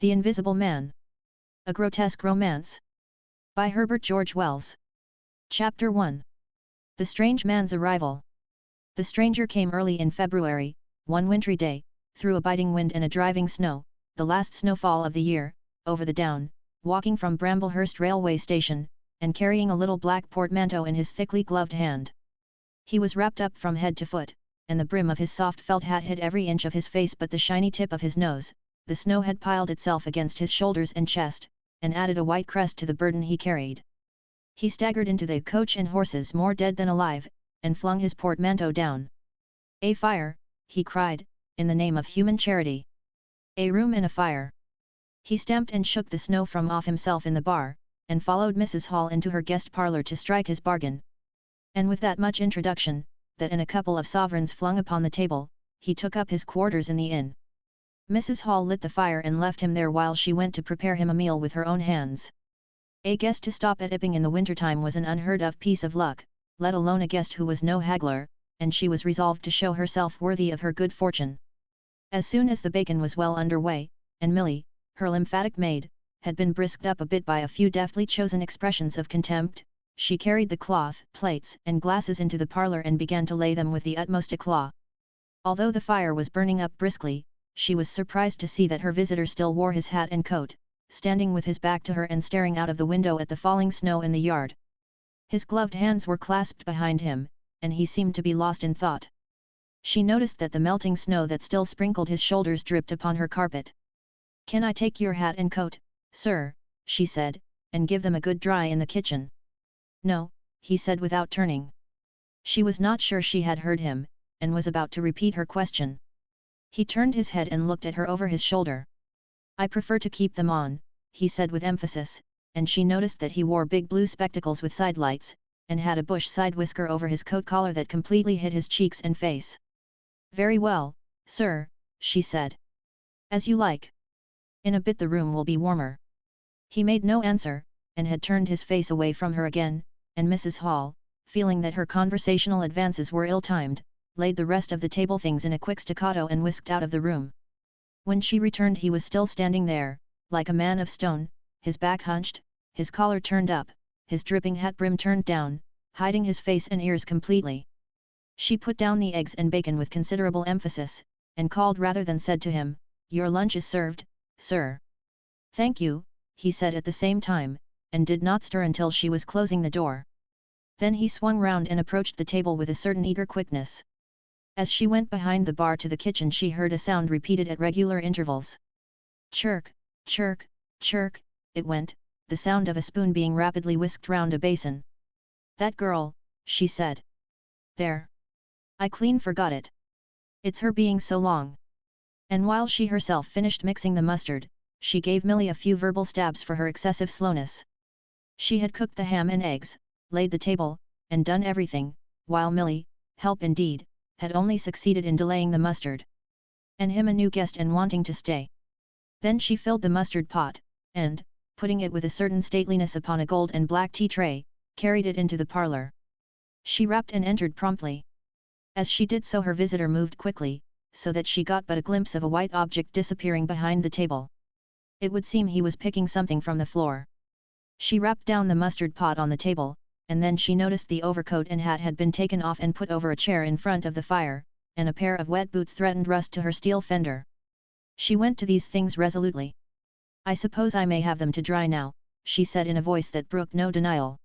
The Invisible Man. A Grotesque Romance. By Herbert George Wells. Chapter 1. The Strange Man's Arrival. The stranger came early in February, one wintry day, through a biting wind and a driving snow, the last snowfall of the year, over the down, walking from Bramblehurst railway station, and carrying a little black portmanteau in his thickly gloved hand. He was wrapped up from head to foot, and the brim of his soft felt hat hid every inch of his face but the shiny tip of his nose. The snow had piled itself against his shoulders and chest, and added a white crest to the burden he carried. He staggered into the coach and horses more dead than alive, and flung his portmanteau down. "A fire!" he cried, "in the name of human charity! A room and a fire!" He stamped and shook the snow from off himself in the bar, and followed Mrs. Hall into her guest parlour to strike his bargain. And with that much introduction, that and a couple of sovereigns flung upon the table, he took up his quarters in the inn. Mrs. Hall lit the fire and left him there while she went to prepare him a meal with her own hands. A guest to stop at Epping in the wintertime was an unheard-of piece of luck, let alone a guest who was no haggler, and she was resolved to show herself worthy of her good fortune. As soon as the bacon was well under way, and Milly, her lymphatic maid, had been brisked up a bit by a few deftly chosen expressions of contempt, she carried the cloth, plates and glasses into the parlour and began to lay them with the utmost éclat. Although the fire was burning up briskly, she was surprised to see that her visitor still wore his hat and coat, standing with his back to her and staring out of the window at the falling snow in the yard. His gloved hands were clasped behind him, and he seemed to be lost in thought. She noticed that the melting snow that still sprinkled his shoulders dripped upon her carpet. "Can I take your hat and coat, sir?" she said, "and give them a good dry in the kitchen?" "No," he said without turning. She was not sure she had heard him, and was about to repeat her question. He turned his head and looked at her over his shoulder. "I prefer to keep them on," he said with emphasis, and she noticed that he wore big blue spectacles with sidelights, and had a bush side whisker over his coat collar that completely hid his cheeks and face. "Very well, sir," she said. "As you like. In a bit the room will be warmer." He made no answer, and had turned his face away from her again, and Mrs. Hall, feeling that her conversational advances were ill-timed, laid the rest of the table things in a quick staccato and whisked out of the room. When she returned he was still standing there, like a man of stone, his back hunched, his collar turned up, his dripping hat brim turned down, hiding his face and ears completely. She put down the eggs and bacon with considerable emphasis, and called rather than said to him, "Your lunch is served, sir." "Thank you," he said at the same time, and did not stir until she was closing the door. Then he swung round and approached the table with a certain eager quickness. As she went behind the bar to the kitchen she heard a sound repeated at regular intervals. Chirk, chirk, chirk, it went, the sound of a spoon being rapidly whisked round a basin. "That girl," she said. "There. I clean forgot it. It's her being so long." And while she herself finished mixing the mustard, she gave Milly a few verbal stabs for her excessive slowness. She had cooked the ham and eggs, laid the table, and done everything, while Milly, help indeed, had only succeeded in delaying the mustard. And him a new guest and wanting to stay. Then she filled the mustard pot, and, putting it with a certain stateliness upon a gold and black tea tray, carried it into the parlour. She rapped and entered promptly. As she did so her visitor moved quickly, so that she got but a glimpse of a white object disappearing behind the table. It would seem he was picking something from the floor. She rapped down the mustard pot on the table, and then she noticed the overcoat and hat had been taken off and put over a chair in front of the fire, and a pair of wet boots threatened rust to her steel fender. She went to these things resolutely. "I suppose I may have them to dry now," she said in a voice that brooked no denial.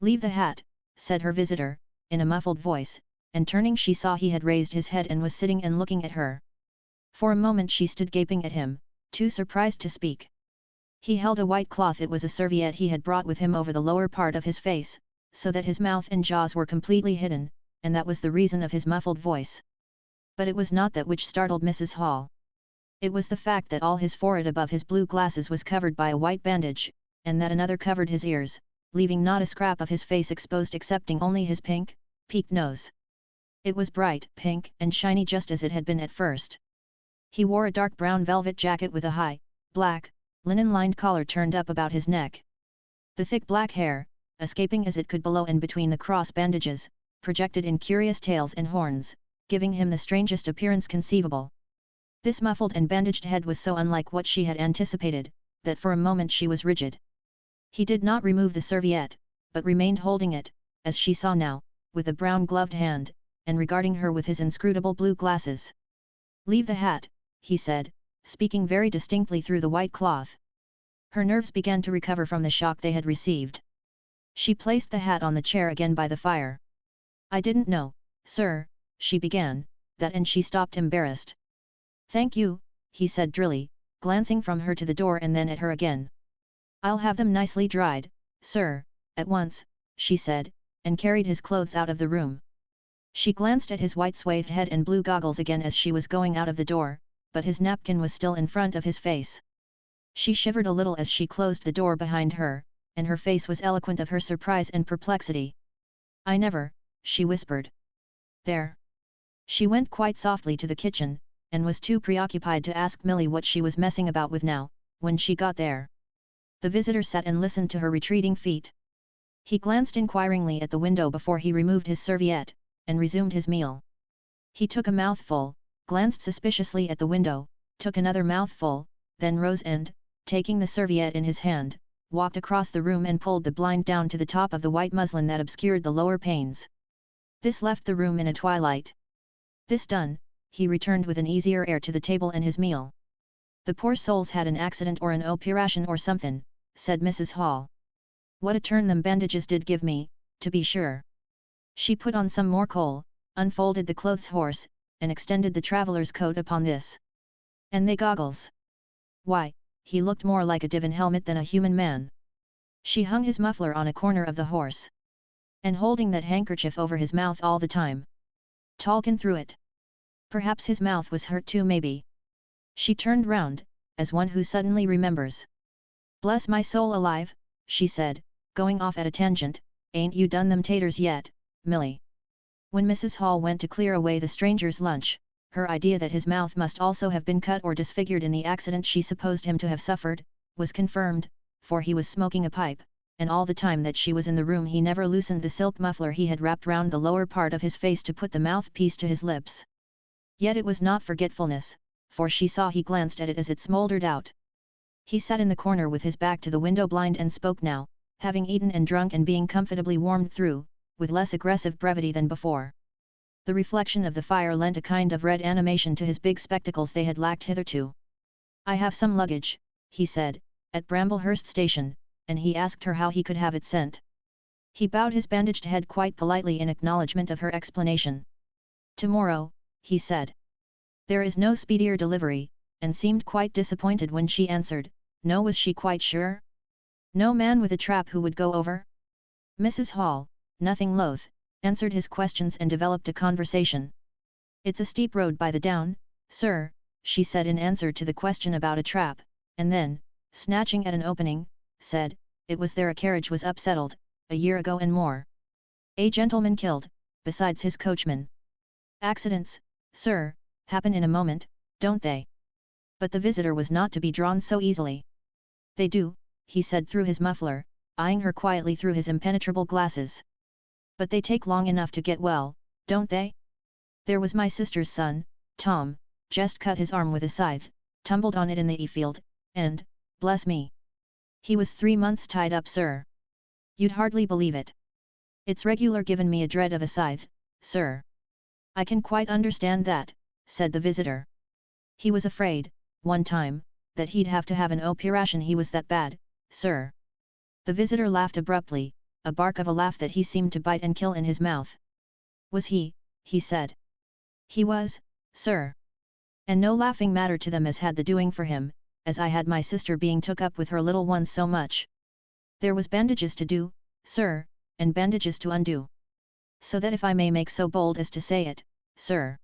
"Leave the hat," said her visitor, in a muffled voice, and turning she saw he had raised his head and was sitting and looking at her. For a moment she stood gaping at him, too surprised to speak. He held a white cloth, it was a serviette he had brought with him over the lower part of his face, so that his mouth and jaws were completely hidden, and that was the reason of his muffled voice. But it was not that which startled Mrs. Hall. It was the fact that all his forehead above his blue glasses was covered by a white bandage, and that another covered his ears, leaving not a scrap of his face exposed excepting only his pink, peaked nose. It was bright pink and shiny just as it had been at first. He wore a dark brown velvet jacket with a high, black, linen-lined collar turned up about his neck. The thick black hair, escaping as it could below and between the cross bandages, projected in curious tails and horns, giving him the strangest appearance conceivable. This muffled and bandaged head was so unlike what she had anticipated, that for a moment she was rigid. He did not remove the serviette, but remained holding it, as she saw now, with a brown gloved hand, and regarding her with his inscrutable blue glasses. "Leave the hat," he said, speaking very distinctly through the white cloth. Her nerves began to recover from the shock they had received. She placed the hat on the chair again by the fire. "I didn't know, sir," she began, "that," and she stopped embarrassed. "Thank you," he said drily, glancing from her to the door and then at her again. "I'll have them nicely dried, sir, at once," she said, and carried his clothes out of the room. She glanced at his white swathed head and blue goggles again as she was going out of the door, but his napkin was still in front of his face. She shivered a little as she closed the door behind her, and her face was eloquent of her surprise and perplexity. "I never," she whispered. "There." She went quite softly to the kitchen, and was too preoccupied to ask Millie what she was messing about with now, when she got there. The visitor sat and listened to her retreating feet. He glanced inquiringly at the window before he removed his serviette, and resumed his meal. He took a mouthful, glanced suspiciously at the window, took another mouthful, then rose and, taking the serviette in his hand, walked across the room and pulled the blind down to the top of the white muslin that obscured the lower panes. This left the room in a twilight. This done, he returned with an easier air to the table and his meal. "The poor souls had an accident or an operation or somethin'," said Mrs. Hall. "What a turn them bandages did give me, to be sure." She put on some more coal, unfolded the clothes horse, and extended the traveller's coat upon this. "And they goggles. Why, he looked more like a divan helmet than a human man." She hung his muffler on a corner of the horse. "And holding that handkerchief over his mouth all the time. Talkin' through it. Perhaps his mouth was hurt too maybe." She turned round, as one who suddenly remembers. "Bless my soul alive," she said, going off at a tangent, "ain't you done them taters yet, Millie?" When Mrs. Hall went to clear away the stranger's lunch, her idea that his mouth must also have been cut or disfigured in the accident she supposed him to have suffered, was confirmed, for he was smoking a pipe, and all the time that she was in the room he never loosened the silk muffler he had wrapped round the lower part of his face to put the mouthpiece to his lips. Yet it was not forgetfulness, for she saw he glanced at it as it smouldered out. He sat in the corner with his back to the window blind and spoke now, having eaten and drunk and being comfortably warmed through, with less aggressive brevity than before. The reflection of the fire lent a kind of red animation to his big spectacles they had lacked hitherto. "I have some luggage," he said, "at Bramblehurst Station," and he asked her how he could have it sent. He bowed his bandaged head quite politely in acknowledgement of her explanation. "Tomorrow," he said. "There is no speedier delivery," and seemed quite disappointed when she answered, "No." Was she quite sure? "No man with a trap who would go over?" Mrs. Hall, nothing loath, answered his questions and developed a conversation. "It's a steep road by the down, sir," she said in answer to the question about a trap, and then, snatching at an opening, said, "It was there a carriage was upsettled, a year ago and more. A gentleman killed, besides his coachman. Accidents, sir, happen in a moment, don't they?" But the visitor was not to be drawn so easily. "They do," he said through his muffler, eyeing her quietly through his impenetrable glasses. "But they take long enough to get well, don't they? There was my sister's son, Tom, just cut his arm with a scythe, tumbled on it in the field, and, bless me, he was 3 months tied up, sir. You'd hardly believe it. It's regular given me a dread of a scythe, sir." "I can quite understand that," said the visitor. "He was afraid, one time, that he'd have to have an operation. He was that bad, sir." The visitor laughed abruptly, a bark of a laugh that he seemed to bite and kill in his mouth. "Was he?" he said. "He was, sir. And no laughing matter to them as had the doing for him, as I had my sister being took up with her little ones so much. There was bandages to do, sir, and bandages to undo. So that if I may make so bold as to say it, sir."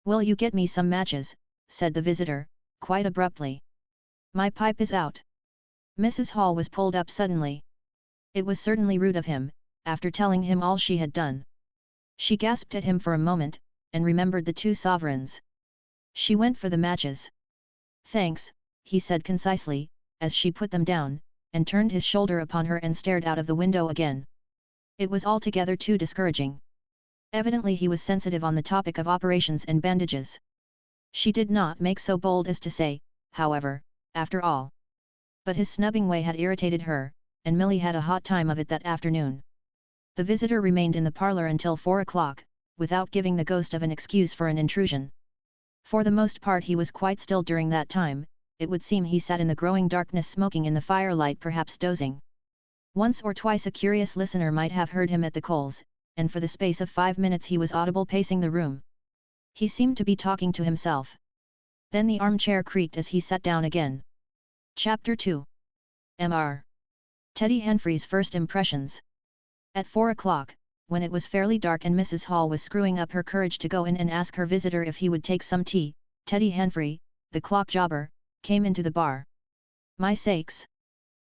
"Will you get me some matches?" said the visitor, quite abruptly. "My pipe is out." Mrs. Hall was pulled up suddenly. It was certainly rude of him, after telling him all she had done. She gasped at him for a moment, and remembered the 2 sovereigns. She went for the matches. "Thanks," he said concisely, as she put them down, and turned his shoulder upon her and stared out of the window again. It was altogether too discouraging. Evidently he was sensitive on the topic of operations and bandages. She did not make so bold as to say, however, after all. But his snubbing way had irritated her, and Millie had a hot time of it that afternoon. The visitor remained in the parlour until 4 o'clock, without giving the ghost of an excuse for an intrusion. For the most part he was quite still during that time. It would seem he sat in the growing darkness smoking in the firelight, perhaps dozing. Once or twice a curious listener might have heard him at the coals, and for the space of 5 minutes he was audible pacing the room. He seemed to be talking to himself. Then the armchair creaked as he sat down again. Chapter 2. Mr. Teddy Henfrey's First Impressions. At 4 o'clock, when it was fairly dark and Mrs. Hall was screwing up her courage to go in and ask her visitor if he would take some tea, Teddy Henfrey, the clock jobber, came into the bar. "My sakes!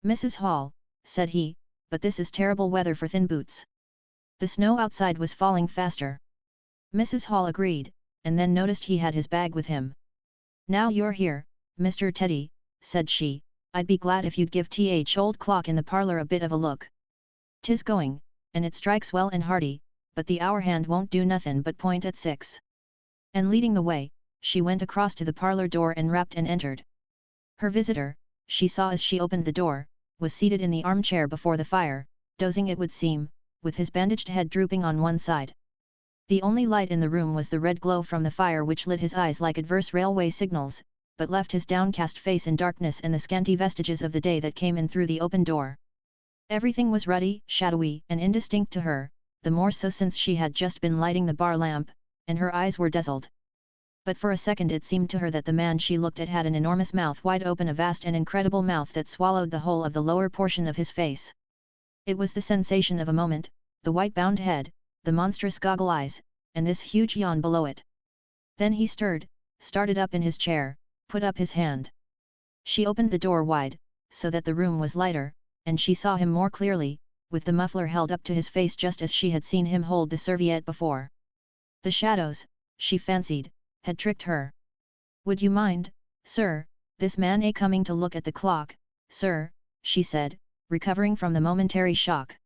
Mrs. Hall," said he, "but this is terrible weather for thin boots." The snow outside was falling faster. Mrs. Hall agreed, and then noticed he had his bag with him. "Now you're here, Mr. Teddy," said she, "I'd be glad if you'd give th old clock in the parlour a bit of a look. 'Tis going, and it strikes well and hearty, but the hour hand won't do nothin' but point at 6. And leading the way, she went across to the parlour door and rapped and entered. Her visitor, she saw as she opened the door, was seated in the armchair before the fire, dozing it would seem, with his bandaged head drooping on one side. The only light in the room was the red glow from the fire which lit his eyes like adverse railway signals, but left his downcast face in darkness and the scanty vestiges of the day that came in through the open door. Everything was ruddy, shadowy and indistinct to her, the more so since she had just been lighting the bar lamp, and her eyes were dazzled. But for a second it seemed to her that the man she looked at had an enormous mouth wide open, a vast and incredible mouth that swallowed the whole of the lower portion of his face. It was the sensation of a moment, the white-bound head, the monstrous goggle eyes, and this huge yawn below it. Then he started up in his chair, put up his hand. She opened the door wide, so that the room was lighter, and she saw him more clearly, with the muffler held up to his face just as she had seen him hold the serviette before. The shadows, she fancied, had tricked her. "Would you mind, sir, this man coming to look at the clock, sir?" she said, recovering from the momentary shock.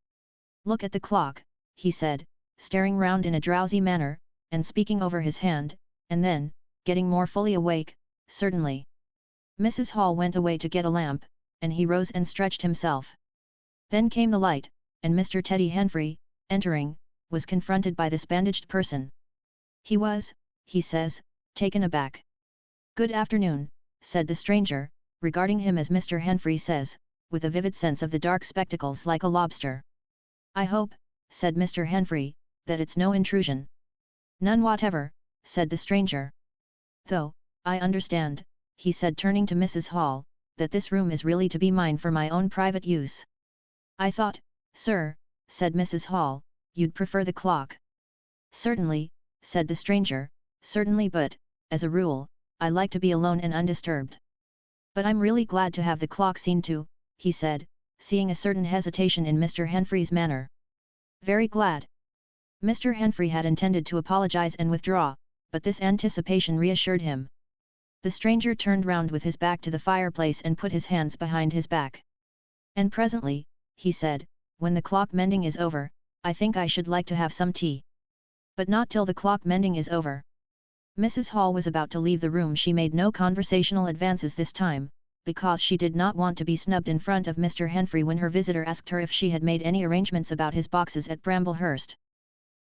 "Look at the clock," he said, staring round in a drowsy manner, and speaking over his hand, and then, getting more fully awake, "Certainly." Mrs. Hall went away to get a lamp, and he rose and stretched himself. Then came the light, and Mr. Teddy Henfrey, entering, was confronted by this bandaged person. He was, he says, taken aback. "Good afternoon," said the stranger, regarding him as Mr. Henfrey says, with a vivid sense of the dark spectacles like a lobster. "I hope," said Mr. Henfrey, "that it's no intrusion." "None whatever," said the stranger. "Though, I understand," he said turning to Mrs. Hall, "that this room is really to be mine for my own private use." "I thought, sir," said Mrs. Hall, "you'd prefer the clock." "Certainly," said the stranger, "certainly, but, as a rule, I like to be alone and undisturbed." "But I'm really glad to have the clock seen to," he said, seeing a certain hesitation in Mr. Henfrey's manner. "Very glad." Mr. Henfrey had intended to apologize and withdraw, but this anticipation reassured him. The stranger turned round with his back to the fireplace and put his hands behind his back. "And presently," he said, "when the clock mending is over, I think I should like to have some tea. But not till the clock mending is over." Mrs. Hall was about to leave the room. She made no conversational advances this time, because she did not want to be snubbed in front of Mr. Henfrey when her visitor asked her if she had made any arrangements about his boxes at Bramblehurst.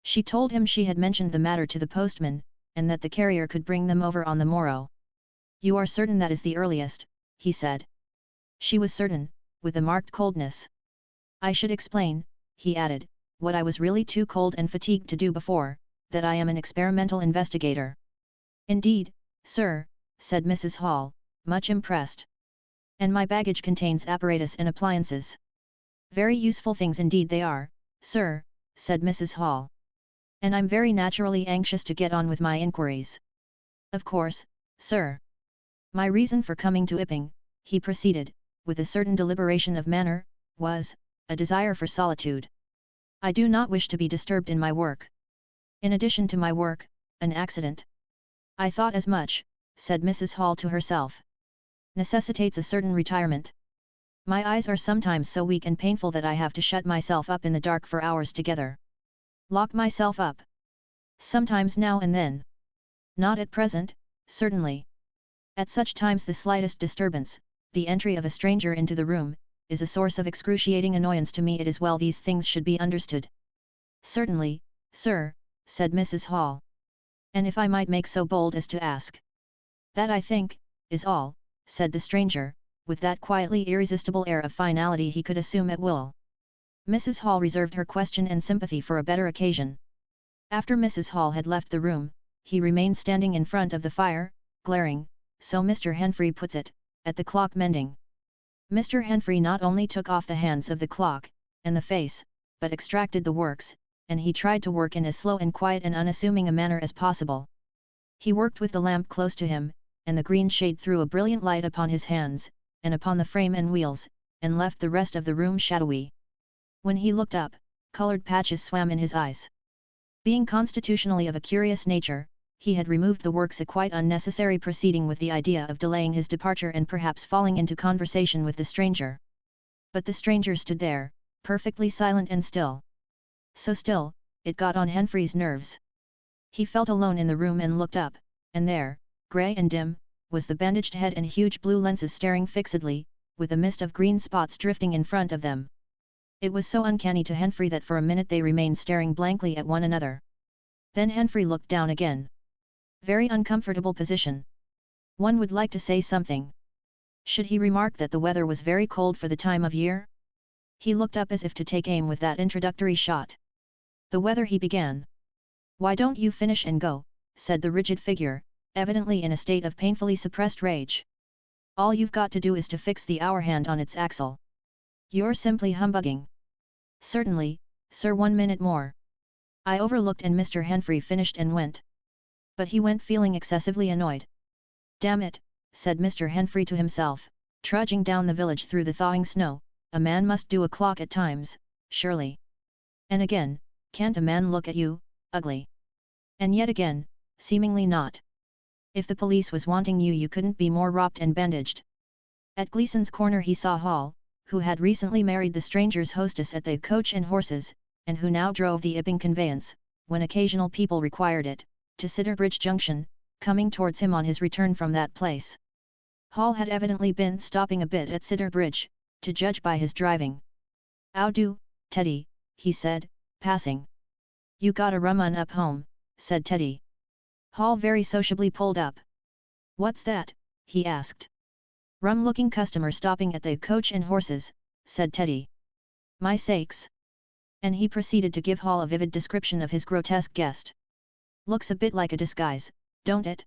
She told him she had mentioned the matter to the postman, and that the carrier could bring them over on the morrow. "You are certain that is the earliest?" he said. She was certain, with a marked coldness. "I should explain," he added, "what I was really too cold and fatigued to do before, that I am an experimental investigator." "Indeed, sir," said Mrs. Hall, much impressed. "And my baggage contains apparatus and appliances." "Very useful things indeed they are, sir," said Mrs. Hall. "And I'm very naturally anxious to get on with my inquiries. Of course, sir. My reason for coming to Epping," he proceeded, with a certain deliberation of manner, "was a desire for solitude. I do not wish to be disturbed in my work. In addition to my work, an accident." "I thought as much," said Mrs. Hall to herself. "Necessitates a certain retirement. My eyes are sometimes so weak and painful that I have to shut myself up in the dark for hours together. Lock myself up. Sometimes now and then. Not at present," Certainly. At such times the slightest disturbance, the entry of a stranger into the room, is a source of excruciating annoyance to me. It is well these things should be understood. Certainly, sir, said Mrs. Hall. And if I might make so bold as to ask. That I think, is all, said the stranger, with that quietly irresistible air of finality he could assume at will. Mrs. Hall reserved her question and sympathy for a better occasion. After Mrs. Hall had left the room, he remained standing in front of the fire, glaring, so Mr. Henfrey puts it, at the clock mending. Mr. Henfrey not only took off the hands of the clock, and the face, but extracted the works, and he tried to work in as slow and quiet and unassuming a manner as possible. He worked with the lamp close to him, and the green shade threw a brilliant light upon his hands, and upon the frame and wheels, and left the rest of the room shadowy. When he looked up, coloured patches swam in his eyes. Being constitutionally of a curious nature, he had removed the works, a quite unnecessary proceeding with the idea of delaying his departure and perhaps falling into conversation with the stranger. But the stranger stood there, perfectly silent and still. So still, it got on Henfrey's nerves. He felt alone in the room and looked up, and there, grey and dim, was the bandaged head and huge blue lenses staring fixedly, with a mist of green spots drifting in front of them. It was so uncanny to Henfrey that for a minute they remained staring blankly at one another. Then Henfrey looked down again. Very uncomfortable position. One would like to say something. Should he remark that the weather was very cold for the time of year? He looked up as if to take aim with that introductory shot. The weather, he began. Why don't you finish and go, said the rigid figure, evidently in a state of painfully suppressed rage. All you've got to do is to fix the hour hand on its axle. You're simply humbugging. Certainly, sir, 1 minute more. I overlooked, and Mr. Henfrey finished and went. But he went feeling excessively annoyed. Damn it, said Mr. Henfrey to himself, trudging down the village through the thawing snow, a man must do a clock at times, surely. And again, can't a man look at you, ugly? And yet again, seemingly not. If the police was wanting you, you couldn't be more wropped and bandaged. At Gleason's Corner he saw Hall, who had recently married the stranger's hostess at the Coach and Horses, and who now drove the Ipping conveyance, when occasional people required it, to Sidderbridge Junction, coming towards him on his return from that place. Hall had evidently been stopping a bit at Sidderbridge, to judge by his driving. "'Ow do, Teddy," he said, passing. "You got a rum un up home," said Teddy. Hall very sociably pulled up. "What's that?" he asked. "Rum-looking customer stopping at the Coach and Horses," said Teddy. "My sakes!" And he proceeded to give Hall a vivid description of his grotesque guest. "Looks a bit like a disguise, don't it?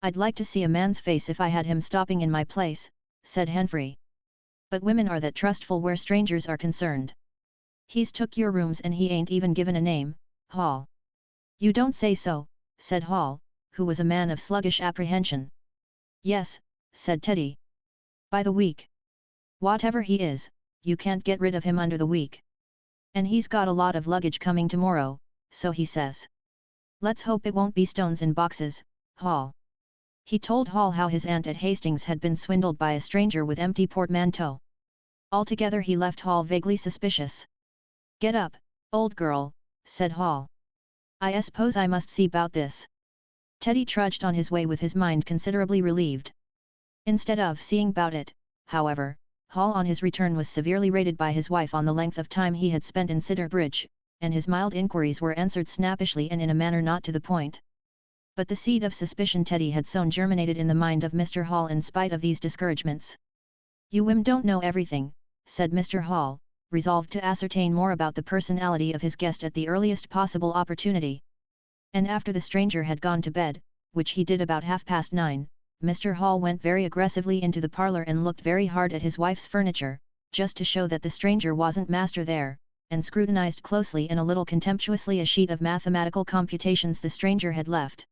I'd like to see a man's face if I had him stopping in my place," said Henfrey. "But women are that trustful where strangers are concerned. He's took your rooms and he ain't even given a name, Hall." "You don't say so," said Hall, who was a man of sluggish apprehension. "Yes," said Teddy. "By the week. Whatever he is, you can't get rid of him under the week. And he's got a lot of luggage coming tomorrow, so he says. Let's hope it won't be stones in boxes, Hall." He told Hall how his aunt at Hastings had been swindled by a stranger with empty portmanteau. Altogether he left Hall vaguely suspicious. "Get up, old girl," said Hall. "I suppose I must see 'bout this." Teddy trudged on his way with his mind considerably relieved. Instead of seeing 'bout it, however, Hall on his return was severely rated by his wife on the length of time he had spent in Sidderbridge, and his mild inquiries were answered snappishly and in a manner not to the point. But the seed of suspicion Teddy had sown germinated in the mind of Mr. Hall in spite of these discouragements. "You women don't know everything," said Mr. Hall, resolved to ascertain more about the personality of his guest at the earliest possible opportunity. And after the stranger had gone to bed, which he did about 9:30, Mr. Hall went very aggressively into the parlour and looked very hard at his wife's furniture, just to show that the stranger wasn't master there, and scrutinized closely and a little contemptuously a sheet of mathematical computations the stranger had left.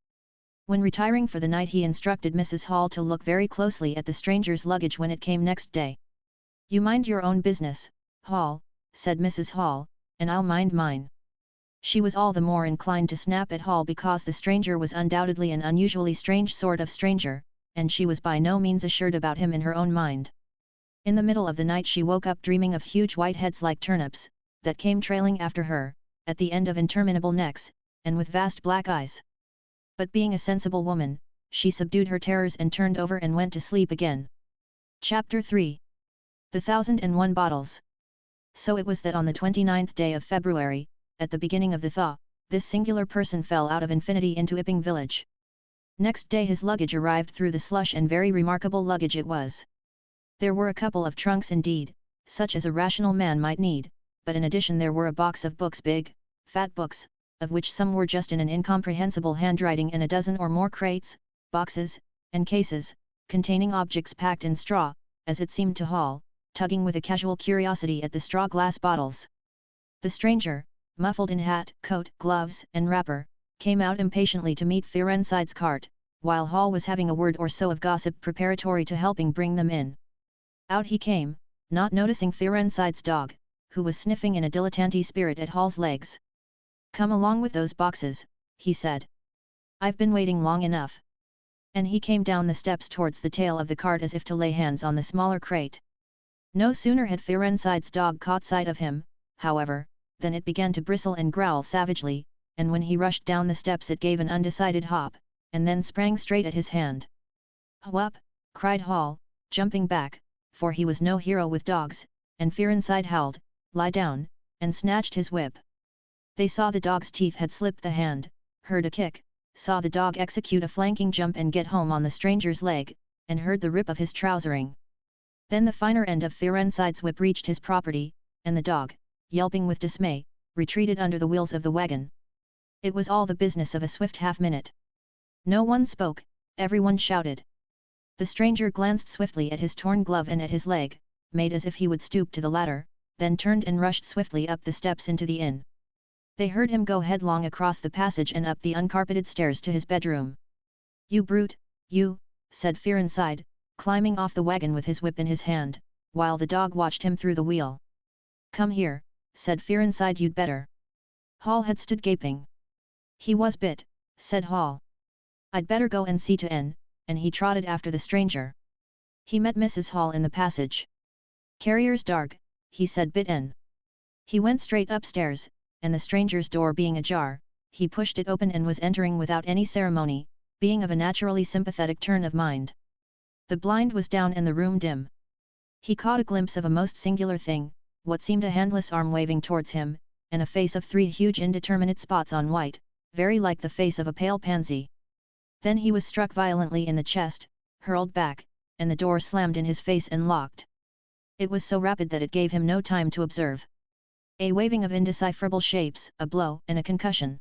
When retiring for the night he instructed Mrs. Hall to look very closely at the stranger's luggage when it came next day. "You mind your own business, Hall," said Mrs. Hall, "and I'll mind mine." She was all the more inclined to snap at Hall because the stranger was undoubtedly an unusually strange sort of stranger, and she was by no means assured about him in her own mind. In the middle of the night she woke up dreaming of huge white heads like turnips, that came trailing after her, at the end of interminable necks, and with vast black eyes. But being a sensible woman, she subdued her terrors and turned over and went to sleep again. Chapter 3. The 1001 Bottles. So it was that on the 29th day of February, at the beginning of the thaw, this singular person fell out of infinity into Ipping village. Next day his luggage arrived through the slush, and very remarkable luggage it was. There were a couple of trunks indeed, such as a rational man might need, but in addition there were a box of books, big, fat books, of which some were just in an incomprehensible handwriting, and a dozen or more crates, boxes, and cases, containing objects packed in straw, as it seemed to Hall, tugging with a casual curiosity at the straw glass bottles. The stranger, muffled in hat, coat, gloves, and wrapper, came out impatiently to meet Fearenside's cart, while Hall was having a word or so of gossip preparatory to helping bring them in. Out he came, not noticing Fearenside's dog, who was sniffing in a dilettante spirit at Hall's legs. "Come along with those boxes," he said. "I've been waiting long enough." And he came down the steps towards the tail of the cart as if to lay hands on the smaller crate. No sooner had Fearenside's dog caught sight of him, however, than it began to bristle and growl savagely, and when he rushed down the steps it gave an undecided hop, and then sprang straight at his hand. "Whoop!" cried Hall, jumping back, for he was no hero with dogs, and Fearenside howled, "Lie down," and snatched his whip. They saw the dog's teeth had slipped the hand, heard a kick, saw the dog execute a flanking jump and get home on the stranger's leg, and heard the rip of his trousering. Then the finer end of Fearenside's whip reached his property, and the dog, yelping with dismay, retreated under the wheels of the wagon. It was all the business of a swift half-minute. No one spoke, everyone shouted. The stranger glanced swiftly at his torn glove and at his leg, made as if he would stoop to the latter, then turned and rushed swiftly up the steps into the inn. They heard him go headlong across the passage and up the uncarpeted stairs to his bedroom. "You brute, you," said Fearenside, climbing off the wagon with his whip in his hand, while the dog watched him through the wheel. "Come here," said Fearenside, "you'd better." Hall had stood gaping. "He was bit," said Hall. "I'd better go and see to N," and he trotted after the stranger. He met Mrs. Hall in the passage. "Carrier's darg," he said, "bit N." He went straight upstairs, and the stranger's door being ajar, he pushed it open and was entering without any ceremony, being of a naturally sympathetic turn of mind. The blind was down and the room dim. He caught a glimpse of a most singular thing, what seemed a handless arm waving towards him, and a face of 3 huge indeterminate spots on white, very like the face of a pale pansy. Then he was struck violently in the chest, hurled back, and the door slammed in his face and locked. It was so rapid that it gave him no time to observe. A waving of indecipherable shapes, a blow, and a concussion.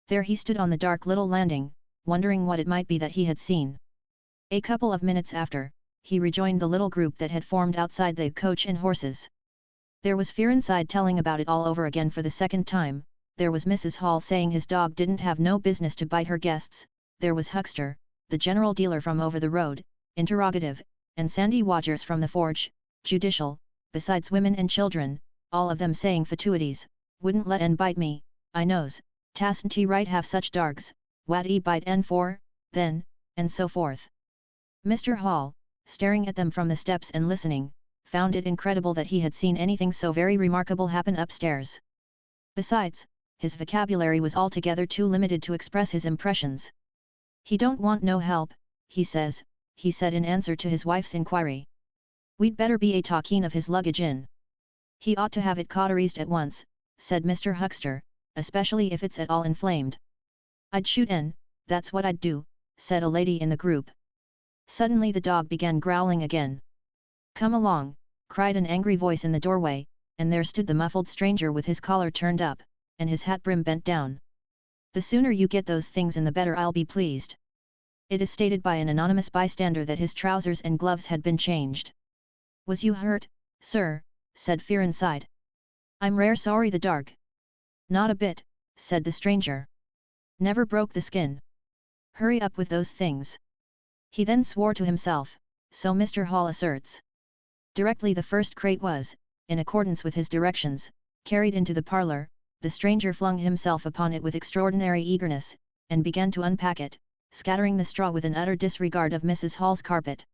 There he stood on the dark little landing, wondering what it might be that he had seen. A couple of minutes after, he rejoined the little group that had formed outside the coach and horses. There was Fearenside telling about it all over again for the second time, there was Mrs. Hall saying his dog didn't have no business to bite her guests, there was Huckster, the general dealer from over the road, interrogative, and Sandy Wodgers from the forge, judicial, besides women and children, all of them saying fatuities, "Wouldn't let N bite me, I knows, tasn't he right have such dargs, what he bite N for, then," and so forth. Mr. Hall, staring at them from the steps and listening, found it incredible that he had seen anything so very remarkable happen upstairs. Besides, his vocabulary was altogether too limited to express his impressions. "He don't want no help, he says," he said in answer to his wife's inquiry. "We'd better be a talking of his luggage in. He ought to have it cauterized at once," said Mr. Huckster, "especially if it's at all inflamed." "I'd shoot N, that's what I'd do," said a lady in the group. Suddenly the dog began growling again. "Come along," cried an angry voice in the doorway, and there stood the muffled stranger with his collar turned up, and his hat brim bent down. "The sooner you get those things in the better I'll be pleased." It is stated by an anonymous bystander that his trousers and gloves had been changed. "Was you hurt, sir?" said Fearenside. "I'm rare sorry the darg." "Not a bit," said the stranger. "Never broke the skin. Hurry up with those things." He then swore to himself, so Mr. Hall asserts. Directly the first crate was, in accordance with his directions, carried into the parlour, the stranger flung himself upon it with extraordinary eagerness, and began to unpack it, scattering the straw with an utter disregard of Mrs. Hall's carpet.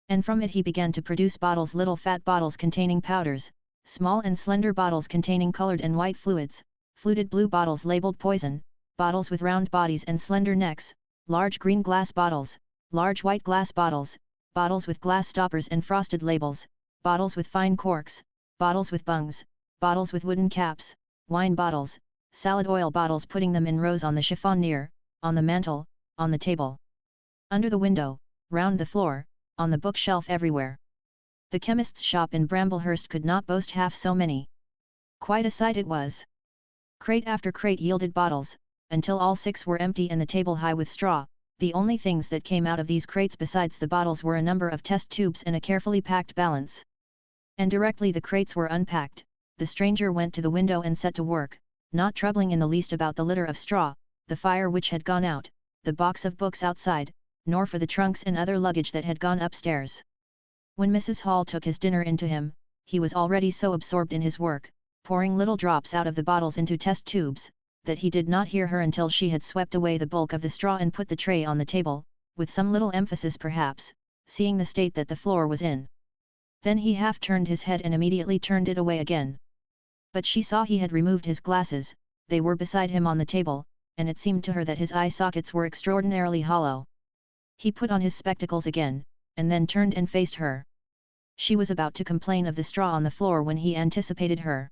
And from it he began to produce bottles, little fat bottles containing powders, small and slender bottles containing coloured and white fluids, fluted blue bottles labelled poison, bottles with round bodies and slender necks, large green glass bottles, large white glass bottles, bottles with glass stoppers and frosted labels, bottles with fine corks, bottles with bungs, bottles with wooden caps, wine bottles, salad oil bottles, putting them in rows on the chiffonier, on the mantel, on the table, under the window, round the floor, on the bookshelf, everywhere. The chemist's shop in Bramblehurst could not boast half so many. Quite a sight it was. Crate after crate yielded bottles, until all 6 were empty and the table high with straw. The only things that came out of these crates besides the bottles were a number of test tubes and a carefully packed balance. And directly the crates were unpacked, the stranger went to the window and set to work, not troubling in the least about the litter of straw, the fire which had gone out, the box of books outside, nor for the trunks and other luggage that had gone upstairs. When Mrs. Hall took his dinner into him, he was already so absorbed in his work, pouring little drops out of the bottles into test tubes, that he did not hear her until she had swept away the bulk of the straw and put the tray on the table, with some little emphasis perhaps, seeing the state that the floor was in. Then he half turned his head and immediately turned it away again. But she saw he had removed his glasses, they were beside him on the table, and it seemed to her that his eye sockets were extraordinarily hollow. He put on his spectacles again, and then turned and faced her. She was about to complain of the straw on the floor when he anticipated her.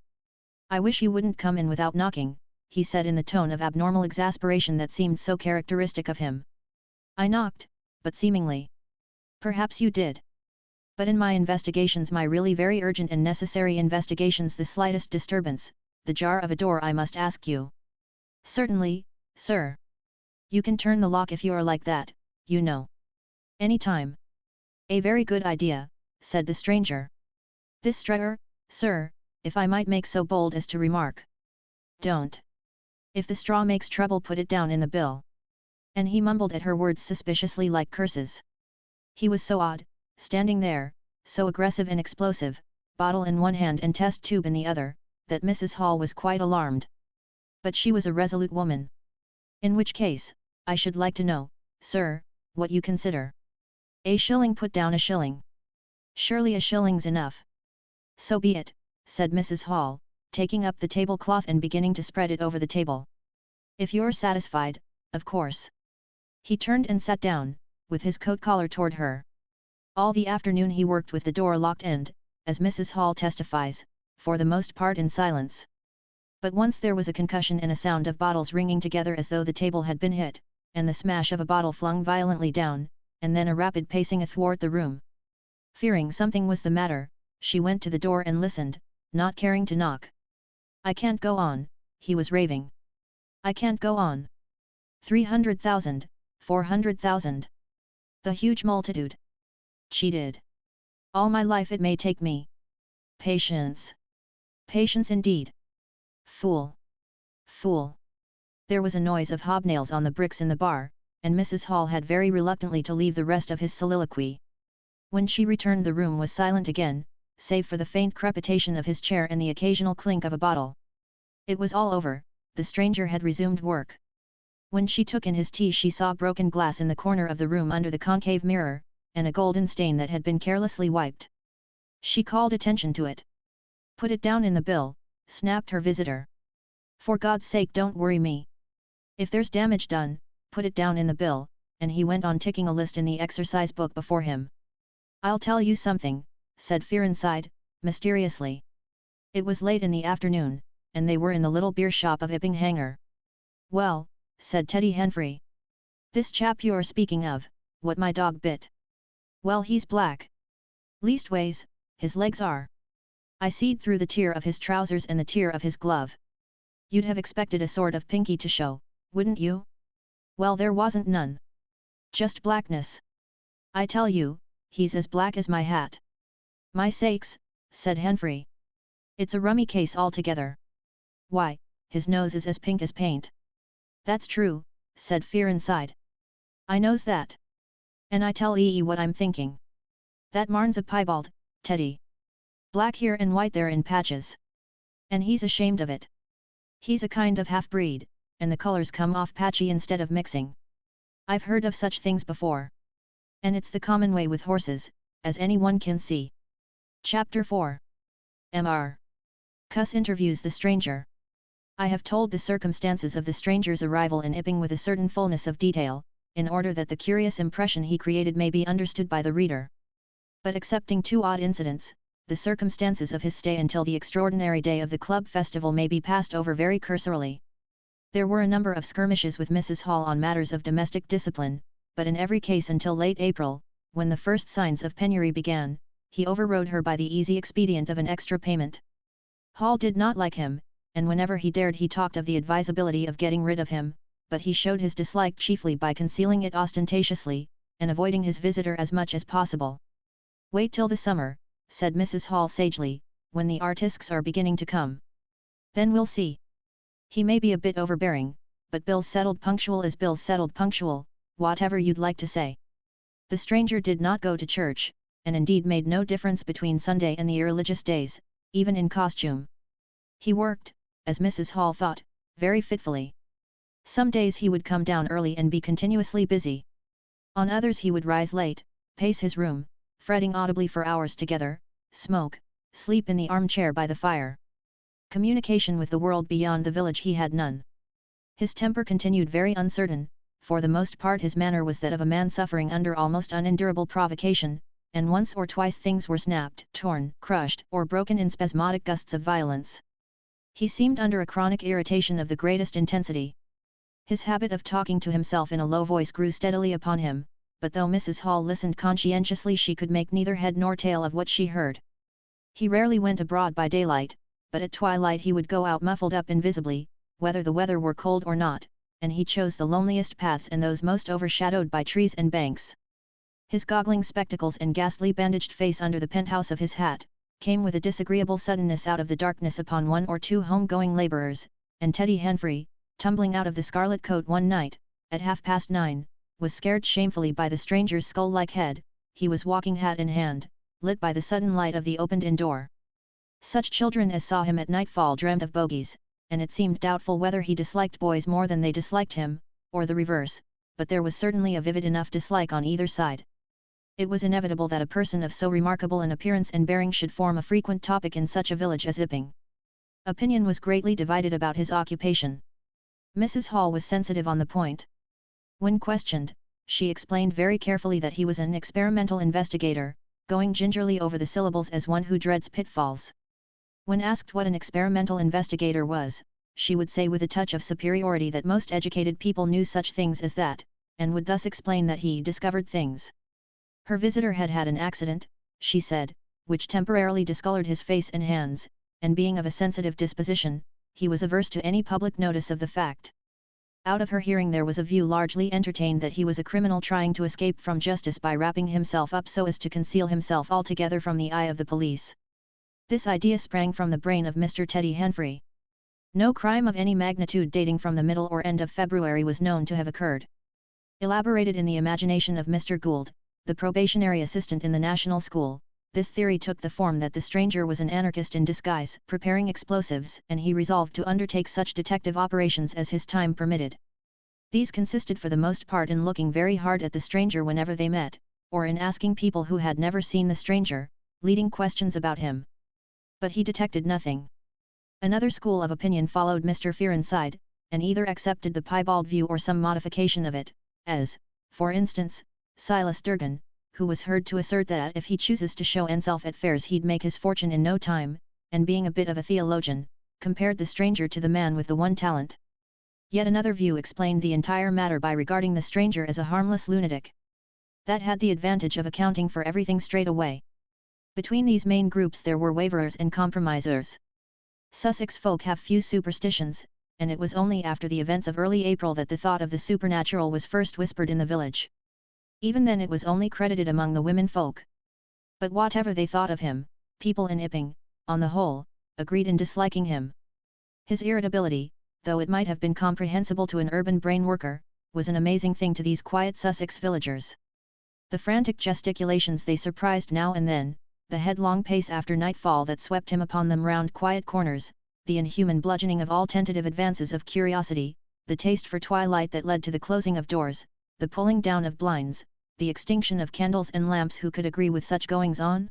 "I wish you wouldn't come in without knocking," he said in the tone of abnormal exasperation that seemed so characteristic of him. "I knocked, but seemingly. Perhaps you did. But in my investigations, my really very urgent and necessary investigations, the slightest disturbance, the jar of a door, I must ask you." "Certainly, sir. You can turn the lock if you're like that, you know. Any time." "A very good idea," said the stranger. "This stranger, sir, if I might make so bold as to remark." "Don't. If the straw makes trouble, put it down in the bill." And he mumbled at her words suspiciously like curses. He was so odd, standing there, so aggressive and explosive, bottle in one hand and test tube in the other, that Mrs. Hall was quite alarmed. But she was a resolute woman. "In which case, I should like to know, sir, what you consider." "A shilling, put down a shilling." "Surely a shilling's enough." "So be it," said Mrs. Hall, taking up the tablecloth and beginning to spread it over the table. "If you're satisfied, of course." He turned and sat down, with his coat collar toward her. All the afternoon he worked with the door locked and, as Mrs. Hall testifies, for the most part in silence. But once there was a concussion and a sound of bottles ringing together as though the table had been hit, and the smash of a bottle flung violently down, and then a rapid pacing athwart the room. Fearing something was the matter, she went to the door and listened, not caring to knock. "I can't go on," he was raving. "I can't go on. 300,000, 400,000. The huge multitude. Cheated. All my life it may take me. Patience. Patience indeed. Fool. Fool." There was a noise of hobnails on the bricks in the bar, and Mrs. Hall had very reluctantly to leave the rest of his soliloquy. When she returned, the room was silent again, save for the faint crepitation of his chair and the occasional clink of a bottle. It was all over, the stranger had resumed work. When she took in his tea, she saw broken glass in the corner of the room under the concave mirror, and a golden stain that had been carelessly wiped. She called attention to it. "Put it down in the bill," snapped her visitor. "For God's sake, don't worry me. If there's damage done, put it down in the bill," and he went on ticking a list in the exercise book before him. "I'll tell you something," said Fearenside, mysteriously. It was late in the afternoon, and they were in the little beer shop of Ipping Hanger. "Well," said Teddy Henfrey. "This chap you're speaking of, what my dog bit. Well, he's black. Leastways, his legs are. I seed through the tear of his trousers and the tear of his glove. You'd have expected a sort of pinky to show, wouldn't you? Well, there wasn't none. Just blackness. I tell you, he's as black as my hat." "My sakes," said Henfrey. "It's a rummy case altogether. Why, his nose is as pink as paint." "That's true," said Fearenside. "I knows that. And I tell 'ee what I'm thinking. That marn's a piebald, Teddy. Black here and white there in patches. And he's ashamed of it. He's a kind of half-breed, and the colours come off patchy instead of mixing. I've heard of such things before. And it's the common way with horses, as anyone can see." Chapter 4. Mr. Cuss interviews the stranger. I have told the circumstances of the stranger's arrival in Ipping with a certain fullness of detail, in order that the curious impression he created may be understood by the reader. But excepting two odd incidents, the circumstances of his stay until the extraordinary day of the club festival may be passed over very cursorily. There were a number of skirmishes with Mrs. Hall on matters of domestic discipline, but in every case until late April, when the first signs of penury began, he overrode her by the easy expedient of an extra payment. Hall did not like him, and whenever he dared he talked of the advisability of getting rid of him, but he showed his dislike chiefly by concealing it ostentatiously, and avoiding his visitor as much as possible. "Wait till the summer," said Mrs. Hall sagely, "when the artistes are beginning to come. Then we'll see. He may be a bit overbearing, but Bill's settled punctual as Bill's settled punctual, whatever you'd like to say." The stranger did not go to church, and indeed made no difference between Sunday and the irreligious days, even in costume. He worked, as Mrs. Hall thought, very fitfully. Some days he would come down early and be continuously busy. On others he would rise late, pace his room, fretting audibly for hours together, smoke, sleep in the armchair by the fire. Communication with the world beyond the village he had none. His temper continued very uncertain, for the most part his manner was that of a man suffering under almost unendurable provocation, and once or twice things were snapped, torn, crushed, or broken in spasmodic gusts of violence. He seemed under a chronic irritation of the greatest intensity. His habit of talking to himself in a low voice grew steadily upon him, but though Mrs. Hall listened conscientiously she could make neither head nor tail of what she heard. He rarely went abroad by daylight, but at twilight he would go out muffled up invisibly, whether the weather were cold or not, and he chose the loneliest paths and those most overshadowed by trees and banks. His goggling spectacles and ghastly bandaged face under the penthouse of his hat, came with a disagreeable suddenness out of the darkness upon one or two home-going labourers, and Teddy Henfrey, tumbling out of the scarlet coat one night, at 9:30, was scared shamefully by the stranger's skull-like head. He was walking hat in hand, lit by the sudden light of the opened-in door. Such children as saw him at nightfall dreamed of bogies, and it seemed doubtful whether he disliked boys more than they disliked him, or the reverse, but there was certainly a vivid enough dislike on either side. It was inevitable that a person of so remarkable an appearance and bearing should form a frequent topic in such a village as Iping. Opinion was greatly divided about his occupation. Mrs. Hall was sensitive on the point. When questioned, she explained very carefully that he was an experimental investigator, going gingerly over the syllables as one who dreads pitfalls. When asked what an experimental investigator was, she would say with a touch of superiority that most educated people knew such things as that, and would thus explain that he discovered things. Her visitor had had an accident, she said, which temporarily discolored his face and hands, and being of a sensitive disposition, he was averse to any public notice of the fact. Out of her hearing there was a view largely entertained that he was a criminal trying to escape from justice by wrapping himself up so as to conceal himself altogether from the eye of the police. This idea sprang from the brain of Mr. Teddy Henfrey. No crime of any magnitude dating from the middle or end of February was known to have occurred. Elaborated in the imagination of Mr. Gould, the probationary assistant in the National School, this theory took the form that the stranger was an anarchist in disguise, preparing explosives, and he resolved to undertake such detective operations as his time permitted. These consisted for the most part in looking very hard at the stranger whenever they met, or in asking people who had never seen the stranger, leading questions about him. But he detected nothing. Another school of opinion followed Mr. Fearenside, and either accepted the piebald view or some modification of it, as, for instance, Silas Durgan, who was heard to assert that if he chooses to show himself at fairs he'd make his fortune in no time, and being a bit of a theologian, compared the stranger to the man with the one talent. Yet another view explained the entire matter by regarding the stranger as a harmless lunatic. That had the advantage of accounting for everything straight away. Between these main groups there were waverers and compromisers. Sussex folk have few superstitions, and it was only after the events of early April that the thought of the supernatural was first whispered in the village. Even then it was only credited among the women folk. But whatever they thought of him, people in Iping, on the whole, agreed in disliking him. His irritability, though it might have been comprehensible to an urban brain worker, was an amazing thing to these quiet Sussex villagers. The frantic gesticulations they surprised now and then, the headlong pace after nightfall that swept him upon them round quiet corners, the inhuman bludgeoning of all tentative advances of curiosity, the taste for twilight that led to the closing of doors, the pulling down of blinds, the extinction of candles and lamps, who could agree with such goings-on?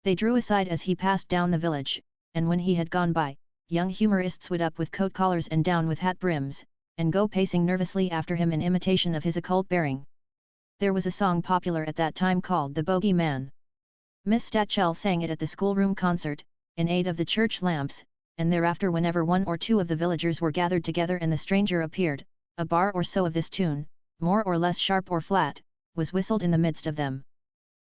They drew aside as he passed down the village, and when he had gone by, young humorists would up with coat collars and down with hat brims, and go pacing nervously after him in imitation of his occult bearing. There was a song popular at that time called The Bogey Man. Miss Statchell sang it at the schoolroom concert, in aid of the church lamps, and thereafter whenever one or two of the villagers were gathered together and the stranger appeared, a bar or so of this tune, more or less sharp or flat, was whistled in the midst of them.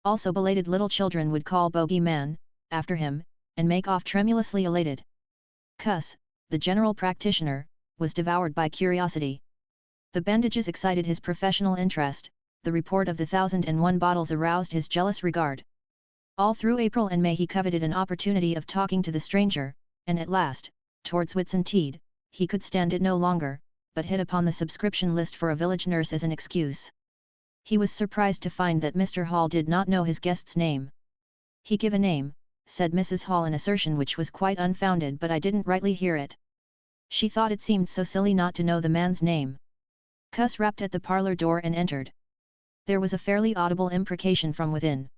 Also belated little children would call Bogey Man, after him, and make off tremulously elated. Cuss, the general practitioner, was devoured by curiosity. The bandages excited his professional interest, the report of the 1,001 bottles aroused his jealous regard. All through April and May he coveted an opportunity of talking to the stranger, and at last, towards Whitsuntide, he could stand it no longer, but hit upon the subscription list for a village nurse as an excuse. He was surprised to find that Mr. Hall did not know his guest's name. "He give a name," said Mrs. Hall, an assertion which was quite unfounded, but I didn't rightly hear it. She thought it seemed so silly not to know the man's name. Cuss rapped at the parlour door and entered. There was a fairly audible imprecation from within.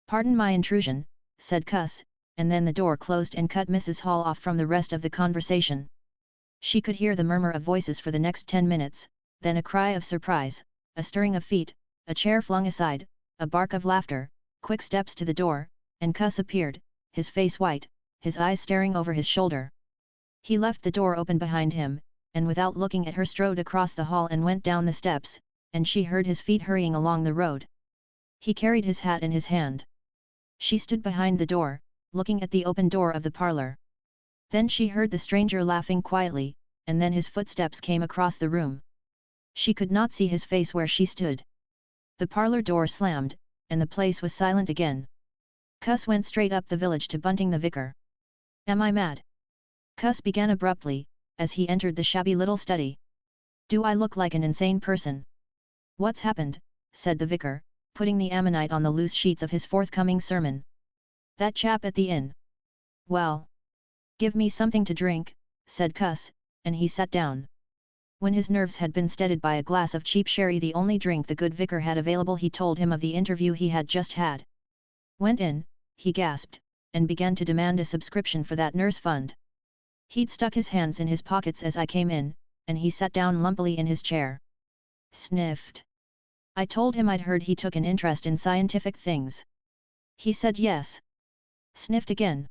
"Pardon my intrusion," said Cuss, and then the door closed and cut Mrs. Hall off from the rest of the conversation. She could hear the murmur of voices for the next 10 minutes, then a cry of surprise, a stirring of feet, a chair flung aside, a bark of laughter, quick steps to the door, and Cuss appeared, his face white, his eyes staring over his shoulder. He left the door open behind him, and without looking at her strode across the hall and went down the steps, and she heard his feet hurrying along the road. He carried his hat in his hand. She stood behind the door, looking at the open door of the parlour. Then she heard the stranger laughing quietly, and then his footsteps came across the room. She could not see his face where she stood. The parlour door slammed, and the place was silent again. Cuss went straight up the village to Bunting the vicar. "Am I mad?" Cuss began abruptly, as he entered the shabby little study. "Do I look like an insane person?" "What's happened?" said the vicar, putting the ammonite on the loose sheets of his forthcoming sermon. "That chap at the inn." "Well, give me something to drink," said Cuss, and he sat down. When his nerves had been steadied by a glass of cheap sherry, the only drink the good vicar had available, he told him of the interview he had just had. "Went in," he gasped, "and began to demand a subscription for that nurse fund. He'd stuck his hands in his pockets as I came in, and he sat down lumpily in his chair. Sniffed. I told him I'd heard he took an interest in scientific things. He said yes. Sniffed again.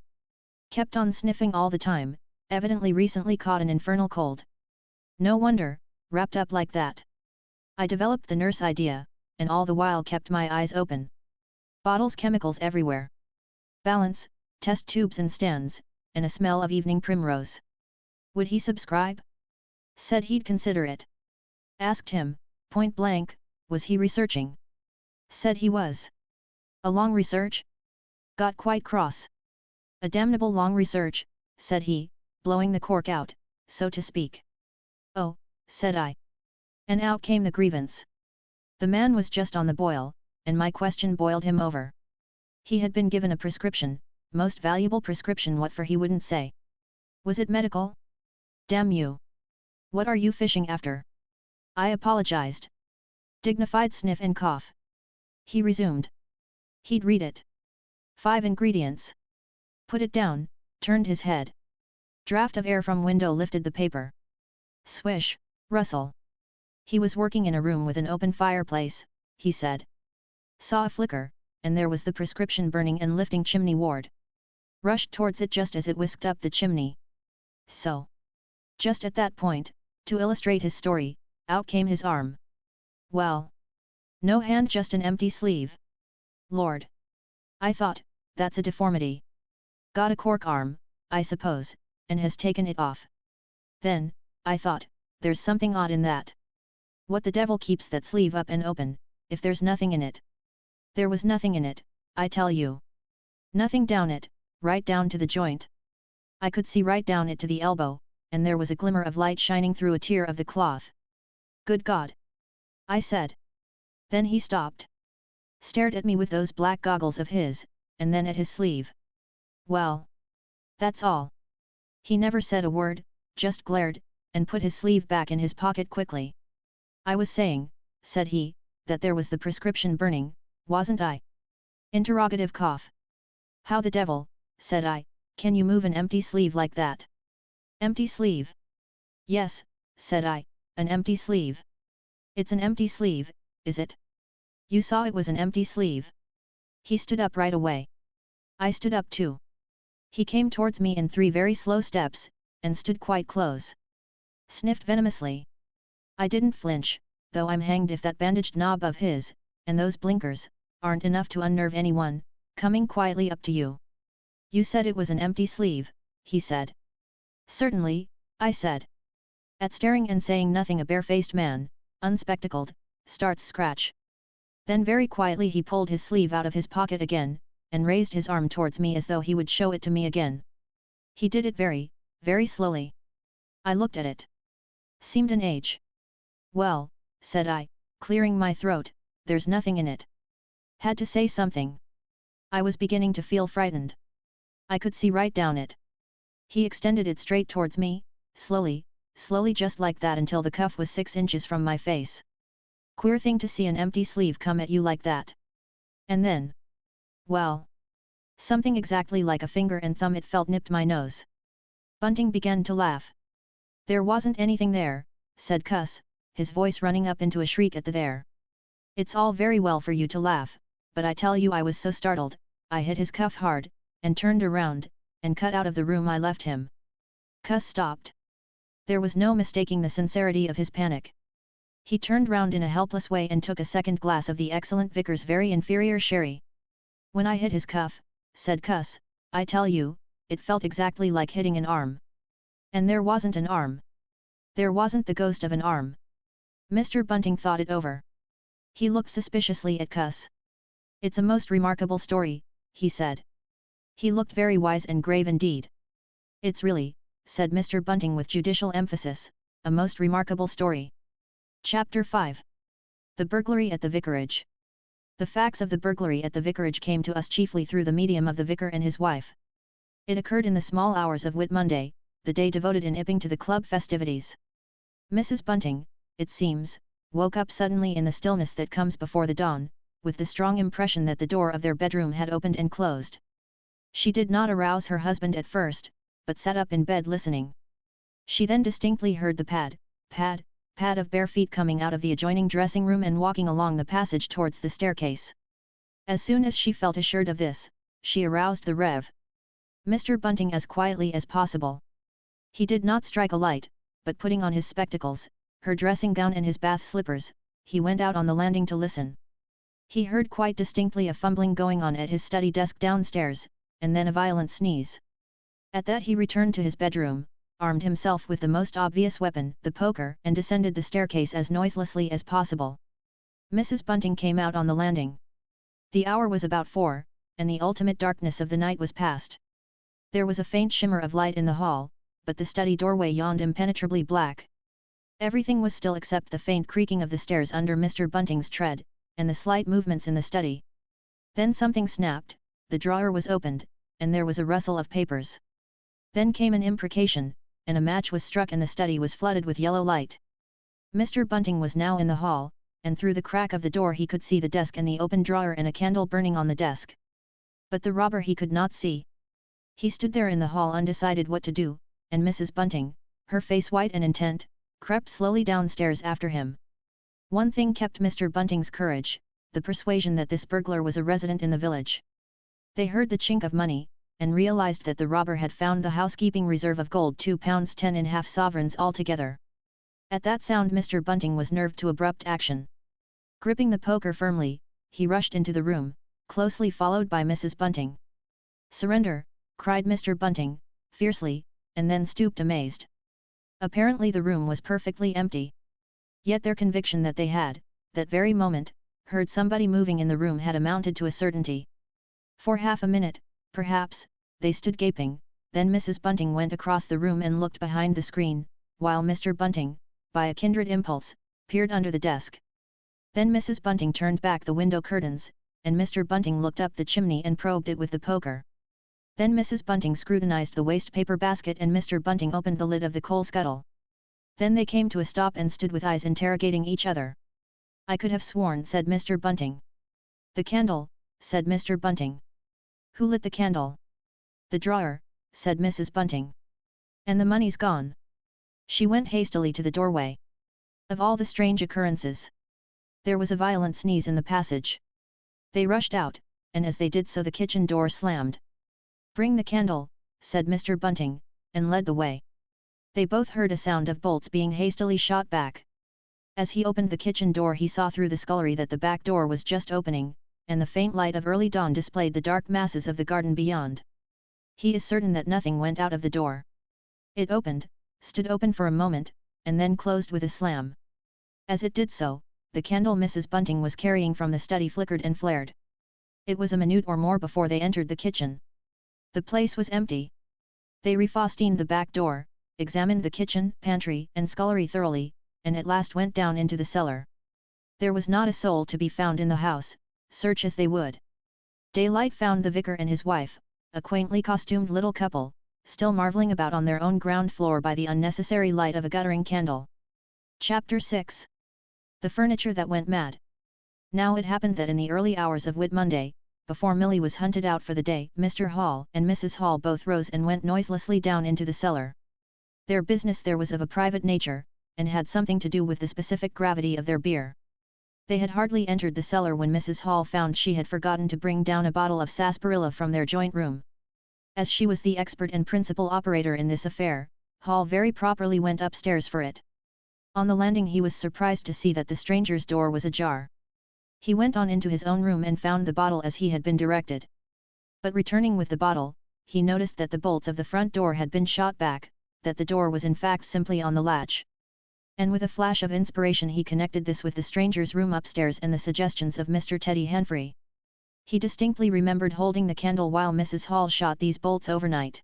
Kept on sniffing all the time, evidently recently caught an infernal cold. No wonder, wrapped up like that. I developed the nurse idea, and all the while kept my eyes open. Bottles, chemicals everywhere. Balance, test tubes and stands, and a smell of evening primrose. Would he subscribe? Said he'd consider it. Asked him, point blank, was he researching? Said he was. A long research? Got quite cross. A damnable long research, said he, blowing the cork out, so to speak. Oh, said I. And out came the grievance. The man was just on the boil, and my question boiled him over. He had been given a prescription, most valuable prescription, what for he wouldn't say. Was it medical? Damn you. What are you fishing after? I apologized. Dignified sniff and cough. He resumed. He'd read it. 5 ingredients. Put it down, turned his head. Draft of air from window lifted the paper. Swish, rustle. He was working in a room with an open fireplace, he said. Saw a flicker, and there was the prescription burning and lifting chimney ward. Rushed towards it just as it whisked up the chimney. So. Just at that point, to illustrate his story, out came his arm. Well. No hand, just an empty sleeve. Lord. I thought, that's a deformity. Got a cork arm, I suppose, and has taken it off. Then, I thought, there's something odd in that. What the devil keeps that sleeve up and open, if there's nothing in it? There was nothing in it, I tell you. Nothing down it, right down to the joint. I could see right down it to the elbow, and there was a glimmer of light shining through a tear of the cloth. Good God! I said. Then he stopped. Stared at me with those black goggles of his, and then at his sleeve. Well. That's all. He never said a word, just glared, and put his sleeve back in his pocket quickly. I was saying, said he, that there was the prescription burning, wasn't I? Interrogative cough. How the devil, said I, can you move an empty sleeve like that? Empty sleeve? Yes, said I, An empty sleeve. It's an empty sleeve, is it? You saw it was an empty sleeve. He stood up right away. I stood up too. He came towards me in 3 very slow steps, and stood quite close. Sniffed venomously. I didn't flinch, though I'm hanged if that bandaged knob of his, and those blinkers, aren't enough to unnerve anyone, coming quietly up to you. You said it was an empty sleeve, he said. Certainly, I said. At staring and saying nothing a bare-faced man, unspectacled, starts scratch. Then very quietly he pulled his sleeve out of his pocket again, and raised his arm towards me as though he would show it to me again. He did it very, very slowly. I looked at it. Seemed an age. Well, said I, clearing my throat, there's nothing in it. Had to say something. I was beginning to feel frightened. I could see right down it. He extended it straight towards me, slowly, slowly just like that until the cuff was 6 inches from my face. Queer thing to see an empty sleeve come at you like that. And then, well, something exactly like a finger and thumb it felt nipped my nose. Bunting began to laugh. There wasn't anything there, said Cuss, his voice running up into a shriek at the there. It's all very well for you to laugh, but I tell you I was so startled, I hit his cuff hard, and turned around, and cut out of the room I left him. Cuss stopped. There was no mistaking the sincerity of his panic. He turned round in a helpless way and took a second glass of the excellent Vickers' very inferior sherry. When I hit his cuff, said Cuss, I tell you, it felt exactly like hitting an arm. And there wasn't an arm. There wasn't the ghost of an arm. Mr. Bunting thought it over. He looked suspiciously at Cuss. It's a most remarkable story, he said. He looked very wise and grave indeed. It's really, said Mr. Bunting with judicial emphasis, a most remarkable story. Chapter 5. The burglary at the vicarage. The facts of the burglary at the vicarage came to us chiefly through the medium of the vicar and his wife. It occurred in the small hours of Whit Monday, the day devoted in Epping to the club festivities. Mrs. Bunting, it seems, woke up suddenly in the stillness that comes before the dawn, with the strong impression that the door of their bedroom had opened and closed. She did not arouse her husband at first, but sat up in bed listening. She then distinctly heard the pad, pad, pad of bare feet coming out of the adjoining dressing room and walking along the passage towards the staircase. As soon as she felt assured of this, she aroused the Rev. Mr. Bunting as quietly as possible. He did not strike a light, but putting on his spectacles, her dressing gown and his bath slippers, he went out on the landing to listen. He heard quite distinctly a fumbling going on at his study desk downstairs, and then a violent sneeze. At that he returned to his bedroom, armed himself with the most obvious weapon, the poker, and descended the staircase as noiselessly as possible. Mrs. Bunting came out on the landing. The hour was about 4, and the ultimate darkness of the night was past. There was a faint shimmer of light in the hall, but the study doorway yawned impenetrably black. Everything was still except the faint creaking of the stairs under Mr. Bunting's tread, and the slight movements in the study. Then something snapped, the drawer was opened, and there was a rustle of papers. Then came an imprecation, and a match was struck and the study was flooded with yellow light. Mr. Bunting was now in the hall, and through the crack of the door he could see the desk and the open drawer and a candle burning on the desk. But the robber he could not see. He stood there in the hall undecided what to do, and Mrs. Bunting, her face white and intent, crept slowly downstairs after him. One thing kept Mr. Bunting's courage, the persuasion that this burglar was a resident in the village. They heard the chink of money, and realized that the robber had found the housekeeping reserve of gold £2 10½ sovereigns altogether. At that sound Mr. Bunting was nerved to abrupt action. Gripping the poker firmly, he rushed into the room, closely followed by Mrs. Bunting. "Surrender!" cried Mr. Bunting, fiercely, and then stooped amazed. Apparently the room was perfectly empty. Yet their conviction that they had, that very moment, heard somebody moving in the room had amounted to a certainty. For half a minute, perhaps, they stood gaping, then Mrs. Bunting went across the room and looked behind the screen, while Mr. Bunting, by a kindred impulse, peered under the desk. Then Mrs. Bunting turned back the window curtains, and Mr. Bunting looked up the chimney and probed it with the poker. Then Mrs. Bunting scrutinized the waste paper basket and Mr. Bunting opened the lid of the coal scuttle. Then they came to a stop and stood with eyes interrogating each other. "I could have sworn," said Mr. Bunting. "The candle," said Mr. Bunting. "Who lit the candle?" "The drawer," said Mrs. Bunting. "And the money's gone." She went hastily to the doorway. Of all the strange occurrences, there was a violent sneeze in the passage. They rushed out, and as they did so the kitchen door slammed. "Bring the candle," said Mr. Bunting, and led the way. They both heard a sound of bolts being hastily shot back. As he opened the kitchen door he saw through the scullery that the back door was just opening, and the faint light of early dawn displayed the dark masses of the garden beyond. He is certain that nothing went out of the door. It opened, stood open for a moment, and then closed with a slam. As it did so, the candle Mrs. Bunting was carrying from the study flickered and flared. It was a minute or more before they entered the kitchen. The place was empty. They refastined the back door, examined the kitchen, pantry, and scullery thoroughly, and at last went down into the cellar. There was not a soul to be found in the house, search as they would. Daylight found the vicar and his wife, a quaintly costumed little couple, still marvelling about on their own ground floor by the unnecessary light of a guttering candle. Chapter 6. The Furniture That Went Mad. Now it happened that in the early hours of Whit Monday, before Milly was hunted out for the day, Mr. Hall and Mrs. Hall both rose and went noiselessly down into the cellar. Their business there was of a private nature, and had something to do with the specific gravity of their beer. They had hardly entered the cellar when Mrs. Hall found she had forgotten to bring down a bottle of sarsaparilla from their joint room. As she was the expert and principal operator in this affair, Hall very properly went upstairs for it. On the landing he was surprised to see that the stranger's door was ajar. He went on into his own room and found the bottle as he had been directed. But returning with the bottle, he noticed that the bolts of the front door had been shot back, that the door was in fact simply on the latch. And with a flash of inspiration he connected this with the stranger's room upstairs and the suggestions of Mr. Teddy Henfrey. He distinctly remembered holding the candle while Mrs. Hall shot these bolts overnight.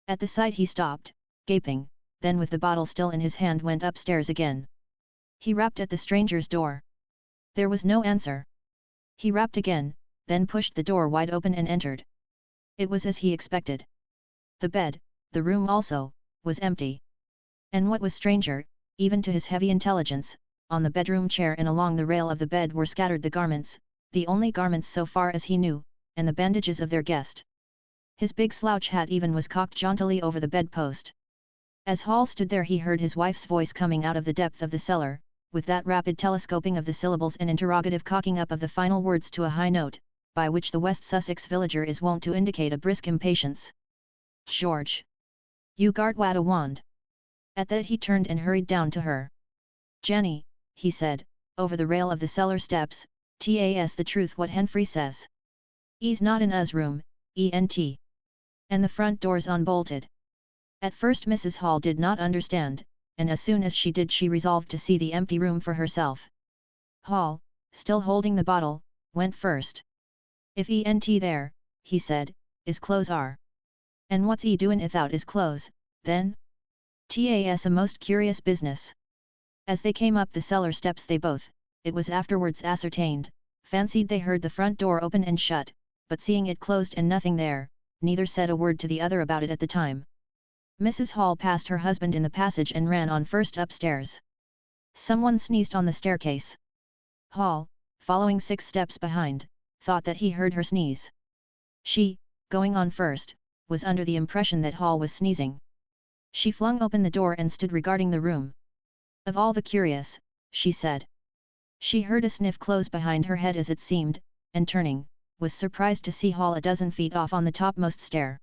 At the sight he stopped, gaping, then with the bottle still in his hand went upstairs again. He rapped at the stranger's door. There was no answer. He rapped again, then pushed the door wide open and entered. It was as he expected. The bed, the room also, was empty. And what was stranger, even to his heavy intelligence, on the bedroom chair and along the rail of the bed were scattered the garments, the only garments so far as he knew, and the bandages of their guest. His big slouch hat even was cocked jauntily over the bedpost. As Hall stood there he heard his wife's voice coming out of the depth of the cellar, with that rapid telescoping of the syllables and interrogative cocking up of the final words to a high note, by which the West Sussex villager is wont to indicate a brisk impatience. "George! You gart wat a wand!" At that he turned and hurried down to her. "Jenny," he said, over the rail of the cellar steps, "tas the truth what Henfrey says. E's not in us room, ent. And the front door's unbolted." At first Mrs. Hall did not understand, and as soon as she did she resolved to see the empty room for herself. Hall, still holding the bottle, went first. "If ent there," he said, "is clothes are. And what's doin' ithout is clothes, then? Tas a most curious business." As they came up the cellar steps they both, it was afterwards ascertained, fancied they heard the front door open and shut, but seeing it closed and nothing there, neither said a word to the other about it at the time. Mrs. Hall passed her husband in the passage and ran on first upstairs. Someone sneezed on the staircase. Hall, following 6 steps behind, thought that he heard her sneeze. She, going on first, was under the impression that Hall was sneezing. She flung open the door and stood regarding the room. "Of all the curious," she said. She heard a sniff close behind her head as it seemed, and turning, was surprised to see Hall a dozen feet off on the topmost stair.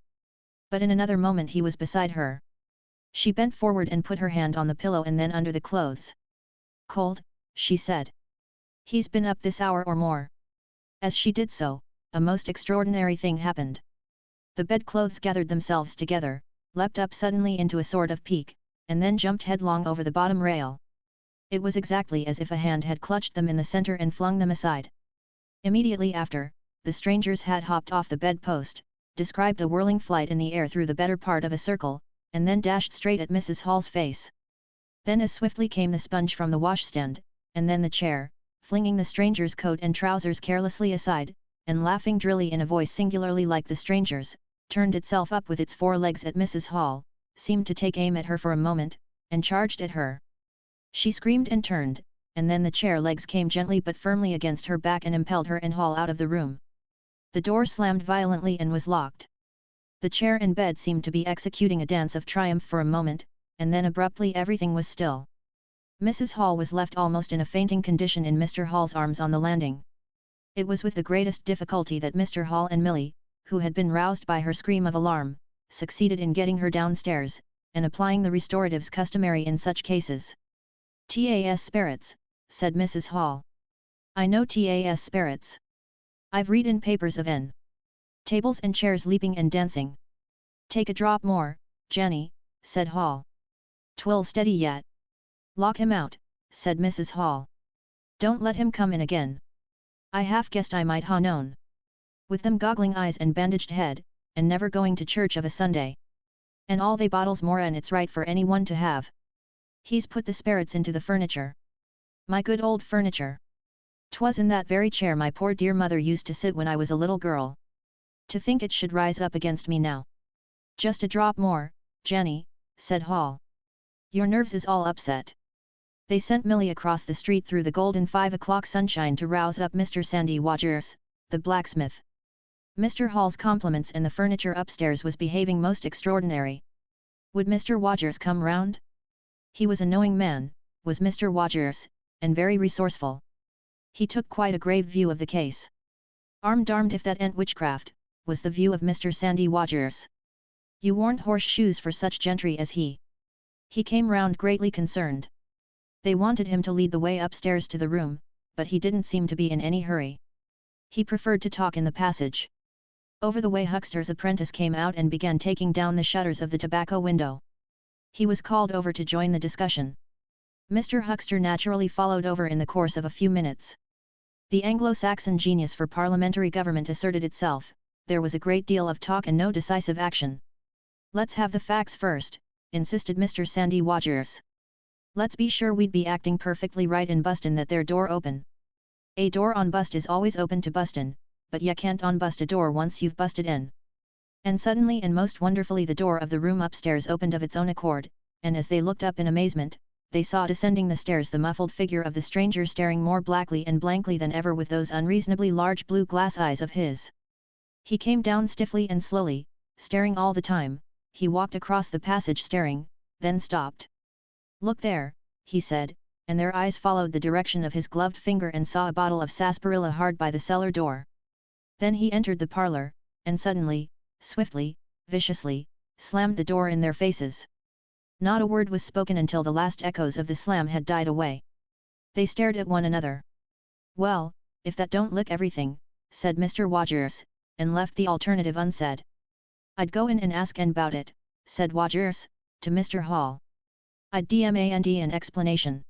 But in another moment he was beside her. She bent forward and put her hand on the pillow and then under the clothes. "Cold," she said. "He's been up this hour or more." As she did so, a most extraordinary thing happened. The bedclothes gathered themselves together, leapt up suddenly into a sort of peak, and then jumped headlong over the bottom rail. It was exactly as if a hand had clutched them in the centre and flung them aside. Immediately after, the stranger's hat hopped off the bedpost, described a whirling flight in the air through the better part of a circle, and then dashed straight at Mrs. Hall's face. Then as swiftly came the sponge from the washstand, and then the chair, flinging the stranger's coat and trousers carelessly aside, and laughing drilly in a voice singularly like the stranger's, turned itself up with its 4 legs at Mrs. Hall, seemed to take aim at her for a moment, and charged at her. She screamed and turned, and then the chair legs came gently but firmly against her back and impelled her and Hall out of the room. The door slammed violently and was locked. The chair and bed seemed to be executing a dance of triumph for a moment, and then abruptly everything was still. Mrs. Hall was left almost in a fainting condition in Mr. Hall's arms on the landing. It was with the greatest difficulty that Mr. Hall and Millie, who had been roused by her scream of alarm, succeeded in getting her downstairs, and applying the restoratives customary in such cases. "TAS spirits," said Mrs. Hall. "I know TAS spirits. I've read in papers of N. Tables and chairs leaping and dancing." "Take a drop more, Jenny," said Hall. "'Twill steady yet." "Lock him out," said Mrs. Hall. "Don't let him come in again. I half guessed I might ha' known. With them goggling eyes and bandaged head, and never going to church of a Sunday. And all they bottles more and it's right for anyone to have. He's put the sperits into the furniture. My good old furniture. 'Twas in that very chair my poor dear mother used to sit when I was a little girl. To think it should rise up against me now." "Just a drop more, Jenny," said Hall. "Your nerves is all upset." They sent Millie across the street through the golden 5 o'clock sunshine to rouse up Mr. Sandy Wogers, the blacksmith. Mr. Hall's compliments and the furniture upstairs was behaving most extraordinary. Would Mr. Wogers come round? He was a knowing man, was Mr. Wogers, and very resourceful. He took quite a grave view of the case. "Armed if that ain't witchcraft," was the view of Mr. Sandy Wogers. "You warn't horseshoes for such gentry as he." He came round greatly concerned. They wanted him to lead the way upstairs to the room, but he didn't seem to be in any hurry. He preferred to talk in the passage. Over the way Huckster's apprentice came out and began taking down the shutters of the tobacco window. He was called over to join the discussion. Mr. Huckster naturally followed over in the course of a few minutes. The Anglo-Saxon genius for parliamentary government asserted itself. There was a great deal of talk and no decisive action. "Let's have the facts first," insisted Mr. Sandy Wogers. "Let's be sure we'd be acting perfectly right in bustin' that there door open. A door on bust is always open to bustin', but ya can't unbust a door once you've busted in." And suddenly and most wonderfully the door of the room upstairs opened of its own accord, and as they looked up in amazement, they saw descending the stairs the muffled figure of the stranger staring more blackly and blankly than ever with those unreasonably large blue glass eyes of his. He came down stiffly and slowly, staring all the time. He walked across the passage staring, then stopped. "Look there," he said, and their eyes followed the direction of his gloved finger and saw a bottle of sarsaparilla hard by the cellar door. Then he entered the parlour, and suddenly, swiftly, viciously, slammed the door in their faces. Not a word was spoken until the last echoes of the slam had died away. They stared at one another. "Well, if that don't lick everything," said Mr. Wogers, and left the alternative unsaid. "I'd go in and ask an about it," said Wogers, to Mr. Hall. "I'd demand an explanation."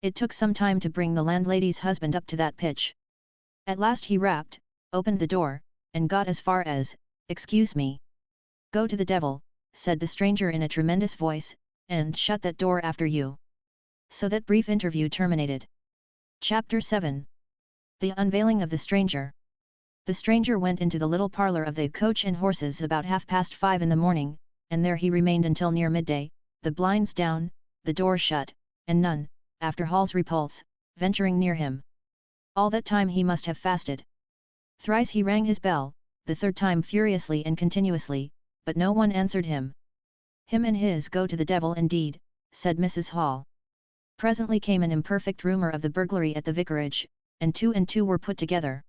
It took some time to bring the landlady's husband up to that pitch. At last he rapped, opened the door, and got as far as, "Excuse me." "Go to the devil," said the stranger in a tremendous voice, "and shut that door after you." So that brief interview terminated. Chapter 7. The unveiling of the stranger. The stranger went into the little parlour of the Coach and Horses about 5:30 in the morning, and there he remained until near midday, the blinds down, the door shut, and none, after Hall's repulse, venturing near him. All that time he must have fasted. Thrice he rang his bell, the third time furiously and continuously, but no one answered him. "Him and his go to the devil indeed," said Mrs. Hall. Presently came an imperfect rumour of the burglary at the vicarage, and two were put together.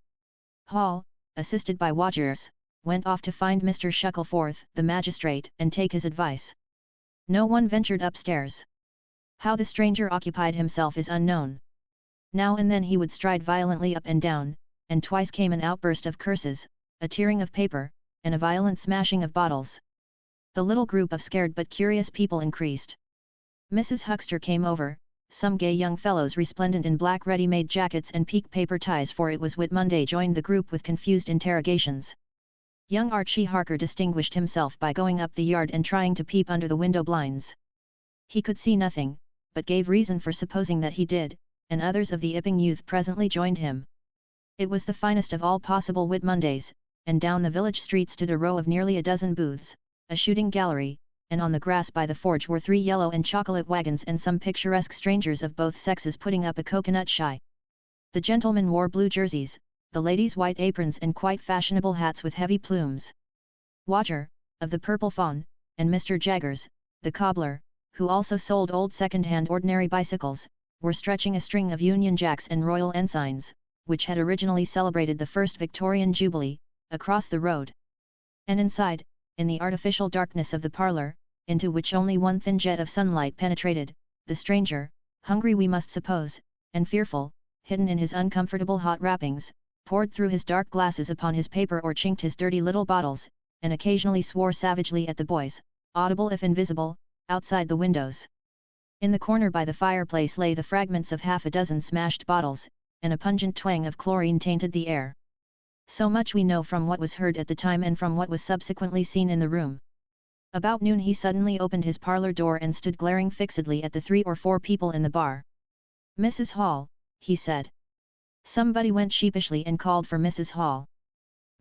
Hall, assisted by Wogers, went off to find Mr. Shuckleforth, the magistrate, and take his advice. No one ventured upstairs. How the stranger occupied himself is unknown. Now and then he would stride violently up and down, and twice came an outburst of curses, a tearing of paper, and a violent smashing of bottles. The little group of scared but curious people increased. Mrs. Huckster came over, some gay young fellows resplendent in black ready-made jackets and peak paper ties, for it was Whit Monday, joined the group with confused interrogations. Young Archie Harker distinguished himself by going up the yard and trying to peep under the window blinds. He could see nothing, but gave reason for supposing that he did, and others of the Ipping youth presently joined him. It was the finest of all possible Whit Mondays, and down the village street stood a row of nearly a dozen booths, a shooting gallery, and on the grass by the forge were 3 yellow and chocolate wagons and some picturesque strangers of both sexes putting up a coconut shy. The gentlemen wore blue jerseys, the ladies white aprons and quite fashionable hats with heavy plumes. Watcher, of the Purple Fawn, and Mr. Jaggers, the cobbler, who also sold old second-hand ordinary bicycles, were stretching a string of Union Jacks and Royal Ensigns, which had originally celebrated the first Victorian Jubilee, across the road. And inside, in the artificial darkness of the parlour, into which only one thin jet of sunlight penetrated, the stranger, hungry we must suppose, and fearful, hidden in his uncomfortable hot wrappings, poured through his dark glasses upon his paper or chinked his dirty little bottles, and occasionally swore savagely at the boys, audible if invisible, outside the windows. In the corner by the fireplace lay the fragments of half a dozen smashed bottles, and a pungent twang of chlorine tainted the air. So much we know from what was heard at the time and from what was subsequently seen in the room. About noon he suddenly opened his parlour door and stood glaring fixedly at the 3 or 4 people in the bar. "Mrs. Hall," he said. Somebody went sheepishly and called for Mrs. Hall.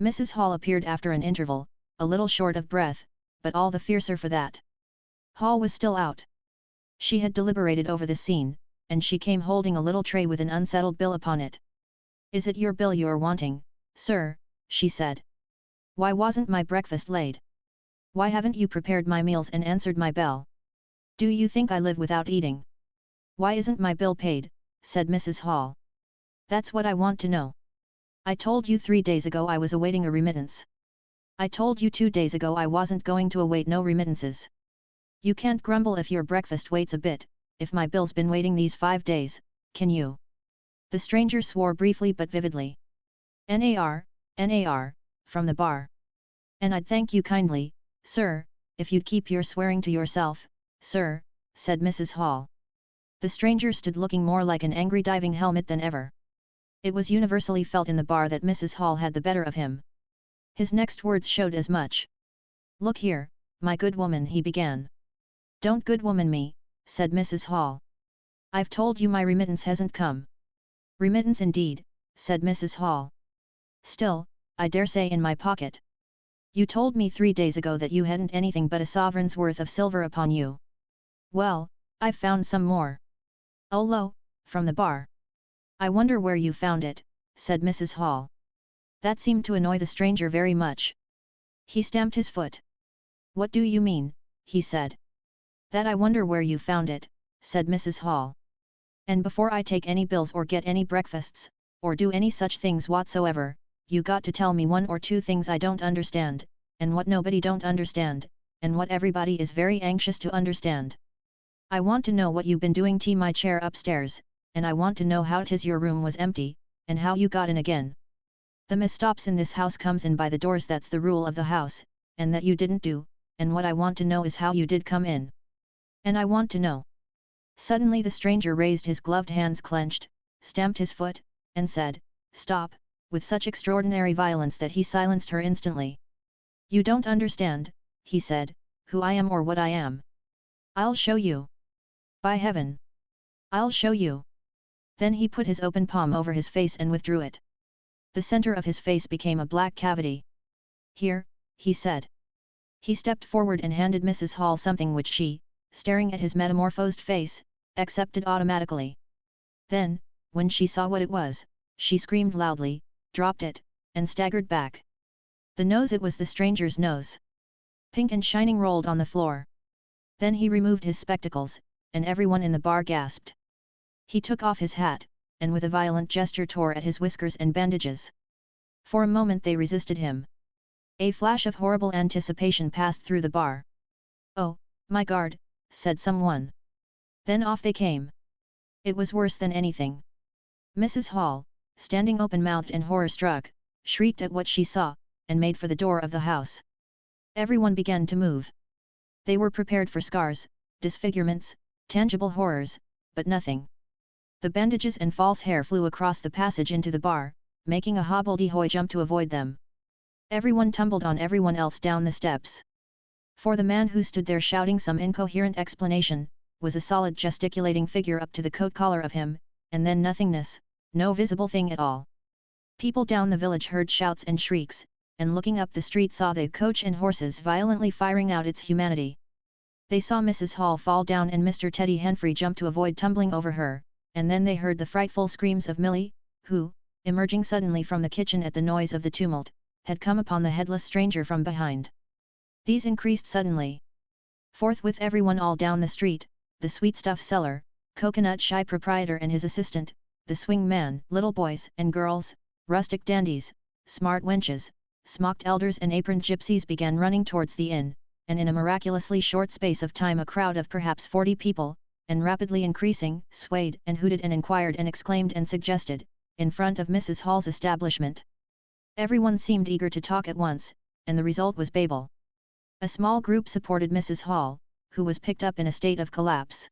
Mrs. Hall appeared after an interval, a little short of breath, but all the fiercer for that. Hall was still out. She had deliberated over the scene, and she came holding a little tray with an unsettled bill upon it. "Is it your bill you're wanting, sir?" she said. "Why wasn't my breakfast laid? Why haven't you prepared my meals and answered my bell? Do you think I live without eating? Why isn't my bill paid?" said Mrs. Hall. "That's what I want to know. I told you 3 days ago I was awaiting a remittance. I told you 2 days ago I wasn't going to await no remittances. You can't grumble if your breakfast waits a bit, if my bill's been waiting these 5 days, can you?" The stranger swore briefly but vividly. "Nar, nar, from the bar. And I'd thank you kindly, sir, if you'd keep your swearing to yourself, sir," said Mrs. Hall. The stranger stood looking more like an angry diving helmet than ever. It was universally felt in the bar that Mrs. Hall had the better of him. His next words showed as much. "Look here, my good woman," he began. "Don't good woman me," said Mrs. Hall. "I've told you my remittance hasn't come." "Remittance indeed," said Mrs. Hall. "Still, I dare say in my pocket. You told me 3 days ago that you hadn't anything but a sovereign's worth of silver upon you. Well, I've found some more." "Oh lo, from the bar. I wonder where you found it," said Mrs. Hall. That seemed to annoy the stranger very much. He stamped his foot. "What do you mean?" he said. "That I wonder where you found it," said Mrs. Hall. "And before I take any bills or get any breakfasts, or do any such things whatsoever, you got to tell me 1 or 2 things I don't understand, and what nobody don't understand, and what everybody is very anxious to understand. I want to know what you been doing to my chair upstairs, and I want to know how 'tis your room was empty, and how you got in again. The mistops in this house comes in by the doors, that's the rule of the house, and that you didn't do, and what I want to know is how you did come in. And I want to know." Suddenly the stranger raised his gloved hands clenched, stamped his foot, and said, "Stop," with such extraordinary violence that he silenced her instantly. "You don't understand," he said, "who I am or what I am. I'll show you. By heaven! I'll show you." Then he put his open palm over his face and withdrew it. The center of his face became a black cavity. "Here," he said. He stepped forward and handed Mrs. Hall something which she, staring at his metamorphosed face, accepted automatically. Then, when she saw what it was, she screamed loudly, dropped it, and staggered back. The nose, it was the stranger's nose. Pink and shining, rolled on the floor. Then he removed his spectacles, and everyone in the bar gasped. He took off his hat, and with a violent gesture tore at his whiskers and bandages. For a moment they resisted him. A flash of horrible anticipation passed through the bar. "Oh, my God," said someone. Then off they came. It was worse than anything. Mrs. Hall, standing open-mouthed and horror-struck, shrieked at what she saw, and made for the door of the house. Everyone began to move. They were prepared for scars, disfigurements, tangible horrors, but nothing. The bandages and false hair flew across the passage into the bar, making a hobbledehoy jump to avoid them. Everyone tumbled on everyone else down the steps. For the man who stood there shouting some incoherent explanation, was a solid gesticulating figure up to the coat collar of him, and then nothingness, no visible thing at all. People down the village heard shouts and shrieks, and looking up the street saw the coach and horses violently firing out its humanity. They saw Mrs. Hall fall down and Mr. Teddy Henfrey jump to avoid tumbling over her, and then they heard the frightful screams of Millie, who, emerging suddenly from the kitchen at the noise of the tumult, had come upon the headless stranger from behind. These increased suddenly. Forthwith everyone all down the street, the sweetstuff seller, coconut shy proprietor and his assistant, the swing man, little boys and girls, rustic dandies, smart wenches, smocked elders and aproned gypsies began running towards the inn, and in a miraculously short space of time a crowd of perhaps 40 people, and rapidly increasing, swayed and hooted and inquired and exclaimed and suggested, in front of Mrs. Hall's establishment. Everyone seemed eager to talk at once, and the result was Babel. A small group supported Mrs. Hall, who was picked up in a state of collapse.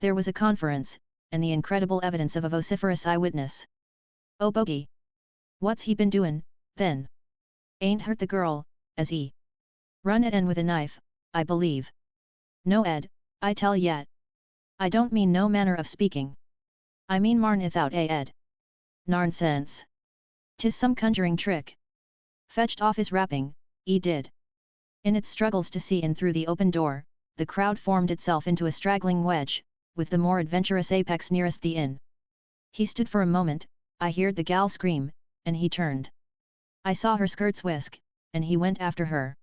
There was a conference, and the incredible evidence of a vociferous eyewitness. "Oh bogey! What's he been doin', then? Ain't hurt the girl, as he run at en with a knife, I believe?" "No Ed, I tell yet. I don't mean no manner of speaking. I mean marn ithout a Ed. Narnsense. 'Tis some conjuring trick. Fetched off his wrapping, he did." In its struggles to see in through the open door, the crowd formed itself into a straggling wedge, with the more adventurous apex nearest the inn. He stood for a moment, I heard the gal scream, and he turned. I saw her skirts whisk, and he went after her.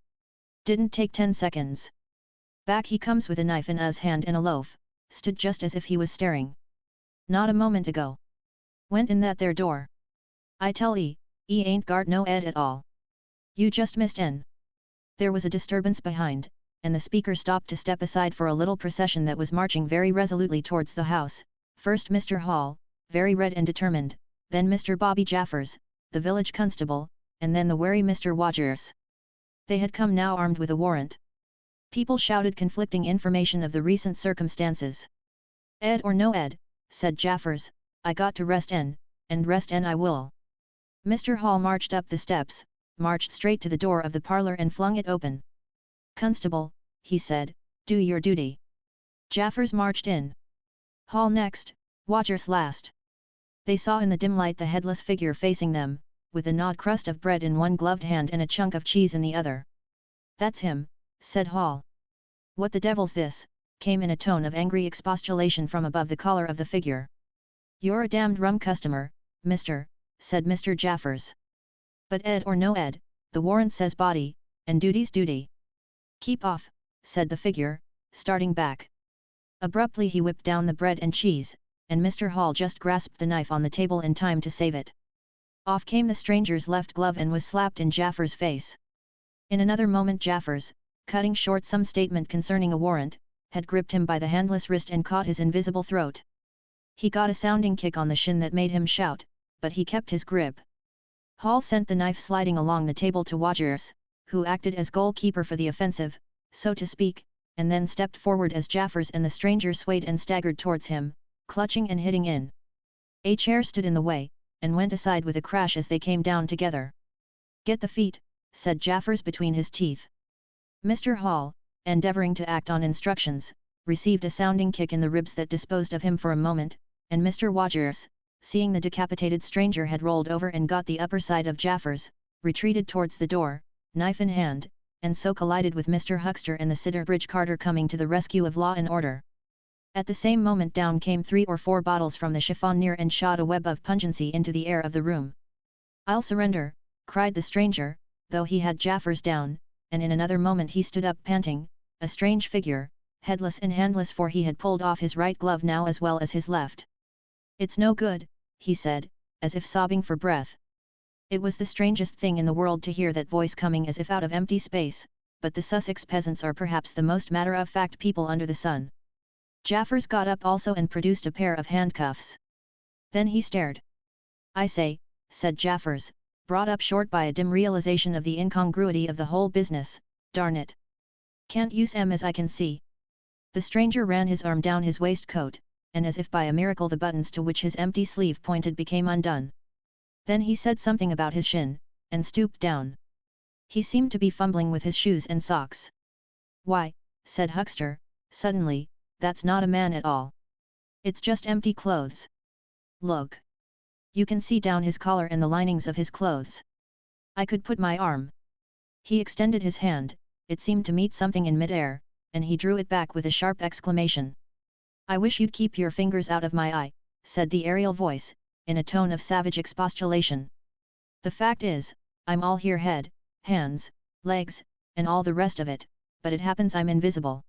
Didn't take 10 seconds. Back he comes with a knife in his hand and a loaf, stood just as if he was staring. "Not a moment ago. Went in that there door. I tell 'e, 'e ain't gart no Ed at all. You just missed en." There was a disturbance behind, and the speaker stopped to step aside for a little procession that was marching very resolutely towards the house, first Mr. Hall, very red and determined, then Mr. Bobby Jaffers, the village constable, and then the wary Mr. Wogers. They had come now armed with a warrant. People shouted conflicting information of the recent circumstances. "Ed or no Ed," said Jaffers, "I got to rest en, and rest en I will." Mr. Hall marched up the steps, marched straight to the door of the parlour and flung it open. "Constable," he said, "do your duty." Jaffers marched in. Hall next, Wogers last. They saw in the dim light the headless figure facing them, with a gnawed crust of bread in one gloved hand and a chunk of cheese in the other. "That's him," said Hall. "What the devil's this?" came in a tone of angry expostulation from above the collar of the figure. "You're a damned rum customer, mister," said Mr. Jaffers. "But Ed or no Ed, the warrant says body, and duty's duty." "Keep off," said the figure, starting back. Abruptly he whipped down the bread and cheese, and Mr. Hall just grasped the knife on the table in time to save it. Off came the stranger's left glove and was slapped in Jaffers' face. In another moment Jaffers, cutting short some statement concerning a warrant, had gripped him by the handless wrist and caught his invisible throat. He got a sounding kick on the shin that made him shout, but he kept his grip. Hall sent the knife sliding along the table to Wogers, who acted as goalkeeper for the offensive, so to speak, and then stepped forward as Jaffers and the stranger swayed and staggered towards him, clutching and hitting in. A chair stood in the way, and went aside with a crash as they came down together. "Get the feet," said Jaffers between his teeth. Mr. Hall, endeavouring to act on instructions, received a sounding kick in the ribs that disposed of him for a moment, and Mr. Wogers, seeing the decapitated stranger had rolled over and got the upper side of Jaffers, retreated towards the door, knife in hand, and so collided with Mr. Huckster and the Sidderbridge carter coming to the rescue of law and order. At the same moment down came 3 or 4 bottles from the chiffonier and shot a web of pungency into the air of the room. "I'll surrender," cried the stranger, though he had Jaffers down, and in another moment he stood up panting, a strange figure, headless and handless for he had pulled off his right glove now as well as his left. "It's no good," he said, as if sobbing for breath. It was the strangest thing in the world to hear that voice coming as if out of empty space, but the Sussex peasants are perhaps the most matter-of-fact people under the sun. Jaffers got up also and produced a pair of handcuffs. Then he stared. "I say," said Jaffers, brought up short by a dim realization of the incongruity of the whole business, "darn it! Can't use 'em as I can see." The stranger ran his arm down his waistcoat, and as if by a miracle the buttons to which his empty sleeve pointed became undone. Then he said something about his shin, and stooped down. He seemed to be fumbling with his shoes and socks. "Why," said Huckster, suddenly, "that's not a man at all. It's just empty clothes. Look. You can see down his collar and the linings of his clothes. I could put my arm." He extended his hand, it seemed to meet something in mid-air, and he drew it back with a sharp exclamation. "I wish you'd keep your fingers out of my eye," said the aerial voice, in a tone of savage expostulation. "The fact is, I'm all here head, hands, legs, and all the rest of it, but it happens I'm invisible.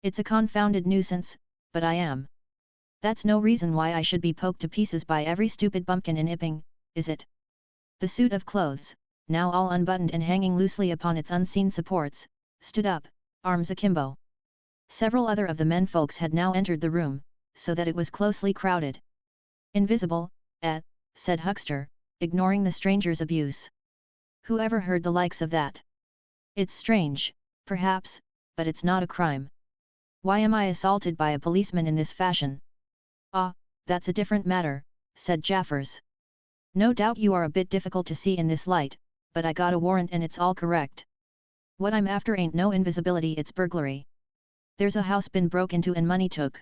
It's a confounded nuisance, but I am. That's no reason why I should be poked to pieces by every stupid bumpkin in Iping, is it? The suit of clothes, now all unbuttoned and hanging loosely upon its unseen supports, stood up, arms akimbo. Several other of the menfolks had now entered the room, so that it was closely crowded. Invisible, said Huckster, ignoring the stranger's abuse. Who ever heard the likes of that? It's strange, perhaps, but it's not a crime. Why am I assaulted by a policeman in this fashion? Ah, that's a different matter, said Jaffers. No doubt you are a bit difficult to see in this light, but I got a warrant and it's all correct. What I'm after ain't no invisibility, it's burglary. There's a house been broke into and money took.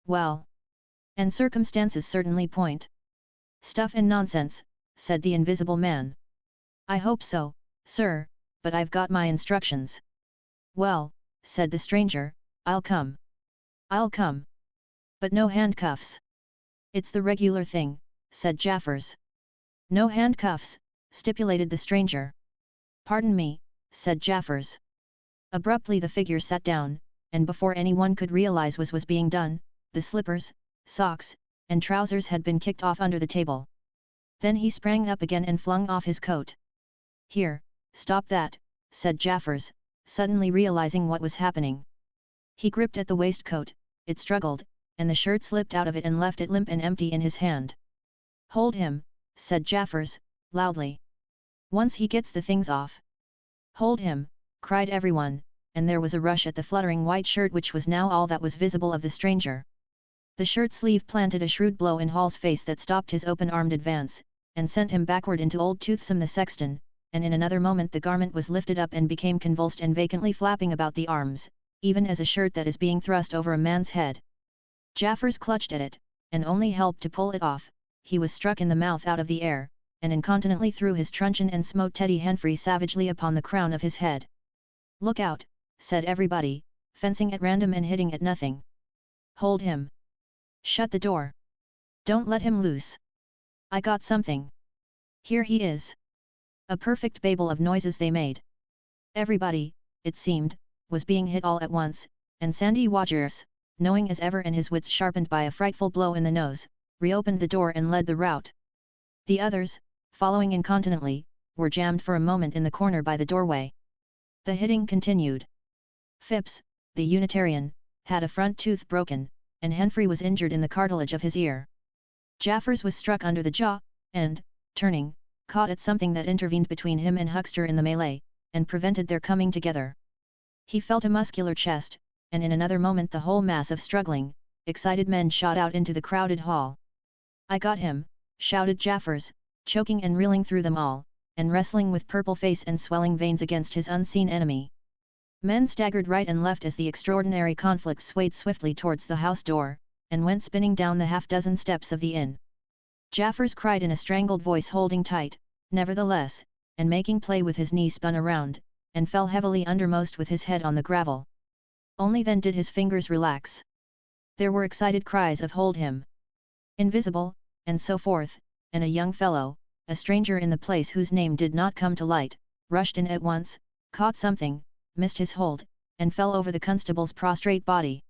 Well. And circumstances certainly point. Stuff and nonsense, said the Invisible Man. I hope so, sir, but I've got my instructions. Well, said the stranger, I'll come. I'll come. But no handcuffs. It's the regular thing, said Jaffers. No handcuffs, stipulated the stranger. Pardon me, said Jaffers. Abruptly the figure sat down, and before anyone could realize what was being done, the slippers, socks, and trousers had been kicked off under the table. Then he sprang up again and flung off his coat. Here, stop that, said Jaffers, suddenly realizing what was happening. He gripped at the waistcoat, it struggled, and the shirt slipped out of it and left it limp and empty in his hand. Hold him, said Jaffers, loudly. Once he gets the things off. Hold him, cried everyone, and there was a rush at the fluttering white shirt which was now all that was visible of the stranger. The shirt sleeve planted a shrewd blow in Hall's face that stopped his open-armed advance, and sent him backward into old Toothsome the sexton, and in another moment the garment was lifted up and became convulsed and vacantly flapping about the arms, even as a shirt that is being thrust over a man's head. Jaffers clutched at it, and only helped to pull it off. He was struck in the mouth out of the air, and incontinently threw his truncheon and smote Teddy Henfrey savagely upon the crown of his head. Look out, said everybody, fencing at random and hitting at nothing. Hold him. Shut the door. Don't let him loose. I got something. Here he is. A perfect babel of noises they made. Everybody, it seemed, was being hit all at once, and Sandy Wodgers, knowing as ever and his wits sharpened by a frightful blow in the nose, reopened the door and led the rout. The others, following incontinently, were jammed for a moment in the corner by the doorway. The hitting continued. Phipps, the Unitarian, had a front tooth broken, and Henfrey was injured in the cartilage of his ear. Jaffers was struck under the jaw, and, turning, caught at something that intervened between him and Huckster in the melee, and prevented their coming together. He felt a muscular chest, and in another moment the whole mass of struggling, excited men shot out into the crowded hall. I got him, shouted Jaffers, choking and reeling through them all, and wrestling with purple face and swelling veins against his unseen enemy. Men staggered right and left as the extraordinary conflict swayed swiftly towards the house door, and went spinning down the half-dozen steps of the inn. Jaffers cried in a strangled voice, holding tight, nevertheless, and making play with his knee, spun around, and fell heavily undermost with his head on the gravel. Only then did his fingers relax. There were excited cries of hold him. Invisible, and so forth, and a young fellow, a stranger in the place whose name did not come to light, rushed in at once, caught something, missed his hold, and fell over the constable's prostrate body.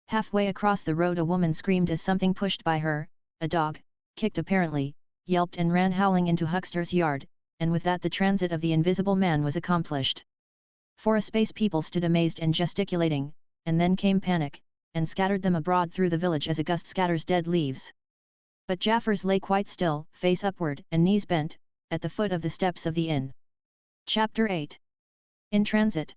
Halfway across the road a woman screamed as something pushed by her, a dog, kicked apparently, yelped and ran howling into Huckster's yard, and with that the transit of the Invisible Man was accomplished. For a space people stood amazed and gesticulating, and then came panic, and scattered them abroad through the village as a gust scatters dead leaves. But Jaffers lay quite still, face upward and knees bent, at the foot of the steps of the inn. Chapter 8. In Transit.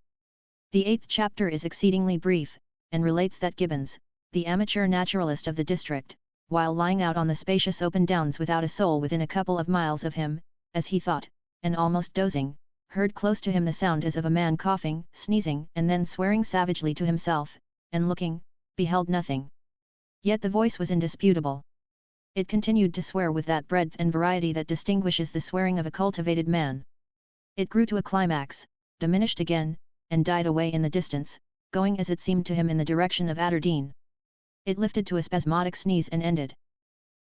The 8th chapter is exceedingly brief, and relates that Gibbons, the amateur naturalist of the district, while lying out on the spacious open downs without a soul within a couple of miles of him, as he thought, and almost dozing, heard close to him the sound as of a man coughing, sneezing, and then swearing savagely to himself, and looking, beheld nothing. Yet the voice was indisputable. It continued to swear with that breadth and variety that distinguishes the swearing of a cultivated man. It grew to a climax, diminished again, and died away in the distance, going as it seemed to him in the direction of Aberdeen. It lifted to a spasmodic sneeze and ended.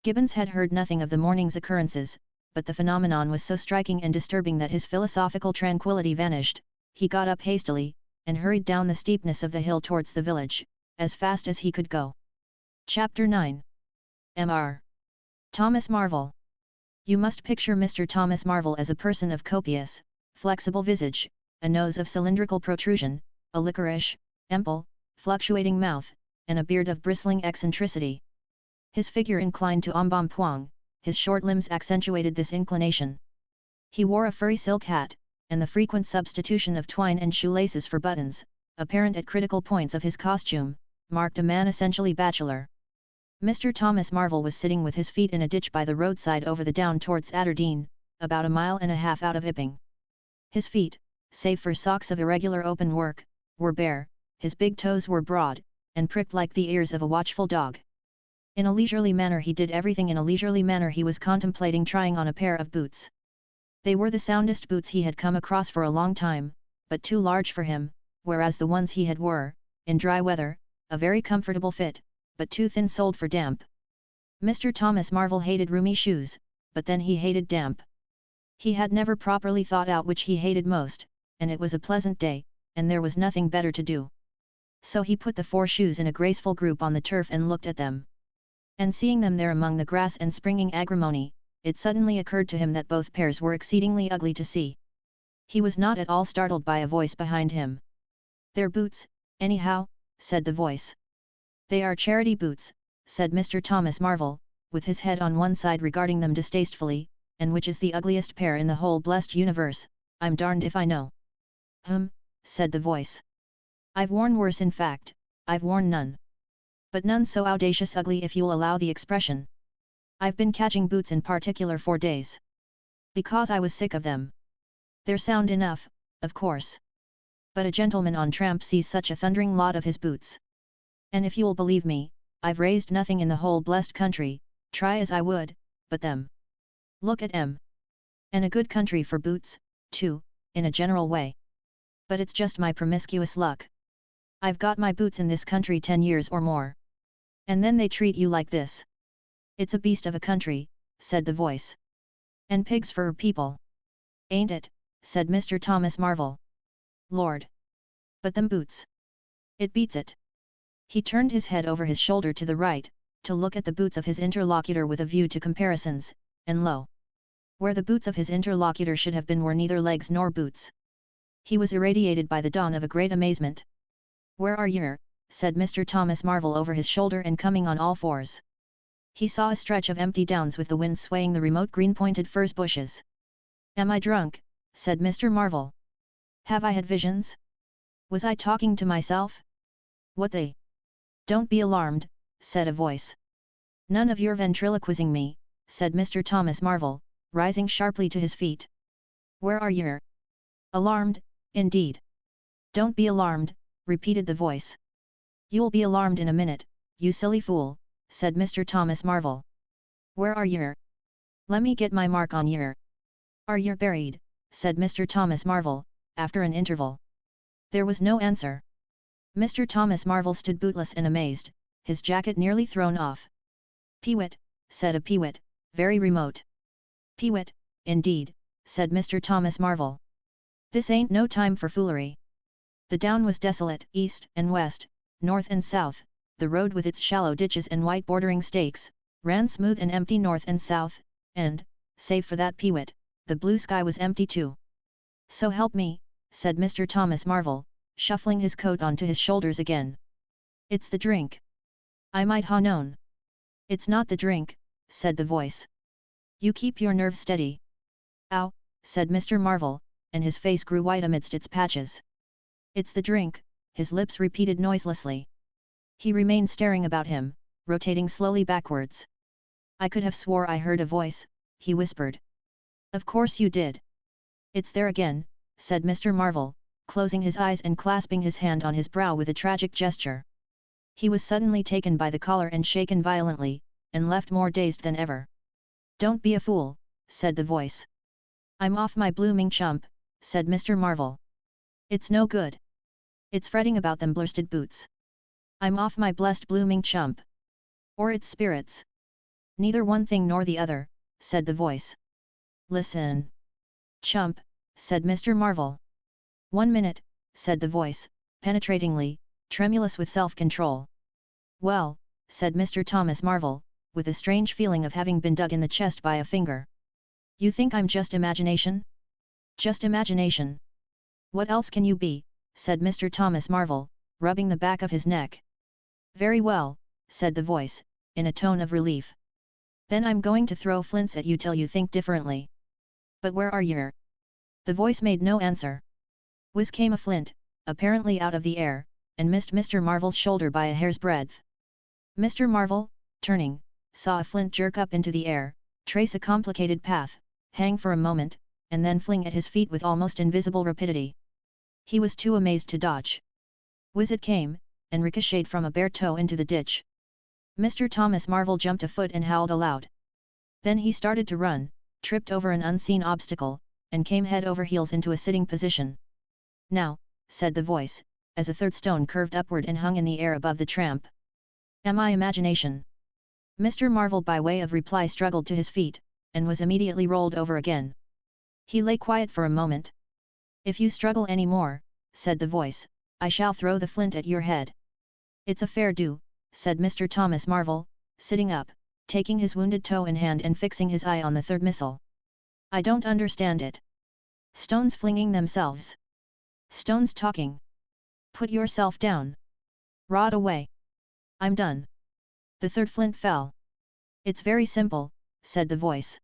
Gibbons had heard nothing of the morning's occurrences, but the phenomenon was so striking and disturbing that his philosophical tranquillity vanished. He got up hastily, and hurried down the steepness of the hill towards the village, as fast as he could go. Chapter 9. Mr. Thomas Marvel. You must picture Mr. Thomas Marvel as a person of copious, flexible visage, a nose of cylindrical protrusion, a liquorish, ample, fluctuating mouth, and a beard of bristling eccentricity. His figure inclined to embonpoint, his short limbs accentuated this inclination. He wore a furry silk hat, and the frequent substitution of twine and shoelaces for buttons, apparent at critical points of his costume, marked a man essentially bachelor. Mr. Thomas Marvel was sitting with his feet in a ditch by the roadside over the down towards Aberdeen, about a mile and a half out of Epping. His feet, save for socks of irregular open work, were bare, his big toes were broad, and pricked like the ears of a watchful dog. In a leisurely manner he did everything. In a leisurely manner he was contemplating trying on a pair of boots. They were the soundest boots he had come across for a long time, but too large for him, whereas the ones he had were, in dry weather, a very comfortable fit, but too thin-soled for damp. Mr. Thomas Marvel hated roomy shoes, but then he hated damp. He had never properly thought out which he hated most, and it was a pleasant day, and there was nothing better to do. So he put the 4 shoes in a graceful group on the turf and looked at them. And seeing them there among the grass and springing agrimony, it suddenly occurred to him that both pairs were exceedingly ugly to see. He was not at all startled by a voice behind him. "They're boots, anyhow," said the voice. "They are charity boots," said Mr. Thomas Marvel, with his head on one side regarding them distastefully, "and which is the ugliest pair in the whole blessed universe, I'm darned if I know." Said the voice. "I've worn worse. In fact, I've worn none. But none so audacious ugly, if you'll allow the expression. I've been catching boots in particular for days. Because I was sick of them. They're sound enough, of course. But a gentleman on tramp sees such a thundering lot of his boots. And if you'll believe me, I've raised nothing in the whole blessed country, try as I would, but them. Look at 'em. And a good country for boots, too, in a general way. But it's just my promiscuous luck. I've got my boots in this country 10 years or more. And then they treat you like this. It's a beast of a country," said the voice. "And pigs for people. Ain't it?" said Mr. Thomas Marvel. "Lord! But them boots! It beats it." He turned his head over his shoulder to the right, to look at the boots of his interlocutor with a view to comparisons, and lo! Where the boots of his interlocutor should have been were neither legs nor boots. He was irradiated by the dawn of a great amazement. "Where are yer?" said Mr. Thomas Marvel over his shoulder and coming on all fours. He saw a stretch of empty downs with the wind swaying the remote green-pointed furze bushes. "Am I drunk?" said Mr. Marvel. "Have I had visions? Was I talking to myself? What they?" "Don't be alarmed," said a voice. "None of your ventriloquizing me," said Mr. Thomas Marvel, rising sharply to his feet. "Where are yer?" "Alarmed, indeed." "Don't be alarmed," repeated the voice. "You'll be alarmed in a minute, you silly fool," said Mr. Thomas Marvel. "Where are yer? Lemme get my mark on yer." "Are yer buried?" said Mr. Thomas Marvel, after an interval. There was no answer. Mr. Thomas Marvel stood bootless and amazed, his jacket nearly thrown off. "Peewit," said a peewit, very remote. "Peewit, indeed," said Mr. Thomas Marvel. "This ain't no time for foolery." The down was desolate, east and west, north and south. The road with its shallow ditches and white bordering stakes, ran smooth and empty north and south, and, save for that peewit, the blue sky was empty too. "So help me," said Mr. Thomas Marvel, shuffling his coat onto his shoulders again. "It's the drink. I might ha' known." "It's not the drink," said the voice. "You keep your nerves steady." "Ow," said Mr. Marvel, and his face grew white amidst its patches. "It's the drink," his lips repeated noiselessly. He remained staring about him, rotating slowly backwards. "I could have swore I heard a voice," he whispered. "Of course you did. It's there again," said Mr. Marvel, closing his eyes and clasping his hand on his brow with a tragic gesture. He was suddenly taken by the collar and shaken violently, and left more dazed than ever. "Don't be a fool," said the voice. "I'm off my blooming chump," said Mr. Marvel. "It's no good. It's fretting about them blursted boots. I'm off my blessed blooming chump. Or it's spirits. Neither one thing nor the other," said the voice. "Listen." "Chump," said Mr. Marvel. "1 minute," said the voice, penetratingly, tremulous with self-control. "Well," said Mr. Thomas Marvel, with a strange feeling of having been dug in the chest by a finger. "You think I'm just imagination? Just imagination? What else can you be?" said Mr. Thomas Marvel, rubbing the back of his neck. "Very well," said the voice, in a tone of relief. "Then I'm going to throw flints at you till you think differently. But where are you?" The voice made no answer. Whiz came a flint, apparently out of the air, and missed Mr. Marvel's shoulder by a hair's breadth. Mr. Marvel, turning, saw a flint jerk up into the air, trace a complicated path, hang for a moment, and then fling at his feet with almost invisible rapidity. He was too amazed to dodge. Whiz it came, and ricocheted from a bare toe into the ditch. Mr. Thomas Marvel jumped a foot and howled aloud. Then he started to run, tripped over an unseen obstacle, and came head over heels into a sitting position. "Now," said the voice, as a third stone curved upward and hung in the air above the tramp. "Am I imagination?" Mr. Marvel by way of reply struggled to his feet, and was immediately rolled over again. He lay quiet for a moment. "If you struggle any more," said the voice, "I shall throw the flint at your head." "It's a fair do," said Mr. Thomas Marvel, sitting up, taking his wounded toe in hand and fixing his eye on the third missile. "I don't understand it. Stones flinging themselves. Stones talking. Put yourself down. Rot away. I'm done." The third flint fell. "It's very simple," said the voice.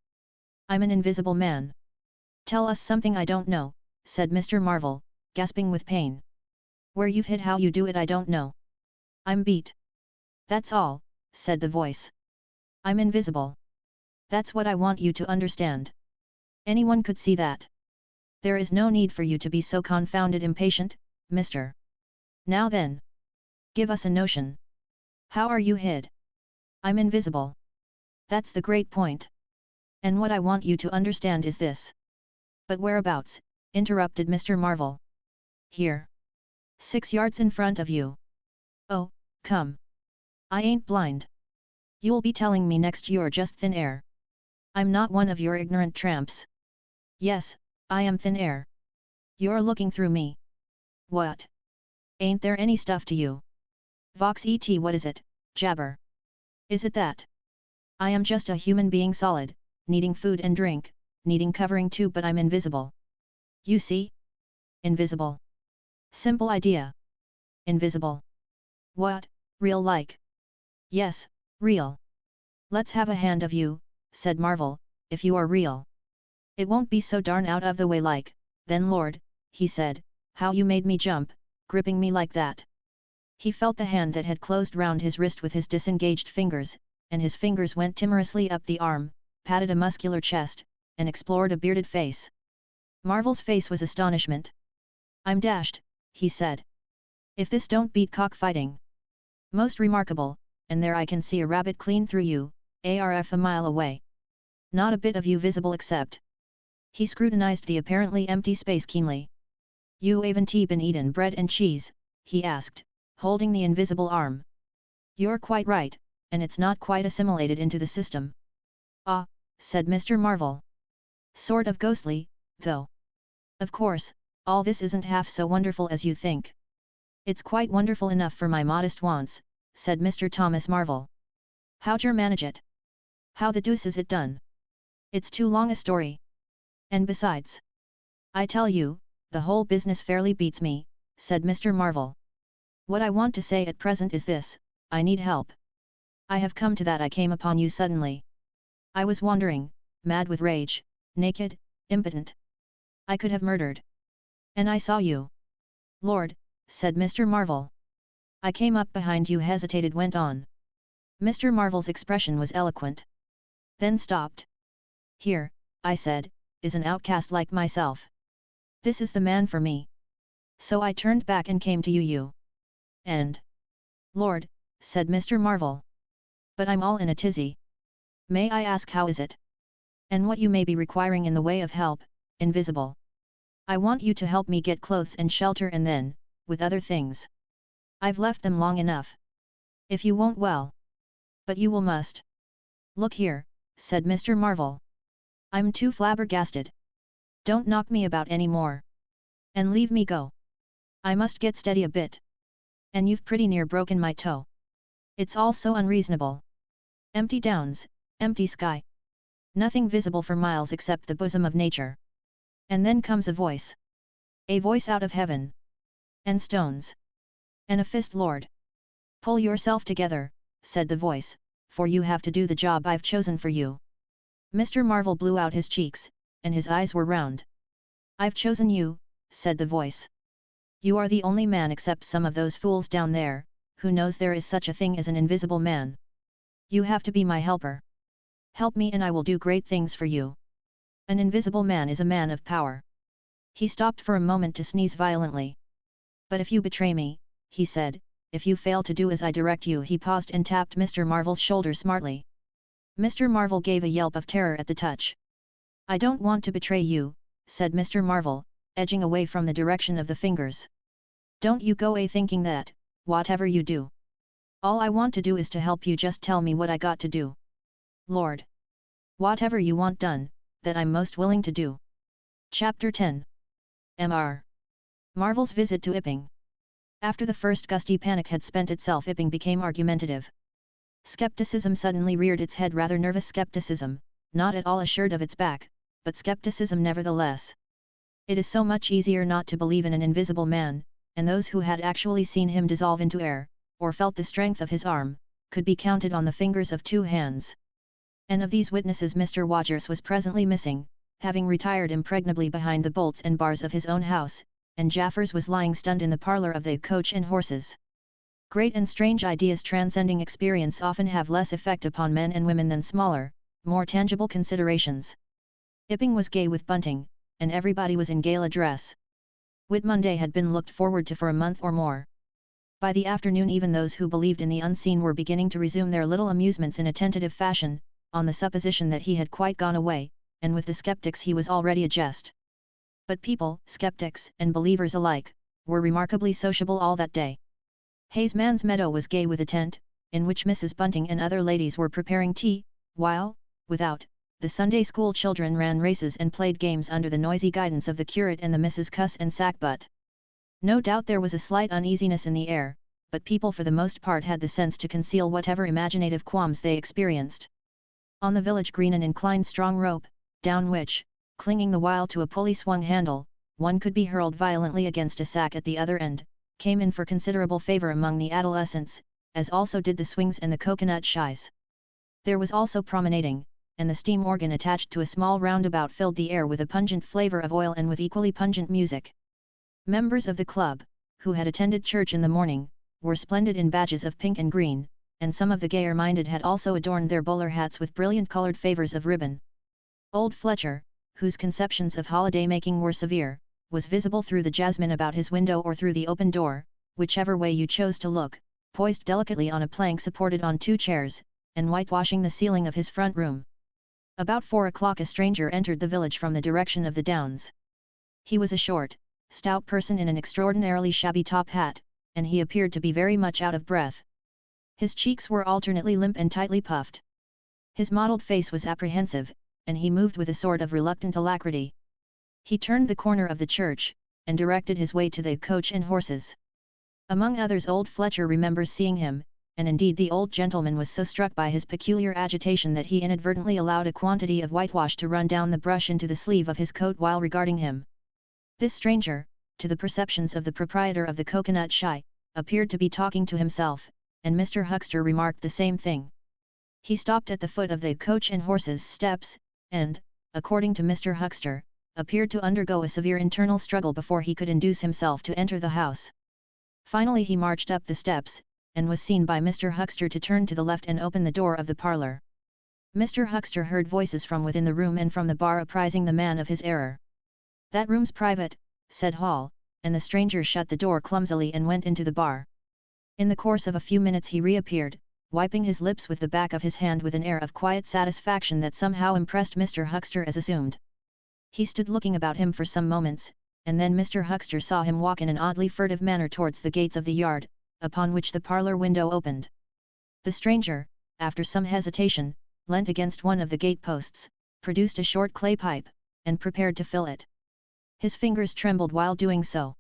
"I'm an invisible man." "Tell us something I don't know," said Mr. Marvel, gasping with pain. "Where you've hid, how you do it, I don't know. I'm beat. That's all," said the voice. "I'm invisible. That's what I want you to understand. Anyone could see that. There is no need for you to be so confounded impatient, mister. Now then. Give us a notion. How are you hid?" "I'm invisible. That's the great point. And what I want you to understand is this." "But whereabouts?" interrupted Mr. Marvel. "Here. 6 yards in front of you." "Oh, come. I ain't blind. You'll be telling me next you're just thin air. I'm not one of your ignorant tramps." "Yes, I am thin air. You're looking through me. What? Ain't there any stuff to you? Vox et, what is it, jabber? Is it that? I am just a human being solid, needing food and drink, needing covering too, but I'm invisible. You see? Invisible. Simple idea. Invisible. What, real like?" "Yes, real." "Let's have a hand of you," said Marvel, "if you are real. It won't be so darn out of the way like, then Lord," he said, "how you made me jump, gripping me like that." He felt the hand that had closed round his wrist with his disengaged fingers, and his fingers went timorously up the arm, patted a muscular chest, and explored a bearded face. Marvel's face was astonishment. "I'm dashed," he said. "If this don't beat cockfighting. Most remarkable, and there I can see a rabbit clean through you, arf a mile away. Not a bit of you visible except." He scrutinized the apparently empty space keenly. "You haven't been eaten bread and cheese?" he asked, holding the invisible arm. "You're quite right, and it's not quite assimilated into the system." "Ah," said Mr. Marvel. "Sort of ghostly, though. Of course, all this isn't half so wonderful as you think." "It's quite wonderful enough for my modest wants," said Mr. Thomas Marvel. "How'd you manage it? How the deuce is it done? It's too long a story. And besides, I tell you, the whole business fairly beats me," said Mr. Marvel. "What I want to say at present is this: I need help. I have come to that. I came upon you suddenly. I was wandering, mad with rage, naked, impotent. I could have murdered. And I saw you." "Lord," said Mr. Marvel. "I came up behind you," hesitated, went on. Mr. Marvel's expression was eloquent. Then stopped. "Here," I said, "is an outcast like myself. This is the man for me. So I turned back and came to you. And..." "Lord," said Mr. Marvel. "But I'm all in a tizzy. May I ask how is it? And what you may be requiring in the way of help, invisible? I want you to help me get clothes and shelter, and then, with other things. I've left them long enough. If you won't, well. But you will must." "Look here," said Mr. Marvel. "I'm too flabbergasted. Don't knock me about any more. And leave me go. I must get steady a bit. And you've pretty near broken my toe. It's all so unreasonable. Empty downs, empty sky. Nothing visible for miles except the bosom of nature. And then comes a voice. A voice out of heaven. And stones. And a fist, Lord. Pull yourself together, said the voice, for you have to do the job I've chosen for you. Mr. Marvel blew out his cheeks, and his eyes were round. I've chosen you, said the voice. You are the only man except some of those fools down there, who knows there is such a thing as an invisible man. You have to be my helper. Help me and I will do great things for you. An invisible man is a man of power. He stopped for a moment to sneeze violently. But if you betray me, he said, if you fail to do as I direct you. He paused and tapped Mr. Marvel's shoulder smartly. Mr. Marvel gave a yelp of terror at the touch. I don't want to betray you, said Mr. Marvel, edging away from the direction of the fingers. Don't you go thinking that, whatever you do. All I want to do is to help you. Just tell me what I got to do. Lord. Whatever you want done, that I'm most willing to do. Chapter 10. Mr. Marvel's visit to Ipping. After the first gusty panic had spent itself, Ipping became argumentative. Skepticism suddenly reared its head, rather nervous skepticism, not at all assured of its back, but skepticism nevertheless. It is so much easier not to believe in an invisible man, and those who had actually seen him dissolve into air, or felt the strength of his arm, could be counted on the fingers of two hands. And of these witnesses Mr. Rogers was presently missing, having retired impregnably behind the bolts and bars of his own house, and Jaffers was lying stunned in the parlour of the Coach and Horses. Great and strange ideas transcending experience often have less effect upon men and women than smaller, more tangible considerations. Ipping was gay with bunting, and everybody was in gala dress. Whit Monday had been looked forward to for a month or more. By the afternoon even those who believed in the unseen were beginning to resume their little amusements in a tentative fashion, on the supposition that he had quite gone away, and with the skeptics he was already a jest. But people, skeptics and believers alike, were remarkably sociable all that day. Hayesman's Meadow was gay with a tent, in which Mrs. Bunting and other ladies were preparing tea, while, without, the Sunday school children ran races and played games under the noisy guidance of the curate and the Misses Cuss and Sackbut. No doubt there was a slight uneasiness in the air, but people for the most part had the sense to conceal whatever imaginative qualms they experienced. On the village green an inclined strong rope, down which, clinging the while to a pulley swung handle, one could be hurled violently against a sack at the other end, came in for considerable favour among the adolescents, as also did the swings and the coconut shies. There was also promenading, and the steam organ attached to a small roundabout filled the air with a pungent flavour of oil and with equally pungent music. Members of the club, who had attended church in the morning, were splendid in badges of pink and green, and some of the gayer-minded had also adorned their bowler hats with brilliant-coloured favours of ribbon. Old Fletcher, whose conceptions of holiday-making were severe, was visible through the jasmine about his window or through the open door, whichever way you chose to look, poised delicately on a plank supported on two chairs, and whitewashing the ceiling of his front room. About 4 o'clock a stranger entered the village from the direction of the Downs. He was a short, stout person in an extraordinarily shabby top hat, and he appeared to be very much out of breath. His cheeks were alternately limp and tightly puffed. His mottled face was apprehensive, and he moved with a sort of reluctant alacrity. He turned the corner of the church, and directed his way to the Coach and Horses. Among others old Fletcher remembers seeing him, and indeed the old gentleman was so struck by his peculiar agitation that he inadvertently allowed a quantity of whitewash to run down the brush into the sleeve of his coat while regarding him. This stranger, to the perceptions of the proprietor of the coconut shy, appeared to be talking to himself, and Mr. Huckster remarked the same thing. He stopped at the foot of the Coach and Horses steps, and, according to Mr. Huckster, appeared to undergo a severe internal struggle before he could induce himself to enter the house. Finally he marched up the steps, and was seen by Mr. Huckster to turn to the left and open the door of the parlour. Mr. Huckster heard voices from within the room and from the bar apprising the man of his error. "That room's private," said Hall, and the stranger shut the door clumsily and went into the bar. In the course of a few minutes he reappeared, wiping his lips with the back of his hand with an air of quiet satisfaction that somehow impressed Mr. Huckster as assumed. He stood looking about him for some moments, and then Mr. Huckster saw him walk in an oddly furtive manner towards the gates of the yard, upon which the parlour window opened. The stranger, after some hesitation, leant against one of the gate posts, produced a short clay pipe, and prepared to fill it. His fingers trembled while doing so.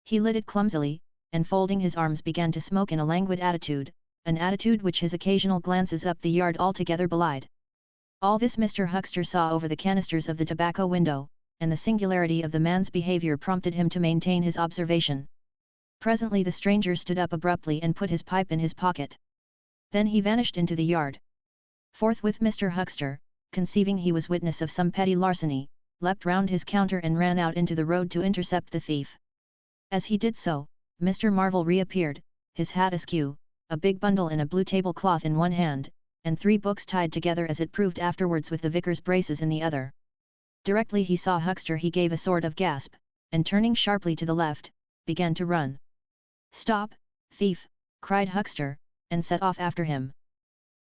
He lit it clumsily, and folding his arms began to smoke in a languid attitude, an attitude which his occasional glances up the yard altogether belied. All this Mr. Huckster saw over the canisters of the tobacco window, and the singularity of the man's behaviour prompted him to maintain his observation. Presently the stranger stood up abruptly and put his pipe in his pocket. Then he vanished into the yard. Forthwith Mr. Huckster, conceiving he was witness of some petty larceny, leapt round his counter and ran out into the road to intercept the thief. As he did so, Mr. Marvel reappeared, his hat askew, a big bundle in a blue tablecloth in one hand, and 3 books tied together as it proved afterwards with the vicar's braces in the other. Directly he saw Huckster he gave a sort of gasp, and turning sharply to the left, began to run. "Stop, thief!" cried Huckster, and set off after him.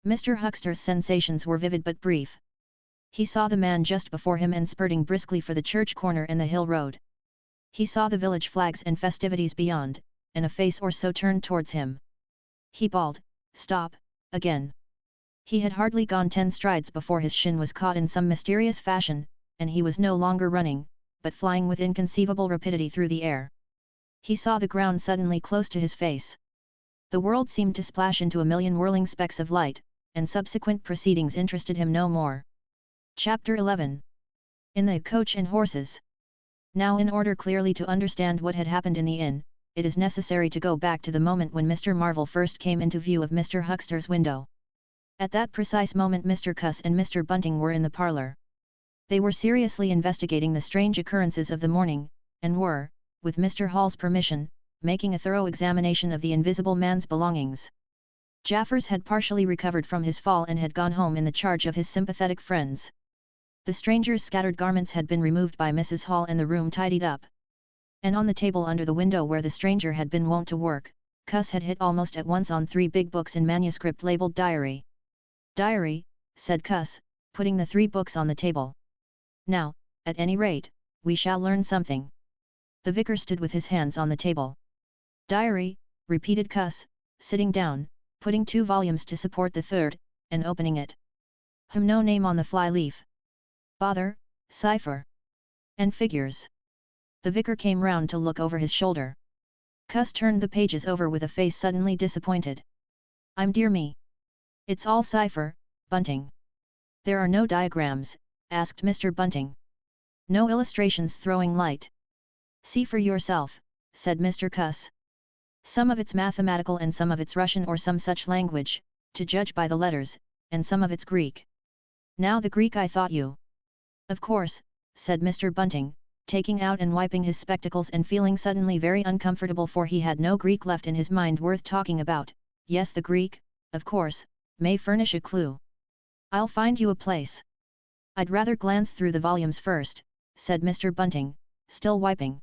Mr. Huckster's sensations were vivid but brief. He saw the man just before him and spurting briskly for the church corner and the hill road. He saw the village flags and festivities beyond, and a face or so turned towards him. He bawled, "Stop!" again. He had hardly gone 10 strides before his shin was caught in some mysterious fashion, and he was no longer running, but flying with inconceivable rapidity through the air. He saw the ground suddenly close to his face. The world seemed to splash into a million whirling specks of light, and subsequent proceedings interested him no more. Chapter 11. In the Coach and Horses. Now, in order clearly to understand what had happened in the inn, it is necessary to go back to the moment when Mr. Marvel first came into view of Mr. Huckster's window. At that precise moment Mr. Cuss and Mr. Bunting were in the parlour. They were seriously investigating the strange occurrences of the morning, and were, with Mr. Hall's permission, making a thorough examination of the Invisible Man's belongings. Jaffers had partially recovered from his fall and had gone home in the charge of his sympathetic friends. The stranger's scattered garments had been removed by Mrs. Hall and the room tidied up. And on the table under the window where the stranger had been wont to work, Cuss had hit almost at once on 3 big books in manuscript labelled Diary. "Diary," said Cuss, putting the 3 books on the table. "Now, at any rate, we shall learn something." The vicar stood with his hands on the table. "Diary," repeated Cuss, sitting down, putting 2 volumes to support the 3rd, and opening it. No name on the fly leaf. Bother, cipher. And figures." The vicar came round to look over his shoulder. Cuss turned the pages over with a face suddenly disappointed. "I'm dear me. It's all cipher, Bunting." "There are no diagrams?" asked Mr. Bunting. "No illustrations throwing light?" "See for yourself," said Mr. Cuss. "Some of it's mathematical and some of it's Russian or some such language, to judge by the letters, and some of it's Greek." "Now the Greek I thought you." "Of course," said Mr. Bunting, taking out and wiping his spectacles and feeling suddenly very uncomfortable for he had no Greek left in his mind worth talking about. "Yes, the Greek, of course, may furnish a clue. I'll find you a place." "I'd rather glance through the volumes first," said Mr. Bunting, still wiping.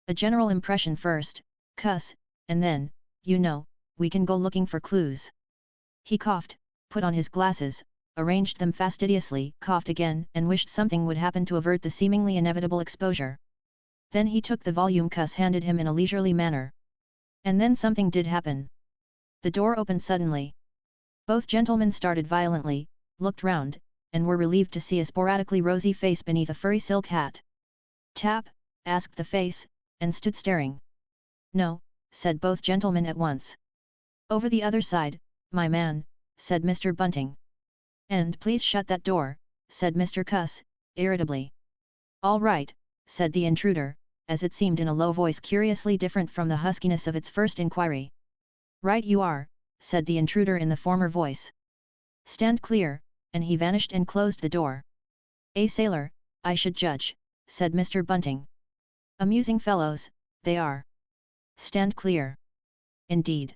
"A general impression first, Cuss, and then, you know, we can go looking for clues." He coughed, put on his glasses, arranged them fastidiously, coughed again, and wished something would happen to avert the seemingly inevitable exposure. Then he took the volume Cuss handed him in a leisurely manner. And then something did happen. The door opened suddenly. Both gentlemen started violently, looked round, and were relieved to see a sporadically rosy face beneath a furry silk hat. "Tap?" asked the face, and stood staring. "No," said both gentlemen at once. "Over the other side, my man," said Mr. Bunting. "And please shut that door," said Mr. Cuss, irritably. "All right," said the intruder, as it seemed in a low voice curiously different from the huskiness of its first inquiry. "Right you are," said the intruder in the former voice. "Stand clear," and he vanished and closed the door. "A sailor, I should judge," said Mr. Bunting. "Amusing fellows, they are. Stand clear. Indeed.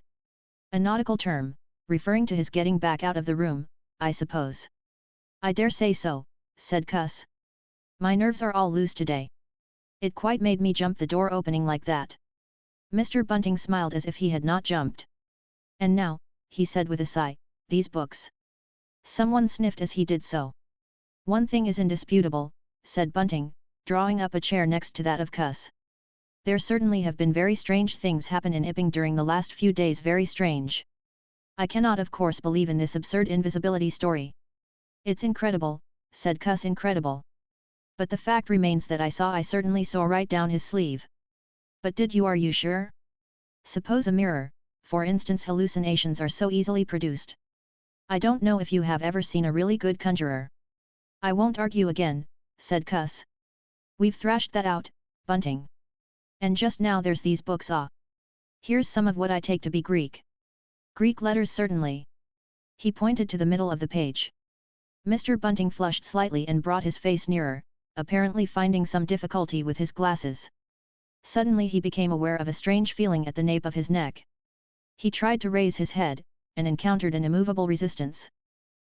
A nautical term, referring to his getting back out of the room, I suppose." "I dare say so," said Cuss. "My nerves are all loose today. It quite made me jump the door opening like that." Mr. Bunting smiled as if he had not jumped. "And now," he said with a sigh, "these books." Someone sniffed as he did so. "One thing is indisputable," said Bunting, drawing up a chair next to that of Cuss. "There certainly have been very strange things happen in Ipping during the last few days, very strange. I cannot of course believe in this absurd invisibility story." "It's incredible," said Cuss. "Incredible. But the fact remains that I certainly saw right down his sleeve." But are you sure? Suppose a mirror, for instance, hallucinations are so easily produced. I don't know if you have ever seen a really good conjurer. I won't argue again, said Cuss. We've thrashed that out, Bunting. And just now there's these books. Here's some of what I take to be Greek. Greek letters certainly. He pointed to the middle of the page. Mr. Bunting flushed slightly and brought his face nearer, apparently finding some difficulty with his glasses. Suddenly he became aware of a strange feeling at the nape of his neck. He tried to raise his head, and encountered an immovable resistance.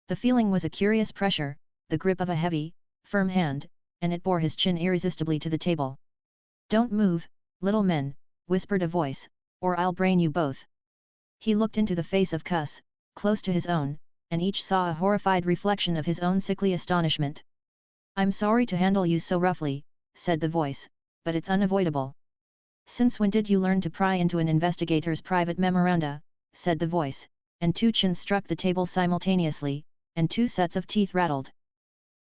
The feeling was a curious pressure, the grip of a heavy, firm hand, and it bore his chin irresistibly to the table. "Don't move, little men," whispered a voice, "or I'll brain you both." He looked into the face of Cuss, close to his own, and each saw a horrified reflection of his own sickly astonishment. "I'm sorry to handle you so roughly," said the voice, "but it's unavoidable." "Since when did you learn to pry into an investigator's private memoranda?" said the voice, and two chins struck the table simultaneously, and two sets of teeth rattled.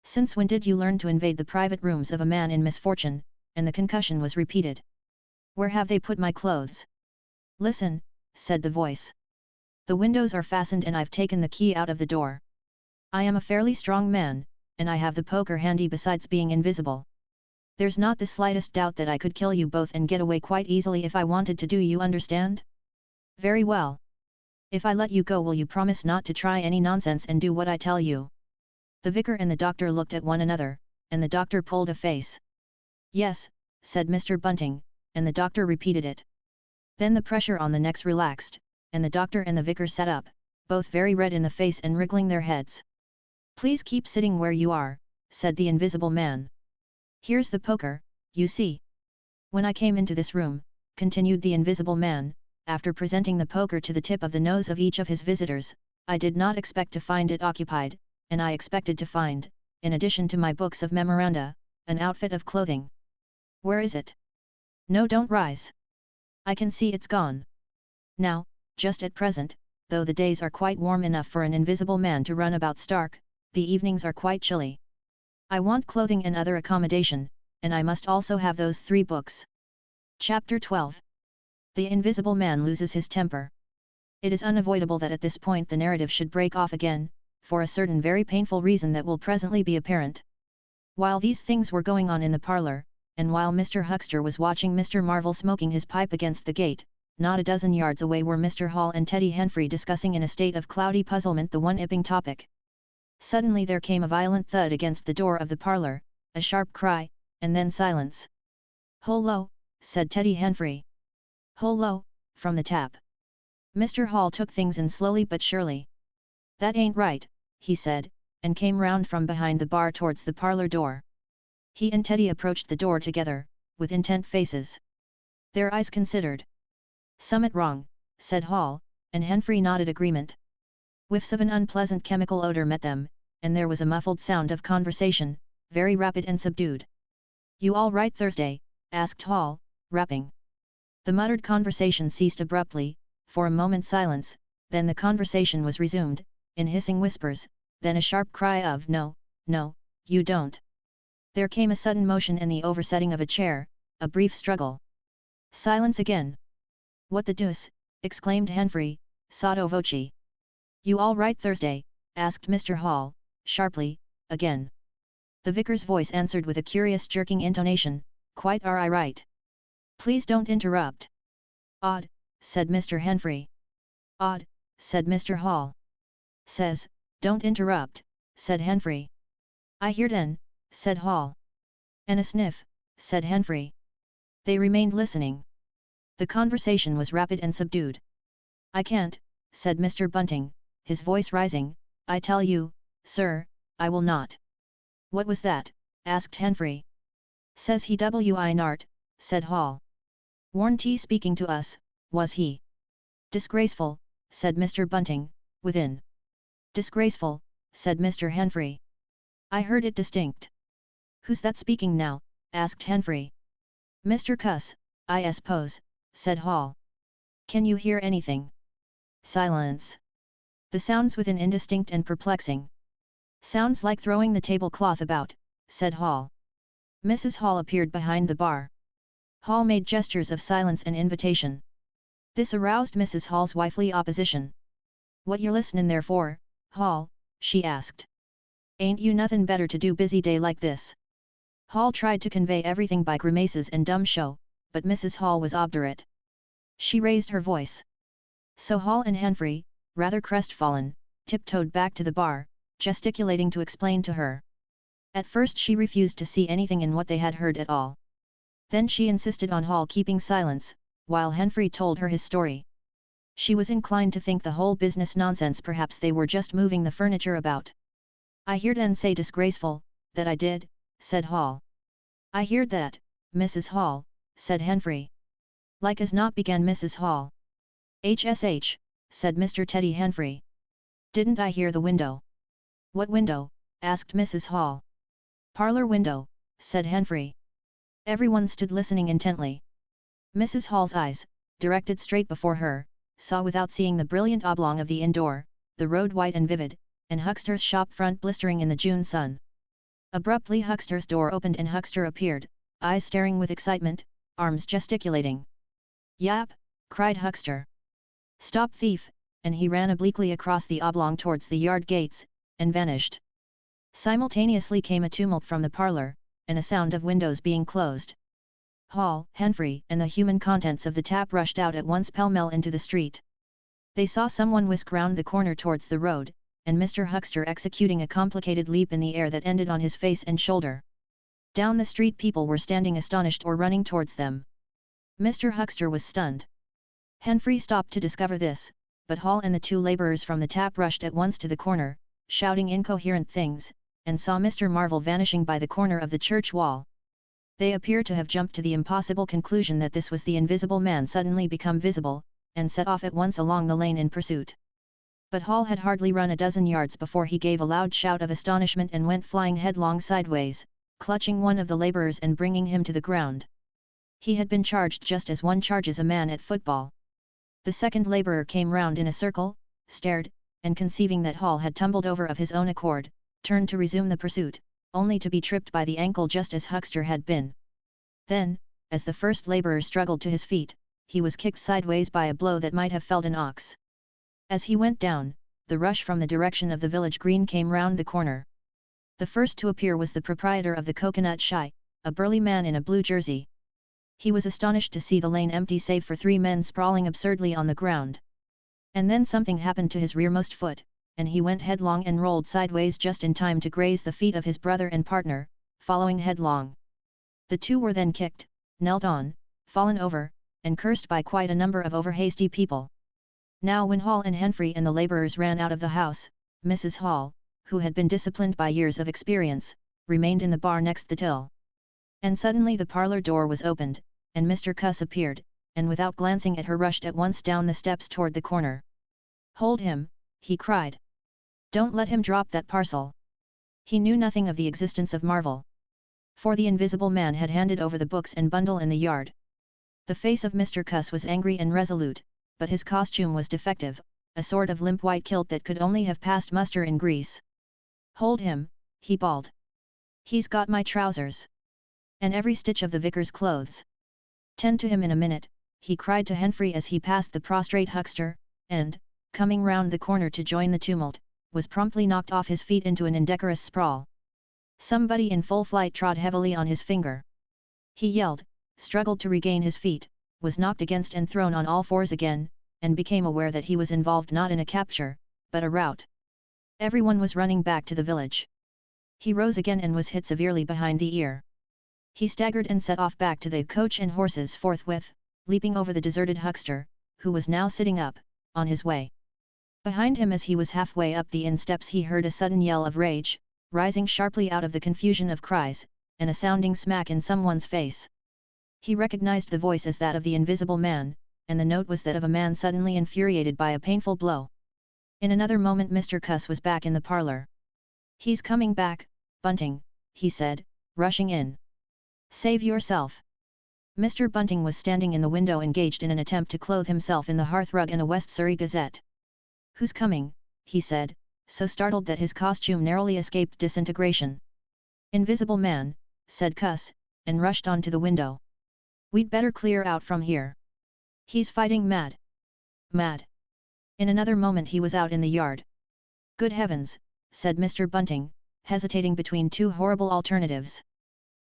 "Since when did you learn to invade the private rooms of a man in misfortune?" And the concussion was repeated. "Where have they put my clothes?" "Listen," said the voice. "The windows are fastened and I've taken the key out of the door. I am a fairly strong man, and I have the poker handy besides being invisible. There's not the slightest doubt that I could kill you both and get away quite easily if I wanted to, do you understand?" "Very well. If I let you go, will you promise not to try any nonsense and do what I tell you?" The vicar and the doctor looked at one another, and the doctor pulled a face. "Yes," said Mr. Bunting, and the doctor repeated it. Then the pressure on the necks relaxed, and the doctor and the vicar sat up, both very red in the face and wriggling their heads. "Please keep sitting where you are," said the Invisible Man. "Here's the poker, you see. When I came into this room," continued the Invisible Man, after presenting the poker to the tip of the nose of each of his visitors, "I did not expect to find it occupied, and I expected to find, in addition to my books of memoranda, an outfit of clothing. Where is it? No, don't rise. I can see it's gone. Now, just at present, though the days are quite warm enough for an invisible man to run about stark, the evenings are quite chilly. I want clothing and other accommodation, and I must also have those 3 books." Chapter 12. The Invisible Man loses his temper. It is unavoidable that at this point the narrative should break off again, for a certain very painful reason that will presently be apparent. While these things were going on in the parlour, and while Mr. Huckster was watching Mr. Marvel smoking his pipe against the gate, not a dozen yards away were Mr. Hall and Teddy Henfrey discussing in a state of cloudy puzzlement the one ipping topic. Suddenly there came a violent thud against the door of the parlour, a sharp cry, and then silence. "Hullo," said Teddy Henfrey. "Hullo," from the tap. Mr. Hall took things in slowly but surely. "That ain't right," he said, and came round from behind the bar towards the parlour door. He and Teddy approached the door together, with intent faces. Their eyes considered. "Summit wrong," said Hall, and Henfrey nodded agreement. Whiffs of an unpleasant chemical odour met them, and there was a muffled sound of conversation, very rapid and subdued. "You all right Thursday?" asked Hall, rapping. The muttered conversation ceased abruptly, for a moment's silence, then the conversation was resumed, in hissing whispers, then a sharp cry of "No, no, you don't." There came a sudden motion and the oversetting of a chair, a brief struggle. Silence again. "What the deuce?" exclaimed Henfrey, sotto voce. "You all right Thursday?" asked Mr. Hall, sharply, again. The vicar's voice answered with a curious jerking intonation, "Quite are I right. Please don't interrupt." "Odd," said Mr. Henfrey. "Odd," said Mr. Hall. "Says, don't interrupt," said Henfrey. "I heard an," said Hall. "And a sniff," said Henfrey. They remained listening. The conversation was rapid and subdued. "I can't," said Mr. Bunting, his voice rising, "I tell you, sir, I will not." "What was that?" asked Henfrey. "Says he wi nart," said Hall. "Warn't he speaking to us, was he?" "Disgraceful," said Mr. Bunting, within. "Disgraceful," said Mr. Henfrey. "I heard it distinct." "Who's that speaking now?" asked Henfrey. "Mr. Cuss, I suppose," said Hall. "Can you hear anything?" Silence. The sounds within indistinct and perplexing. "Sounds like throwing the tablecloth about," said Hall. Mrs. Hall appeared behind the bar. Hall made gestures of silence and invitation. This aroused Mrs. Hall's wifely opposition. "What you listenin' there for, Hall?" she asked. "Ain't you nothin' better to do busy day like this?" Hall tried to convey everything by grimaces and dumb show, but Mrs. Hall was obdurate. She raised her voice. So Hall and Henfrey, rather crestfallen, tiptoed back to the bar, gesticulating to explain to her. At first she refused to see anything in what they had heard at all. Then she insisted on Hall keeping silence, while Henfrey told her his story. She was inclined to think the whole business nonsense. Perhaps they were just moving the furniture about. "I heard en say disgraceful, that I did," said Hall. "I heard that, Mrs. Hall," said Henfrey. "Like as not," began Mrs. Hall. "HSH," said Mr. Teddy Henfrey. "Didn't I hear the window?" "What window?" asked Mrs. Hall. "Parlor window," said Henfrey. Everyone stood listening intently. Mrs. Hall's eyes, directed straight before her, saw without seeing the brilliant oblong of the inn door, the road white and vivid, and Huckster's shop front blistering in the June sun. Abruptly Huckster's door opened and Huckster appeared, eyes staring with excitement, arms gesticulating. "Yap!" cried Huckster. "Stop thief!" and he ran obliquely across the oblong towards the yard gates, and vanished. Simultaneously came a tumult from the parlor, and a sound of windows being closed. Hall, Henfrey, and the human contents of the tap rushed out at once pell-mell into the street. They saw someone whisk round the corner towards the road, and Mr. Huckster executing a complicated leap in the air that ended on his face and shoulder. Down the street people were standing astonished or running towards them. Mr. Huckster was stunned. Henfrey stopped to discover this, but Hall and the two labourers from the tap rushed at once to the corner, shouting incoherent things, and saw Mr. Marvel vanishing by the corner of the church wall. They appear to have jumped to the impossible conclusion that this was the Invisible Man suddenly become visible, and set off at once along the lane in pursuit. But Hall had hardly run a dozen yards before he gave a loud shout of astonishment and went flying headlong sideways, clutching one of the labourers and bringing him to the ground. He had been charged just as one charges a man at football. The second labourer came round in a circle, stared, and conceiving that Hall had tumbled over of his own accord, turned to resume the pursuit, only to be tripped by the ankle just as Huckster had been. Then, as the first labourer struggled to his feet, he was kicked sideways by a blow that might have felled an ox. As he went down, the rush from the direction of the village green came round the corner. The first to appear was the proprietor of the Coconut Shy, a burly man in a blue jersey. He was astonished to see the lane empty save for three men sprawling absurdly on the ground. And then something happened to his rearmost foot, and he went headlong and rolled sideways just in time to graze the feet of his brother and partner, following headlong. The two were then kicked, knelt on, fallen over, and cursed by quite a number of over-hasty people. Now when Hall and Henfrey and the labourers ran out of the house, Mrs. Hall, who had been disciplined by years of experience, remained in the bar next the till. And suddenly the parlour door was opened, and Mr. Cuss appeared, and without glancing at her rushed at once down the steps toward the corner. "Hold him!" he cried. "Don't let him drop that parcel!" He knew nothing of the existence of Marvel. For the Invisible Man had handed over the books and bundle in the yard. The face of Mr. Cuss was angry and resolute, but his costume was defective, a sort of limp white kilt that could only have passed muster in Greece. "Hold him," he bawled. "He's got my trousers! And every stitch of the vicar's clothes! Tend to him in a minute," he cried to Henfrey as he passed the prostrate Huckster, and, coming round the corner to join the tumult, was promptly knocked off his feet into an indecorous sprawl. Somebody in full flight trod heavily on his finger. He yelled, struggled to regain his feet, was knocked against and thrown on all fours again, and became aware that he was involved not in a capture, but a rout. Everyone was running back to the village. He rose again and was hit severely behind the ear. He staggered and set off back to the coach and horses forthwith, leaping over the deserted Huckster, who was now sitting up, on his way. Behind him as he was halfway up the inn steps he heard a sudden yell of rage, rising sharply out of the confusion of cries, and a sounding smack in someone's face. He recognized the voice as that of the Invisible Man, and the note was that of a man suddenly infuriated by a painful blow. In another moment Mr. Cuss was back in the parlour. "He's coming back, Bunting," he said, rushing in. "Save yourself." Mr. Bunting was standing in the window engaged in an attempt to clothe himself in the hearthrug and a West Surrey Gazette. "Who's coming?" he said, so startled that his costume narrowly escaped disintegration. "Invisible Man," said Cuss, and rushed on to the window. We'd better clear out from here. He's fighting mad. Mad. In another moment he was out in the yard. Good heavens, said Mr. Bunting, hesitating between two horrible alternatives.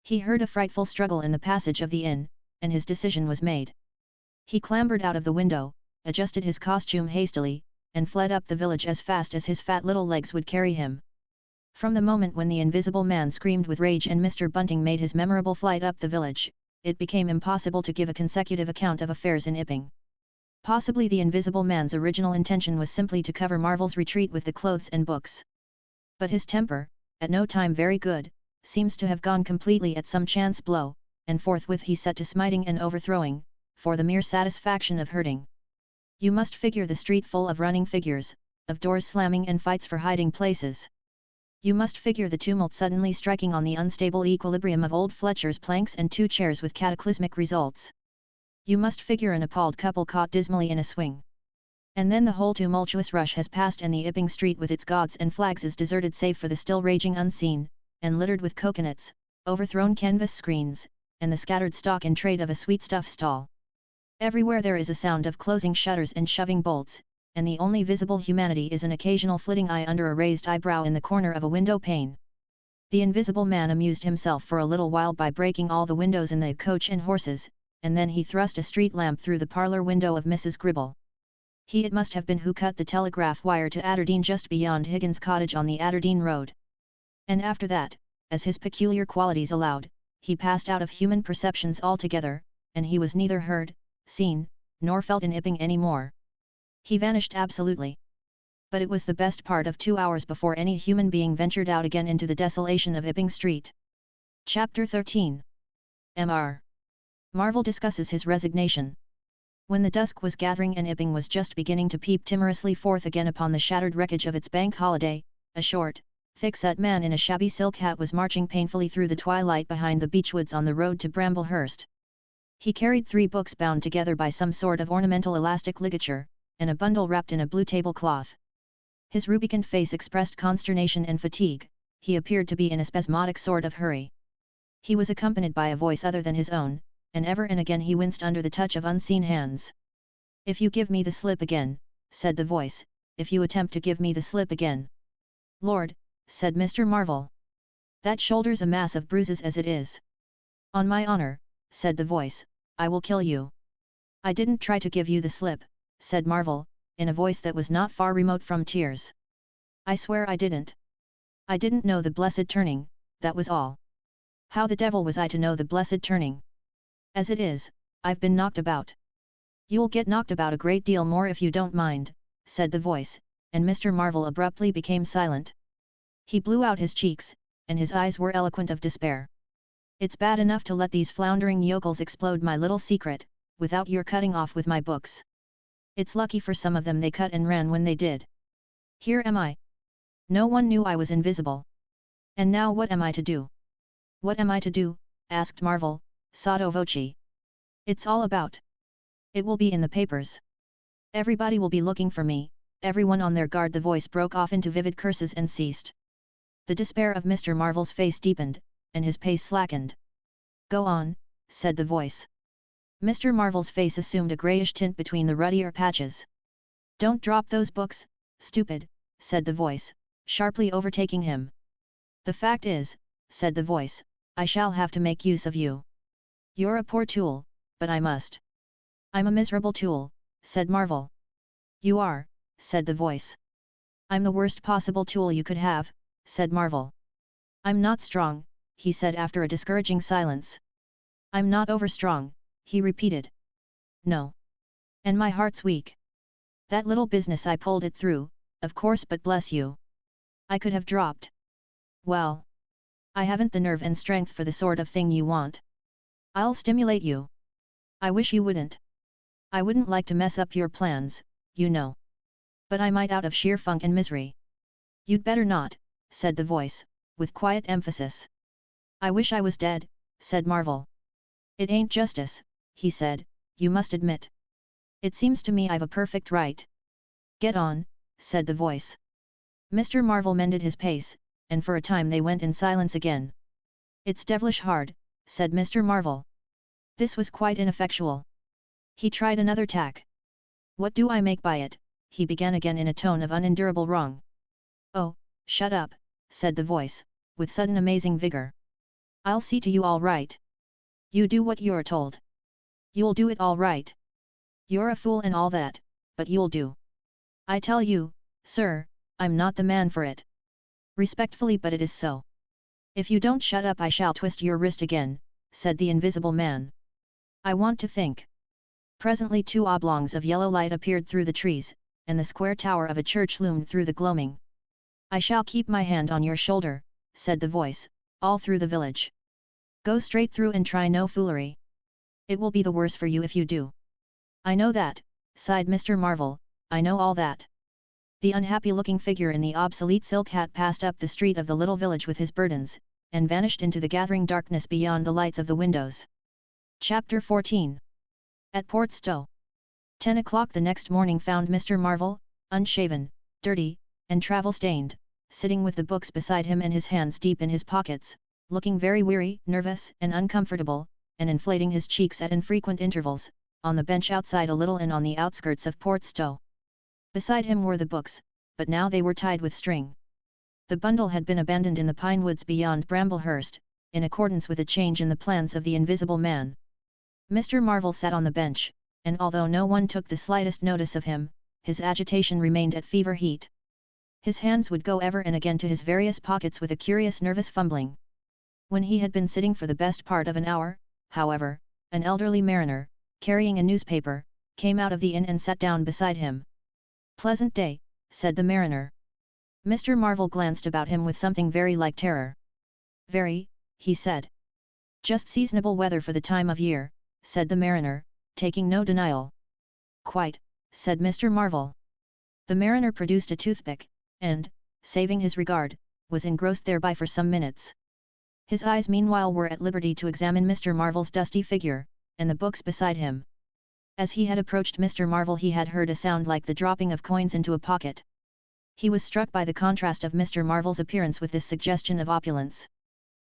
He heard a frightful struggle in the passage of the inn, and his decision was made. He clambered out of the window, adjusted his costume hastily, and fled up the village as fast as his fat little legs would carry him. From the moment when the Invisible Man screamed with rage and Mr. Bunting made his memorable flight up the village, it became impossible to give a consecutive account of affairs in Iping. Possibly the Invisible Man's original intention was simply to cover Marvel's retreat with the clothes and books. But his temper, at no time very good, seems to have gone completely at some chance blow, and forthwith he set to smiting and overthrowing, for the mere satisfaction of hurting. You must figure the street full of running figures, of doors slamming and fights for hiding places. You must figure the tumult suddenly striking on the unstable equilibrium of old Fletcher's planks and two chairs with cataclysmic results. You must figure an appalled couple caught dismally in a swing. And then the whole tumultuous rush has passed and the Iping street with its gods and flags is deserted save for the still raging unseen, and littered with coconuts, overthrown canvas screens, and the scattered stock in trade of a sweetstuff stall. Everywhere there is a sound of closing shutters and shoving bolts, and the only visible humanity is an occasional flitting eye under a raised eyebrow in the corner of a window pane. The Invisible Man amused himself for a little while by breaking all the windows in the coach and horses, and then he thrust a street lamp through the parlour window of Mrs. Gribble. He it must have been who cut the telegraph wire to Adderdean just beyond Higgins' cottage on the Adderdean road. And after that, as his peculiar qualities allowed, he passed out of human perceptions altogether, and he was neither heard, seen, nor felt in Iping any more. He vanished absolutely. But it was the best part of 2 hours before any human being ventured out again into the desolation of Iping Street. Chapter 13. Mr. Marvel discusses his resignation. When the dusk was gathering and Iping was just beginning to peep timorously forth again upon the shattered wreckage of its bank holiday, a short, thick-set man in a shabby silk hat was marching painfully through the twilight behind the beechwoods on the road to Bramblehurst. He carried 3 books bound together by some sort of ornamental elastic ligature, and a bundle wrapped in a blue tablecloth. His rubicund face expressed consternation and fatigue, he appeared to be in a spasmodic sort of hurry. He was accompanied by a voice other than his own, and ever and again he winced under the touch of unseen hands. "If you give me the slip again," said the voice, "if you attempt to give me the slip again." "Lord," said Mr. Marvel. "That shoulder's a mass of bruises as it is." "On my honor," said the voice, "I will kill you." "I didn't try to give you the slip," said Marvel, in a voice that was not far remote from tears. "I swear I didn't. I didn't know the blessed turning, that was all." "How the devil was I to know the blessed turning? As it is, I've been knocked about." "You'll get knocked about a great deal more if you don't mind," said the voice, and Mr. Marvel abruptly became silent. He blew out his cheeks, and his eyes were eloquent of despair. "It's bad enough to let these floundering yokels explode my little secret, without your cutting off with my books. It's lucky for some of them they cut and ran when they did. Here am I. No one knew I was invisible. And now what am I to do?" "What am I to do?" asked Marvel, sotto voce. "It's all about. It will be in the papers. Everybody will be looking for me, everyone on their guard." The voice broke off into vivid curses and ceased. The despair of Mr. Marvel's face deepened, and his pace slackened. "Go on," said the voice. Mr. Marvel's face assumed a greyish tint between the ruddier patches. "Don't drop those books, stupid," said the voice, sharply overtaking him. "The fact is," said the voice, "I shall have to make use of you. You're a poor tool, but I must." "I'm a miserable tool," said Marvel. "You are," said the voice. "I'm the worst possible tool you could have," said Marvel. "I'm not strong," he said after a discouraging silence. "I'm not overstrong," he repeated. "No. And my heart's weak. That little business I pulled it through, of course, but bless you. I could have dropped. Well. I haven't the nerve and strength for the sort of thing you want. I'll stimulate you. I wish you wouldn't. I wouldn't like to mess up your plans, you know. But I might out of sheer funk and misery." "You'd better not," said the voice, with quiet emphasis. "I wish I was dead," said Marvel. "It ain't justice," he said, "you must admit. It seems to me I've a perfect right." "Get on," said the voice. Mr. Marvel mended his pace, and for a time they went in silence again. "It's devilish hard," said Mr. Marvel. This was quite ineffectual. He tried another tack. What do I make by it? He began again in a tone of unendurable wrong. Oh, shut up, said the voice, with sudden amazing vigor. I'll see to you all right. You do what you're told. You'll do it all right. You're a fool and all that, but you'll do. I tell you, sir, I'm not the man for it. Respectfully, but it is so. If you don't shut up I shall twist your wrist again, said the Invisible Man. I want to think. Presently 2 oblongs of yellow light appeared through the trees, and the square tower of a church loomed through the gloaming. I shall keep my hand on your shoulder, said the voice, all through the village. Go straight through and try no foolery. It will be the worse for you if you do. I know that, sighed Mr. Marvel, I know all that. The unhappy-looking figure in the obsolete silk hat passed up the street of the little village with his burdens, and vanished into the gathering darkness beyond the lights of the windows. Chapter 14. At Port Stowe. 10 o'clock the next morning found Mr. Marvel, unshaven, dirty, and travel-stained, sitting with the books beside him and his hands deep in his pockets, looking very weary, nervous, and uncomfortable, and inflating his cheeks at infrequent intervals, on the bench outside a little inn on the outskirts of Port Stowe. Beside him were the books, but now they were tied with string. The bundle had been abandoned in the pine woods beyond Bramblehurst, in accordance with a change in the plans of the Invisible Man. Mr. Marvel sat on the bench, and although no one took the slightest notice of him, his agitation remained at fever heat. His hands would go ever and again to his various pockets with a curious nervous fumbling. When he had been sitting for the best part of an hour, however, an elderly mariner, carrying a newspaper, came out of the inn and sat down beside him. "Pleasant day," said the mariner. Mr. Marvel glanced about him with something very like terror. "Very," he said. "Just seasonable weather for the time of year," said the mariner, taking no denial. "Quite," said Mr. Marvel. The mariner produced a toothpick, and, saving his regard, was engrossed thereby for some minutes. His eyes meanwhile were at liberty to examine Mr. Marvel's dusty figure, and the books beside him. As he had approached Mr. Marvel he had heard a sound like the dropping of coins into a pocket. He was struck by the contrast of Mr. Marvel's appearance with this suggestion of opulence.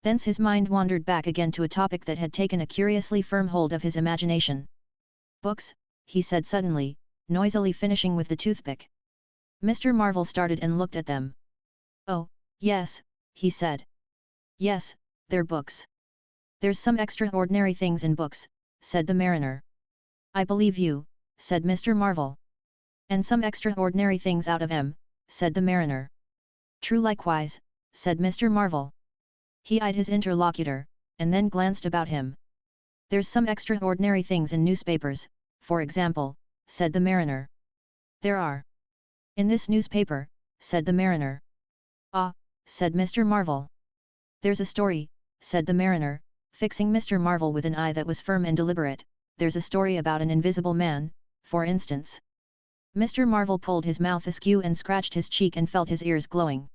Thence his mind wandered back again to a topic that had taken a curiously firm hold of his imagination. "Books," he said suddenly, noisily finishing with the toothpick. Mr. Marvel started and looked at them. "Oh, yes," he said. "Yes, they're books." "There's some extraordinary things in books," said the mariner. "I believe you," said Mr. Marvel. "And some extraordinary things out of 'em," said the mariner. "True likewise," said Mr. Marvel. He eyed his interlocutor, and then glanced about him. "There's some extraordinary things in newspapers, for example," said the mariner. "There are." "In this newspaper," said the mariner. "Ah," said Mr. Marvel. "There's a story," said the mariner, fixing Mr. Marvel with an eye that was firm and deliberate, "there's a story about an invisible man, for instance." Mr. Marvel pulled his mouth askew and scratched his cheek and felt his ears glowing.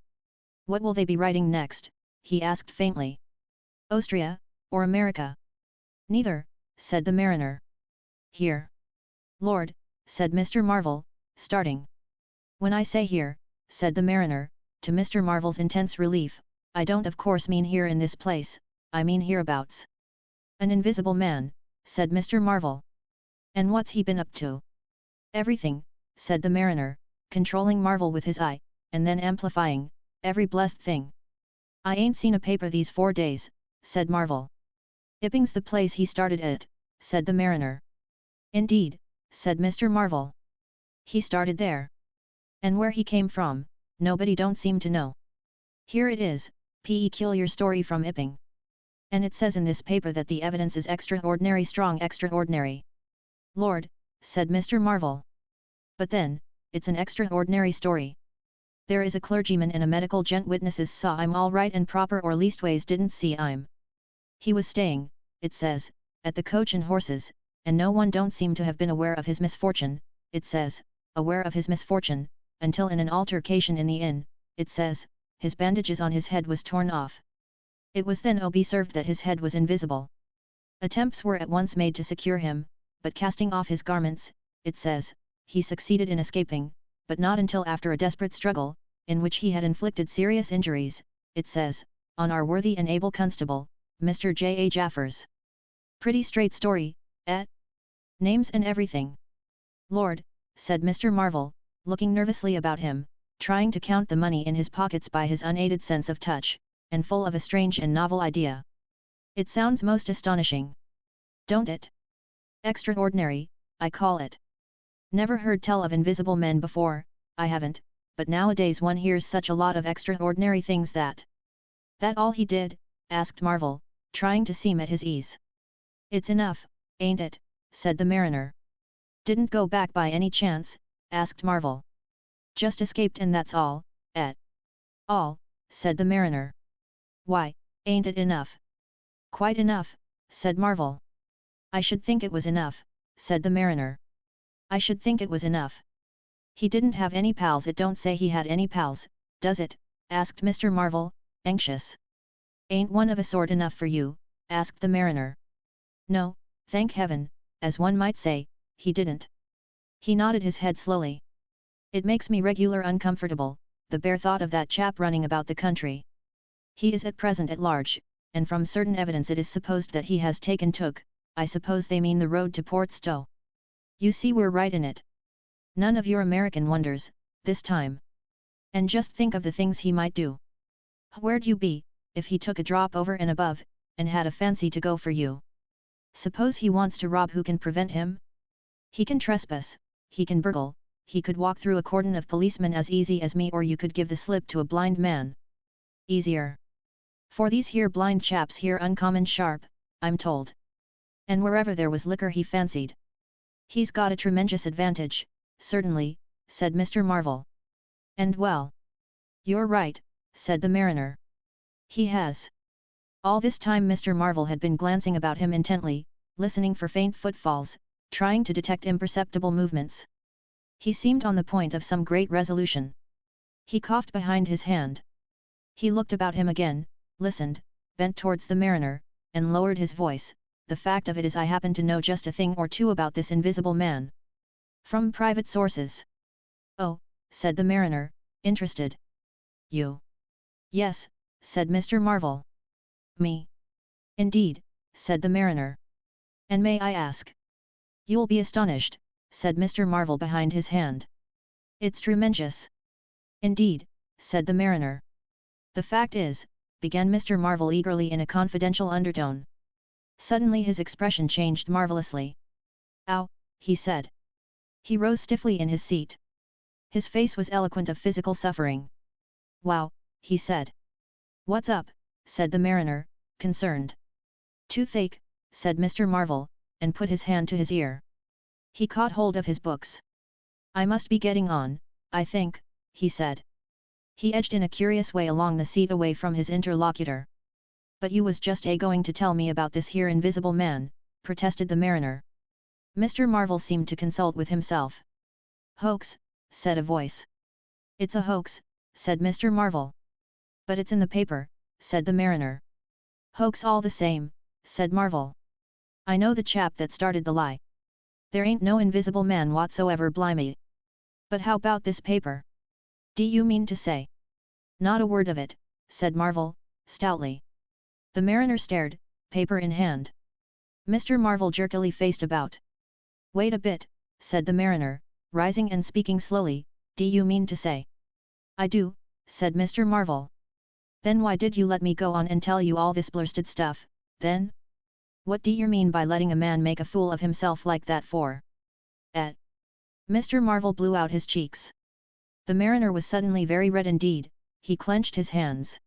"What will they be writing next?" he asked faintly. "Austria, or America?" "Neither," said the mariner. "Here." "Lord," said Mr. Marvel, starting. "When I say here," said the mariner, to Mr. Marvel's intense relief, "I don't of course mean here in this place, I mean hereabouts." "An invisible man," said Mr. Marvel. "And what's he been up to?" "Everything," said the mariner, controlling Marvel with his eye, and then amplifying, "every blessed thing." "I ain't seen a paper these 4 days," said Marvel. "Ipping's the place he started at," said the mariner. "Indeed," said Mr. Marvel. "He started there. And where he came from, nobody don't seem to know. Here it is, peculiar story from Ipping. And it says in this paper that the evidence is extraordinary strong extraordinary." "Lord," said Mr. Marvel. "But then, it's an extraordinary story. There is a clergyman and a medical gent witnesses saw I'm all right and proper or leastways didn't see I'm. He was staying, it says, at the Coach and Horses, and no one don't seem to have been aware of his misfortune, it says, aware of his misfortune, until in an altercation in the inn, it says, his bandages on his head was torn off. It was then observed that his head was invisible. Attempts were at once made to secure him, but casting off his garments, it says, he succeeded in escaping, but not until after a desperate struggle, in which he had inflicted serious injuries, it says, on our worthy and able constable, Mr. J. A. Jaffers. Pretty straight story, eh? Names and everything. Lord, said Mr. Marvel, looking nervously about him, trying to count the money in his pockets by his unaided sense of touch, and full of a strange and novel idea. It sounds most astonishing. Don't it? Extraordinary, I call it. Never heard tell of invisible men before, I haven't, but nowadays one hears such a lot of extraordinary things that. That all he did? Asked Marvel, trying to seem at his ease. It's enough, ain't it? Said the mariner. Didn't go back by any chance? Asked Marvel. Just escaped and that's all, eh? All, said the mariner. Why, ain't it enough? Quite enough, said Marvel. I should think it was enough, said the mariner. I should think it was enough. He didn't have any pals. It don't say he had any pals, does it? Asked Mr. Marvel, anxious. Ain't one of a sort enough for you? Asked the mariner. No, thank heaven, as one might say, he didn't. He nodded his head slowly. It makes me regular uncomfortable, the bare thought of that chap running about the country. He is at present at large, and from certain evidence it is supposed that he has took, I suppose they mean the road to Port Stowe. You see we're right in it. None of your American wonders, this time. And just think of the things he might do. Where'd you be, if he took a drop over and above, and had a fancy to go for you? Suppose he wants to rob, who can prevent him? He can trespass, he can burgle, he could walk through a cordon of policemen as easy as me, or you could give the slip to a blind man. Easier. For these here blind chaps here uncommon sharp, I'm told. And wherever there was liquor he fancied. He's got a tremendous advantage, certainly, said Mr. Marvel. And well. You're right, said the mariner. He has. All this time Mr. Marvel had been glancing about him intently, listening for faint footfalls, trying to detect imperceptible movements. He seemed on the point of some great resolution. He coughed behind his hand. He looked about him again, listened, bent towards the mariner, and lowered his voice. The fact of it is I happen to know just a thing or two about this invisible man. From private sources. Oh, said the mariner, interested. You? Yes, said Mr. Marvel. Me? Indeed, said the mariner. And may I ask? You'll be astonished, said Mr. Marvel behind his hand. It's tremendous. Indeed, said the mariner. The fact is, began Mr. Marvel eagerly in a confidential undertone. Suddenly his expression changed marvelously. Ow, he said. He rose stiffly in his seat. His face was eloquent of physical suffering. Wow, he said. What's up? Said the mariner, concerned. Toothache, said Mr. Marvel, and put his hand to his ear. He caught hold of his books. I must be getting on, I think, he said. He edged in a curious way along the seat away from his interlocutor. But you was just going to tell me about this here invisible man, protested the mariner. Mr. Marvel seemed to consult with himself. Hoax, said a voice. It's a hoax, said Mr. Marvel. But it's in the paper, said the mariner. Hoax all the same, said Marvel. I know the chap that started the lie. There ain't no invisible man whatsoever, blimey. But how about this paper? Do you mean to say? Not a word of it, said Marvel, stoutly. The mariner stared, paper in hand. Mr. Marvel jerkily faced about. Wait a bit, said the mariner, rising and speaking slowly, do you mean to say? I do, said Mr. Marvel. Then why did you let me go on and tell you all this blasted stuff, then? What do you mean by letting a man make a fool of himself like that for? Mr. Marvel blew out his cheeks. The mariner was suddenly very red indeed, he clenched his hands.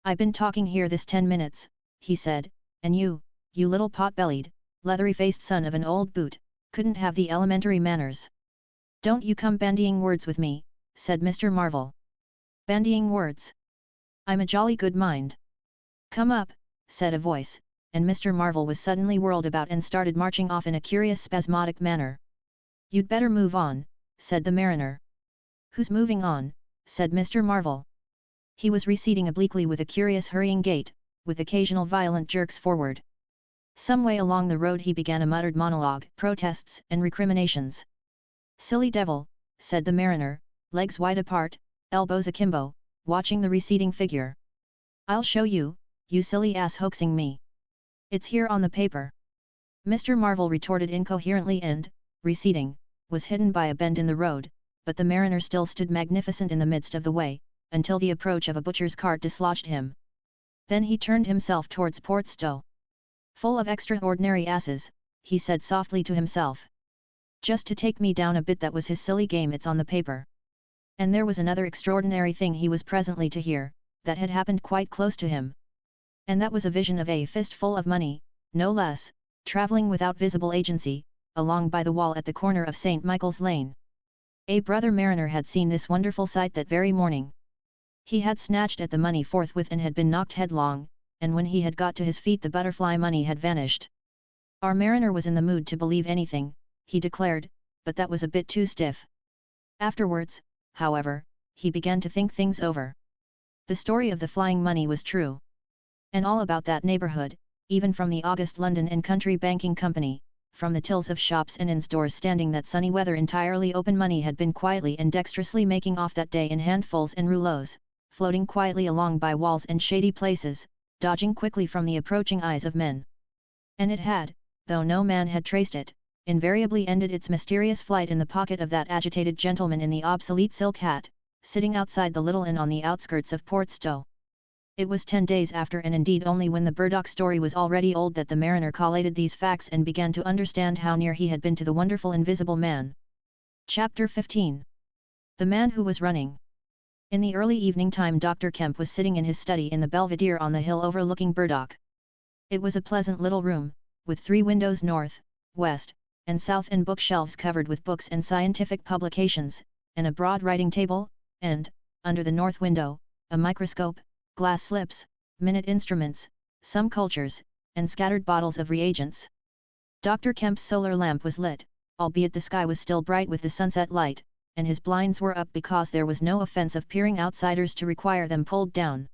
I've been talking here this 10 minutes, he said, and you little pot-bellied, leathery-faced son of an old boot, couldn't have the elementary manners. Don't you come bandying words with me, said Mr. Marvel. Bandying words? I'm a jolly good mind. Come up, said a voice, and Mr. Marvel was suddenly whirled about and started marching off in a curious spasmodic manner. You'd better move on, said the mariner. Who's moving on? Said Mr. Marvel. He was receding obliquely with a curious hurrying gait, with occasional violent jerks forward. Some way along the road he began a muttered monologue, protests and recriminations. Silly devil, said the mariner, legs wide apart, elbows akimbo, watching the receding figure. I'll show you, you silly ass, hoaxing me. It's here on the paper. Mr. Marvel retorted incoherently and, receding, was hidden by a bend in the road, but the mariner still stood magnificent in the midst of the way, until the approach of a butcher's cart dislodged him. Then he turned himself towards Port Stowe. Full of extraordinary asses, he said softly to himself. Just to take me down a bit, that was his silly game, it's on the paper. And there was another extraordinary thing he was presently to hear, that had happened quite close to him. And that was a vision of a fistful of money, no less, travelling without visible agency, along by the wall at the corner of St. Michael's Lane. A brother mariner had seen this wonderful sight that very morning. He had snatched at the money forthwith and had been knocked headlong, and when he had got to his feet the butterfly money had vanished. Our mariner was in the mood to believe anything, he declared, but that was a bit too stiff. Afterwards, however, he began to think things over. The story of the flying money was true. And all about that neighbourhood, even from the august London and Country Banking Company, from the tills of shops and inns doors standing that sunny weather entirely open, money had been quietly and dexterously making off that day in handfuls and rouleaus, floating quietly along by walls and shady places, dodging quickly from the approaching eyes of men. And it had, though no man had traced it, invariably ended its mysterious flight in the pocket of that agitated gentleman in the obsolete silk hat, sitting outside the little inn on the outskirts of Port Stowe. It was 10 days after, and indeed only when the Burdock story was already old, that the mariner collated these facts and began to understand how near he had been to the wonderful Invisible Man. Chapter 15. The Man Who Was Running. In the early evening time Dr. Kemp was sitting in his study in the Belvedere on the hill overlooking Burdock. It was a pleasant little room, with 3 windows north, west, and south, and bookshelves covered with books and scientific publications, and a broad writing table, and, under the north window, a microscope, glass slips, minute instruments, some cultures, and scattered bottles of reagents. Dr. Kemp's solar lamp was lit, albeit the sky was still bright with the sunset light, and his blinds were up because there was no offence of peering outsiders to require them pulled down.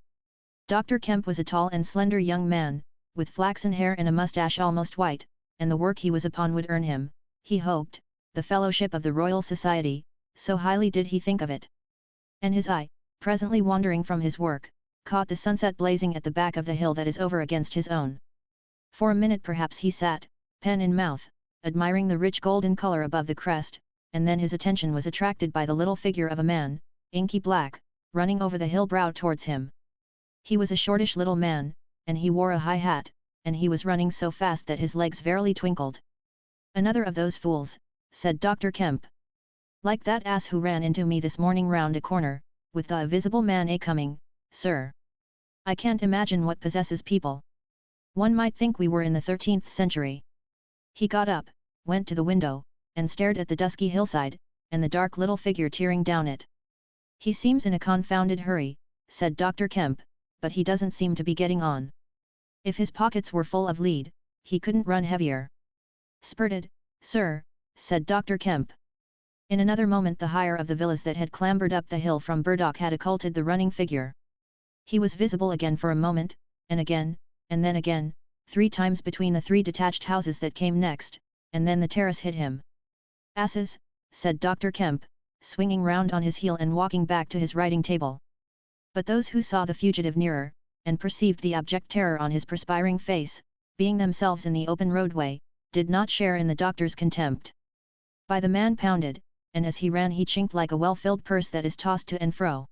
Dr. Kemp was a tall and slender young man, with flaxen hair and a moustache almost white, and the work he was upon would earn him, he hoped, the fellowship of the Royal Society, so highly did he think of it. And his eye, presently wandering from his work, caught the sunset blazing at the back of the hill that is over against his own. For a minute perhaps he sat, pen in mouth, admiring the rich golden colour above the crest, and then his attention was attracted by the little figure of a man, inky black, running over the hill brow towards him. He was a shortish little man, and he wore a high hat, and he was running so fast that his legs verily twinkled. "Another of those fools," said Dr. Kemp. "Like that ass who ran into me this morning round a corner, with the Invisible Man a-coming, sir. I can't imagine what possesses people. One might think we were in the 13th century." He got up, went to the window, and stared at the dusky hillside, and the dark little figure tearing down it. "He seems in a confounded hurry," said Dr. Kemp, "but he doesn't seem to be getting on. If his pockets were full of lead, he couldn't run heavier." "Spurted, sir," said Dr. Kemp. In another moment the higher of the villas that had clambered up the hill from Burdock had occulted the running figure. He was visible again for a moment, and then again, 3 times between the 3 detached houses that came next, and then the terrace hid him. "Asses," said Dr. Kemp, swinging round on his heel and walking back to his writing table. But those who saw the fugitive nearer, and perceived the abject terror on his perspiring face, being themselves in the open roadway, did not share in the doctor's contempt. By the man pounded, and as he ran he chinked like a well-filled purse that is tossed to and fro.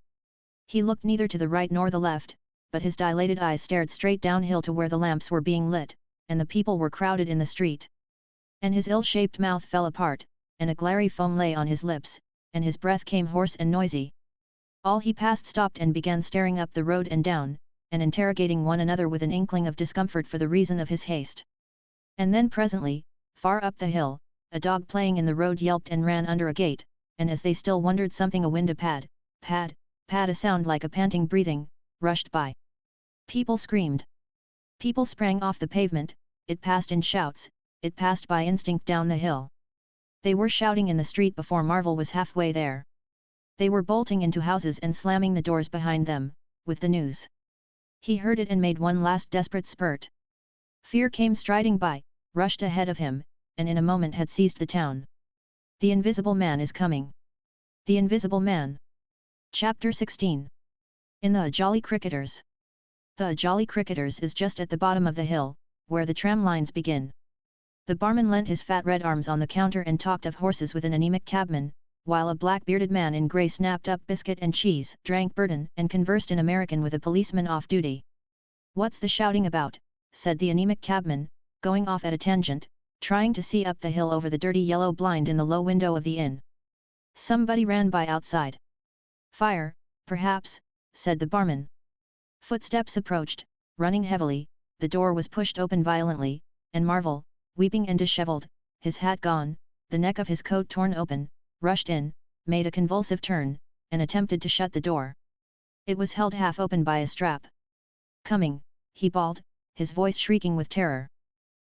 He looked neither to the right nor the left, but his dilated eyes stared straight downhill to where the lamps were being lit, and the people were crowded in the street. And his ill-shaped mouth fell apart, and a glary foam lay on his lips, and his breath came hoarse and noisy. All he passed stopped and began staring up the road and down, and interrogating one another with an inkling of discomfort for the reason of his haste. And then presently, far up the hill, a dog playing in the road yelped and ran under a gate, and as they still wondered something a wind, a pad, pad, pad, a sound like a panting breathing, rushed by. People screamed. People sprang off the pavement, it passed in shouts, it passed by instinct down the hill. They were shouting in the street before Marvel was halfway there. They were bolting into houses and slamming the doors behind them, with the news. He heard it and made one last desperate spurt. Fear came striding by, rushed ahead of him, and in a moment had seized the town. The Invisible Man is coming. The Invisible Man. Chapter 16. In the Jolly Cricketers. The Jolly Cricketers is just at the bottom of the hill, where the tram lines begin. The barman leant his fat red arms on the counter and talked of horses with an anemic cabman, while a black-bearded man in grey snapped up biscuit and cheese, drank Burton, and conversed in American with a policeman off duty. "What's the shouting about?" said the anemic cabman, going off at a tangent, trying to see up the hill over the dirty yellow blind in the low window of the inn. "Somebody ran by outside." "Fire, perhaps," said the barman. Footsteps approached, running heavily, the door was pushed open violently, and Marvel, weeping and dishevelled, his hat gone, the neck of his coat torn open, rushed in, made a convulsive turn, and attempted to shut the door. It was held half open by a strap. "Coming," he bawled, his voice shrieking with terror.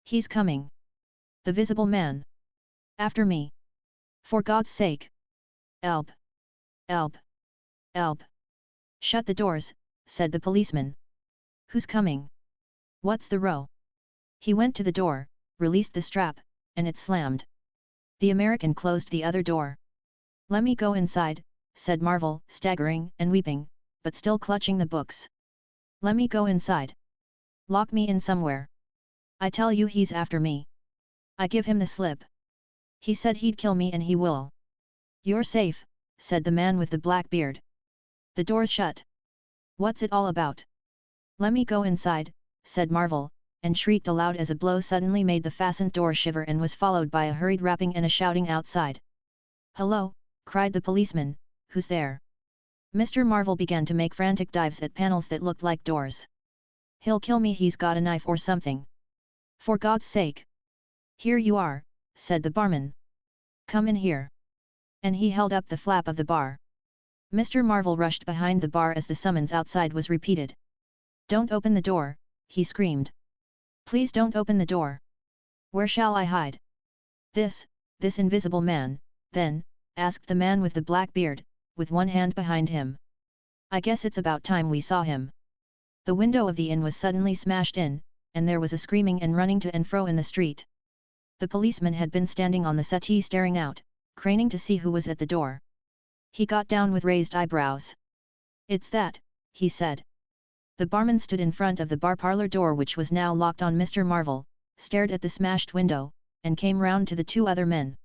"He's coming! The Visible Man! After me! For God's sake! Help! Help! Help! Shut the doors," said the policeman. "Who's coming? What's the row?" He went to the door, released the strap, and it slammed. The American closed the other door. "Let me go inside," said Marvel, staggering and weeping, but still clutching the books. "Let me go inside. Lock me in somewhere. I tell you he's after me. I give him the slip. He said he'd kill me and he will." "You're safe," said the man with the black beard. "The door's shut. What's it all about?" "Let me go inside," said Marvel, and shrieked aloud as a blow suddenly made the fastened door shiver and was followed by a hurried rapping and a shouting outside. "Hello!" cried the policeman, "who's there?" Mr. Marvel began to make frantic dives at panels that looked like doors. "He'll kill me, he's got a knife or something. For God's sake!" "Here you are," said the barman. "Come in here." And he held up the flap of the bar. Mr. Marvel rushed behind the bar as the summons outside was repeated. "Don't open the door," he screamed. "Please don't open the door. Where shall I hide?" This invisible man, then?" asked the man with the black beard, with one hand behind him. "I guess it's about time we saw him." The window of the inn was suddenly smashed in, and there was a screaming and running to and fro in the street. The policeman had been standing on the settee staring out, craning to see who was at the door. He got down with raised eyebrows. "It's that," he said. The barman stood in front of the bar parlour door, which was now locked on Mr. Marvel, stared at the smashed window, and came round to the two other men.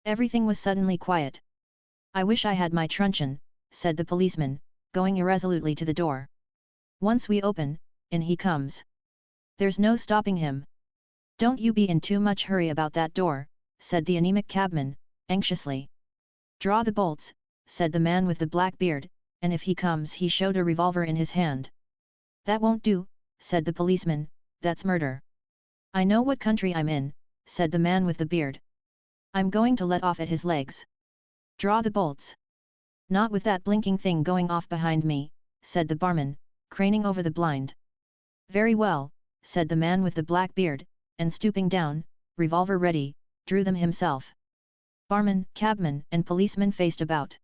Everything was suddenly quiet. "I wish I had my truncheon," said the policeman, going irresolutely to the door. "Once we open, in he comes. There's no stopping him." "Don't you be in too much hurry about that door," said the anemic cabman, anxiously. "Draw the bolts," said the man with the black beard, "and if he comes," he showed a revolver in his hand. "That won't do," said the policeman, "that's murder." "I know what country I'm in," said the man with the beard. "I'm going to let off at his legs." "Draw the bolts." "Not with that blinking thing going off behind me," said the barman, craning over the blind. "Very well," said the man with the black beard, and stooping down, revolver ready, drew them himself. Barman, cabman, and policeman faced about.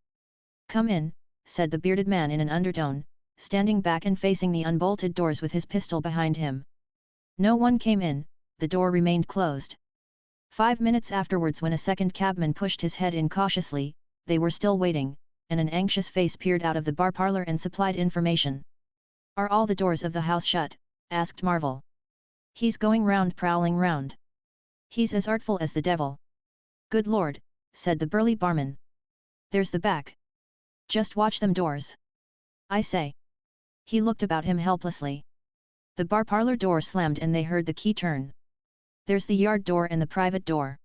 "Come in," said the bearded man in an undertone, standing back and facing the unbolted doors with his pistol behind him. No one came in, the door remained closed. 5 minutes afterwards, when a second cabman pushed his head in cautiously, they were still waiting, and an anxious face peered out of the bar parlour and supplied information. "Are all the doors of the house shut?" asked Marvel. "He's going round prowling round. He's as artful as the devil." "Good Lord," said the burly barman. "There's the back. Just watch them doors. I say." He looked about him helplessly. The bar parlour door slammed and they heard the key turn. "There's the yard door and the private door."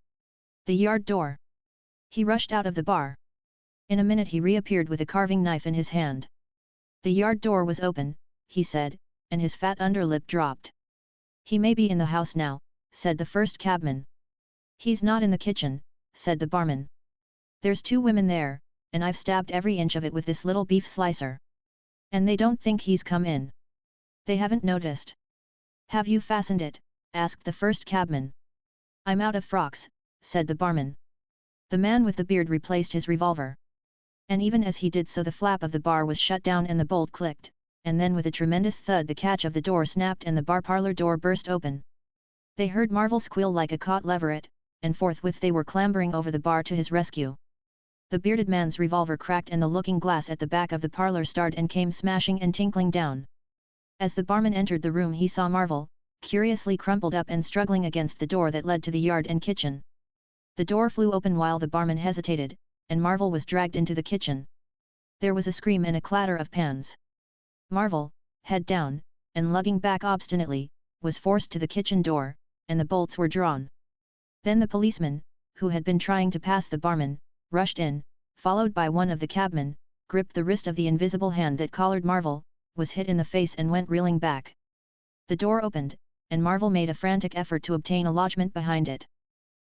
"The yard door." He rushed out of the bar. In a minute he reappeared with a carving knife in his hand. "The yard door was open," he said, and his fat underlip dropped. "He may be in the house now," said the first cabman. "He's not in the kitchen," said the barman. "There's 2 women there, and I've stabbed every inch of it with this little beef slicer. And they don't think he's come in. They haven't noticed." "Have you fastened it?" asked the first cabman. "I'm out of frocks," said the barman. The man with the beard replaced his revolver. And even as he did so, the flap of the bar was shut down and the bolt clicked, and then with a tremendous thud the catch of the door snapped and the bar parlour door burst open. They heard Marvel squeal like a caught leveret, and forthwith they were clambering over the bar to his rescue. The bearded man's revolver cracked and the looking glass at the back of the parlour starred and came smashing and tinkling down. As the barman entered the room he saw Marvel, curiously crumpled up and struggling against the door that led to the yard and kitchen. The door flew open while the barman hesitated, and Marvel was dragged into the kitchen. There was a scream and a clatter of pans. Marvel, head down, and lugging back obstinately, was forced to the kitchen door, and the bolts were drawn. Then the policeman, who had been trying to pass the barman, rushed in, followed by one of the cabmen, gripped the wrist of the invisible hand that collared Marvel, was hit in the face and went reeling back. The door opened, and Marvel made a frantic effort to obtain a lodgment behind it.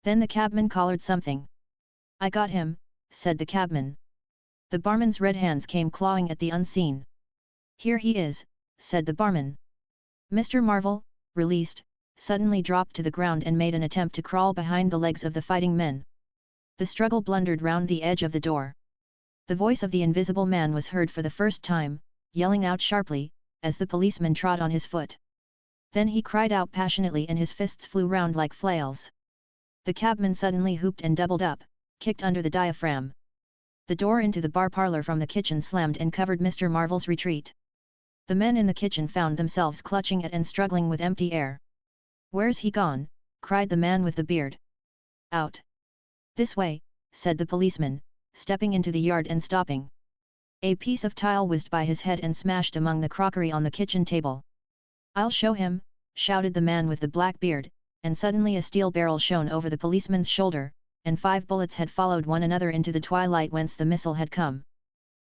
Then the cabman collared something. "I got him," said the cabman. The barman's red hands came clawing at the unseen. "Here he is," said the barman. Mr. Marvel, released, suddenly dropped to the ground and made an attempt to crawl behind the legs of the fighting men. The struggle blundered round the edge of the door. The voice of the Invisible Man was heard for the first time, yelling out sharply, as the policeman trod on his foot. Then he cried out passionately and his fists flew round like flails. The cabman suddenly whooped and doubled up, kicked under the diaphragm. The door into the bar parlour from the kitchen slammed and covered Mr. Marvel's retreat. The men in the kitchen found themselves clutching at and struggling with empty air. "Where's he gone?" cried the man with the beard. "Out. This way," said the policeman, stepping into the yard and stopping. A piece of tile whizzed by his head and smashed among the crockery on the kitchen table. "I'll show him," shouted the man with the black beard, and suddenly a steel barrel shone over the policeman's shoulder, and 5 bullets had followed one another into the twilight whence the missile had come.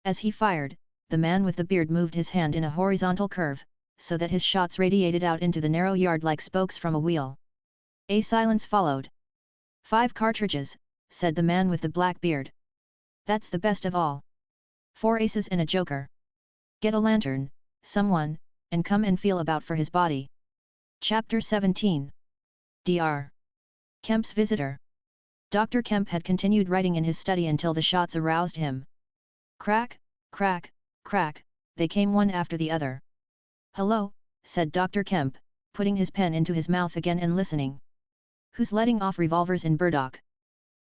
As he fired, the man with the beard moved his hand in a horizontal curve, so that his shots radiated out into the narrow yard like spokes from a wheel. A silence followed. "5 cartridges," said the man with the black beard. "That's the best of all. 4 aces and a joker. Get a lantern, someone, and come and feel about for his body." Chapter 17. Dr. Kemp's Visitor. Dr. Kemp had continued writing in his study until the shots aroused him. Crack, crack, crack, they came one after the other. "Hello," said Dr. Kemp, putting his pen into his mouth again and listening. "Who's letting off revolvers in Burdock?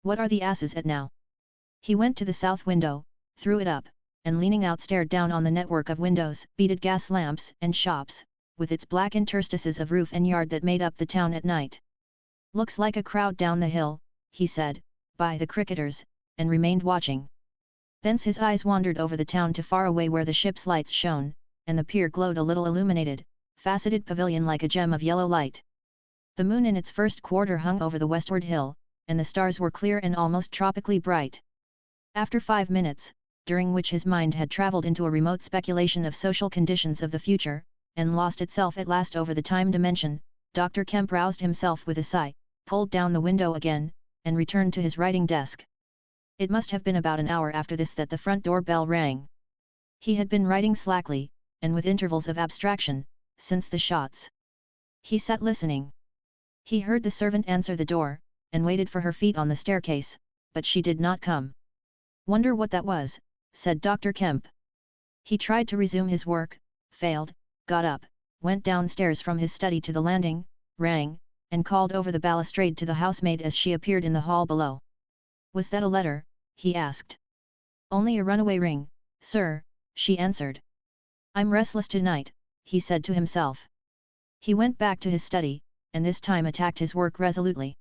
What are the asses at now?" He went to the south window, threw it up, and leaning out stared down on the network of windows, beaded gas lamps and shops, with its black interstices of roof and yard that made up the town at night. "Looks like a crowd down the hill," he said, "by the cricketers," and remained watching. Thence his eyes wandered over the town to far away where the ship's lights shone, and the pier glowed a little illuminated, faceted pavilion like a gem of yellow light. The moon in its first quarter hung over the westward hill, and the stars were clear and almost tropically bright. After 5 minutes, during which his mind had travelled into a remote speculation of social conditions of the future, and lost itself at last over the time dimension, Dr. Kemp roused himself with a sigh, pulled down the window again, and returned to his writing desk. It must have been about an hour after this that the front door bell rang. He had been writing slackly, and with intervals of abstraction, since the shots. He sat listening. He heard the servant answer the door, and waited for her feet on the staircase, but she did not come. "Wonder what that was," said Dr. Kemp. He tried to resume his work, failed, got up, went downstairs from his study to the landing, rang, and called over the balustrade to the housemaid as she appeared in the hall below. "Was that a letter?" he asked. "Only a runaway ring, sir," she answered. "I'm restless tonight," he said to himself. He went back to his study, and this time attacked his work resolutely.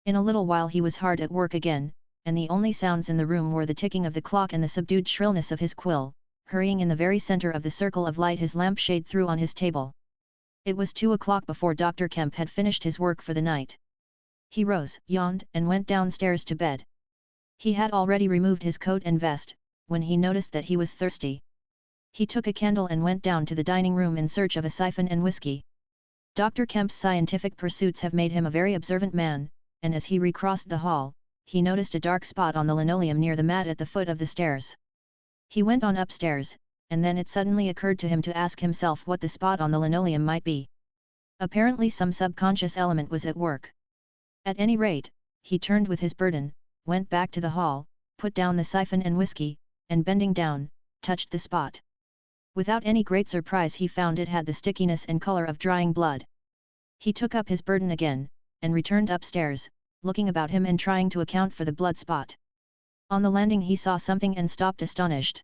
In a little while he was hard at work again, and the only sounds in the room were the ticking of the clock and the subdued shrillness of his quill, hurrying in the very centre of the circle of light his lampshade threw on his table. It was 2 o'clock before Dr. Kemp had finished his work for the night. He rose, yawned, and went downstairs to bed. He had already removed his coat and vest, when he noticed that he was thirsty. He took a candle and went down to the dining room in search of a siphon and whiskey. Dr. Kemp's scientific pursuits have made him a very observant man, and as he recrossed the hall, he noticed a dark spot on the linoleum near the mat at the foot of the stairs. He went on upstairs, and then it suddenly occurred to him to ask himself what the spot on the linoleum might be. Apparently some subconscious element was at work. At any rate, he turned with his burden, went back to the hall, put down the siphon and whiskey, and bending down, touched the spot. Without any great surprise he found it had the stickiness and colour of drying blood. He took up his burden again, and returned upstairs, looking about him and trying to account for the blood spot. On the landing he saw something and stopped astonished.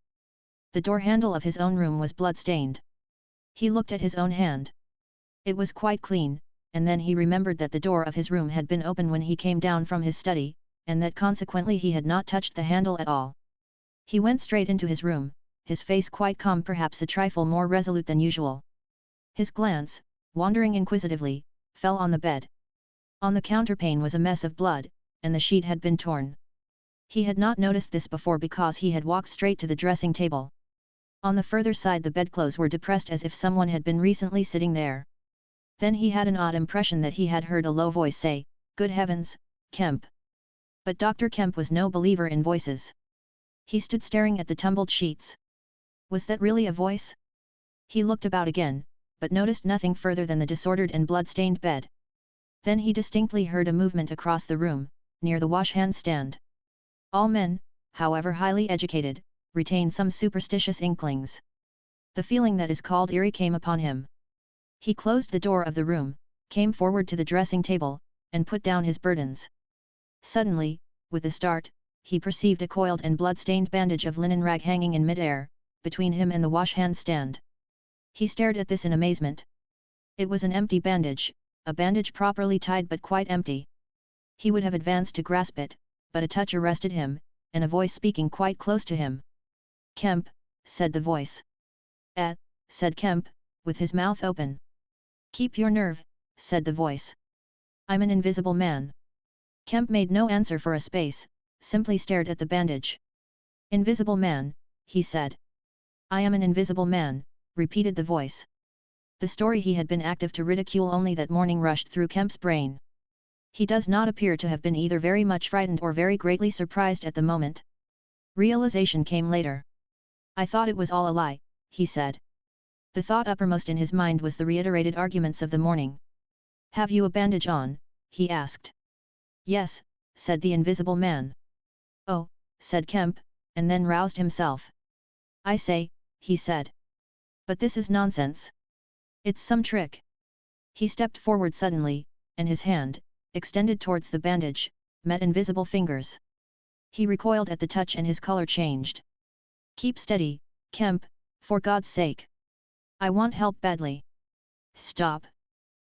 The door handle of his own room was blood-stained. He looked at his own hand. It was quite clean, and then he remembered that the door of his room had been open when he came down from his study, and that consequently he had not touched the handle at all. He went straight into his room, his face quite calm, perhaps a trifle more resolute than usual. His glance, wandering inquisitively, fell on the bed. On the counterpane was a mess of blood, and the sheet had been torn. He had not noticed this before because he had walked straight to the dressing table. On the further side the bedclothes were depressed as if someone had been recently sitting there. Then he had an odd impression that he had heard a low voice say, "Good heavens, Kemp." But Dr. Kemp was no believer in voices. He stood staring at the tumbled sheets. Was that really a voice? He looked about again, but noticed nothing further than the disordered and blood-stained bed. Then he distinctly heard a movement across the room, near the wash-hand stand. All men, however highly educated, retain some superstitious inklings. The feeling that is called eerie came upon him. He closed the door of the room, came forward to the dressing table, and put down his burdens. Suddenly, with a start, he perceived a coiled and blood-stained bandage of linen rag hanging in mid-air, between him and the wash-hand stand. He stared at this in amazement. It was an empty bandage, a bandage properly tied but quite empty. He would have advanced to grasp it, but a touch arrested him, and a voice speaking quite close to him. "Kemp," said the voice. Said Kemp, with his mouth open. "Keep your nerve," said the voice. "I'm an invisible man." Kemp made no answer for a space, simply stared at the bandage. "Invisible man," he said. "I am an invisible man," repeated the voice. The story he had been active to ridicule only that morning rushed through Kemp's brain. He does not appear to have been either very much frightened or very greatly surprised at the moment. Realization came later. "I thought it was all a lie," he said. The thought uppermost in his mind was the reiterated arguments of the morning. "Have you a bandage on?" he asked. "Yes," said the invisible man. "Oh," said Kemp, and then roused himself. "I say," he said. "But this is nonsense. It's some trick." He stepped forward suddenly, and his hand, extended towards the bandage, met invisible fingers. He recoiled at the touch and his color changed. "Keep steady, Kemp, for God's sake. I want help badly." "Stop."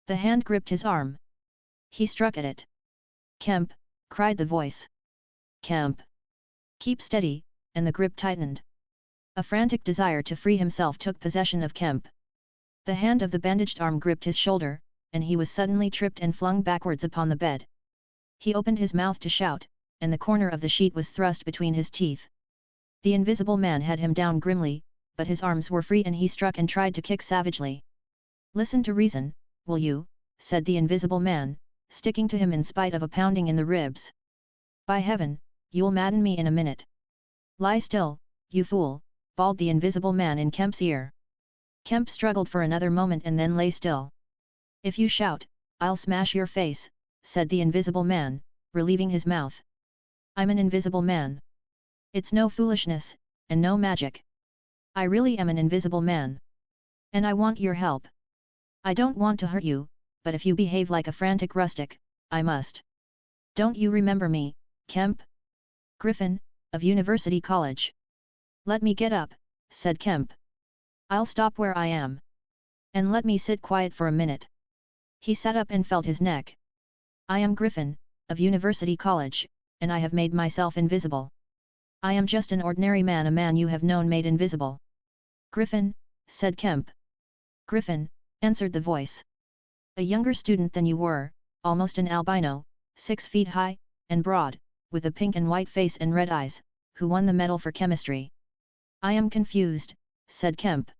The hand gripped his arm. He struck at it. "Kemp," cried the voice. "Kemp. Keep steady," and the grip tightened. A frantic desire to free himself took possession of Kemp. The hand of the bandaged arm gripped his shoulder, and he was suddenly tripped and flung backwards upon the bed. He opened his mouth to shout, and the corner of the sheet was thrust between his teeth. The invisible man had him down grimly, but his arms were free and he struck and tried to kick savagely. "Listen to reason, will you?" said the invisible man, sticking to him in spite of a pounding in the ribs. "By heaven, you'll madden me in a minute." "Lie still, you fool," bawled the invisible man in Kemp's ear. Kemp struggled for another moment and then lay still. "If you shout, I'll smash your face," said the invisible man, relieving his mouth. "I'm an invisible man. It's no foolishness, and no magic. I really am an invisible man. And I want your help. I don't want to hurt you, but if you behave like a frantic rustic, I must. Don't you remember me, Kemp? Griffin, of University College." "Let me get up," said Kemp. "I'll stop where I am. And let me sit quiet for a minute." He sat up and felt his neck. "I am Griffin, of University College, and I have made myself invisible. I am just an ordinary man, a man you have known made invisible." "Griffin," said Kemp. "Griffin," answered the voice. "A younger student than you were, almost an albino, 6 feet high, and broad, with a pink and white face and red eyes, who won the medal for chemistry." "I am confused," said Kemp.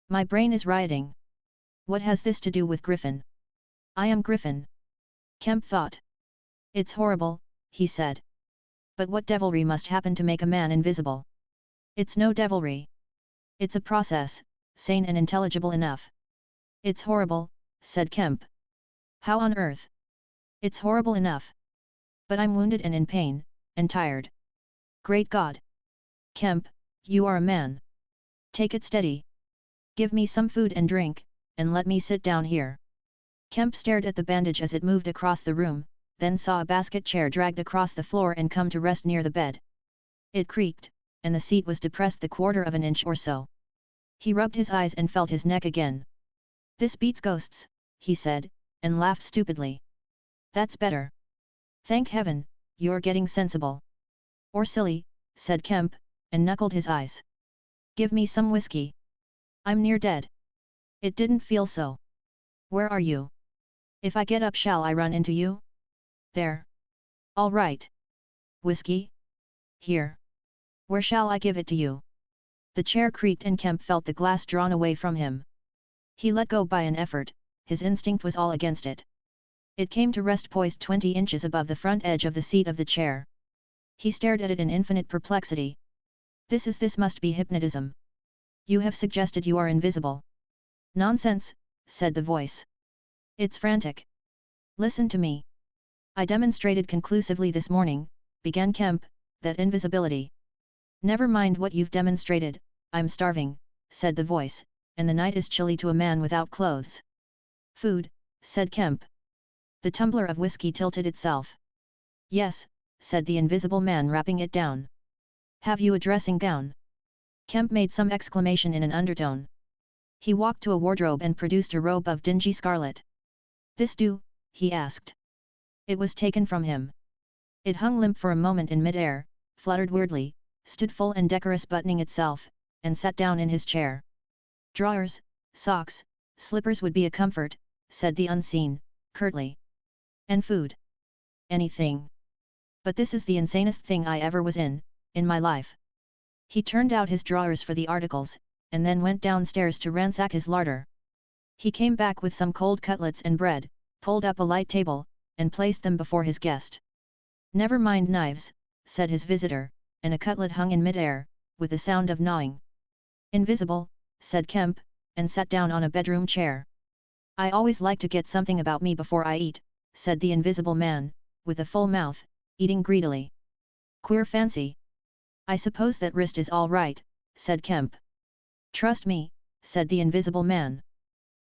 "My brain is rioting. What has this to do with Griffin? I am Griffin." Kemp thought. "It's horrible," he said. "But what devilry must happen to make a man invisible?" "It's no devilry. It's a process, sane and intelligible enough." "It's horrible," said Kemp. "How on earth?" "It's horrible enough. But I'm wounded and in pain, and tired." "Great God! Kemp, you are a man. Take it steady. Give me some food and drink, and let me sit down here." Kemp stared at the bandage as it moved across the room, then saw a basket chair dragged across the floor and come to rest near the bed. It creaked, and the seat was depressed the quarter of an inch or so. He rubbed his eyes and felt his neck again. "This beats ghosts," he said, and laughed stupidly. That's better. Thank heaven, you're getting sensible. Or silly, said Kemp, and knuckled his eyes. Give me some whiskey. I'm near dead. It didn't feel so. Where are you? If I get up, shall I run into you? There. All right. Whiskey? Here. Where shall I give it to you? The chair creaked and Kemp felt the glass drawn away from him. He let go by an effort, his instinct was all against it. It came to rest poised 20 inches above the front edge of the seat of the chair. He stared at it in infinite perplexity. This must be hypnotism. You have suggested you are invisible. Nonsense, said the voice. It's frantic. Listen to me. I demonstrated conclusively this morning, began Kemp, that invisibility. Never mind what you've demonstrated, I'm starving, said the voice, and the night is chilly to a man without clothes. Food, said Kemp. The tumbler of whiskey tilted itself. Yes, said the invisible man, wrapping it down. Have you a dressing gown? Kemp made some exclamation in an undertone. He walked to a wardrobe and produced a robe of dingy scarlet. This do? He asked. It was taken from him. It hung limp for a moment in mid-air, fluttered weirdly, stood full and decorous buttoning itself, and sat down in his chair. Drawers, socks, slippers would be a comfort, said the unseen, curtly. And food. Anything. But this is the insanest thing I ever was in my life. He turned out his drawers for the articles, and then went downstairs to ransack his larder. He came back with some cold cutlets and bread, pulled up a light table, and placed them before his guest. Never mind knives, said his visitor, and a cutlet hung in mid-air, with the sound of gnawing. Invisible, said Kemp, and sat down on a bedroom chair. I always like to get something about me before I eat, said the invisible man, with a full mouth, eating greedily. Queer fancy. I suppose that wrist is all right, said Kemp. Trust me, said the invisible man.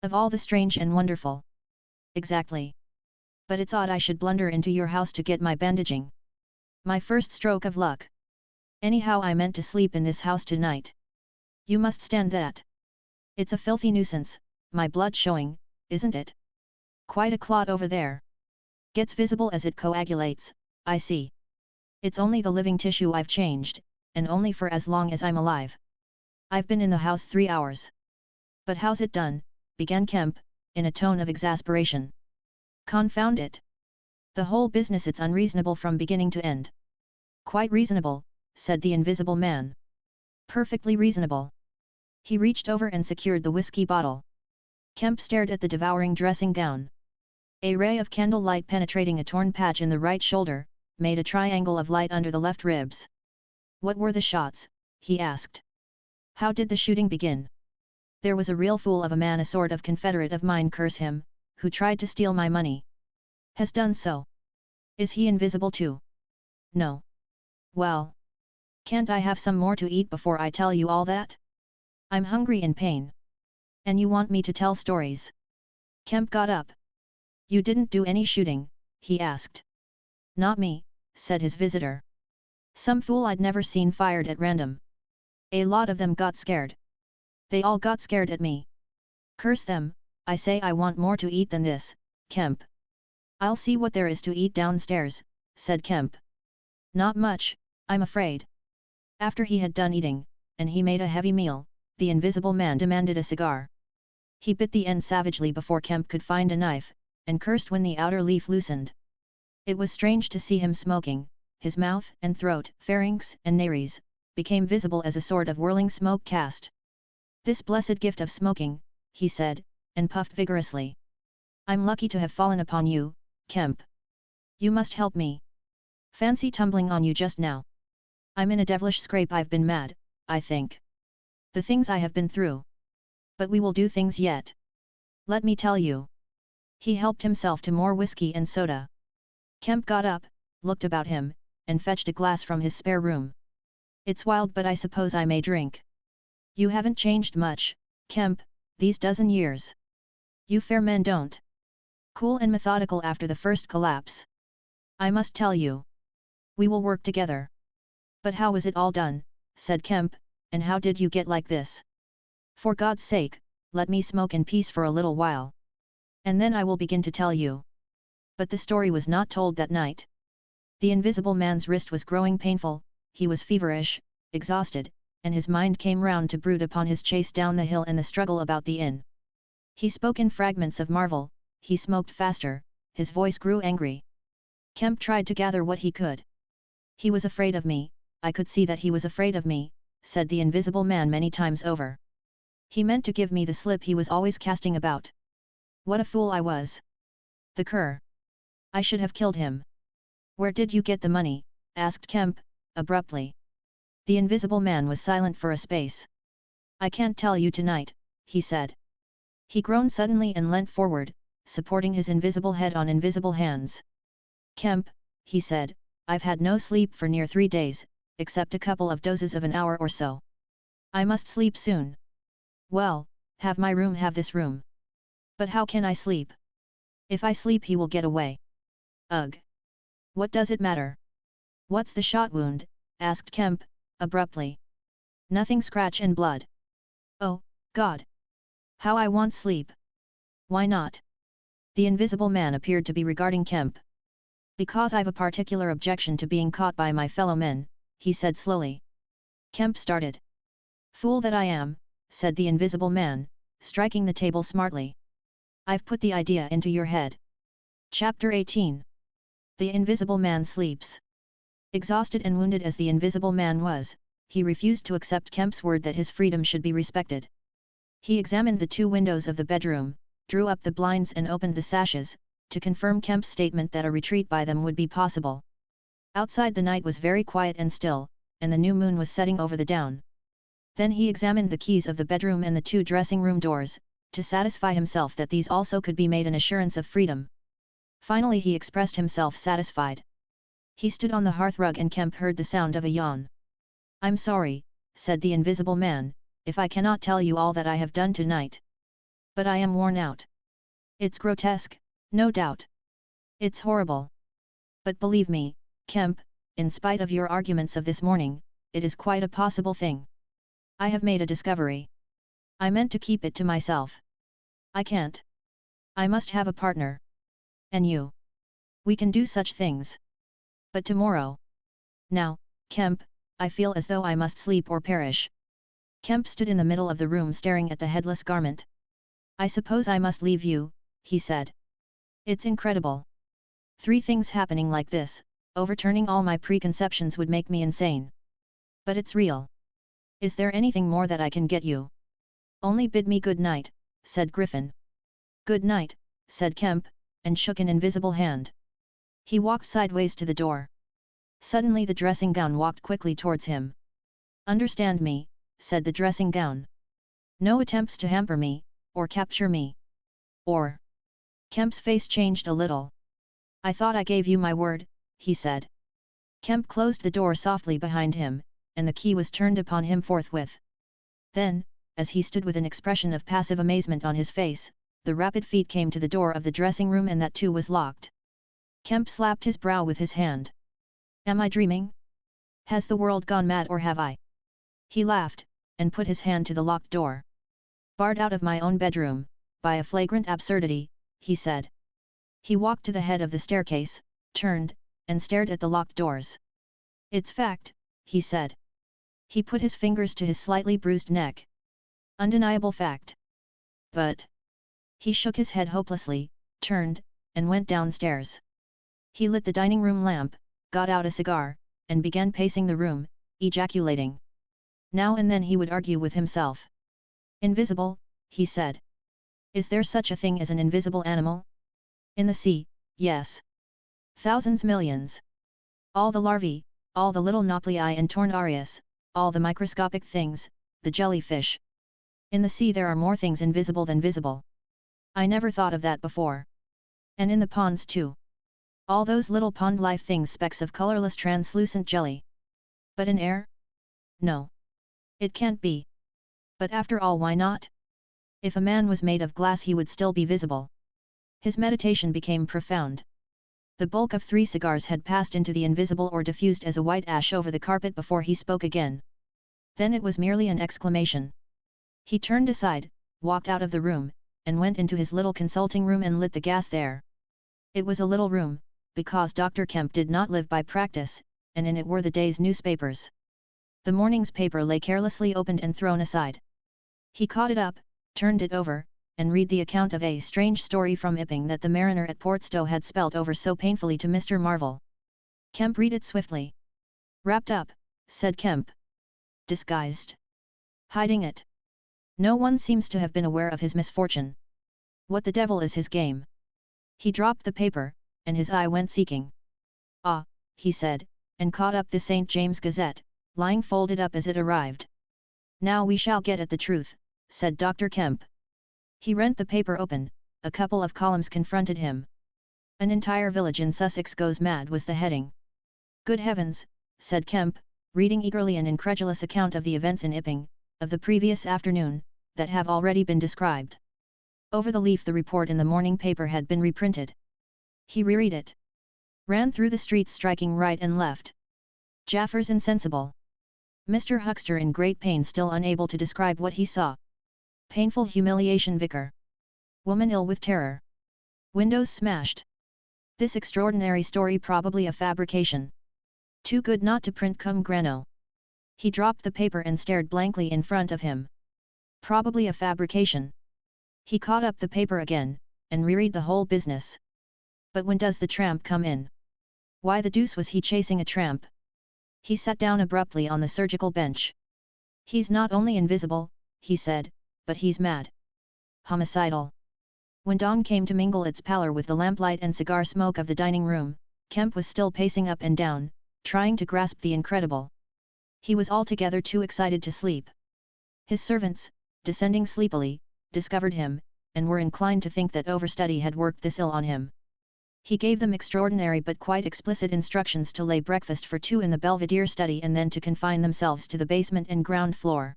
Of all the strange and wonderful. Exactly. But it's odd I should blunder into your house to get my bandaging. My first stroke of luck. Anyhow, I meant to sleep in this house tonight. You must stand that. It's a filthy nuisance, my blood showing, isn't it? Quite a clot over there. Gets visible as it coagulates, I see. It's only the living tissue I've changed, and only for as long as I'm alive. I've been in the house 3 hours. But how's it done? Began Kemp, in a tone of exasperation. Confound it. The whole business, it's unreasonable from beginning to end. Quite reasonable, said the invisible man. Perfectly reasonable. He reached over and secured the whiskey bottle. Kemp stared at the devouring dressing gown. A ray of candlelight penetrating a torn patch in the right shoulder, made a triangle of light under the left ribs. What were the shots? He asked. How did the shooting begin? There was a real fool of a man, a sort of confederate of mine, curse him, who tried to steal my money. Has done so. Is he invisible too? No. Well. Can't I have some more to eat before I tell you all that? I'm hungry in pain. And you want me to tell stories? Kemp got up. You didn't do any shooting, he asked. Not me, said his visitor. Some fool I'd never seen fired at random. A lot of them got scared. They all got scared at me. Curse them, I say I want more to eat than this, Kemp. I'll see what there is to eat downstairs, said Kemp. Not much, I'm afraid. After he had done eating, and he made a heavy meal, the invisible man demanded a cigar. He bit the end savagely before Kemp could find a knife, and cursed when the outer leaf loosened. It was strange to see him smoking. His mouth and throat, pharynx and nares, became visible as a sort of whirling smoke cast. This blessed gift of smoking, he said, and puffed vigorously. I'm lucky to have fallen upon you, Kemp. You must help me. Fancy tumbling on you just now. I'm in a devilish scrape. I've been mad, I think. The things I have been through. But we will do things yet. Let me tell you. He helped himself to more whiskey and soda. Kemp got up, looked about him, and fetched a glass from his spare room. It's wild, but I suppose I may drink. You haven't changed much, Kemp, these dozen years. You fair men don't. Cool and methodical after the first collapse. I must tell you. We will work together. But how was it all done, said Kemp, and how did you get like this? For God's sake, let me smoke in peace for a little while. And then I will begin to tell you. But the story was not told that night. The Invisible Man's wrist was growing painful, he was feverish, exhausted, and his mind came round to brood upon his chase down the hill and the struggle about the inn. He spoke in fragments of marvel, he smoked faster, his voice grew angry. Kemp tried to gather what he could. He was afraid of me, I could see that he was afraid of me, said the Invisible Man many times over. He meant to give me the slip he was always casting about. What a fool I was! The cur! I should have killed him. Where did you get the money? Asked Kemp, abruptly. The Invisible Man was silent for a space. I can't tell you tonight, he said. He groaned suddenly and leant forward, supporting his invisible head on invisible hands. Kemp, he said, I've had no sleep for near 3 days, except a couple of dozes of an hour or so. I must sleep soon. Well, have my room, have this room. But how can I sleep? If I sleep he will get away. Ugh! What does it matter? What's the shot wound? Asked Kemp, abruptly. Nothing, scratch and blood. Oh, God! How I want sleep! Why not? The Invisible Man appeared to be regarding Kemp. Because I've a particular objection to being caught by my fellow men, he said slowly. Kemp started. Fool that I am, said the Invisible Man, striking the table smartly. I've put the idea into your head. Chapter 18. The Invisible Man sleeps. Exhausted and wounded as the Invisible Man was, he refused to accept Kemp's word that his freedom should be respected. He examined the 2 windows of the bedroom, drew up the blinds and opened the sashes, to confirm Kemp's statement that a retreat by them would be possible. Outside the night was very quiet and still, and the new moon was setting over the down. Then he examined the keys of the bedroom and the 2 dressing room doors, to satisfy himself that these also could be made an assurance of freedom. Finally he expressed himself satisfied. He stood on the hearthrug and Kemp heard the sound of a yawn. I'm sorry, said the Invisible Man, if I cannot tell you all that I have done tonight. But I am worn out. It's grotesque, no doubt. It's horrible. But believe me, Kemp, in spite of your arguments of this morning, it is quite a possible thing. I have made a discovery. I meant to keep it to myself. I can't. I must have a partner. And you. We can do such things. But tomorrow. Now, Kemp, I feel as though I must sleep or perish. Kemp stood in the middle of the room staring at the headless garment. I suppose I must leave you, he said. It's incredible. 3 things happening like this, overturning all my preconceptions would make me insane. But it's real. Is there anything more that I can get you? Only bid me good night, said Griffin. Good night, said Kemp, and shook an invisible hand. He walked sideways to the door. Suddenly the dressing gown walked quickly towards him. Understand me, said the dressing gown. No attempts to hamper me, or capture me. Or. Kemp's face changed a little. I thought I gave you my word, he said. Kemp closed the door softly behind him, and the key was turned upon him forthwith. Then, as he stood with an expression of passive amazement on his face, the rapid feet came to the door of the dressing room and that too was locked. Kemp slapped his brow with his hand. Am I dreaming? Has the world gone mad or have I? He laughed, and put his hand to the locked door. Barred out of my own bedroom, by a flagrant absurdity, he said. He walked to the head of the staircase, turned, and stared at the locked doors. It's fact, he said. He put his fingers to his slightly bruised neck. Undeniable fact. But. He shook his head hopelessly, turned, and went downstairs. He lit the dining room lamp, got out a cigar, and began pacing the room, ejaculating. Now and then he would argue with himself. Invisible, he said. Is there such a thing as an invisible animal? In the sea, yes. Thousands, millions. All the larvae, all the little nauplii and tornarius, all the microscopic things, the jellyfish. In the sea there are more things invisible than visible. I never thought of that before. And in the ponds too. All those little pond-life things, specks of colorless translucent jelly. But in air? No. It can't be. But after all, why not? If a man was made of glass he would still be visible. His meditation became profound. The bulk of 3 cigars had passed into the invisible or diffused as a white ash over the carpet before he spoke again. Then it was merely an exclamation. He turned aside, walked out of the room, and went into his little consulting room and lit the gas there. It was a little room, because Dr. Kemp did not live by practice, and in it were the day's newspapers. The morning's paper lay carelessly opened and thrown aside. He caught it up, turned it over, and read the account of a strange story from Ipping that the mariner at Portstow had spelt over so painfully to Mr. Marvel. Kemp read it swiftly. "Wrapped up," said Kemp. "Disguised. Hiding it. No one seems to have been aware of his misfortune. What the devil is his game?" He dropped the paper, and his eye went seeking. "Ah," he said, and caught up the St. James Gazette, lying folded up as it arrived. "Now we shall get at the truth," said Dr. Kemp. He rent the paper open. A couple of columns confronted him. "An entire village in Sussex goes mad" was the heading. "Good heavens," said Kemp, reading eagerly an incredulous account of the events in Ipping, of the previous afternoon, that have already been described. Over the leaf the report in the morning paper had been reprinted. He reread it. Ran through the streets striking right and left. Jaffers insensible. Mr. Huxter in great pain, still unable to describe what he saw. Painful humiliation. Vicar. Woman ill with terror. Windows smashed. This extraordinary story probably a fabrication. Too good not to print cum grano. He dropped the paper and stared blankly in front of him. Probably a fabrication. He caught up the paper again, and reread the whole business. But when does the tramp come in? Why the deuce was he chasing a tramp? He sat down abruptly on the surgical bench. "He's not only invisible," he said, "but he's mad. Homicidal." When dawn came to mingle its pallor with the lamplight and cigar smoke of the dining room, Kemp was still pacing up and down, trying to grasp the incredible. He was altogether too excited to sleep. His servants, descending sleepily, discovered him, and were inclined to think that overstudy had worked this ill on him. He gave them extraordinary but quite explicit instructions to lay breakfast for two in the Belvedere study and then to confine themselves to the basement and ground floor.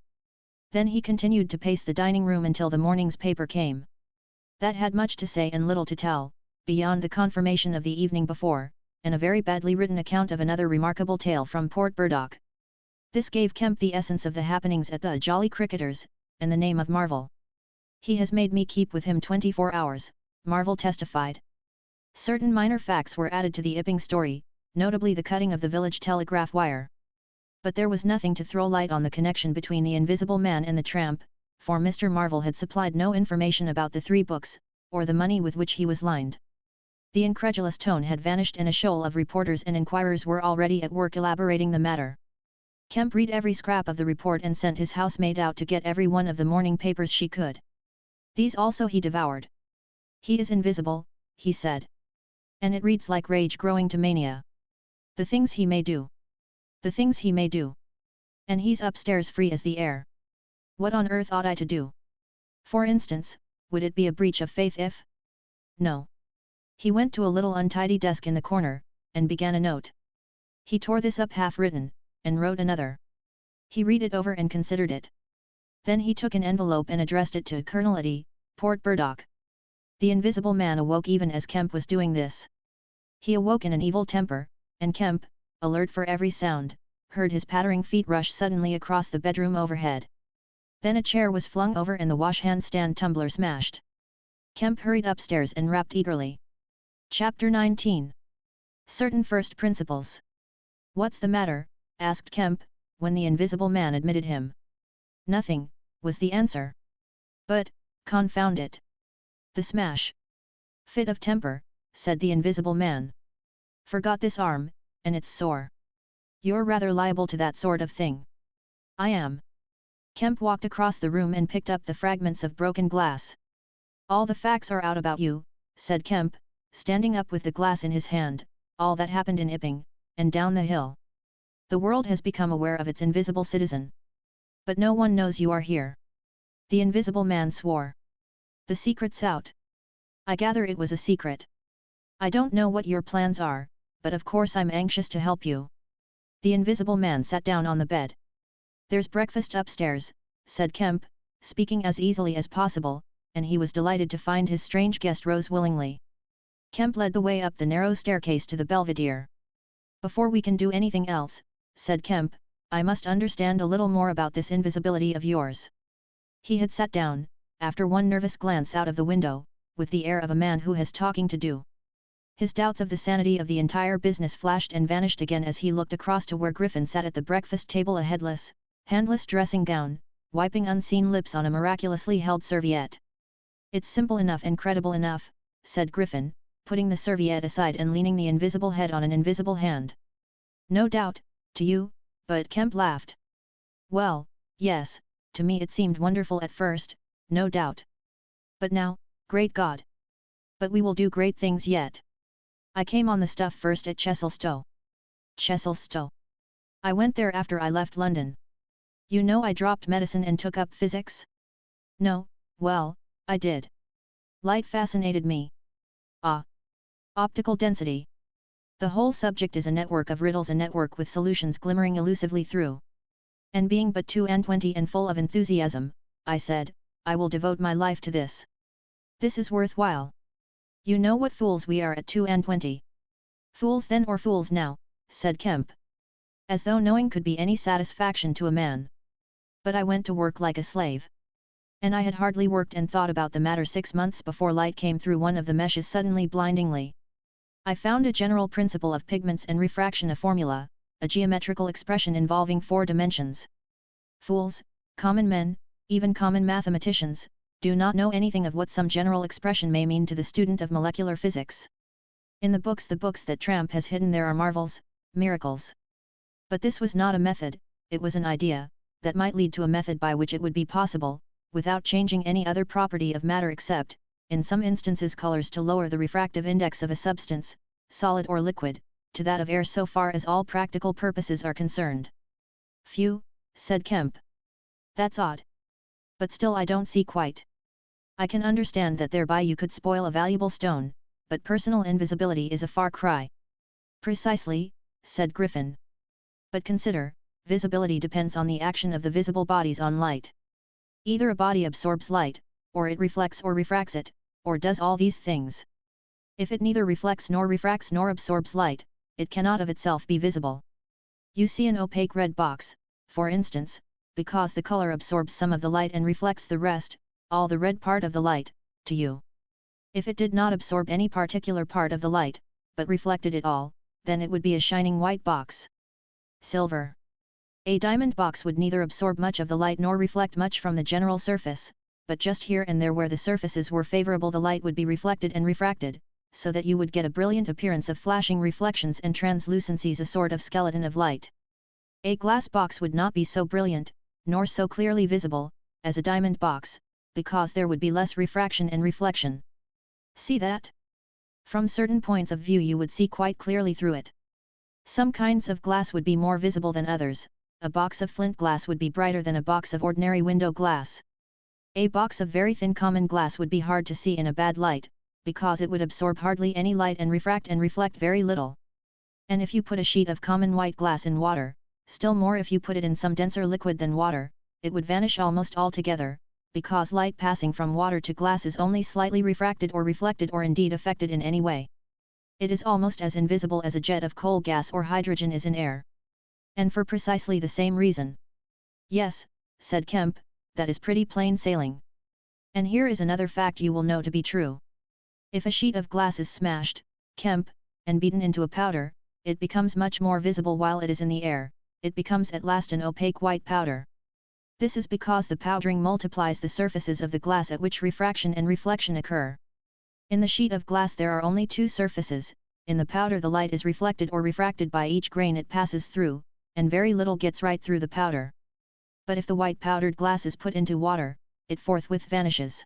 Then he continued to pace the dining room until the morning's paper came. That had much to say and little to tell, beyond the confirmation of the evening before, and a very badly written account of another remarkable tale from Port Burdock. This gave Kemp the essence of the happenings at the Jolly Cricketers, and the name of Marvel. "He has made me keep with him 24 hours, Marvel testified. Certain minor facts were added to the Ipping story, notably the cutting of the village telegraph wire. But there was nothing to throw light on the connection between the Invisible Man and the tramp, for Mr. Marvel had supplied no information about the 3 books, or the money with which he was lined. The incredulous tone had vanished and a shoal of reporters and inquirers were already at work elaborating the matter. Kemp read every scrap of the report and sent his housemaid out to get every one of the morning papers she could. These also he devoured. "He is invisible," he said. "And it reads like rage growing to mania. The things he may do. The things he may do. And he's upstairs free as the air. What on earth ought I to do? For instance, would it be a breach of faith if? No." He went to a little untidy desk in the corner, and began a note. He tore this up half-written, and wrote another. He read it over and considered it. Then he took an envelope and addressed it to Colonel Eddy, Port Burdock. The Invisible Man awoke even as Kemp was doing this. He awoke in an evil temper, and Kemp, alert for every sound, heard his pattering feet rush suddenly across the bedroom overhead. Then a chair was flung over and the wash-hand stand tumbler smashed. Kemp hurried upstairs and rapped eagerly. Chapter 19. Certain First Principles. "What's the matter?" asked Kemp, when the Invisible Man admitted him. "Nothing," was the answer. "But, confound it! The smash." "Fit of temper," said the Invisible Man. "Forgot this arm, and it's sore. You're rather liable to that sort of thing." "I am." Kemp walked across the room and picked up the fragments of broken glass. "All the facts are out about you," said Kemp, standing up with the glass in his hand, "all that happened in Ipping, and down the hill. The world has become aware of its invisible citizen. But no one knows you are here." The Invisible Man swore. "The secret's out." "I gather it was a secret. I don't know what your plans are, but of course I'm anxious to help you." The Invisible Man sat down on the bed. "There's breakfast upstairs," said Kemp, speaking as easily as possible, and he was delighted to find his strange guest rose willingly. Kemp led the way up the narrow staircase to the Belvedere. "Before we can do anything else," said Kemp, "I must understand a little more about this invisibility of yours." He had sat down, after one nervous glance out of the window, with the air of a man who has talking to do. His doubts of the sanity of the entire business flashed and vanished again as he looked across to where Griffin sat at the breakfast table, a headless, handless dressing gown, wiping unseen lips on a miraculously held serviette. "It's simple enough and credible enough," said Griffin, putting the serviette aside and leaning the invisible head on an invisible hand. "No doubt, to you," but Kemp laughed. "Well, yes, to me it seemed wonderful at first, no doubt. But now, great God! But we will do great things yet. I came on the stuff first at Chesilstowe. Chesilstowe. I went there after I left London. You know I dropped medicine and took up physics? No, well, I did. Light fascinated me. Ah. Optical density. The whole subject is a network of riddles, a network with solutions glimmering elusively through. And being but 22 and full of enthusiasm, I said, I will devote my life to this. This is worthwhile. You know what fools we are at 22. Fools then or fools now, said Kemp. As though knowing could be any satisfaction to a man. But I went to work like a slave. And I had hardly worked and thought about the matter 6 months before light came through one of the meshes suddenly, blindingly. I found a general principle of pigments and refraction, a formula, a geometrical expression involving 4 dimensions. Fools, common men, even common mathematicians, do not know anything of what some general expression may mean to the student of molecular physics. In the books that Tramp has hidden there are marvels, miracles. But this was not a method, it was an idea, that might lead to a method by which it would be possible, without changing any other property of matter except, in some instances colors, to lower the refractive index of a substance, solid or liquid, to that of air so far as all practical purposes are concerned. Phew, said Kemp. That's odd. But still I don't see quite. I can understand that thereby you could spoil a valuable stone, but personal invisibility is a far cry. Precisely, said Griffin. But consider, visibility depends on the action of the visible bodies on light. Either a body absorbs light, or it reflects or refracts it, or does all these things. If it neither reflects nor refracts nor absorbs light, it cannot of itself be visible. You see an opaque red box, for instance, because the color absorbs some of the light and reflects the rest, all the red part of the light, to you. If it did not absorb any particular part of the light, but reflected it all, then it would be a shining white box. Silver. A diamond box would neither absorb much of the light nor reflect much from the general surface, but just here and there where the surfaces were favorable the light would be reflected and refracted, so that you would get a brilliant appearance of flashing reflections and translucencies, a sort of skeleton of light. A glass box would not be so brilliant, nor so clearly visible, as a diamond box, because there would be less refraction and reflection. See that? From certain points of view you would see quite clearly through it. Some kinds of glass would be more visible than others. A box of flint glass would be brighter than a box of ordinary window glass. A box of very thin common glass would be hard to see in a bad light, because it would absorb hardly any light and reflect very little. And if you put a sheet of common white glass in water, still more if you put it in some denser liquid than water, it would vanish almost altogether, because light passing from water to glass is only slightly refracted or reflected or indeed affected in any way. It is almost as invisible as a jet of coal gas or hydrogen is in air. And for precisely the same reason. Yes, said Kemp, that is pretty plain sailing. And here is another fact you will know to be true. If a sheet of glass is smashed, Kemp, and beaten into a powder, it becomes much more visible while it is in the air, it becomes at last an opaque white powder. This is because the powdering multiplies the surfaces of the glass at which refraction and reflection occur. In the sheet of glass there are only 2 surfaces, in the powder the light is reflected or refracted by each grain it passes through, and very little gets right through the powder. But if the white powdered glass is put into water, it forthwith vanishes.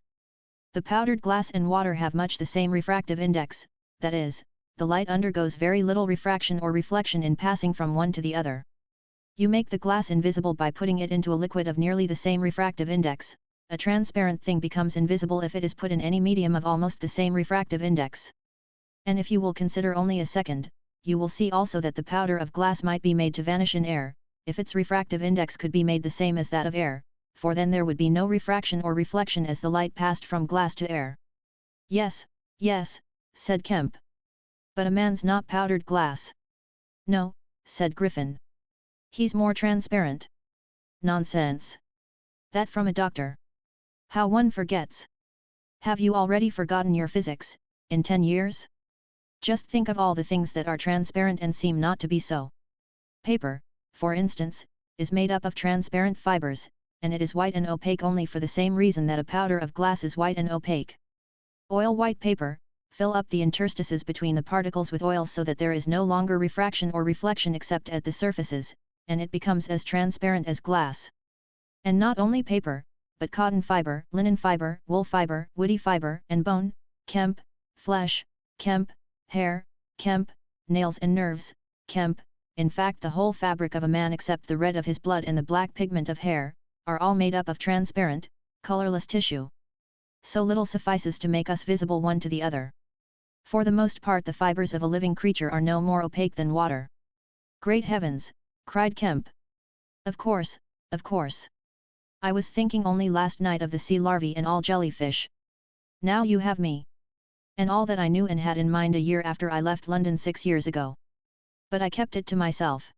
The powdered glass and water have much the same refractive index, that is, the light undergoes very little refraction or reflection in passing from one to the other. You make the glass invisible by putting it into a liquid of nearly the same refractive index. A transparent thing becomes invisible if it is put in any medium of almost the same refractive index. And if you will consider only a second, you will see also that the powder of glass might be made to vanish in air, if its refractive index could be made the same as that of air, for then there would be no refraction or reflection as the light passed from glass to air. Yes, yes, said Kemp. But a man's not powdered glass. No, said Griffin. He's more transparent. Nonsense. That from a doctor. How one forgets! Have you already forgotten your physics, in 10 years? Just think of all the things that are transparent and seem not to be so. Paper, for instance, is made up of transparent fibers, and it is white and opaque only for the same reason that a powder of glass is white and opaque. Oil white paper, fill up the interstices between the particles with oil so that there is no longer refraction or reflection except at the surfaces, and it becomes as transparent as glass. And not only paper, but cotton fiber, linen fiber, wool fiber, woody fiber, and bone, kemp, flesh, kemp, hair, kemp, nails and nerves, kemp, in fact the whole fabric of a man except the red of his blood and the black pigment of hair, are all made up of transparent, colorless tissue. So little suffices to make us visible one to the other. For the most part the fibers of a living creature are no more opaque than water. Great heavens, cried Kemp. Of course, of course. I was thinking only last night of the sea larvae and all jellyfish. Now you have me. And all that I knew and had in mind a year after I left London 6 years ago. But I kept it to myself.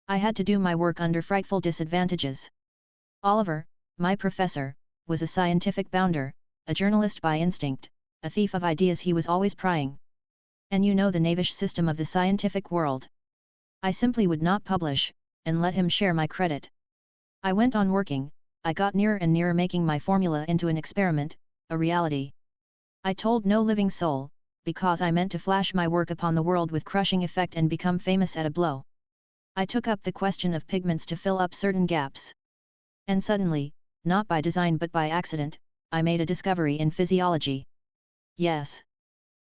I had to do my work under frightful disadvantages. Oliver, my professor, was a scientific bounder, a journalist by instinct, a thief of ideas. He was always prying. And you know the knavish system of the scientific world. I simply would not publish, and let him share my credit. I went on working, I got nearer and nearer making my formula into an experiment, a reality. I told no living soul, because I meant to flash my work upon the world with crushing effect and become famous at a blow. I took up the question of pigments to fill up certain gaps. And suddenly, not by design but by accident, I made a discovery in physiology. Yes.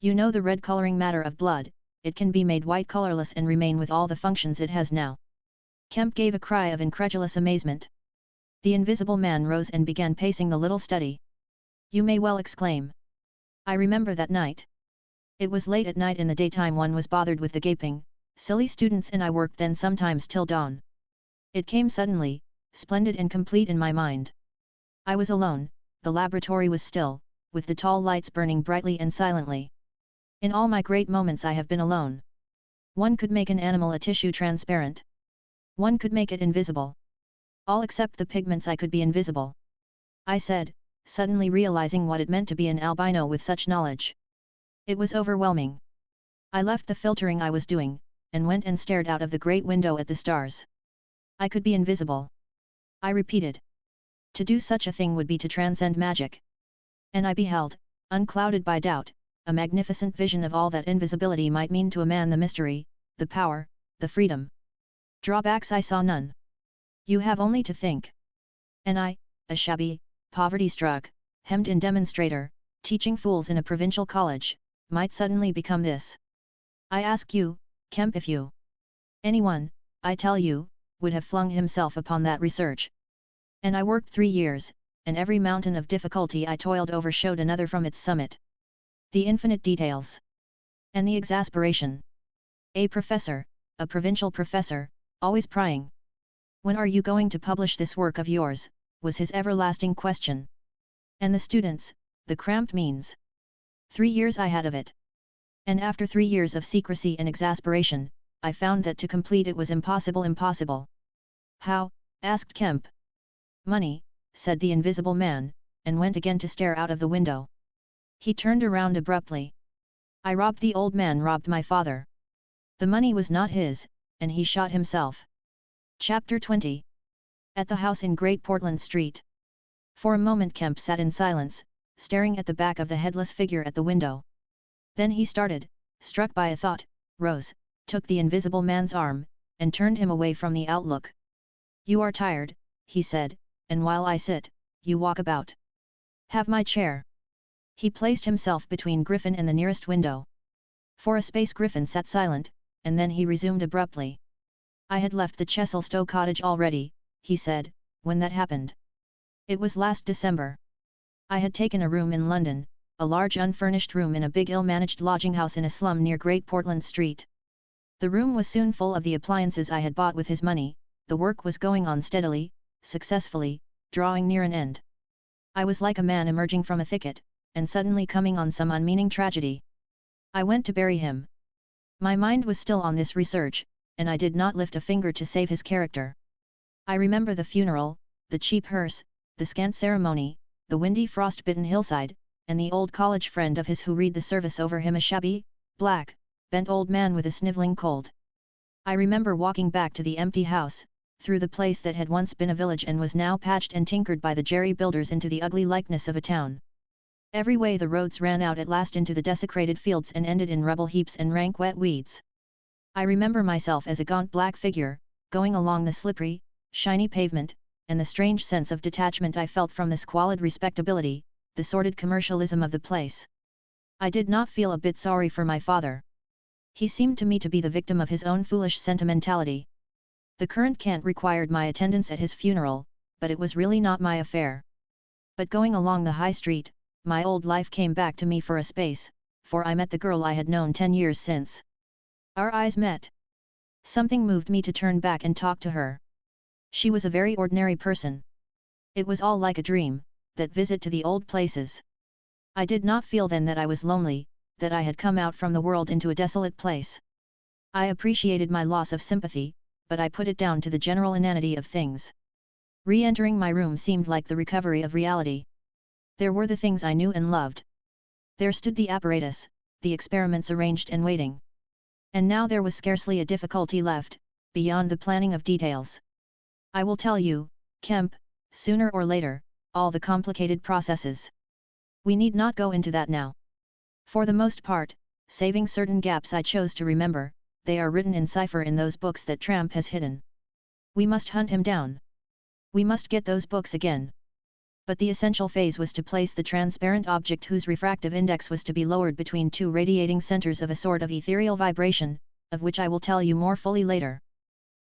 You know the red coloring matter of blood, it can be made white colorless and remain with all the functions it has now. Kemp gave a cry of incredulous amazement. The Invisible Man rose and began pacing the little study. You may well exclaim. I remember that night. It was late at night. In the daytime one was bothered with the gaping, silly students, and I worked then sometimes till dawn. It came suddenly, splendid and complete in my mind. I was alone, the laboratory was still, with the tall lights burning brightly and silently. In all my great moments I have been alone. One could make an animal, a tissue, transparent. One could make it invisible. All except the pigments I could be invisible. I said, suddenly realizing what it meant to be an albino with such knowledge. It was overwhelming. I left the filtering I was doing, and went and stared out of the great window at the stars. I could be invisible. I repeated. To do such a thing would be to transcend magic. And I beheld, unclouded by doubt, a magnificent vision of all that invisibility might mean to a man, the mystery, the power, the freedom. Drawbacks I saw none. You have only to think. And I, a shabby, poverty-struck, hemmed-in demonstrator, teaching fools in a provincial college, might suddenly become this. I ask you, Kemp, if you. Anyone, I tell you, would have flung himself upon that research. And I worked 3 years, and every mountain of difficulty I toiled over showed another from its summit. The infinite details. And the exasperation. A professor, a provincial professor, always prying. When are you going to publish this work of yours, was his everlasting question. And the students, the cramped means. 3 years I had of it. And after 3 years of secrecy and exasperation, I found that to complete it was impossible. How? Asked Kemp. Money, said the Invisible Man, and went again to stare out of the window. He turned around abruptly. I robbed the old man, robbed my father. The money was not his, and he shot himself. Chapter 20. At the house in Great Portland Street. For a moment Kemp sat in silence, staring at the back of the headless figure at the window. Then he started, struck by a thought, rose, took the Invisible Man's arm, and turned him away from the outlook. You are tired, he said, and while I sit, you walk about. Have my chair. He placed himself between Griffin and the nearest window. For a space Griffin sat silent, and then he resumed abruptly. I had left the Chesilstowe cottage already, he said, when that happened. It was last December. I had taken a room in London, a large unfurnished room in a big ill-managed lodging house in a slum near Great Portland Street. The room was soon full of the appliances I had bought with his money, the work was going on steadily, successfully, drawing near an end. I was like a man emerging from a thicket, and suddenly coming on some unmeaning tragedy. I went to bury him. My mind was still on this research, and I did not lift a finger to save his character. I remember the funeral, the cheap hearse, the scant ceremony, the windy frost-bitten hillside, and the old college friend of his who read the service over him, a shabby, black, bent old man with a sniveling cold. I remember walking back to the empty house, through the place that had once been a village and was now patched and tinkered by the jerry builders into the ugly likeness of a town. Every way the roads ran out at last into the desecrated fields and ended in rubble heaps and rank wet weeds. I remember myself as a gaunt black figure, going along the slippery, shiny pavement, and the strange sense of detachment I felt from the squalid respectability, the sordid commercialism of the place. I did not feel a bit sorry for my father. He seemed to me to be the victim of his own foolish sentimentality. The current cant required my attendance at his funeral, but it was really not my affair. But going along the high street, my old life came back to me for a space, for I met the girl I had known 10 years since. Our eyes met. Something moved me to turn back and talk to her. She was a very ordinary person. It was all like a dream, that visit to the old places. I did not feel then that I was lonely, that I had come out from the world into a desolate place. I appreciated my loss of sympathy, but I put it down to the general inanity of things. Re-entering my room seemed like the recovery of reality. There were the things I knew and loved. There stood the apparatus, the experiments arranged and waiting. And now there was scarcely a difficulty left, beyond the planning of details. I will tell you, Kemp, sooner or later, all the complicated processes. We need not go into that now. For the most part, saving certain gaps I chose to remember, they are written in cipher in those books that Tramp has hidden. We must hunt him down. We must get those books again. But the essential phase was to place the transparent object whose refractive index was to be lowered between two radiating centers of a sort of ethereal vibration, of which I will tell you more fully later.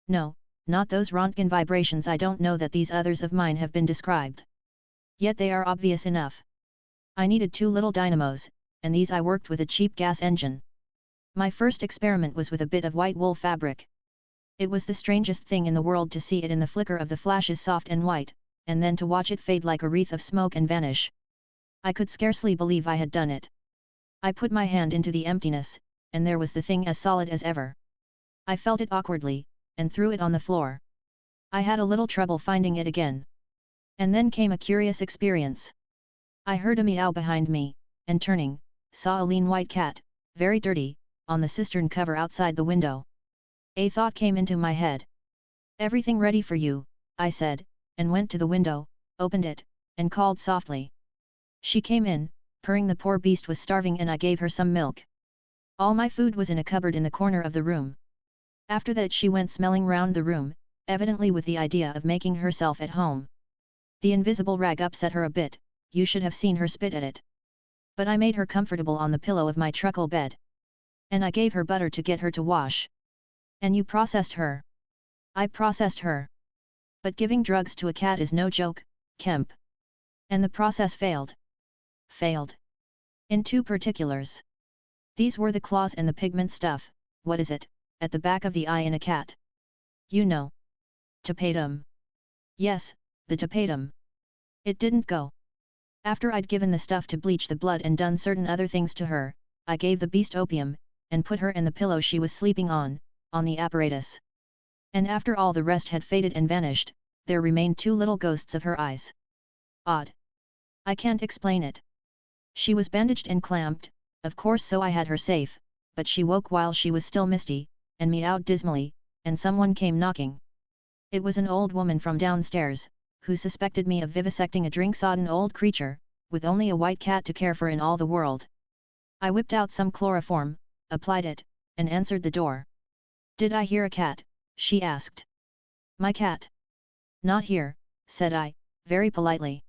No, not those Röntgen vibrations. I don't know that these others of mine have been described. Yet they are obvious enough. I needed 2 little dynamos, and these I worked with a cheap gas engine. My first experiment was with a bit of white wool fabric. It was the strangest thing in the world to see it in the flicker of the flashes soft and white, and then to watch it fade like a wreath of smoke and vanish. I could scarcely believe I had done it. I put my hand into the emptiness, and there was the thing as solid as ever. I felt it awkwardly, and threw it on the floor. I had a little trouble finding it again. And then came a curious experience. I heard a meow behind me, and turning, saw a lean white cat, very dirty, on the cistern cover outside the window. A thought came into my head. "Everything ready for you," I said, and went to the window, opened it, and called softly. She came in, purring. The poor beast was starving and I gave her some milk. All my food was in a cupboard in the corner of the room. After that she went smelling round the room, evidently with the idea of making herself at home. The invisible rag upset her a bit, you should have seen her spit at it. But I made her comfortable on the pillow of my truckle bed. And I gave her butter to get her to wash. "And you processed her?" "I processed her. But giving drugs to a cat is no joke, Kemp. And the process failed." "Failed?" "In 2 particulars. These were the claws and the pigment stuff, what is it, at the back of the eye in a cat? You know. Tapetum." "Yes, the tapetum. It didn't go. After I'd given the stuff to bleach the blood and done certain other things to her, I gave the beast opium, and put her and the pillow she was sleeping on the apparatus. And after all the rest had faded and vanished, there remained 2 little ghosts of her eyes. Odd. I can't explain it. She was bandaged and clamped, of course, so I had her safe, but she woke while she was still misty, and meowed dismally, and someone came knocking. It was an old woman from downstairs, who suspected me of vivisecting a drink-sodden old creature, with only a white cat to care for in all the world. I whipped out some chloroform, applied it, and answered the door. "Did I hear a cat?" she asked. "My cat? Not here," said I, very politely.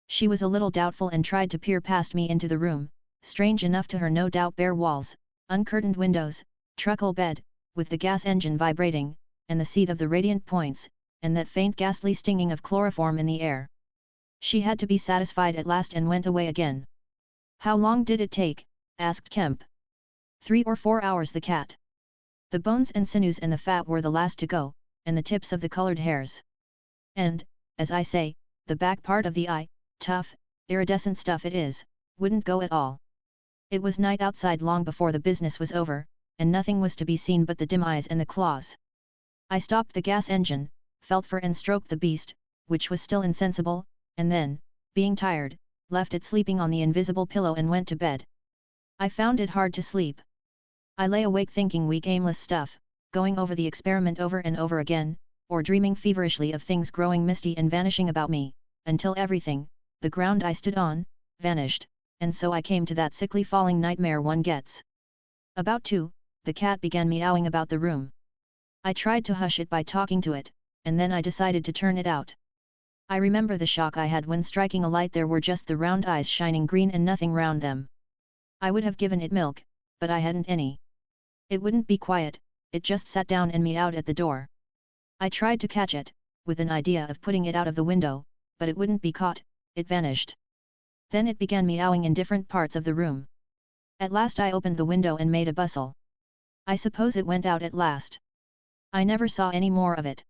She was a little doubtful and tried to peer past me into the room, strange enough to her no doubt, bare walls, uncurtained windows, truckle bed, with the gas engine vibrating, and the seethe of the radiant points, and that faint ghastly stinging of chloroform in the air. She had to be satisfied at last and went away again. "How long did it take?" asked Kemp. 3 or 4 hours. The cat. The bones and sinews and the fat were the last to go, and the tips of the colored hairs. And, as I say, the back part of the eye, tough, iridescent stuff it is, wouldn't go at all. It was night outside long before the business was over, and nothing was to be seen but the dim eyes and the claws. I stopped the gas engine, felt for and stroked the beast, which was still insensible, and then, being tired, left it sleeping on the invisible pillow and went to bed. I found it hard to sleep. I lay awake thinking weak aimless stuff, going over the experiment over and over again, or dreaming feverishly of things growing misty and vanishing about me, until everything, the ground I stood on, vanished, and so I came to that sickly falling nightmare one gets. About 2, the cat began meowing about the room. I tried to hush it by talking to it, and then I decided to turn it out. I remember the shock I had when striking a light. There were just the round eyes shining green and nothing round them. I would have given it milk, but I hadn't any. It wouldn't be quiet, it just sat down and meowed at the door. I tried to catch it, with an idea of putting it out of the window, but it wouldn't be caught, it vanished. Then it began meowing in different parts of the room. At last I opened the window and made a bustle. I suppose it went out at last. I never saw any more of it.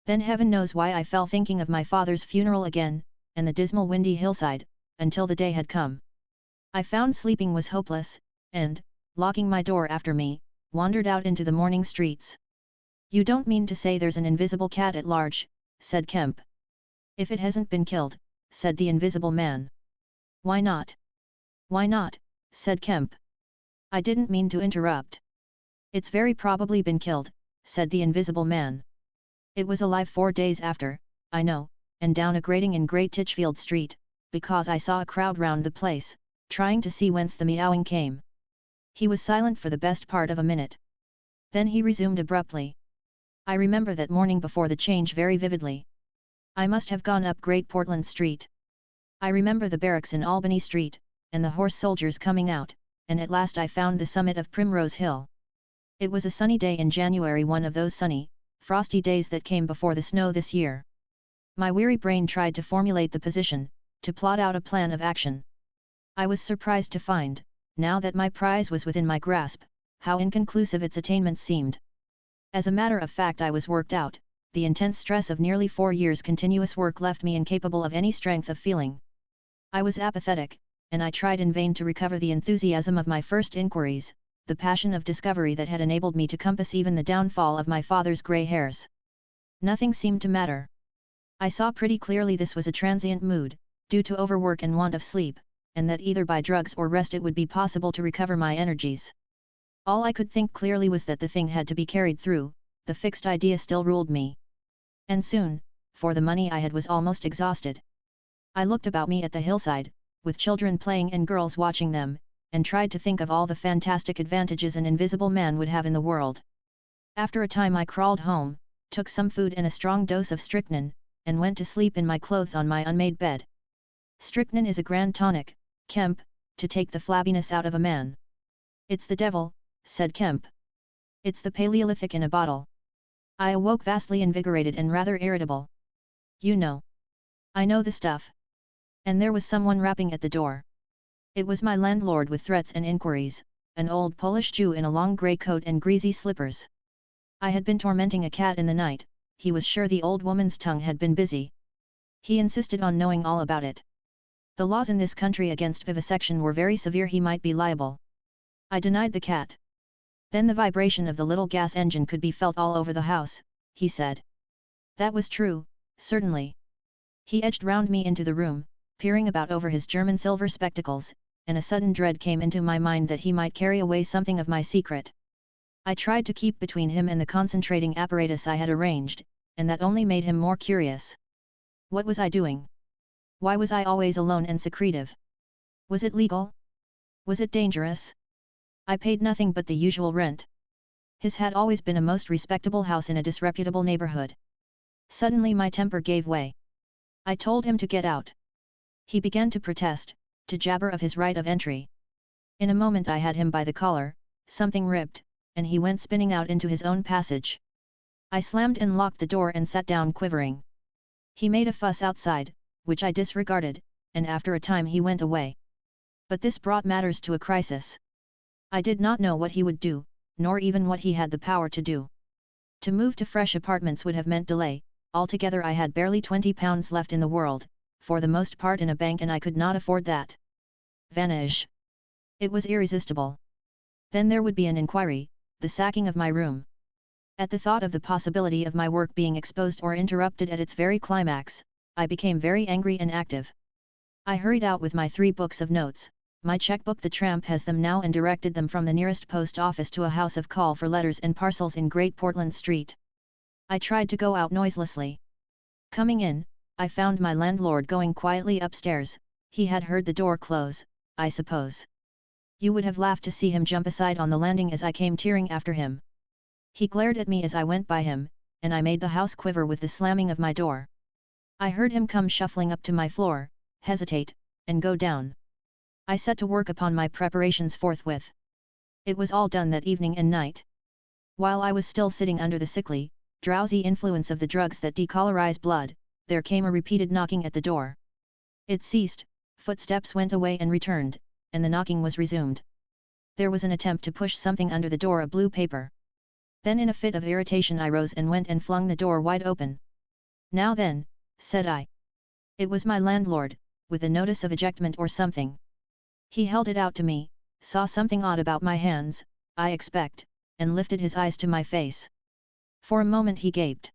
Then heaven knows why I fell thinking of my father's funeral again, and the dismal windy hillside, until the day had come. I found sleeping was hopeless, and, locking my door after me, wandered out into the morning streets. "You don't mean to say there's an invisible cat at large," said Kemp. "If it hasn't been killed," said the Invisible Man. "Why not?" "Why not?" said Kemp. "I didn't mean to interrupt." "It's very probably been killed," said the Invisible Man. "It was alive 4 days after, I know, and down a grating in Great Titchfield Street, because I saw a crowd round the place, trying to see whence the meowing came." He was silent for the best part of a minute. Then he resumed abruptly. "I remember that morning before the change very vividly. I must have gone up Great Portland Street. I remember the barracks in Albany Street, and the horse soldiers coming out, and at last I found the summit of Primrose Hill. It was a sunny day in January, one of those sunny, frosty days that came before the snow this year. My weary brain tried to formulate the position, to plot out a plan of action. I was surprised to find, now that my prize was within my grasp, how inconclusive its attainment seemed. As a matter of fact, I was worked out. The intense stress of nearly 4 years' continuous work left me incapable of any strength of feeling. I was apathetic, and I tried in vain to recover the enthusiasm of my first inquiries, the passion of discovery that had enabled me to compass even the downfall of my father's grey hairs. Nothing seemed to matter. I saw pretty clearly this was a transient mood, due to overwork and want of sleep, and that either by drugs or rest it would be possible to recover my energies. All I could think clearly was that the thing had to be carried through. The fixed idea still ruled me. And soon, for the money I had was almost exhausted. I looked about me at the hillside, with children playing and girls watching them, and tried to think of all the fantastic advantages an invisible man would have in the world. After a time I crawled home, took some food and a strong dose of strychnine, and went to sleep in my clothes on my unmade bed. Strychnine is a grand tonic, Kemp, to take the flabbiness out of a man. "It's the devil," said Kemp. "It's the Paleolithic in a bottle." I awoke vastly invigorated and rather irritable. "You know. I know the stuff." And there was someone rapping at the door. It was my landlord with threats and inquiries, an old Polish Jew in a long grey coat and greasy slippers. I had been tormenting a cat in the night. He was sure the old woman's tongue had been busy. He insisted on knowing all about it. The laws in this country against vivisection were very severe. He might be liable. I denied the cat. Then the vibration of the little gas engine could be felt all over the house, he said. That was true, certainly. He edged round me into the room, peering about over his German silver spectacles, and a sudden dread came into my mind that he might carry away something of my secret. I tried to keep between him and the concentrating apparatus I had arranged, and that only made him more curious. What was I doing? Why was I always alone and secretive? Was it legal? Was it dangerous? I paid nothing but the usual rent. His had always been a most respectable house in a disreputable neighborhood. Suddenly my temper gave way. I told him to get out. He began to protest, to jabber of his right of entry. In a moment I had him by the collar, something ripped, and he went spinning out into his own passage. I slammed and locked the door and sat down quivering. He made a fuss outside, which I disregarded, and after a time he went away. But this brought matters to a crisis. I did not know what he would do, nor even what he had the power to do. To move to fresh apartments would have meant delay. Altogether I had barely £20 left in the world, for the most part in a bank, and I could not afford that. Vanish. It was irresistible. Then there would be an inquiry, the sacking of my room. At the thought of the possibility of my work being exposed or interrupted at its very climax, I became very angry and active. I hurried out with my 3 books of notes, my checkbook. The tramp has them now, and directed them from the nearest post office to a house of call for letters and parcels in Great Portland Street. I tried to go out noiselessly. Coming in, I found my landlord going quietly upstairs. He had heard the door close, I suppose. You would have laughed to see him jump aside on the landing as I came tearing after him. He glared at me as I went by him, and I made the house quiver with the slamming of my door. I heard him come shuffling up to my floor, hesitate, and go down. I set to work upon my preparations forthwith. It was all done that evening and night. While I was still sitting under the sickly, drowsy influence of the drugs that decolorize blood, there came a repeated knocking at the door. It ceased, footsteps went away and returned, and the knocking was resumed. There was an attempt to push something under the door, a blue paper. Then in a fit of irritation I rose and went and flung the door wide open. "Now then," said I. It was my landlord, with a notice of ejectment or something. He held it out to me, saw something odd about my hands, I expect, and lifted his eyes to my face. For a moment he gaped.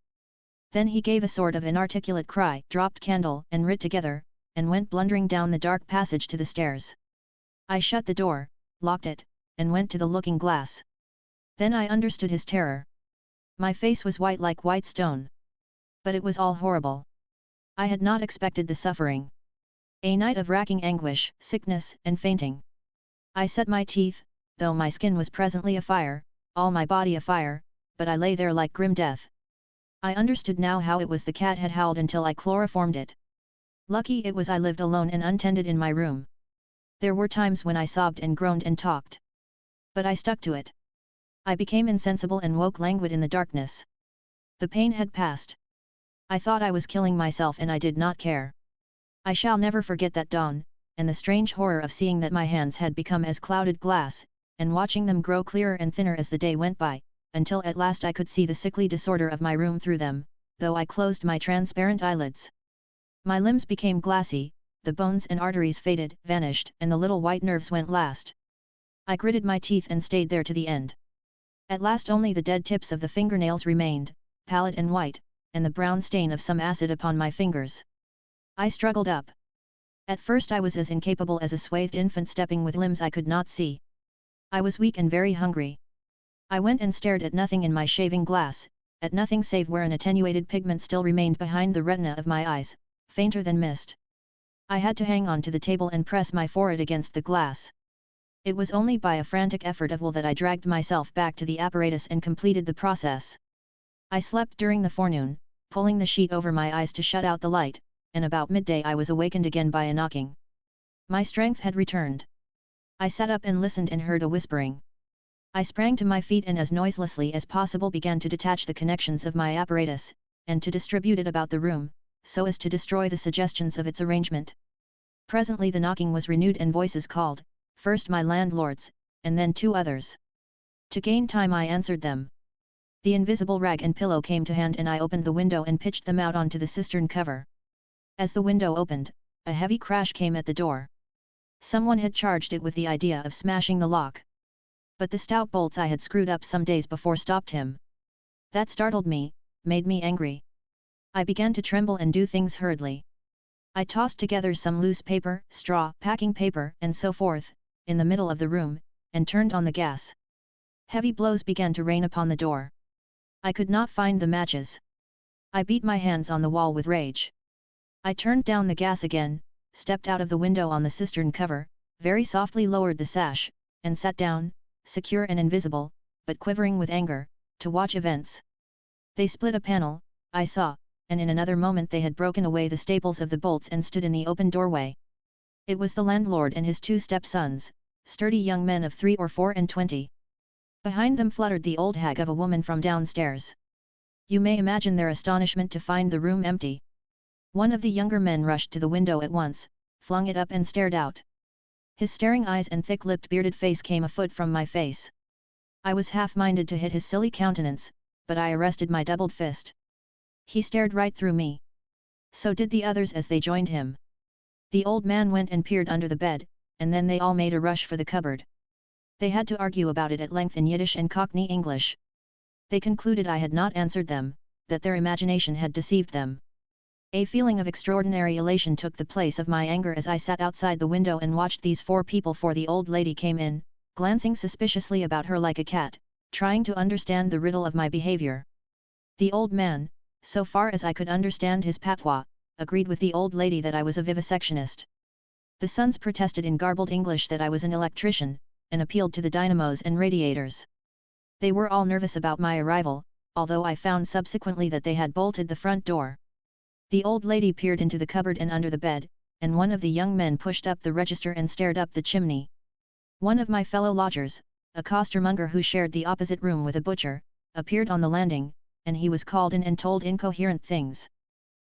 Then he gave a sort of inarticulate cry, dropped candle and writ together, and went blundering down the dark passage to the stairs. I shut the door, locked it, and went to the looking glass. Then I understood his terror. My face was white like white stone. But it was all horrible. I had not expected the suffering. A night of racking anguish, sickness, and fainting. I set my teeth, though my skin was presently afire, all my body afire, but I lay there like grim death. I understood now how it was the cat had howled until I chloroformed it. Lucky it was I lived alone and untended in my room. There were times when I sobbed and groaned and talked. But I stuck to it. I became insensible and woke languid in the darkness. The pain had passed. I thought I was killing myself and I did not care. I shall never forget that dawn, and the strange horror of seeing that my hands had become as clouded glass, and watching them grow clearer and thinner as the day went by, until at last I could see the sickly disorder of my room through them, though I closed my transparent eyelids. My limbs became glassy, the bones and arteries faded, vanished, and the little white nerves went last. I gritted my teeth and stayed there to the end. At last only the dead tips of the fingernails remained, pallid and white, and the brown stain of some acid upon my fingers. I struggled up. At first I was as incapable as a swathed infant stepping with limbs I could not see. I was weak and very hungry. I went and stared at nothing in my shaving glass, at nothing save where an attenuated pigment still remained behind the retina of my eyes, fainter than mist. I had to hang on to the table and press my forehead against the glass. It was only by a frantic effort of will that I dragged myself back to the apparatus and completed the process. I slept during the forenoon, pulling the sheet over my eyes to shut out the light, and about midday I was awakened again by a knocking. My strength had returned. I sat up and listened and heard a whispering. I sprang to my feet and as noiselessly as possible began to detach the connections of my apparatus, and to distribute it about the room, so as to destroy the suggestions of its arrangement. Presently the knocking was renewed and voices called, first my landlord's, and then 2 others. To gain time I answered them. The invisible rag and pillow came to hand and I opened the window and pitched them out onto the cistern cover. As the window opened, a heavy crash came at the door. Someone had charged it with the idea of smashing the lock. But the stout bolts I had screwed up some days before stopped him. That startled me, made me angry. I began to tremble and do things hurriedly. I tossed together some loose paper, straw, packing paper, and so forth, in the middle of the room, and turned on the gas. Heavy blows began to rain upon the door. I could not find the matches. I beat my hands on the wall with rage. I turned down the gas again, stepped out of the window on the cistern cover, very softly lowered the sash, and sat down, secure and invisible, but quivering with anger, to watch events. They split a panel, I saw, and in another moment they had broken away the staples of the bolts and stood in the open doorway. It was the landlord and his 2 stepsons, sturdy young men of 3 or 4 and 20. Behind them fluttered the old hag of a woman from downstairs. You may imagine their astonishment to find the room empty. One of the younger men rushed to the window at once, flung it up and stared out. His staring eyes and thick-lipped bearded face came a foot from my face. I was half-minded to hit his silly countenance, but I arrested my doubled fist. He stared right through me. So did the others as they joined him. The old man went and peered under the bed, and then they all made a rush for the cupboard. They had to argue about it at length in Yiddish and Cockney English. They concluded I had not answered them, that their imagination had deceived them. A feeling of extraordinary elation took the place of my anger as I sat outside the window and watched these 4 people, for the old lady came in, glancing suspiciously about her like a cat, trying to understand the riddle of my behavior. The old man, so far as I could understand his patois, agreed with the old lady that I was a vivisectionist. The sons protested in garbled English that I was an electrician, and appealed to the dynamos and radiators. They were all nervous about my arrival, although I found subsequently that they had bolted the front door. The old lady peered into the cupboard and under the bed, and one of the young men pushed up the register and stared up the chimney. One of my fellow lodgers, a costermonger who shared the opposite room with a butcher, appeared on the landing, and he was called in and told incoherent things.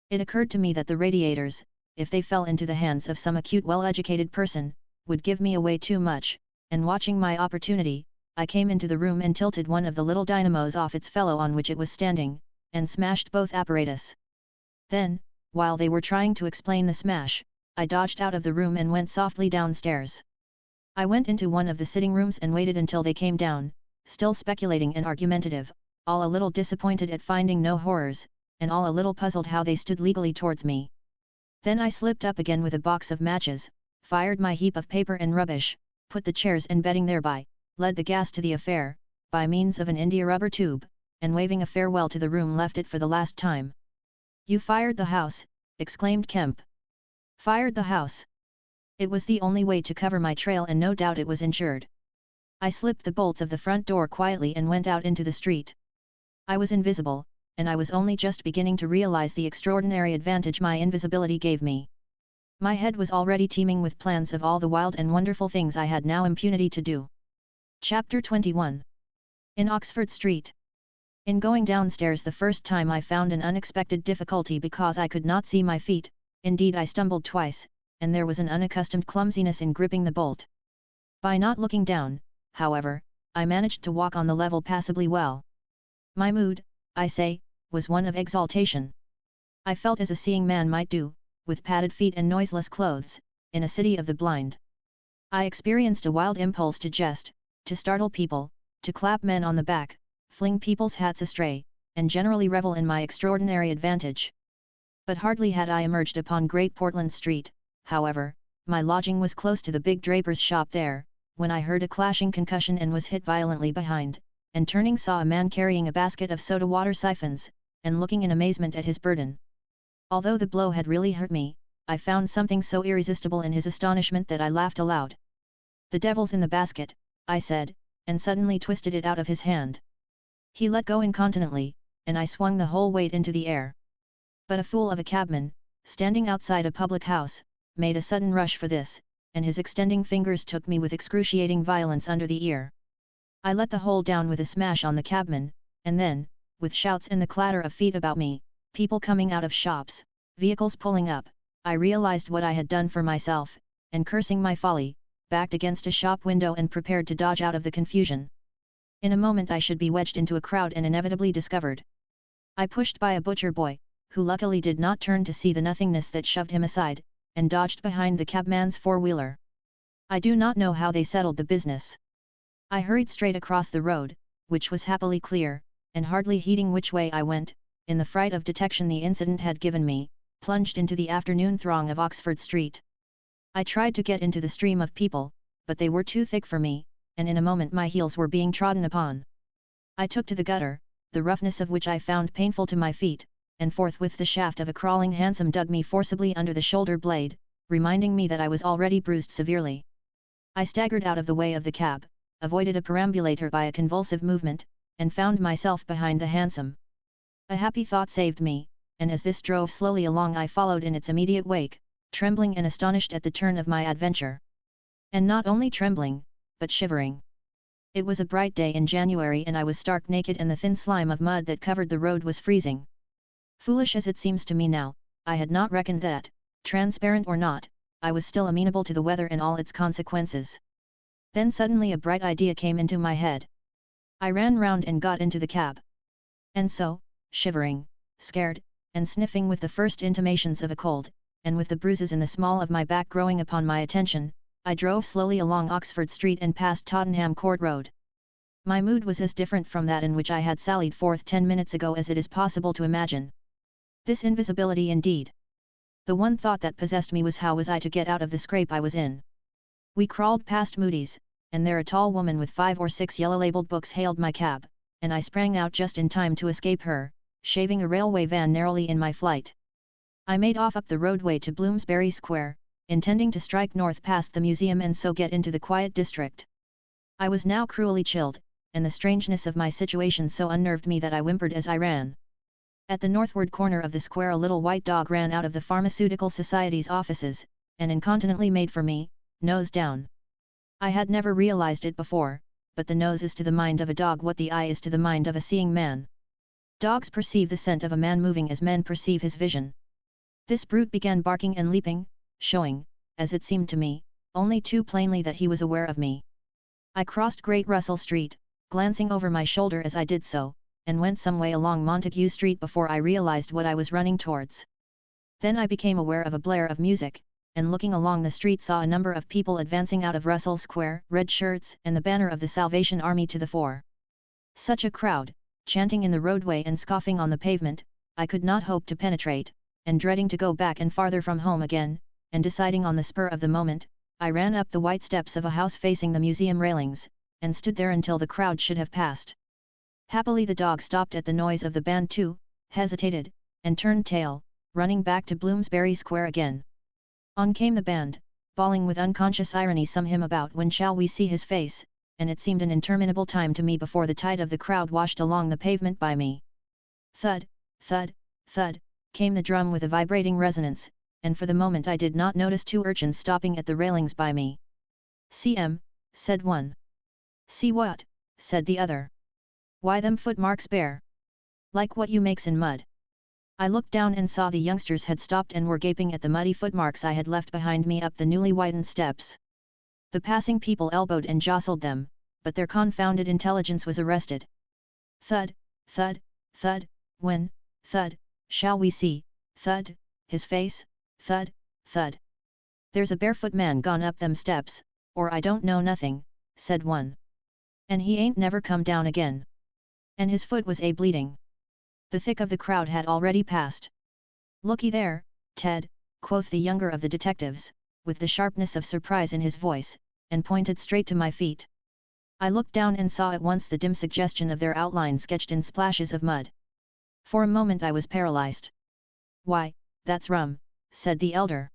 It occurred to me that the radiators, if they fell into the hands of some acute well-educated person, would give me away too much, and watching my opportunity, I came into the room and tilted one of the little dynamos off its fellow on which it was standing, and smashed both apparatus. Then, while they were trying to explain the smash, I dodged out of the room and went softly downstairs. I went into one of the sitting rooms and waited until they came down, still speculating and argumentative, all a little disappointed at finding no horrors, and all a little puzzled how they stood legally towards me. Then I slipped up again with a box of matches, fired my heap of paper and rubbish, put the chairs and bedding thereby, led the gas to the affair, by means of an India rubber tube, and waving a farewell to the room left it for the last time. "You fired the house," exclaimed Kemp. "Fired the house? It was the only way to cover my trail, and no doubt it was insured." I slipped the bolts of the front door quietly and went out into the street. I was invisible, and I was only just beginning to realize the extraordinary advantage my invisibility gave me. My head was already teeming with plans of all the wild and wonderful things I had now impunity to do. Chapter 21. In Oxford Street. In going downstairs the first time I found an unexpected difficulty because I could not see my feet. Indeed I stumbled twice, and there was an unaccustomed clumsiness in gripping the bolt. By not looking down, however, I managed to walk on the level passably well. My mood, I say, was one of exaltation. I felt as a seeing man might do, with padded feet and noiseless clothes, in a city of the blind. I experienced a wild impulse to jest, to startle people, to clap men on the back, fling people's hats astray, and generally revel in my extraordinary advantage. But hardly had I emerged upon Great Portland Street, however, my lodging was close to the big draper's shop there, when I heard a clashing concussion and was hit violently behind, and turning saw a man carrying a basket of soda water siphons, and looking in amazement at his burden. Although the blow had really hurt me, I found something so irresistible in his astonishment that I laughed aloud. "The devil's in the basket," I said, and suddenly twisted it out of his hand. He let go incontinently, and I swung the whole weight into the air. But a fool of a cabman, standing outside a public house, made a sudden rush for this, and his extending fingers took me with excruciating violence under the ear. I let the whole down with a smash on the cabman, and then, with shouts and the clatter of feet about me, people coming out of shops, vehicles pulling up, I realized what I had done for myself, and cursing my folly, backed against a shop window and prepared to dodge out of the confusion. In a moment I should be wedged into a crowd and inevitably discovered. I pushed by a butcher boy, who luckily did not turn to see the nothingness that shoved him aside, and dodged behind the cabman's four-wheeler. I do not know how they settled the business. I hurried straight across the road, which was happily clear, and hardly heeding which way I went, in the fright of detection the incident had given me, plunged into the afternoon throng of Oxford Street. I tried to get into the stream of people, but they were too thick for me, and in a moment my heels were being trodden upon. I took to the gutter, the roughness of which I found painful to my feet, and forthwith the shaft of a crawling hansom dug me forcibly under the shoulder blade, reminding me that I was already bruised severely. I staggered out of the way of the cab, avoided a perambulator by a convulsive movement, and found myself behind the hansom. A happy thought saved me, and as this drove slowly along I followed in its immediate wake, trembling and astonished at the turn of my adventure. And not only trembling, but shivering. It was a bright day in January and I was stark naked and the thin slime of mud that covered the road was freezing. Foolish as it seems to me now, I had not reckoned that, transparent or not, I was still amenable to the weather and all its consequences. Then suddenly a bright idea came into my head. I ran round and got into the cab. And so, shivering, scared, and sniffing with the first intimations of a cold, and with the bruises in the small of my back growing upon my attention, I drove slowly along Oxford Street and past Tottenham Court Road. My mood was as different from that in which I had sallied forth 10 minutes ago as it is possible to imagine. This invisibility indeed. The one thought that possessed me was how was I to get out of the scrape I was in. We crawled past Moody's, and there a tall woman with 5 or 6 yellow-labeled books hailed my cab, and I sprang out just in time to escape her, shaving a railway van narrowly in my flight. I made off up the roadway to Bloomsbury Square, intending to strike north past the museum and so get into the quiet district. I was now cruelly chilled, and the strangeness of my situation so unnerved me that I whimpered as I ran. At the northward corner of the square a little white dog ran out of the Pharmaceutical Society's offices, and incontinently made for me, nose down. I had never realized it before, but the nose is to the mind of a dog what the eye is to the mind of a seeing man. Dogs perceive the scent of a man moving as men perceive his vision. This brute began barking and leaping, showing, as it seemed to me, only too plainly that he was aware of me. I crossed Great Russell Street, glancing over my shoulder as I did so, and went some way along Montague Street before I realized what I was running towards. Then I became aware of a blare of music, and looking along the street saw a number of people advancing out of Russell Square, red shirts and the banner of the Salvation Army to the fore. Such a crowd, chanting in the roadway and scoffing on the pavement, I could not hope to penetrate, and dreading to go back and farther from home again, and deciding on the spur of the moment, I ran up the white steps of a house facing the museum railings, and stood there until the crowd should have passed. Happily the dog stopped at the noise of the band too, hesitated, and turned tail, running back to Bloomsbury Square again. On came the band, bawling with unconscious irony some hymn about when shall we see his face, and it seemed an interminable time to me before the tide of the crowd washed along the pavement by me. Thud, thud, thud, came the drum with a vibrating resonance, and for the moment I did not notice 2 urchins stopping at the railings by me. "See 'em," said one. "See what?" said the other. "Why them footmarks bare. Like what you makes in mud." I looked down and saw the youngsters had stopped and were gaping at the muddy footmarks I had left behind me up the newly widened steps. The passing people elbowed and jostled them, but their confounded intelligence was arrested. Thud, thud, thud, when, thud, shall we see, thud, his face, thud, thud. "There's a barefoot man gone up them steps, or I don't know nothing," said one. "And he ain't never come down again. And his foot was bleeding." The thick of the crowd had already passed. "Looky there, Ted," quoth the younger of the detectives, with the sharpness of surprise in his voice, and pointed straight to my feet. I looked down and saw at once the dim suggestion of their outline sketched in splashes of mud. For a moment I was paralyzed. "Why, that's rum," said the elder.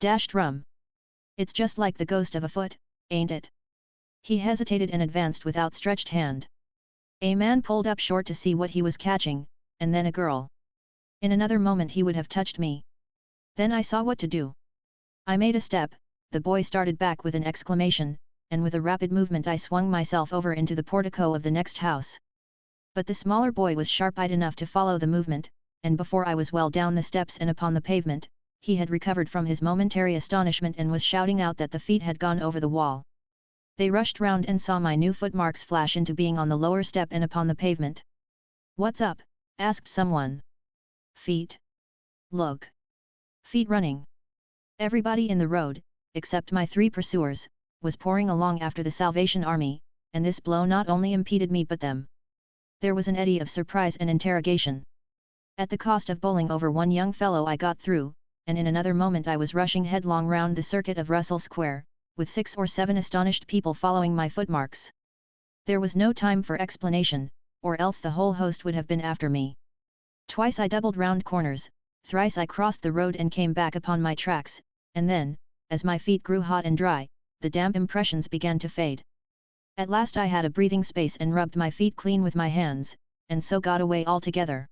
"Dashed rum. It's just like the ghost of a foot, ain't it?" He hesitated and advanced with outstretched hand. A man pulled up short to see what he was catching, and then a girl. In another moment he would have touched me. Then I saw what to do. I made a step, the boy started back with an exclamation, and with a rapid movement I swung myself over into the portico of the next house. But the smaller boy was sharp-eyed enough to follow the movement, and before I was well down the steps and upon the pavement, he had recovered from his momentary astonishment and was shouting out that the feet had gone over the wall. They rushed round and saw my new footmarks flash into being on the lower step and upon the pavement. "What's up?" asked someone. "Feet. Look. Feet running." Everybody in the road, except my 3 pursuers, was pouring along after the Salvation Army, and this blow not only impeded me but them. There was an eddy of surprise and interrogation. At the cost of bowling over one young fellow I got through, and in another moment I was rushing headlong round the circuit of Russell Square, with 6 or 7 astonished people following my footmarks. There was no time for explanation, or else the whole host would have been after me. Twice I doubled round corners, thrice I crossed the road and came back upon my tracks, and then, as my feet grew hot and dry, the damp impressions began to fade. At last I had a breathing space and rubbed my feet clean with my hands, and so got away altogether.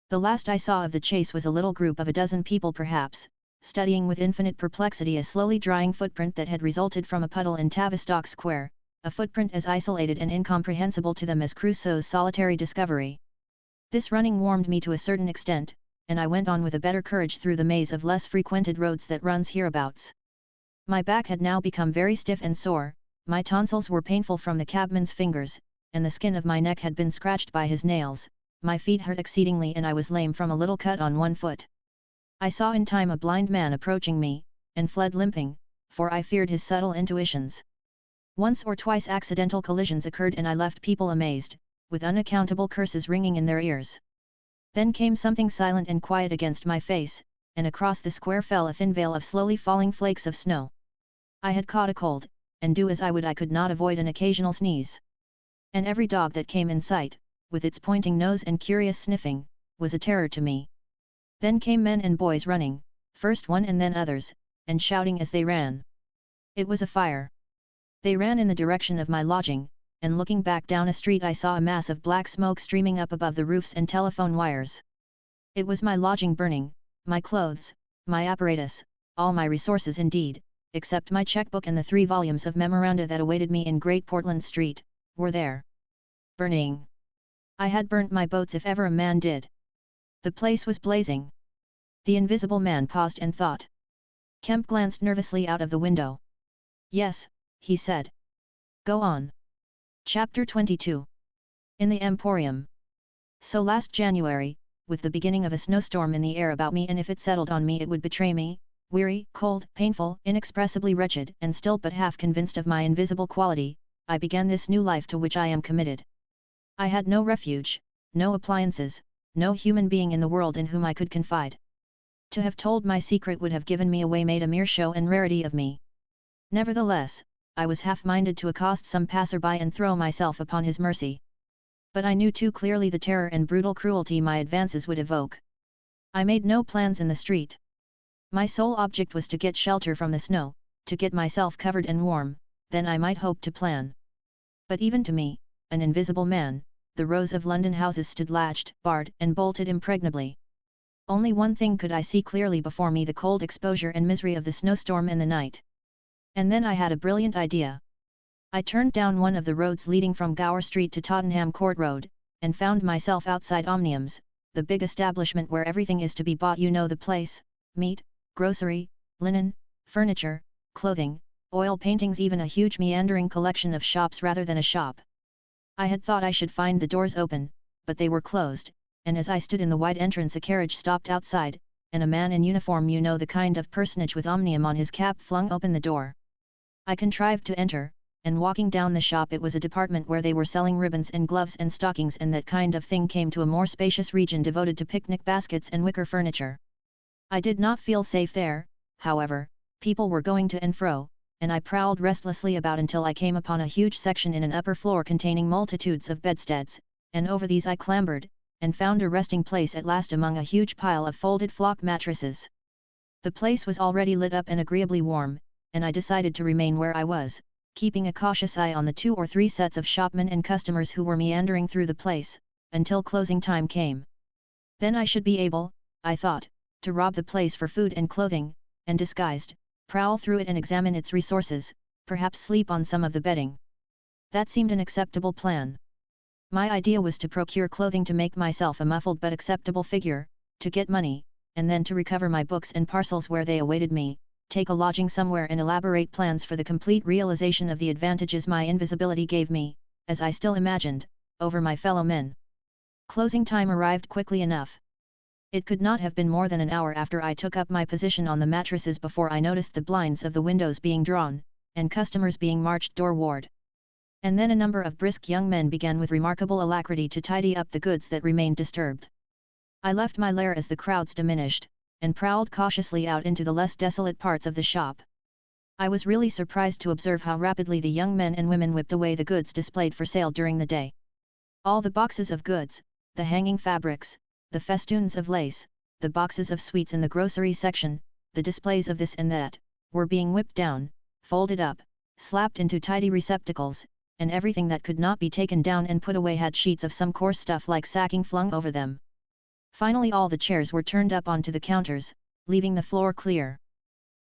The last I saw of the chase was a little group of a dozen people perhaps, studying with infinite perplexity a slowly drying footprint that had resulted from a puddle in Tavistock Square, a footprint as isolated and incomprehensible to them as Crusoe's solitary discovery. This running warmed me to a certain extent, and I went on with a better courage through the maze of less frequented roads that runs hereabouts. My back had now become very stiff and sore, my tonsils were painful from the cabman's fingers, and the skin of my neck had been scratched by his nails, my feet hurt exceedingly and I was lame from a little cut on one foot. I saw in time a blind man approaching me, and fled limping, for I feared his subtle intuitions. Once or twice accidental collisions occurred and I left people amazed, with unaccountable curses ringing in their ears. Then came something silent and quiet against my face, and across the square fell a thin veil of slowly falling flakes of snow. I had caught a cold, and do as I would I could not avoid an occasional sneeze. And every dog that came in sight, with its pointing nose and curious sniffing, was a terror to me. Then came men and boys running, first one and then others, and shouting as they ran. It was a fire. They ran in the direction of my lodging, and looking back down a street I saw a mass of black smoke streaming up above the roofs and telephone wires. It was my lodging burning, my clothes, my apparatus, all my resources indeed, except my checkbook and the 3 volumes of memoranda that awaited me in Great Portland Street, were there. Burning. I had burnt my boats if ever a man did. The place was blazing. The Invisible Man paused and thought. Kemp glanced nervously out of the window. Yes, he said. Go on. Chapter 22. In the Emporium. So last January, with the beginning of a snowstorm in the air about me, and if it settled on me it would betray me, weary, cold, painful, inexpressibly wretched, and still but half convinced of my invisible quality, I began this new life to which I am committed. I had no refuge, no appliances, no human being in the world in whom I could confide. To have told my secret would have given me away, made a mere show and rarity of me. Nevertheless, I was half-minded to accost some passer-by and throw myself upon his mercy. But I knew too clearly the terror and brutal cruelty my advances would evoke. I made no plans in the street. My sole object was to get shelter from the snow, to get myself covered and warm, then I might hope to plan. But even to me, an invisible man, the rows of London houses stood latched, barred, and bolted impregnably. Only one thing could I see clearly before me: the cold exposure and misery of the snowstorm and the night. And then I had a brilliant idea. I turned down one of the roads leading from Gower Street to Tottenham Court Road, and found myself outside Omnium's, the big establishment where everything is to be bought. You know the place: meat, grocery, linen, furniture, clothing, oil paintings, even a huge meandering collection of shops rather than a shop. I had thought I should find the doors open, but they were closed, and as I stood in the wide entrance a carriage stopped outside, and a man in uniform, you know the kind of personage with Omnium on his cap, flung open the door. I contrived to enter, and walking down the shop, it was a department where they were selling ribbons and gloves and stockings and that kind of thing, came to a more spacious region devoted to picnic baskets and wicker furniture. I did not feel safe there, however. People were going to and fro, and I prowled restlessly about until I came upon a huge section in an upper floor containing multitudes of bedsteads, and over these I clambered, and found a resting place at last among a huge pile of folded flock mattresses. The place was already lit up and agreeably warm, and I decided to remain where I was, keeping a cautious eye on the 2 or 3 sets of shopmen and customers who were meandering through the place, until closing time came. Then I should be able, I thought, to rob the place for food and clothing, and disguised, prowl through it and examine its resources, perhaps sleep on some of the bedding. That seemed an acceptable plan. My idea was to procure clothing to make myself a muffled but acceptable figure, to get money, and then to recover my books and parcels where they awaited me, take a lodging somewhere and elaborate plans for the complete realization of the advantages my invisibility gave me, as I still imagined, over my fellow men. Closing time arrived quickly enough. It could not have been more than an hour after I took up my position on the mattresses before I noticed the blinds of the windows being drawn, and customers being marched doorward. And then a number of brisk young men began with remarkable alacrity to tidy up the goods that remained disturbed. I left my lair as the crowds diminished, and prowled cautiously out into the less desolate parts of the shop. I was really surprised to observe how rapidly the young men and women whipped away the goods displayed for sale during the day. All the boxes of goods, the hanging fabrics, the festoons of lace, the boxes of sweets in the grocery section, the displays of this and that, were being whipped down, folded up, slapped into tidy receptacles, and everything that could not be taken down and put away had sheets of some coarse stuff like sacking flung over them. Finally all the chairs were turned up onto the counters, leaving the floor clear.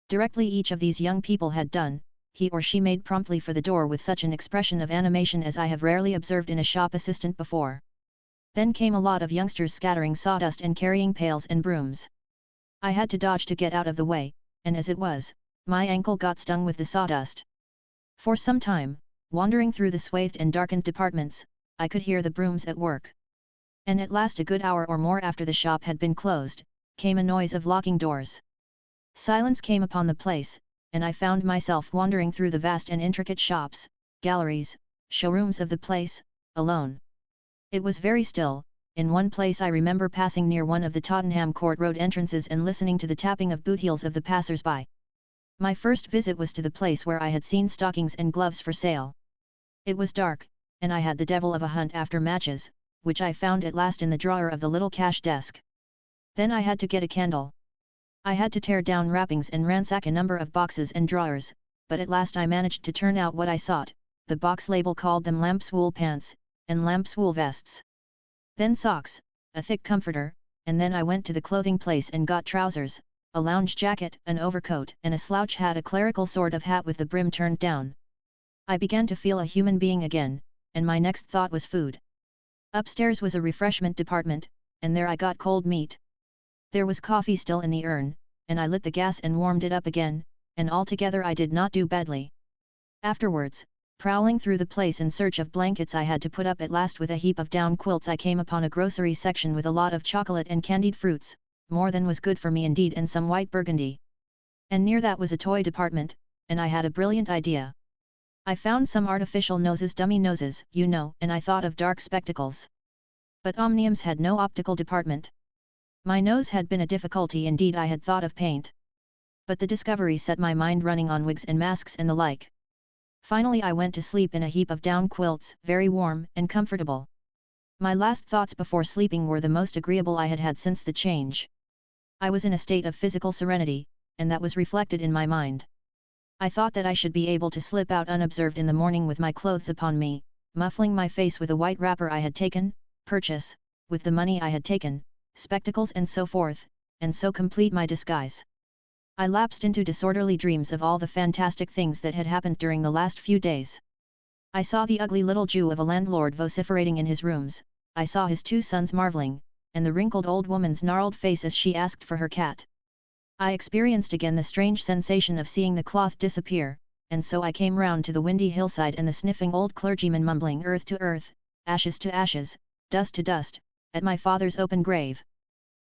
Directly each of these young people had done, he or she made promptly for the door with such an expression of animation as I have rarely observed in a shop assistant before. Then came a lot of youngsters scattering sawdust and carrying pails and brooms. I had to dodge to get out of the way, and as it was, my ankle got stung with the sawdust. For some time, wandering through the swathed and darkened departments, I could hear the brooms at work. And at last, a good hour or more after the shop had been closed, came a noise of locking doors. Silence came upon the place, and I found myself wandering through the vast and intricate shops, galleries, showrooms of the place, alone. It was very still, In one place I remember passing near one of the Tottenham Court Road entrances and listening to the tapping of boot heels of the passers-by. My first visit was to the place where I had seen stockings and gloves for sale. It was dark, and I had the devil of a hunt after matches, which I found at last in the drawer of the little cash desk. Then I had to get a candle. I had to tear down wrappings and ransack a number of boxes and drawers, but at last I managed to turn out what I sought. The box label called them lamps wool pants, and lamps wool vests. Then socks, a thick comforter, and then I went to the clothing place and got trousers, a lounge jacket, an overcoat, and a slouch hat, a clerical sort of hat with the brim turned down. I began to feel a human being again, and my next thought was food. Upstairs was a refreshment department, and there I got cold meat. There was coffee still in the urn, and I lit the gas and warmed it up again, and altogether I did not do badly. Afterwards, prowling through the place in search of blankets I had to put up at last with a heap of down quilts, I came upon a grocery section with a lot of chocolate and candied fruits, more than was good for me indeed, and some white burgundy. And near that was a toy department, and I had a brilliant idea. I found some artificial noses, dummy noses, you know, and I thought of dark spectacles. But Omniums had no optical department. My nose had been a difficulty indeed. I had thought of paint. But the discovery set my mind running on wigs and masks and the like. Finally I went to sleep in a heap of down quilts, very warm and comfortable. My last thoughts before sleeping were the most agreeable I had had since the change. I was in a state of physical serenity, and that was reflected in my mind. I thought that I should be able to slip out unobserved in the morning with my clothes upon me, muffling my face with a white wrapper I had taken, purchase, with the money I had taken, spectacles and so forth, and so complete my disguise. I lapsed into disorderly dreams of all the fantastic things that had happened during the last few days. I saw the ugly little Jew of a landlord vociferating in his rooms, I saw his 2 sons marveling, and the wrinkled old woman's gnarled face as she asked for her cat. I experienced again the strange sensation of seeing the cloth disappear, and so I came round to the windy hillside and the sniffing old clergyman mumbling earth to earth, ashes to ashes, dust to dust, at my father's open grave.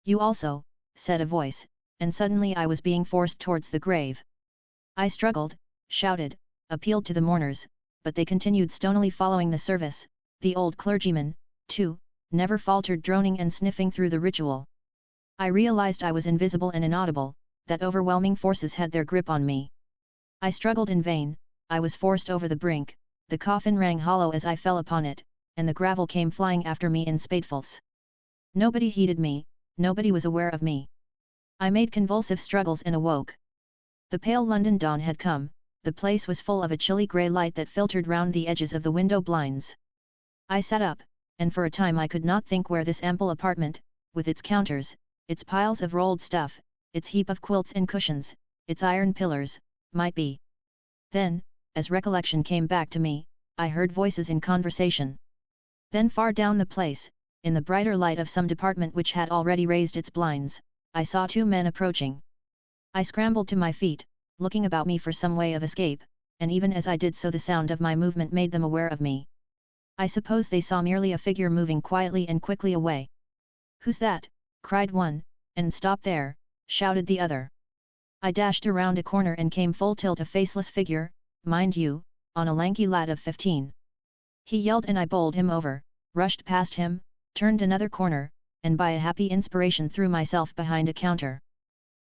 You also, said a voice, and suddenly I was being forced towards the grave. I struggled, shouted, appealed to the mourners, but they continued stonily following the service. The old clergyman, too, never faltered, droning and sniffing through the ritual. I realized I was invisible and inaudible, that overwhelming forces had their grip on me. I struggled in vain, I was forced over the brink, the coffin rang hollow as I fell upon it, and the gravel came flying after me in spadefuls. Nobody heeded me, nobody was aware of me. I made convulsive struggles and awoke. The pale London dawn had come, the place was full of a chilly grey light that filtered round the edges of the window blinds. I sat up, and for a time I could not think where this ample apartment, with its counters, its piles of rolled stuff, its heap of quilts and cushions, its iron pillars, might be. Then, as recollection came back to me, I heard voices in conversation. Then far down the place, in the brighter light of some department which had already raised its blinds, I saw 2 men approaching. I scrambled to my feet, looking about me for some way of escape, and even as I did so the sound of my movement made them aware of me. I suppose they saw merely a figure moving quietly and quickly away. Who's that? Cried one, and stop there, shouted the other. I dashed around a corner and came full tilt a faceless figure, mind you, on a lanky lad of 15. He yelled and I bowled him over, rushed past him, turned another corner, and by a happy inspiration threw myself behind a counter.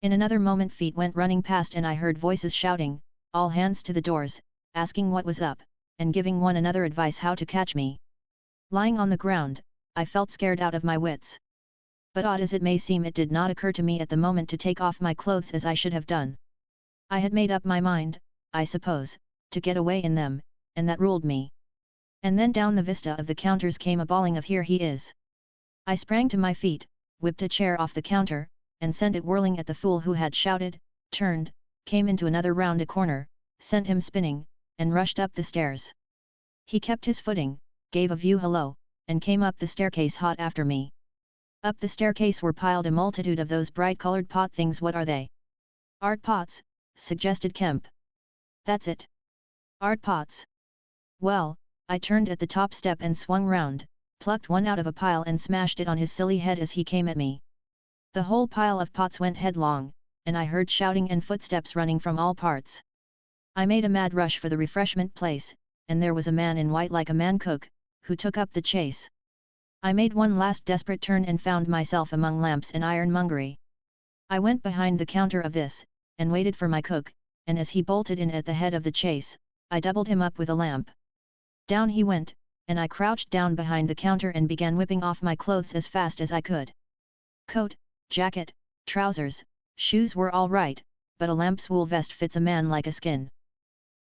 In another moment feet went running past and I heard voices shouting, all hands to the doors, asking what was up, and giving one another advice how to catch me. Lying on the ground, I felt scared out of my wits. But odd as it may seem, it did not occur to me at the moment to take off my clothes as I should have done. I had made up my mind, I suppose, to get away in them, and that ruled me. And then down the vista of the counters came a bawling of "Here he is!" I sprang to my feet, whipped a chair off the counter, and sent it whirling at the fool who had shouted, turned, came into another round a corner, sent him spinning, and rushed up the stairs. He kept his footing, gave a view hello, and came up the staircase hot after me. Up the staircase were piled a multitude of those bright-coloured pot things. What are they? Art pots, suggested Kemp. That's it. Art pots. Well, I turned at the top step and swung round, plucked one out of a pile and smashed it on his silly head as he came at me. The whole pile of pots went headlong, and I heard shouting and footsteps running from all parts. I made a mad rush for the refreshment place, and there was a man in white like a man cook, who took up the chase. I made one last desperate turn and found myself among lamps and ironmongery. I went behind the counter of this, and waited for my cook, and as he bolted in at the head of the chase, I doubled him up with a lamp. Down he went, and I crouched down behind the counter and began whipping off my clothes as fast as I could. Coat, jacket, trousers, shoes were all right, but a lamp's wool vest fits a man like a skin.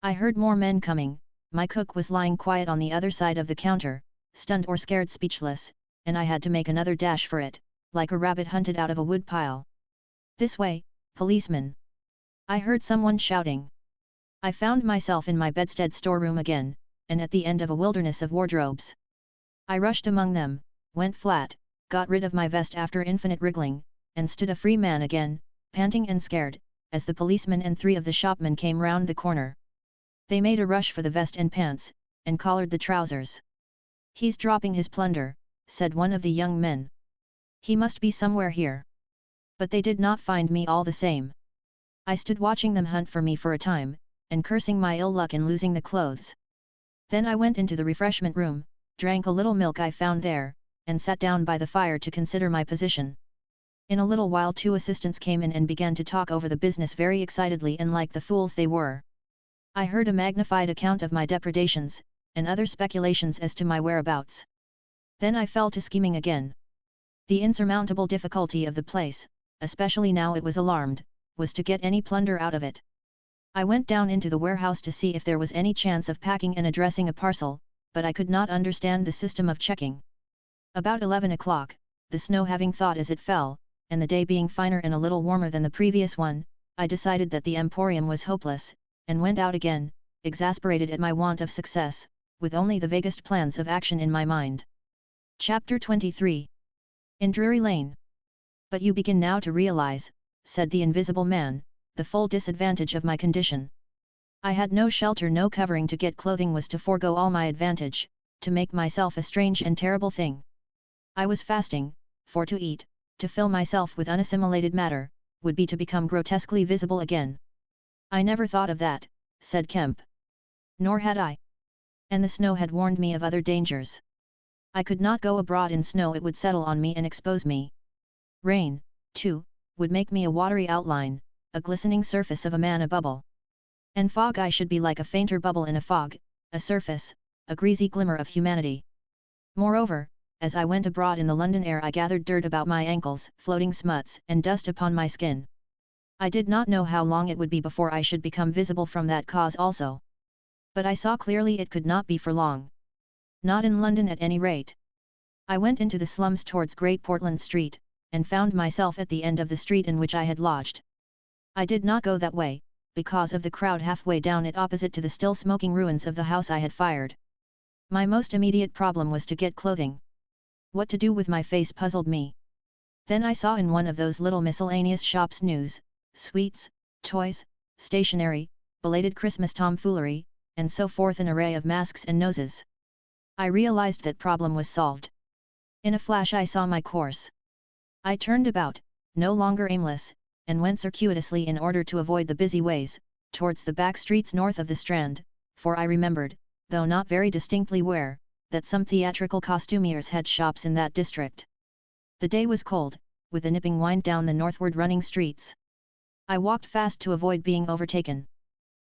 I heard more men coming. My cook was lying quiet on the other side of the counter, stunned or scared speechless, and I had to make another dash for it, like a rabbit hunted out of a woodpile. This way, policeman! I heard someone shouting. I found myself in my bedstead storeroom again, and at the end of a wilderness of wardrobes. I rushed among them, went flat, got rid of my vest after infinite wriggling, and stood a free man again, panting and scared, as the policeman and 3 of the shopmen came round the corner. They made a rush for the vest and pants, and collared the trousers. "He's dropping his plunder," said one of the young men. "He must be somewhere here." But they did not find me all the same. I stood watching them hunt for me for a time, and cursing my ill luck in losing the clothes. Then I went into the refreshment room, drank a little milk I found there, and sat down by the fire to consider my position. In a little while 2 assistants came in and began to talk over the business very excitedly and like the fools they were. I heard a magnified account of my depredations, and other speculations as to my whereabouts. Then I fell to scheming again. The insurmountable difficulty of the place, especially now it was alarmed, was to get any plunder out of it. I went down into the warehouse to see if there was any chance of packing and addressing a parcel, but I could not understand the system of checking. About 11 o'clock, the snow having thawed as it fell, and the day being finer and a little warmer than the previous one, I decided that the emporium was hopeless, and went out again, exasperated at my want of success, with only the vaguest plans of action in my mind. Chapter 23. In Drury Lane. "But you begin now to realize," said the Invisible Man, "the full disadvantage of my condition. I had no shelter, no covering. To get clothing was to forego all my advantage, to make myself a strange and terrible thing. I was fasting, for to eat, to fill myself with unassimilated matter, would be to become grotesquely visible again." "I never thought of that," said Kemp. "Nor had I. And the snow had warned me of other dangers. I could not go abroad in snow, it would settle on me and expose me. Rain, too, would make me a watery outline, a glistening surface of a man, a bubble. And fog, I should be like a fainter bubble in a fog, a surface, a greasy glimmer of humanity. Moreover, as I went abroad in the London air, I gathered dirt about my ankles, floating smuts and dust upon my skin. I did not know how long it would be before I should become visible from that cause also. But I saw clearly it could not be for long. Not in London at any rate. I went into the slums towards Great Portland Street, and found myself at the end of the street in which I had lodged. I did not go that way, because of the crowd halfway down it opposite to the still smoking ruins of the house I had fired. My most immediate problem was to get clothing. What to do with my face puzzled me. Then I saw in one of those little miscellaneous shops news, sweets, toys, stationery, belated Christmas tomfoolery, and so forth, an array of masks and noses. I realized that problem was solved. In a flash I saw my course. I turned about, no longer aimless, and went circuitously in order to avoid the busy ways, towards the back streets north of the Strand, for I remembered, though not very distinctly where, that some theatrical costumiers had shops in that district. The day was cold, with a nipping wind down the northward running streets. I walked fast to avoid being overtaken.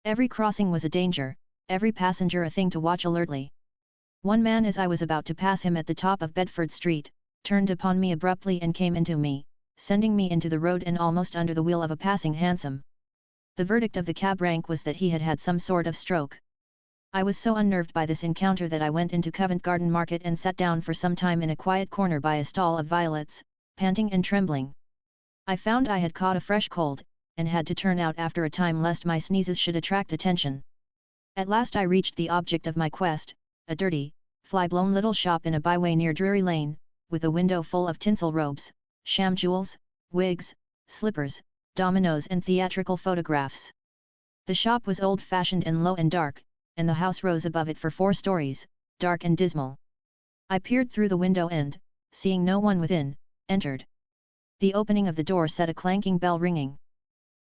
Every crossing was a danger, every passenger a thing to watch alertly. One man, as I was about to pass him at the top of Bedford Street, turned upon me abruptly and came into me, sending me into the road and almost under the wheel of a passing hansom. The verdict of the cab rank was that he had had some sort of stroke. I was so unnerved by this encounter that I went into Covent Garden Market and sat down for some time in a quiet corner by a stall of violets, panting and trembling. I found I had caught a fresh cold, and had to turn out after a time lest my sneezes should attract attention. At last I reached the object of my quest, a dirty, fly-blown little shop in a byway near Drury Lane, with a window full of tinsel robes, sham jewels, wigs, slippers, dominoes and theatrical photographs. The shop was old-fashioned and low and dark, and the house rose above it for 4 stories, dark and dismal. I peered through the window and, seeing no one within, entered. The opening of the door set a clanking bell ringing.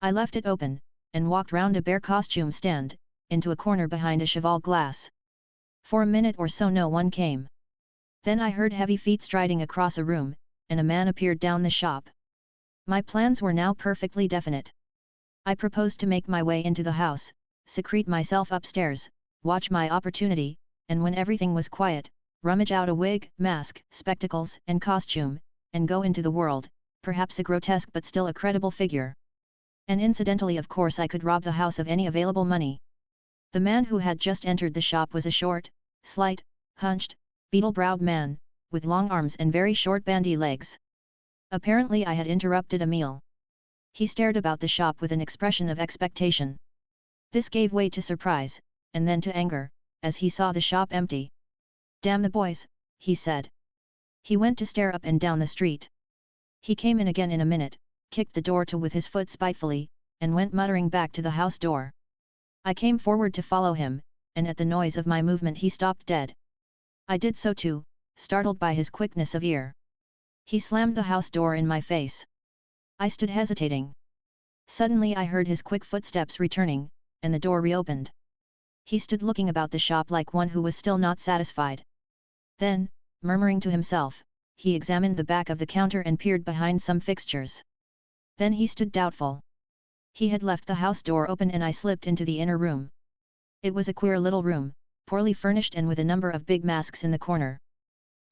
I left it open, and walked round a bare costume stand, into a corner behind a cheval glass. For a minute or so no one came. Then I heard heavy feet striding across a room, and a man appeared down the shop. My plans were now perfectly definite. I proposed to make my way into the house, secrete myself upstairs, watch my opportunity, and when everything was quiet, rummage out a wig, mask, spectacles, and costume, and go into the world, perhaps a grotesque but still a credible figure. And incidentally, of course, I could rob the house of any available money. The man who had just entered the shop was a short, slight, hunched, beetle-browed man, with long arms and very short bandy legs. Apparently I had interrupted a meal. He stared about the shop with an expression of expectation. This gave way to surprise, and then to anger, as he saw the shop empty. "Damn the boys," he said. He went to stare up and down the street. He came in again in a minute, kicked the door to with his foot spitefully, and went muttering back to the house door. I came forward to follow him, and at the noise of my movement he stopped dead. I did so too, startled by his quickness of ear. He slammed the house door in my face. I stood hesitating. Suddenly I heard his quick footsteps returning, and the door reopened. He stood looking about the shop like one who was still not satisfied. Then, murmuring to himself, he examined the back of the counter and peered behind some fixtures. Then he stood doubtful. He had left the house door open and I slipped into the inner room. It was a queer little room, poorly furnished and with a number of big masks in the corner.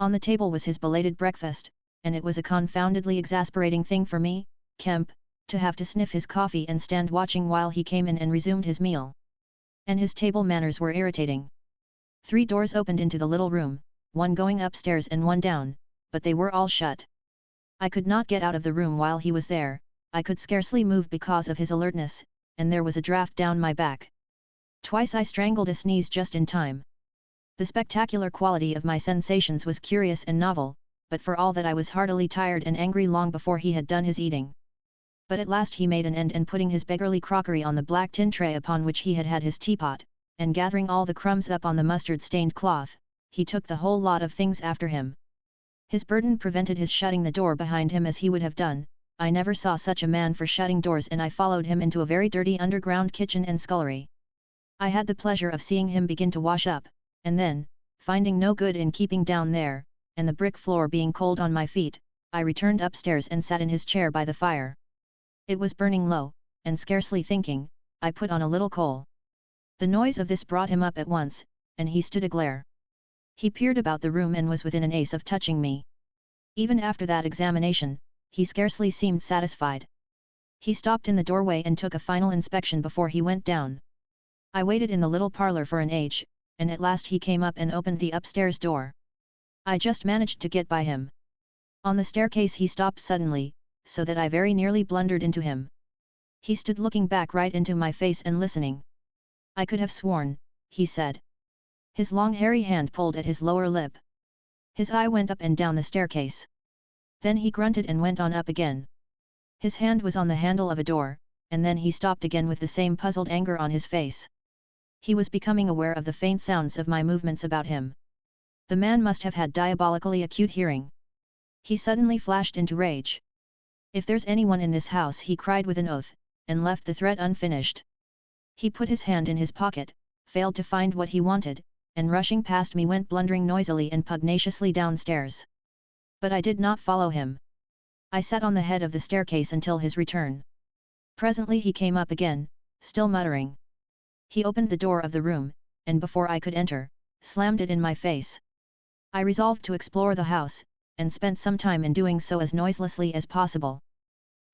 On the table was his belated breakfast, and it was a confoundedly exasperating thing for me, Kemp, to have to sniff his coffee and stand watching while he came in and resumed his meal. And his table manners were irritating. 3 doors opened into the little room, one going upstairs and one down, but they were all shut. I could not get out of the room while he was there, I could scarcely move because of his alertness, and there was a draft down my back. Twice I strangled a sneeze just in time. The spectacular quality of my sensations was curious and novel, but for all that I was heartily tired and angry long before he had done his eating. But at last he made an end, and putting his beggarly crockery on the black tin tray upon which he had had his teapot, and gathering all the crumbs up on the mustard-stained cloth, he took the whole lot of things after him. His burden prevented his shutting the door behind him as he would have done. I never saw such a man for shutting doors, and I followed him into a very dirty underground kitchen and scullery. I had the pleasure of seeing him begin to wash up, and then, finding no good in keeping down there, and the brick floor being cold on my feet, I returned upstairs and sat in his chair by the fire. It was burning low, and scarcely thinking, I put on a little coal. The noise of this brought him up at once, and he stood aglare. He peered about the room and was within an ace of touching me. Even after that examination, he scarcely seemed satisfied. He stopped in the doorway and took a final inspection before he went down. I waited in the little parlor for an age, and at last he came up and opened the upstairs door. I just managed to get by him. On the staircase he stopped suddenly, so that I very nearly blundered into him. He stood looking back right into my face and listening. "I could have sworn," he said. His long hairy hand pulled at his lower lip. His eye went up and down the staircase. Then he grunted and went on up again. His hand was on the handle of a door, and then he stopped again with the same puzzled anger on his face. He was becoming aware of the faint sounds of my movements about him. The man must have had diabolically acute hearing. He suddenly flashed into rage. "If there's anyone in this house," he cried with an oath, and left the threat unfinished. He put his hand in his pocket, failed to find what he wanted, and rushing past me went blundering noisily and pugnaciously downstairs. But I did not follow him. I sat on the head of the staircase until his return. Presently he came up again, still muttering. He opened the door of the room, and before I could enter, slammed it in my face. I resolved to explore the house, and spent some time in doing so as noiselessly as possible.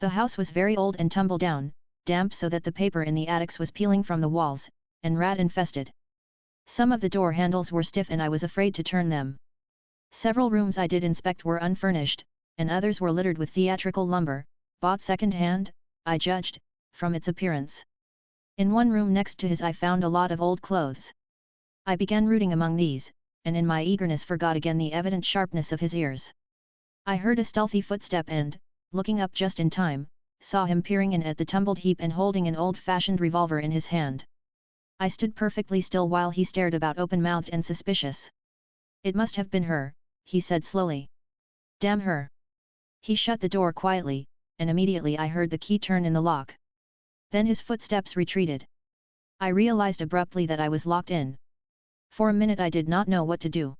The house was very old and tumble down, damp so that the paper in the attics was peeling from the walls, and rat-infested. Some of the door handles were stiff and I was afraid to turn them. Several rooms I did inspect were unfurnished, and others were littered with theatrical lumber, bought second-hand, I judged, from its appearance. In one room next to his I found a lot of old clothes. I began rooting among these, and in my eagerness forgot again the evident sharpness of his ears. I heard a stealthy footstep and, looking up just in time, saw him peering in at the tumbled heap and holding an old-fashioned revolver in his hand. I stood perfectly still while he stared about open-mouthed and suspicious. "It must have been her," he said slowly. "Damn her!" He shut the door quietly, and immediately I heard the key turn in the lock. Then his footsteps retreated. I realized abruptly that I was locked in. For a minute I did not know what to do.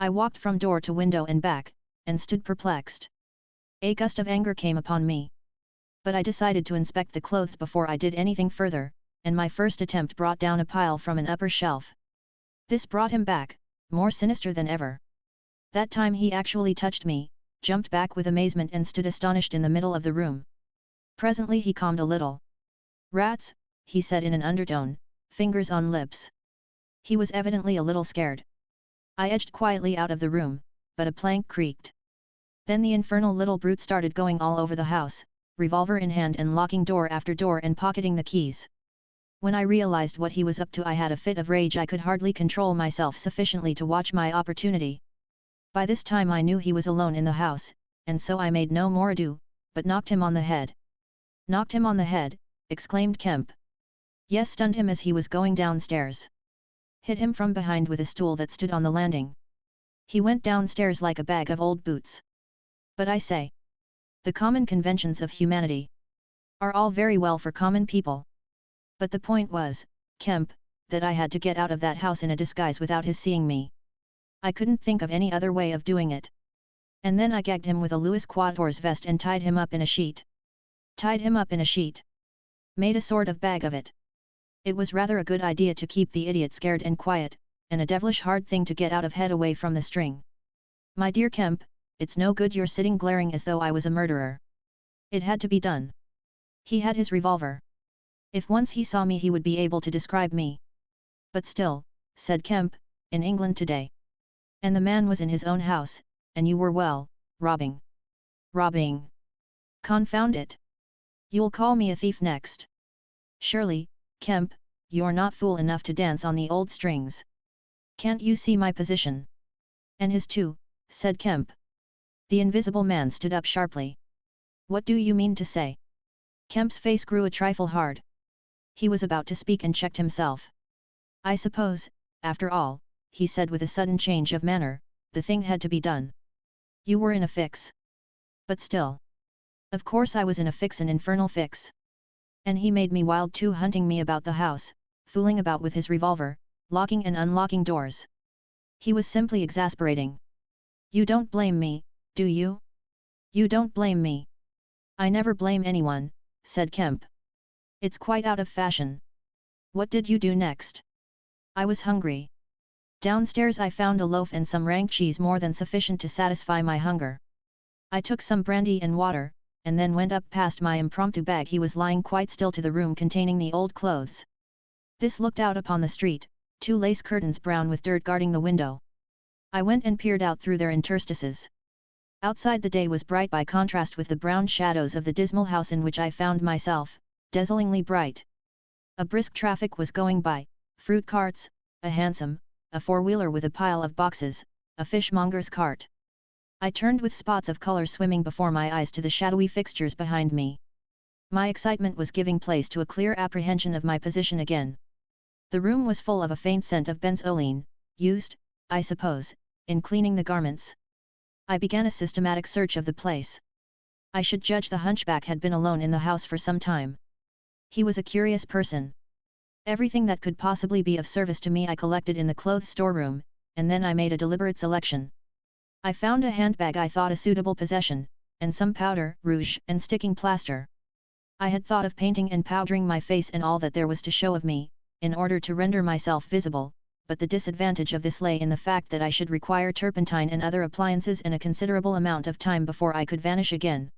I walked from door to window and back, and stood perplexed. A gust of anger came upon me. But I decided to inspect the clothes before I did anything further, and my first attempt brought down a pile from an upper shelf. This brought him back, more sinister than ever. That time he actually touched me, jumped back with amazement and stood astonished in the middle of the room. Presently he calmed a little. "Rats," he said in an undertone, fingers on lips. He was evidently a little scared. I edged quietly out of the room, but a plank creaked. Then the infernal little brute started going all over the house, revolver in hand and locking door after door and pocketing the keys. When I realized what he was up to, I had a fit of rage. I could hardly control myself sufficiently to watch my opportunity. By this time I knew he was alone in the house, and so I made no more ado, but knocked him on the head. "Knocked him on the head," exclaimed Kemp. "Yes, stunned him as he was going downstairs. Hit him from behind with a stool that stood on the landing. He went downstairs like a bag of old boots. But I say, the common conventions of humanity are all very well for common people. But the point was, Kemp, that I had to get out of that house in a disguise without his seeing me. I couldn't think of any other way of doing it. And then I gagged him with a Louis Quatorze vest and tied him up in a sheet. Tied him up in a sheet. Made a sort of bag of it. It was rather a good idea to keep the idiot scared and quiet, and a devilish hard thing to get out of head away from the string. My dear Kemp, it's no good your sitting glaring as though I was a murderer. It had to be done. He had his revolver. If once he saw me he would be able to describe me. But still," said Kemp, "in England today. And the man was in his own house, and you were, well, robbing. Robbing. Confound it. You'll call me a thief next. Surely, Kemp, you're not fool enough to dance on the old strings. Can't you see my position?" "And his too," said Kemp. The Invisible Man stood up sharply. "What do you mean to say?" Kemp's face grew a trifle hard. He was about to speak and checked himself. "I suppose, after all," he said with a sudden change of manner, "the thing had to be done. You were in a fix. But still. Of course I was in a fix, an infernal fix. And he made me wild too, hunting me about the house, fooling about with his revolver, locking and unlocking doors. He was simply exasperating. You don't blame me, do you? You don't blame me." "I never blame anyone," said Kemp. "It's quite out of fashion. What did you do next?" "I was hungry. Downstairs I found a loaf and some rank cheese, more than sufficient to satisfy my hunger. I took some brandy and water, and then went up past my impromptu bag. He was lying quite still to the room containing the old clothes. This looked out upon the street, two lace curtains brown with dirt guarding the window. I went and peered out through their interstices. Outside the day was bright by contrast with the brown shadows of the dismal house in which I found myself, dazzlingly bright. A brisk traffic was going by, fruit carts, a hansom, a four-wheeler with a pile of boxes, a fishmonger's cart. I turned with spots of color swimming before my eyes to the shadowy fixtures behind me. My excitement was giving place to a clear apprehension of my position again. The room was full of a faint scent of benzoline, used, I suppose, in cleaning the garments. I began a systematic search of the place. I should judge the hunchback had been alone in the house for some time. He was a curious person. Everything that could possibly be of service to me I collected in the clothes storeroom, and then I made a deliberate selection. I found a handbag I thought a suitable possession, and some powder, rouge, and sticking plaster. I had thought of painting and powdering my face and all that there was to show of me, in order to render myself visible, but the disadvantage of this lay in the fact that I should require turpentine and other appliances and a considerable amount of time before I could vanish again.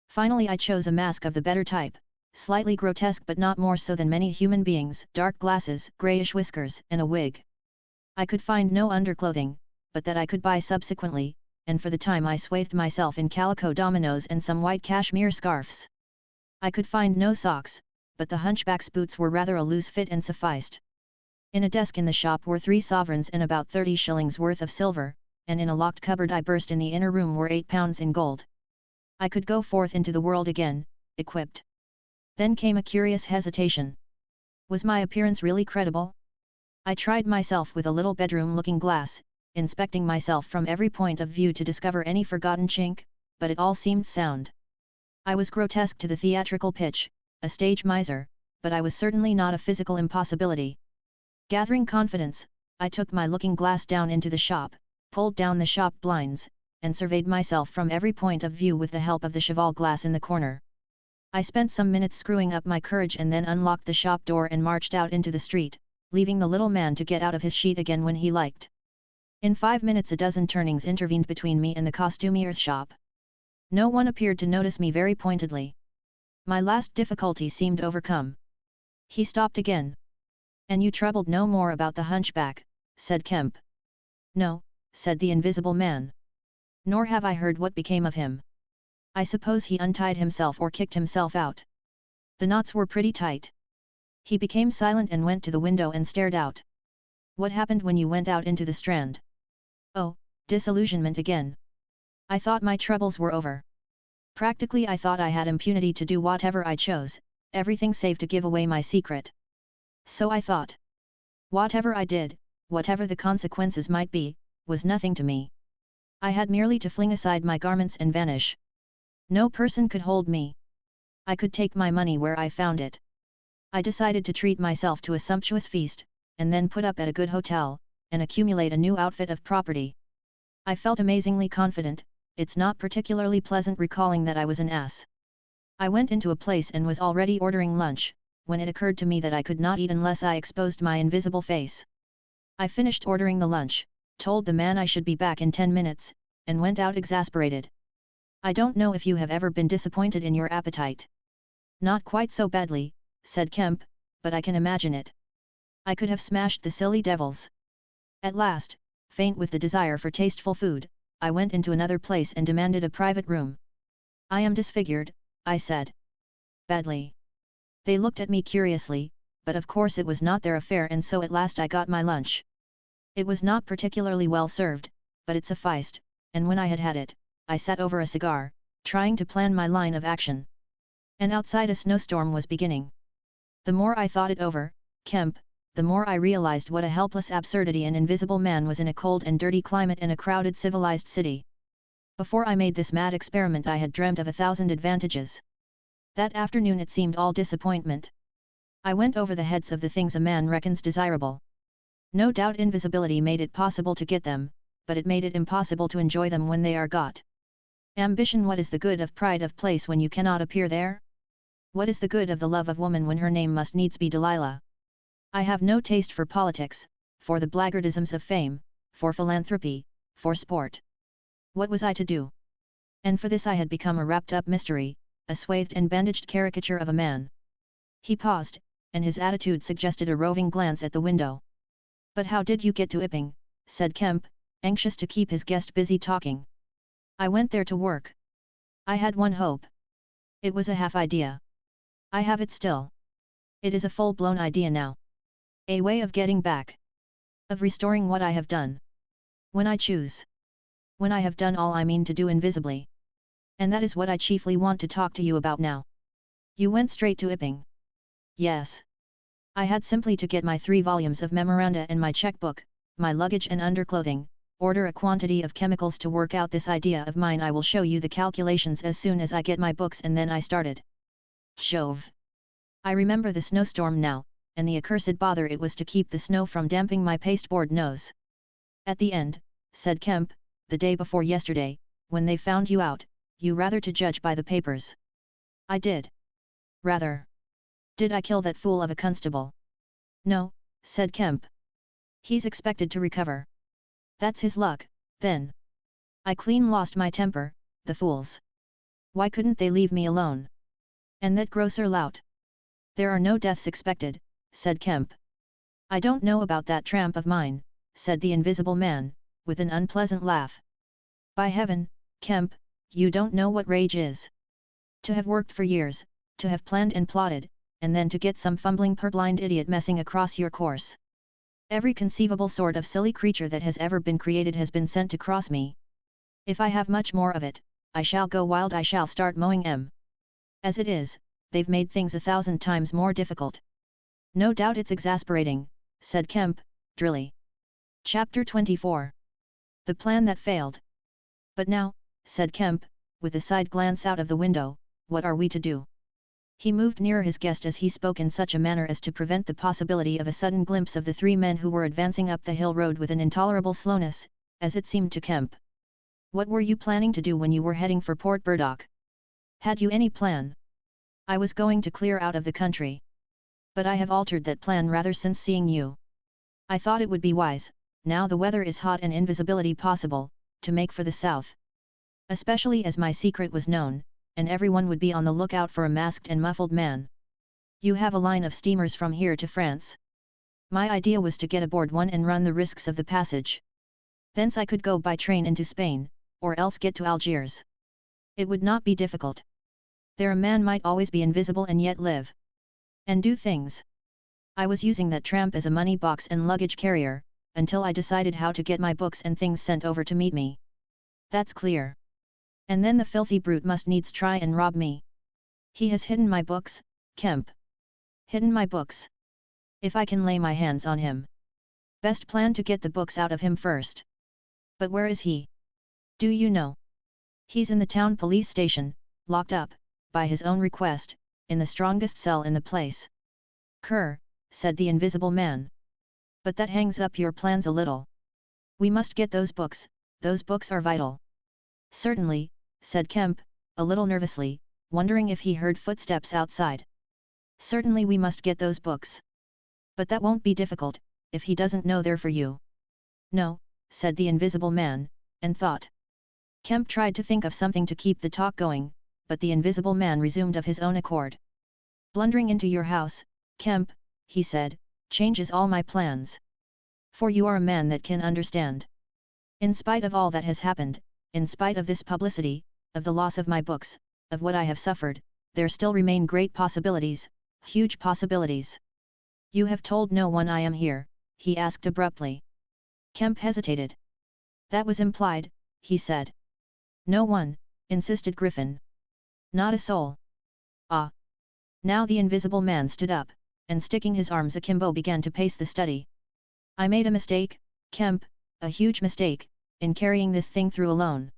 Finally I chose a mask of the better type, slightly grotesque but not more so than many human beings, dark glasses, greyish whiskers, and a wig. I could find no underclothing, but that I could buy subsequently, and for the time I swathed myself in calico dominoes and some white cashmere scarfs. I could find no socks, but the hunchback's boots were rather a loose fit and sufficed. In a desk in the shop were 3 sovereigns and about 30 shillings worth of silver, and in a locked cupboard I burst in the inner room were 8 pounds in gold. I could go forth into the world again, equipped. Then came a curious hesitation. Was my appearance really credible? I tried myself with a little bedroom-looking glass, inspecting myself from every point of view to discover any forgotten chink, but it all seemed sound. I was grotesque to the theatrical pitch, a stage miser, but I was certainly not a physical impossibility. Gathering confidence, I took my looking-glass down into the shop, pulled down the shop blinds, and surveyed myself from every point of view with the help of the cheval glass in the corner. I spent some minutes screwing up my courage and then unlocked the shop door and marched out into the street, leaving the little man to get out of his sheet again when he liked. In 5 minutes a dozen turnings intervened between me and the costumier's shop. No one appeared to notice me very pointedly. My last difficulty seemed overcome. He stopped again. "And you troubled no more about the hunchback," said Kemp. "No," said the Invisible Man. "Nor have I heard what became of him. I suppose he untied himself or kicked himself out. The knots were pretty tight." He became silent and went to the window and stared out. "What happened when you went out into the Strand?" "Oh, disillusionment again. I thought my troubles were over. Practically I thought I had impunity to do whatever I chose, everything save to give away my secret. So I thought. Whatever I did, whatever the consequences might be, was nothing to me. I had merely to fling aside my garments and vanish. No person could hold me. I could take my money where I found it. I decided to treat myself to a sumptuous feast, and then put up at a good hotel, and accumulate a new outfit of property. I felt amazingly confident. It's not particularly pleasant recalling that I was an ass. I went into a place and was already ordering lunch, when it occurred to me that I could not eat unless I exposed my invisible face. I finished ordering the lunch, told the man I should be back in 10 minutes, and went out exasperated. I don't know if you have ever been disappointed in your appetite. Not quite so badly, said Kemp, but I can imagine it. I could have smashed the silly devils. At last, faint with the desire for tasteful food, I went into another place and demanded a private room. "I am disfigured," I said. "Badly." They looked at me curiously, but of course it was not their affair, and so at last I got my lunch. It was not particularly well served, but it sufficed, and when I had had it, I sat over a cigar, trying to plan my line of action. And outside a snowstorm was beginning. The more I thought it over, Kemp, the more I realized what a helpless absurdity an invisible man was in a cold and dirty climate in a crowded civilized city. Before I made this mad experiment I had dreamt of 1,000 advantages. That afternoon it seemed all disappointment. I went over the heads of the things a man reckons desirable. No doubt invisibility made it possible to get them, but it made it impossible to enjoy them when they are got. Ambition. What is the good of pride of place when you cannot appear there? What is the good of the love of woman when her name must needs be Delilah? I have no taste for politics, for the blackguardisms of fame, for philanthropy, for sport. What was I to do? And for this I had become a wrapped-up mystery, a swathed and bandaged caricature of a man. He paused, and his attitude suggested a roving glance at the window. "But how did you get to Iping?" said Kemp, anxious to keep his guest busy talking. "I went there to work. I had one hope. It was a half idea. I have it still. It is a full-blown idea now. A way of getting back. Of restoring what I have done. When I choose. When I have done all I mean to do invisibly. And that is what I chiefly want to talk to you about now." "You went straight to Iping?" "Yes. I had simply to get my 3 volumes of memoranda and my checkbook, my luggage and underclothing, order a quantity of chemicals to work out this idea of mine. I will show you the calculations as soon as I get my books, and then I started. Jove! I remember the snowstorm now, and the accursed bother it was to keep the snow from damping my pasteboard nose. At the end, said Kemp, the day before yesterday, when they found you out, you rather to judge by the papers. I did. Rather. Did I kill that fool of a constable? No, said Kemp. He's expected to recover. That's his luck, then. I clean lost my temper, the fools. Why couldn't they leave me alone? And that grocer lout? There are no deaths expected, said Kemp. I don't know about that tramp of mine, said the Invisible Man, with an unpleasant laugh. By heaven, Kemp, you don't know what rage is. To have worked for years, to have planned and plotted, and then to get some fumbling purblind idiot messing across your course. Every conceivable sort of silly creature that has ever been created has been sent to cross me. If I have much more of it, I shall go wild. I shall start mowing 'em. As it is, they've made things 1,000 times more difficult. No doubt it's exasperating, said Kemp, drily. Chapter 24. The plan that failed. But now, said Kemp, with a side glance out of the window, what are we to do? He moved nearer his guest as he spoke in such a manner as to prevent the possibility of a sudden glimpse of the 3 men who were advancing up the hill road with an intolerable slowness, as it seemed to Kemp. What were you planning to do when you were heading for Port Burdock? Had you any plan? I was going to clear out of the country. But I have altered that plan rather since seeing you. I thought it would be wise, now the weather is hot and invisibility possible, to make for the south. Especially as my secret was known, and everyone would be on the lookout for a masked and muffled man. You have a line of steamers from here to France. My idea was to get aboard one and run the risks of the passage. Thence I could go by train into Spain, or else get to Algiers. It would not be difficult. There a man might always be invisible and yet live. And do things. I was using that tramp as a money box and luggage carrier, until I decided how to get my books and things sent over to meet me. That's clear. And then the filthy brute must needs try and rob me. He has hidden my books, Kemp. Hidden my books. If I can lay my hands on him. Best plan to get the books out of him first. But where is he? Do you know? He's in the town police station, locked up, by his own request, in the strongest cell in the place. Kerr, said the Invisible Man. But that hangs up your plans a little. We must get those books are vital. Certainly, said Kemp, a little nervously, wondering if he heard footsteps outside. Certainly we must get those books. But that won't be difficult, if he doesn't know they're for you. No, said the Invisible Man, and thought. Kemp tried to think of something to keep the talk going, but the Invisible Man resumed of his own accord. Blundering into your house, Kemp, he said, changes all my plans. For you are a man that can understand. In spite of all that has happened, in spite of this publicity, of the loss of my books, of what I have suffered, there still remain great possibilities, huge possibilities. You have told no one I am here, he asked abruptly. Kemp hesitated. That was implied, he said. No one, insisted Griffin. Not a soul. Ah. Now the Invisible Man stood up, and sticking his arms akimbo began to pace the study. I made a mistake, Kemp, a huge mistake, in carrying this thing through alone.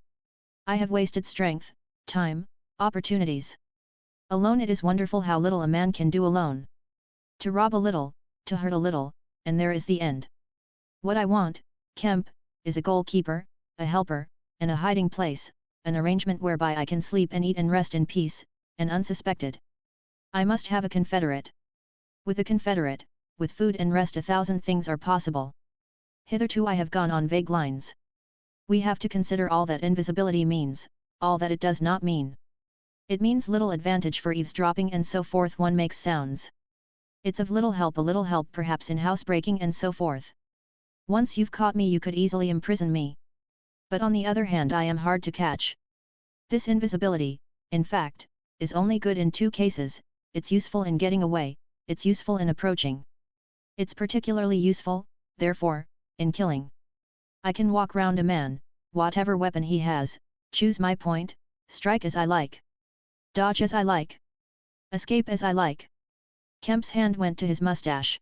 I have wasted strength, time, opportunities. Alone it is wonderful how little a man can do alone. To rob a little, to hurt a little, and there is the end. What I want, Kemp, is a goalkeeper, a helper, and a hiding place, an arrangement whereby I can sleep and eat and rest in peace, and unsuspected. I must have a confederate. With a confederate, with food and rest 1,000 things are possible. Hitherto I have gone on vague lines. We have to consider all that invisibility means, all that it does not mean. It means little advantage for eavesdropping and so forth. One makes sounds. It's of little help, a little help perhaps in housebreaking and so forth. Once you've caught me you could easily imprison me. But on the other hand I am hard to catch. This invisibility, in fact, is only good in 2 cases, it's useful in getting away, it's useful in approaching. It's particularly useful, therefore, in killing. I can walk round a man, whatever weapon he has, choose my point, strike as I like. Dodge as I like. Escape as I like. Kemp's hand went to his mustache.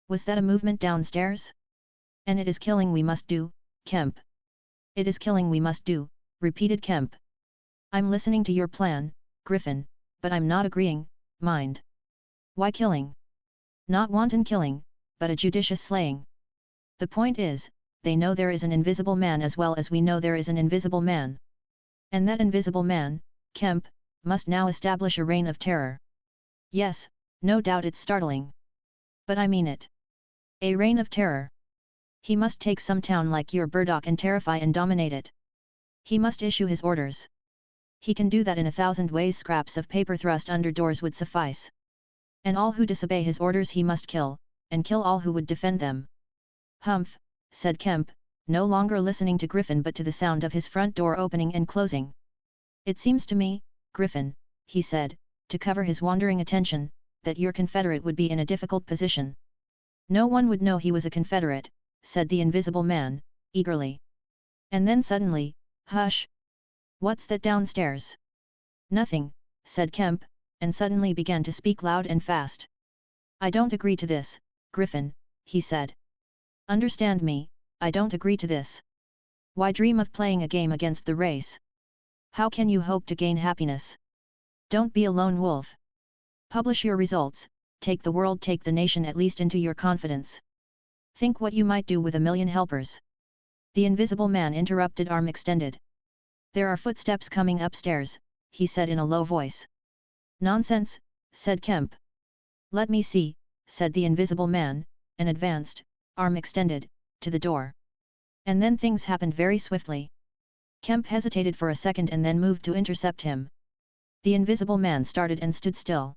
Was that a movement downstairs? And it is killing we must do, Kemp. It is killing we must do, repeated Kemp. I'm listening to your plan, Griffin, but I'm not agreeing, mind. Why killing? Not wanton killing, but a judicious slaying. The point is, they know there is an invisible man as well as we know there is an invisible man. And that invisible man, Kemp, must now establish a reign of terror. Yes, no doubt it's startling. But I mean it. A reign of terror. He must take some town like your Burdock and terrify and dominate it. He must issue his orders. He can do that in 1,000 ways. Scraps of paper thrust under doors would suffice. And all who disobey his orders he must kill, and kill all who would defend them. Humph, said Kemp, no longer listening to Griffin but to the sound of his front door opening and closing. It seems to me, Griffin, he said, to cover his wandering attention, that your confederate would be in a difficult position. No one would know he was a confederate, said the Invisible Man, eagerly. And then suddenly, hush! What's that downstairs? Nothing, said Kemp, and suddenly began to speak loud and fast. I don't agree to this, Griffin, he said. Understand me, I don't agree to this. Why dream of playing a game against the race? How can you hope to gain happiness? Don't be a lone wolf. Publish your results, take the world, take the nation at least into your confidence. Think what you might do with 1,000,000 helpers. The Invisible Man interrupted, arm extended. There are footsteps coming upstairs, he said in a low voice. Nonsense, said Kemp. Let me see, said the Invisible Man, and advanced, arm extended, to the door. And then things happened very swiftly. Kemp hesitated for a second and then moved to intercept him. The Invisible Man started and stood still.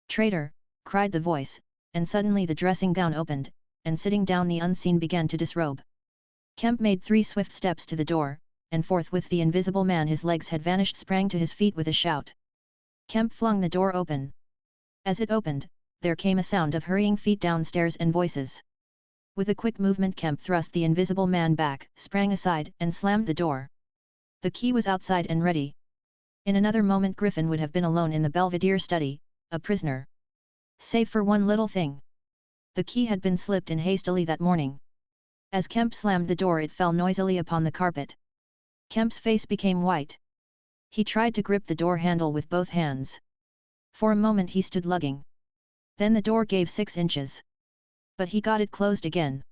Traitor, cried the voice, and suddenly the dressing gown opened, and sitting down the unseen began to disrobe. Kemp made 3 swift steps to the door, and forthwith the Invisible Man, his legs had vanished, sprang to his feet with a shout. Kemp flung the door open. As it opened, there came a sound of hurrying feet downstairs and voices. With a quick movement Kemp thrust the Invisible Man back, sprang aside, and slammed the door. The key was outside and ready. In another moment Griffin would have been alone in the Belvedere study, a prisoner. Save for one little thing. The key had been slipped in hastily that morning. As Kemp slammed the door it fell noisily upon the carpet. Kemp's face became white. He tried to grip the door handle with both hands. For a moment he stood lugging. Then the door gave 6 inches. But he got it closed again.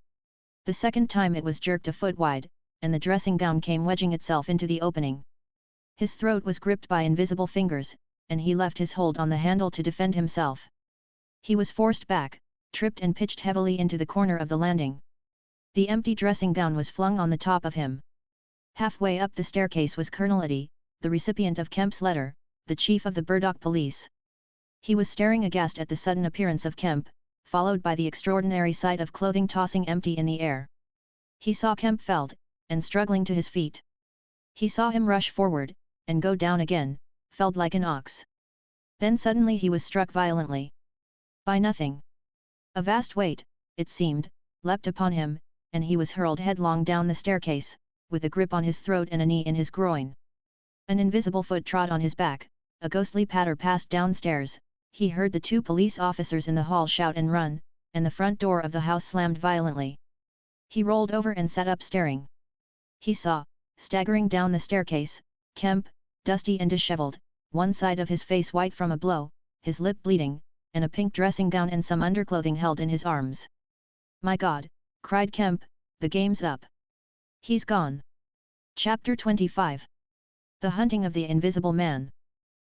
The second time it was jerked a foot wide, and the dressing gown came wedging itself into the opening. His throat was gripped by invisible fingers, and he left his hold on the handle to defend himself. He was forced back, tripped and pitched heavily into the corner of the landing. The empty dressing gown was flung on the top of him. Halfway up the staircase was Colonel Eddy, the recipient of Kemp's letter, the chief of the Burdock police. He was staring aghast at the sudden appearance of Kemp, followed by the extraordinary sight of clothing tossing empty in the air. He saw Kemp felled, and struggling to his feet. He saw him rush forward, and go down again, felled like an ox. Then suddenly he was struck violently. By nothing. A vast weight, it seemed, leapt upon him, and he was hurled headlong down the staircase, with a grip on his throat and a knee in his groin. An invisible foot trod on his back, a ghostly patter passed downstairs, he heard the 2 police officers in the hall shout and run, and the front door of the house slammed violently. He rolled over and sat up staring. He saw, staggering down the staircase, Kemp, dusty and disheveled, one side of his face white from a blow, his lip bleeding, and a pink dressing gown and some underclothing held in his arms. My God, cried Kemp, the game's up. He's gone. Chapter 25. The Hunting of the Invisible Man.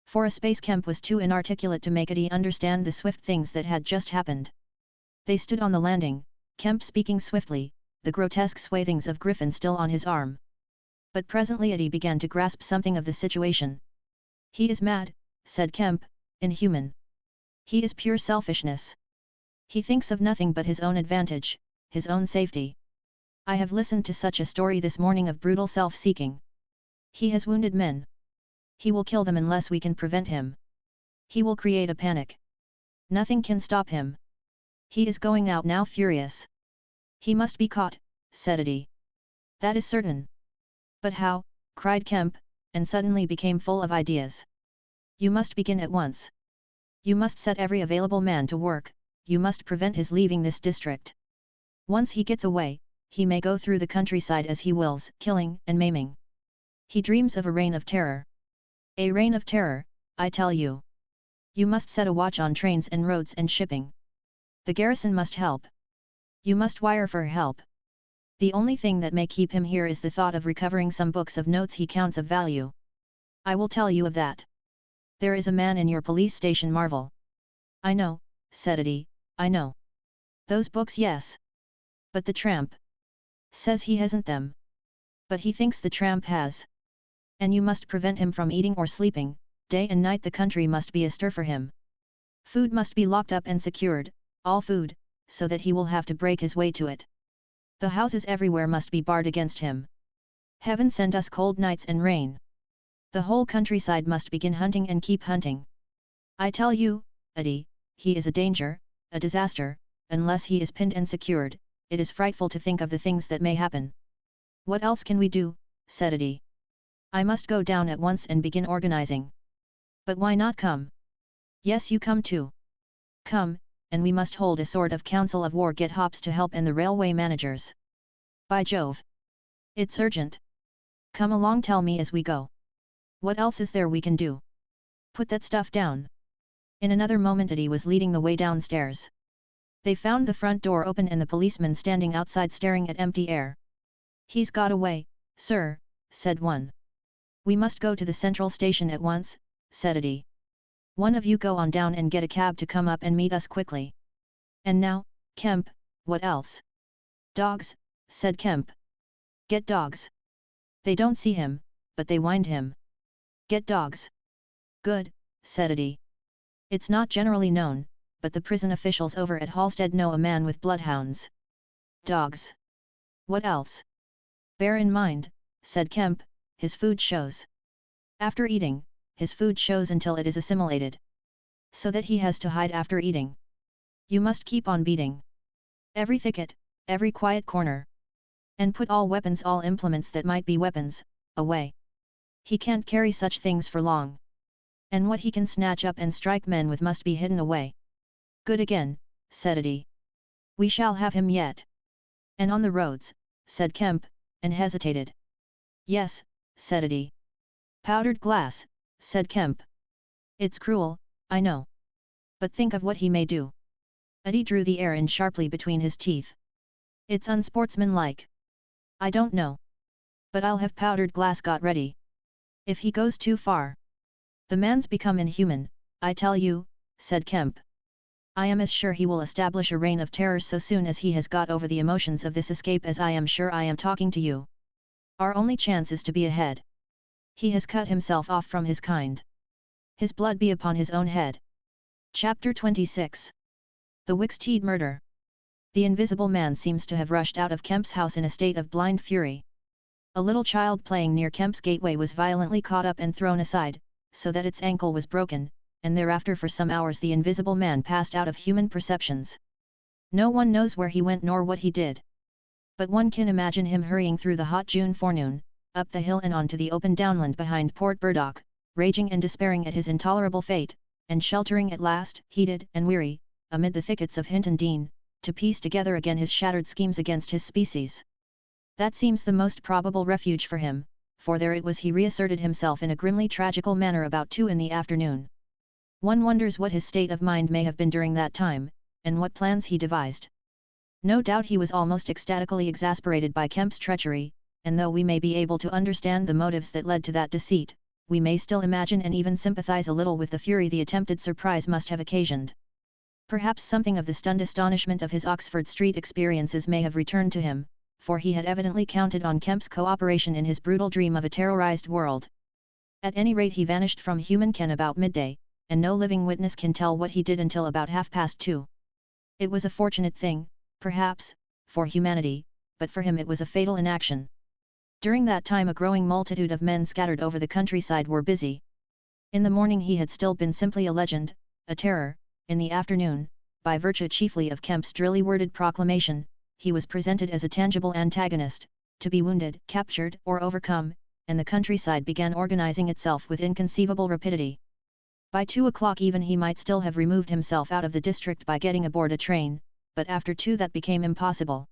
For a space Kemp was too inarticulate to make Eddy understand the swift things that had just happened. They stood on the landing, Kemp speaking swiftly, the grotesque swathings of Griffin still on his arm. But presently Eddy began to grasp something of the situation. He is mad, said Kemp, inhuman. He is pure selfishness. He thinks of nothing but his own advantage, his own safety. I have listened to such a story this morning of brutal self-seeking. He has wounded men. He will kill them unless we can prevent him. He will create a panic. Nothing can stop him. He is going out now furious. He must be caught, said Eddy. That is certain. But how, cried Kemp, and suddenly became full of ideas. You must begin at once. You must set every available man to work, you must prevent his leaving this district. Once he gets away, he may go through the countryside as he wills, killing and maiming. He dreams of a reign of terror. A reign of terror, I tell you. You must set a watch on trains and roads and shipping. The garrison must help. You must wire for help. The only thing that may keep him here is the thought of recovering some books of notes he counts of value. I will tell you of that. There is a man in your police station, Marvel. I know, said Eddy, I know. Those books, yes. But the tramp says he hasn't them. But he thinks the tramp has. And you must prevent him from eating or sleeping, day and night the country must be astir for him. Food must be locked up and secured, all food, so that he will have to break his way to it. The houses everywhere must be barred against him. Heaven send us cold nights and rain. The whole countryside must begin hunting and keep hunting. I tell you, Eddy, he is a danger, a disaster, unless he is pinned and secured, it is frightful to think of the things that may happen. What else can we do, said Eddy. I must go down at once and begin organizing. But why not come? Yes, you come too. Come, and we must hold a sort of council of war, get Hops to help and the railway managers. By Jove! It's urgent. Come along, tell me as we go. What else is there we can do? Put that stuff down. In another moment Eddy was leading the way downstairs. They found the front door open and the policeman standing outside staring at empty air. He's got away, sir, said one. We must go to the central station at once, said Eddie. One of you go on down and get a cab to come up and meet us quickly. And now, Kemp, what else? Dogs, said Kemp. Get dogs. They don't see him, but they wind him. Get dogs. Good, said Eddie. It's not generally known, but the prison officials over at Halstead know a man with bloodhounds. Dogs. What else? Bear in mind, said Kemp, his food shows. After eating, his food shows until it is assimilated. So that he has to hide after eating. You must keep on beating. Every thicket, every quiet corner. And put all weapons, all implements that might be weapons, away. He can't carry such things for long. And what he can snatch up and strike men with must be hidden away. Good again, said Eddie. We shall have him yet. And on the roads, said Kemp, and hesitated. Yes, said Eddie. Powdered glass, said Kemp. It's cruel, I know. But think of what he may do. Eddie drew the air in sharply between his teeth. It's unsportsmanlike. I don't know. But I'll have powdered glass got ready. If he goes too far. The man's become inhuman, I tell you, said Kemp. I am as sure he will establish a reign of terror so soon as he has got over the emotions of this escape as I am sure I am talking to you. Our only chance is to be ahead. He has cut himself off from his kind. His blood be upon his own head. Chapter 26. The Wicksteed Murder. The Invisible Man seems to have rushed out of Kemp's house in a state of blind fury. A little child playing near Kemp's gateway was violently caught up and thrown aside, so that its ankle was broken, and thereafter for some hours the Invisible Man passed out of human perceptions. No one knows where he went nor what he did. But one can imagine him hurrying through the hot June forenoon, up the hill and on to the open downland behind Port Burdock, raging and despairing at his intolerable fate, and sheltering at last, heated and weary, amid the thickets of Hinton Dean, to piece together again his shattered schemes against his species. That seems the most probable refuge for him, for there it was he reasserted himself in a grimly tragical manner about 2 in the afternoon. One wonders what his state of mind may have been during that time, and what plans he devised. No doubt he was almost ecstatically exasperated by Kemp's treachery, and though we may be able to understand the motives that led to that deceit, we may still imagine and even sympathize a little with the fury the attempted surprise must have occasioned. Perhaps something of the stunned astonishment of his Oxford Street experiences may have returned to him, for he had evidently counted on Kemp's cooperation in his brutal dream of a terrorized world. At any rate he vanished from human ken about midday, and no living witness can tell what he did until about 2:30. It was a fortunate thing, perhaps, for humanity, but for him it was a fatal inaction. During that time a growing multitude of men scattered over the countryside were busy. In the morning he had still been simply a legend, a terror. In the afternoon, by virtue chiefly of Kemp's drily worded proclamation, he was presented as a tangible antagonist, to be wounded, captured, or overcome, and the countryside began organizing itself with inconceivable rapidity. By 2 o'clock even he might still have removed himself out of the district by getting aboard a train, but after 2 that became impossible.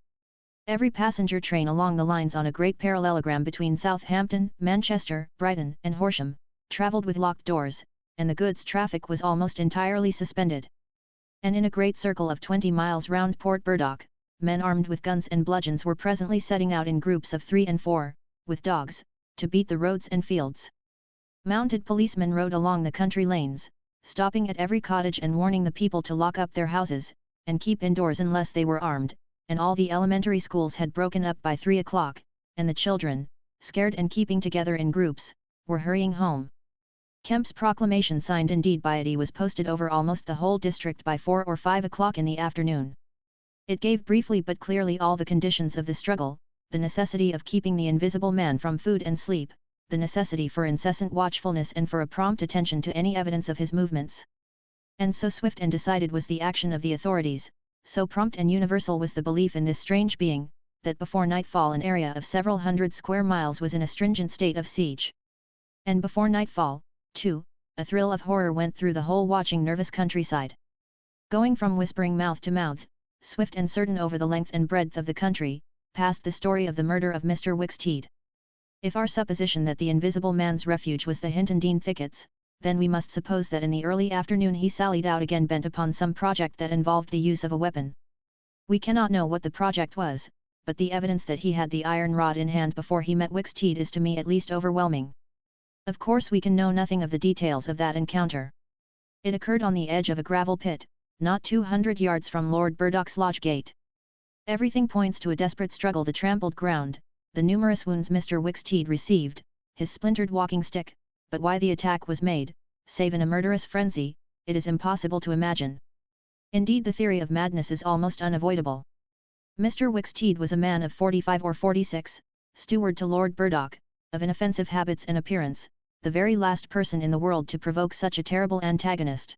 Every passenger train along the lines on a great parallelogram between Southampton, Manchester, Brighton, and Horsham, travelled with locked doors, and the goods traffic was almost entirely suspended. And in a great circle of 20 miles round Port Burdock, men armed with guns and bludgeons were presently setting out in groups of 3 and 4, with dogs, to beat the roads and fields. Mounted policemen rode along the country lanes, stopping at every cottage and warning the people to lock up their houses, and keep indoors unless they were armed, and all the elementary schools had broken up by 3 o'clock, and the children, scared and keeping together in groups, were hurrying home. Kemp's proclamation, signed indeed by Eddie, was posted over almost the whole district by 4 or 5 o'clock in the afternoon. It gave briefly but clearly all the conditions of the struggle, the necessity of keeping the Invisible Man from food and sleep, the necessity for incessant watchfulness and for a prompt attention to any evidence of his movements. And so swift and decided was the action of the authorities, so prompt and universal was the belief in this strange being, that before nightfall an area of several hundred square miles was in a stringent state of siege. And before nightfall, too, a thrill of horror went through the whole watching nervous countryside. Going from whispering mouth to mouth, swift and certain over the length and breadth of the country, passed the story of the murder of Mr. Wicksteed. If our supposition that the Invisible Man's refuge was the Hinton Dean thickets, then we must suppose that in the early afternoon he sallied out again bent upon some project that involved the use of a weapon. We cannot know what the project was, but the evidence that he had the iron rod in hand before he met Wicksteed is to me at least overwhelming. Of course we can know nothing of the details of that encounter. It occurred on the edge of a gravel pit, not 200 yards from Lord Burdock's lodge gate. Everything points to a desperate struggle, the trampled ground, the numerous wounds Mr. Wicksteed received, his splintered walking stick, but why the attack was made, save in a murderous frenzy, it is impossible to imagine. Indeed, the theory of madness is almost unavoidable. Mr. Wicksteed was a man of 45 or 46, steward to Lord Burdock, of inoffensive habits and appearance, the very last person in the world to provoke such a terrible antagonist.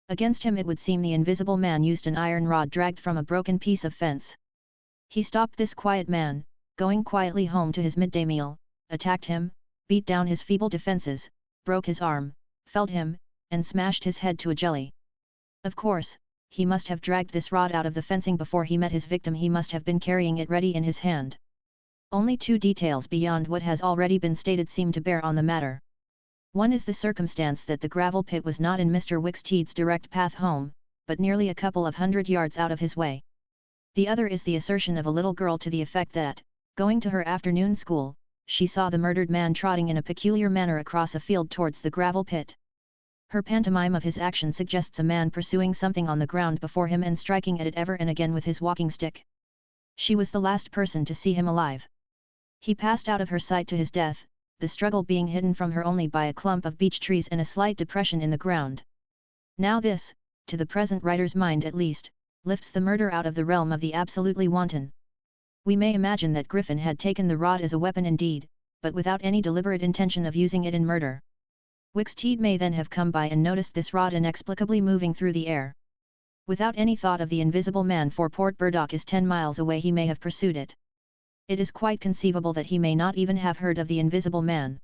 Against him it would seem the Invisible Man used an iron rod dragged from a broken piece of fence. He stopped this quiet man, going quietly home to his midday meal, attacked him, beat down his feeble defenses, broke his arm, felled him, and smashed his head to a jelly. Of course, he must have dragged this rod out of the fencing before he met his victim. He must have been carrying it ready in his hand. Only two details beyond what has already been stated seem to bear on the matter. One is the circumstance that the gravel pit was not in Mr. Wicksteed's direct path home, but nearly a couple of 100 yards out of his way. The other is the assertion of a little girl to the effect that, going to her afternoon school, she saw the murdered man trotting in a peculiar manner across a field towards the gravel pit. Her pantomime of his action suggests a man pursuing something on the ground before him and striking at it ever and again with his walking stick. She was the last person to see him alive. He passed out of her sight to his death, the struggle being hidden from her only by a clump of beech trees and a slight depression in the ground. Now this, to the present writer's mind at least, lifts the murder out of the realm of the absolutely wanton. We may imagine that Griffin had taken the rod as a weapon indeed, but without any deliberate intention of using it in murder. Wicksteed may then have come by and noticed this rod inexplicably moving through the air. Without any thought of the Invisible Man, for Port Burdock is 10 miles away, he may have pursued it. It is quite conceivable that he may not even have heard of the Invisible Man.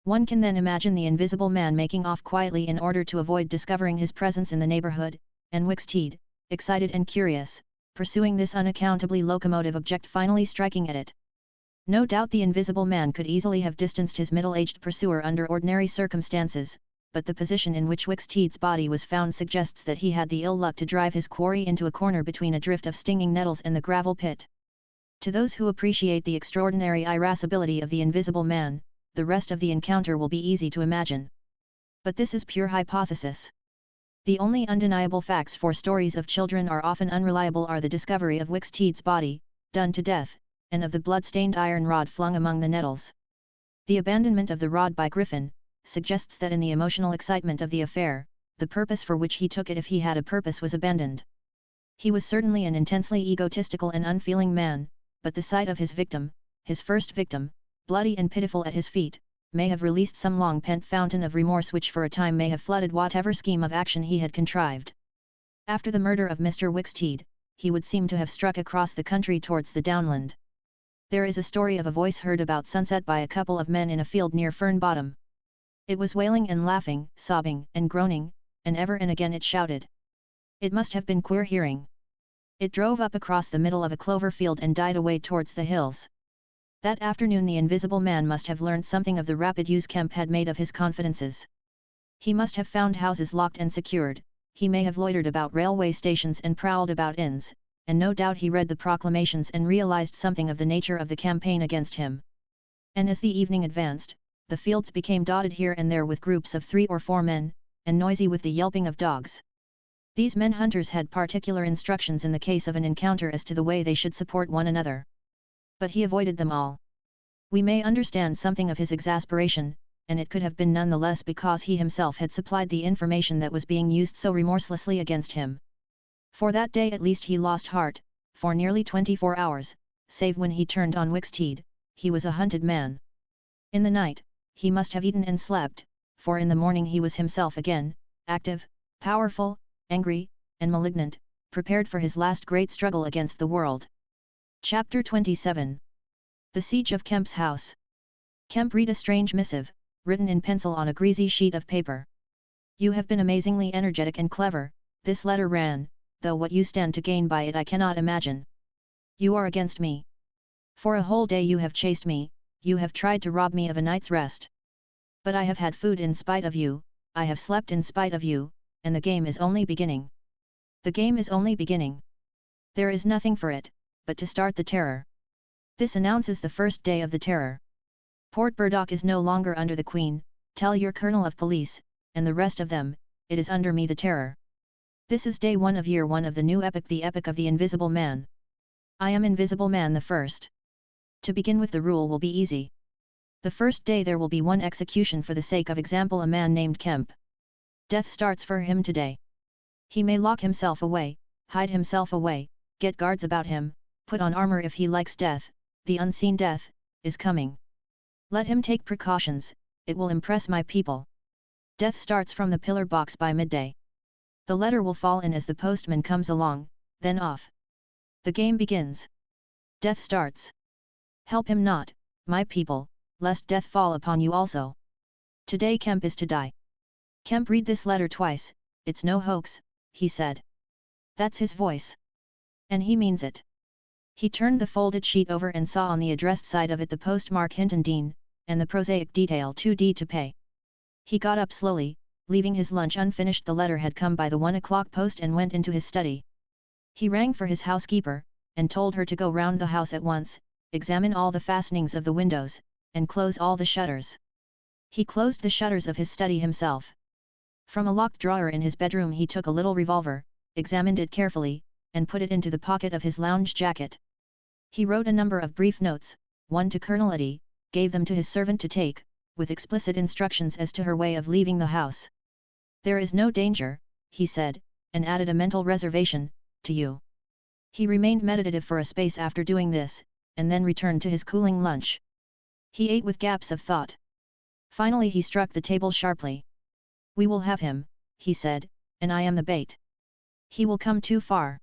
One can then imagine the Invisible Man making off quietly in order to avoid discovering his presence in the neighborhood, and Wicksteed, excited and curious, pursuing this unaccountably locomotive object, finally striking at it. No doubt the Invisible Man could easily have distanced his middle-aged pursuer under ordinary circumstances, but the position in which Wicksteed's body was found suggests that he had the ill luck to drive his quarry into a corner between a drift of stinging nettles and the gravel pit. To those who appreciate the extraordinary irascibility of the Invisible Man, the rest of the encounter will be easy to imagine. But this is pure hypothesis. The only undeniable facts for stories of children are often unreliable are the discovery of Wicksteed's body, done to death, and of the blood-stained iron rod flung among the nettles. The abandonment of the rod by Griffin suggests that in the emotional excitement of the affair, the purpose for which he took it, if he had a purpose, was abandoned. He was certainly an intensely egotistical and unfeeling man, but the sight of his victim, his first victim, bloody and pitiful at his feet, may have released some long-pent fountain of remorse which for a time may have flooded whatever scheme of action he had contrived. After the murder of Mr. Wicksteed, he would seem to have struck across the country towards the downland. There is a story of a voice heard about sunset by a couple of men in a field near Fern Bottom. It was wailing and laughing, sobbing and groaning, and ever and again it shouted. It must have been queer hearing. It drove up across the middle of a clover field and died away towards the hills. That afternoon the Invisible Man must have learned something of the rapid use Kemp had made of his confidences. He must have found houses locked and secured, he may have loitered about railway stations and prowled about inns, and no doubt he read the proclamations and realized something of the nature of the campaign against him. And as the evening advanced, the fields became dotted here and there with groups of 3 or 4 men, and noisy with the yelping of dogs. These men hunters had particular instructions in the case of an encounter as to the way they should support one another. But he avoided them all. We may understand something of his exasperation, and it could have been none the less because he himself had supplied the information that was being used so remorselessly against him. For that day at least he lost heart, for nearly 24 hours, save when he turned on Wicksteed, he was a hunted man. In the night, he must have eaten and slept, for in the morning he was himself again, active, powerful, angry, and malignant, prepared for his last great struggle against the world. Chapter 27. The Siege of Kemp's House. Kemp read a strange missive, written in pencil on a greasy sheet of paper. You have been amazingly energetic and clever, this letter ran, though what you stand to gain by it I cannot imagine. You are against me. For a whole day you have chased me, you have tried to rob me of a night's rest. But I have had food in spite of you, I have slept in spite of you, and the game is only beginning. The game is only beginning. There is nothing for it, but to start the terror. This announces the first day of the terror. Port Burdock is no longer under the Queen, tell your Colonel of Police, and the rest of them, it is under me the terror. This is day 1 of year 1 of the new epic, the epic of the Invisible Man. I am Invisible Man the first. To begin with, the rule will be easy. The first day there will be one execution for the sake of example, a man named Kemp. Death starts for him today. He may lock himself away, hide himself away, get guards about him, put on armor if he likes death, the unseen death, is coming. Let him take precautions, it will impress my people. Death starts from the pillar box by midday. The letter will fall in as the postman comes along, then off. The game begins. Death starts. Help him not, my people, lest death fall upon you also. Today Kemp is to die. Kemp read this letter twice, it's no hoax, he said. That's his voice. And he means it. He turned the folded sheet over and saw on the addressed side of it the postmark Hinton Dean, and the prosaic detail 2D to pay. He got up slowly, leaving his lunch unfinished. The letter had come by the 1 o'clock post and went into his study. He rang for his housekeeper, and told her to go round the house at once, examine all the fastenings of the windows, and close all the shutters. He closed the shutters of his study himself. From a locked drawer in his bedroom he took a little revolver, examined it carefully, and put it into the pocket of his lounge jacket. He wrote a number of brief notes, one to Colonel Eddy, gave them to his servant to take, with explicit instructions as to her way of leaving the house. There is no danger, he said, and added a mental reservation, to you. He remained meditative for a space after doing this, and then returned to his cooling lunch. He ate with gaps of thought. Finally he struck the table sharply. We will have him, he said, and I am the bait. He will come too far.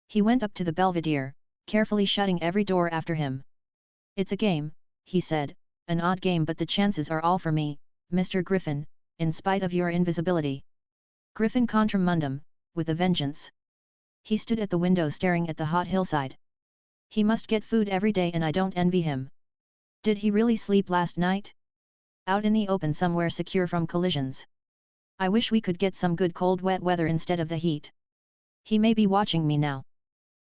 He went up to the belvedere, carefully shutting every door after him. It's a game, he said, an odd game, but the chances are all for me, Mr. Griffin, in spite of your invisibility. Griffin contra mundum, with a vengeance. He stood at the window staring at the hot hillside. He must get food every day and I don't envy him. Did he really sleep last night? Out in the open somewhere, secure from collisions. I wish we could get some good cold wet weather instead of the heat. He may be watching me now.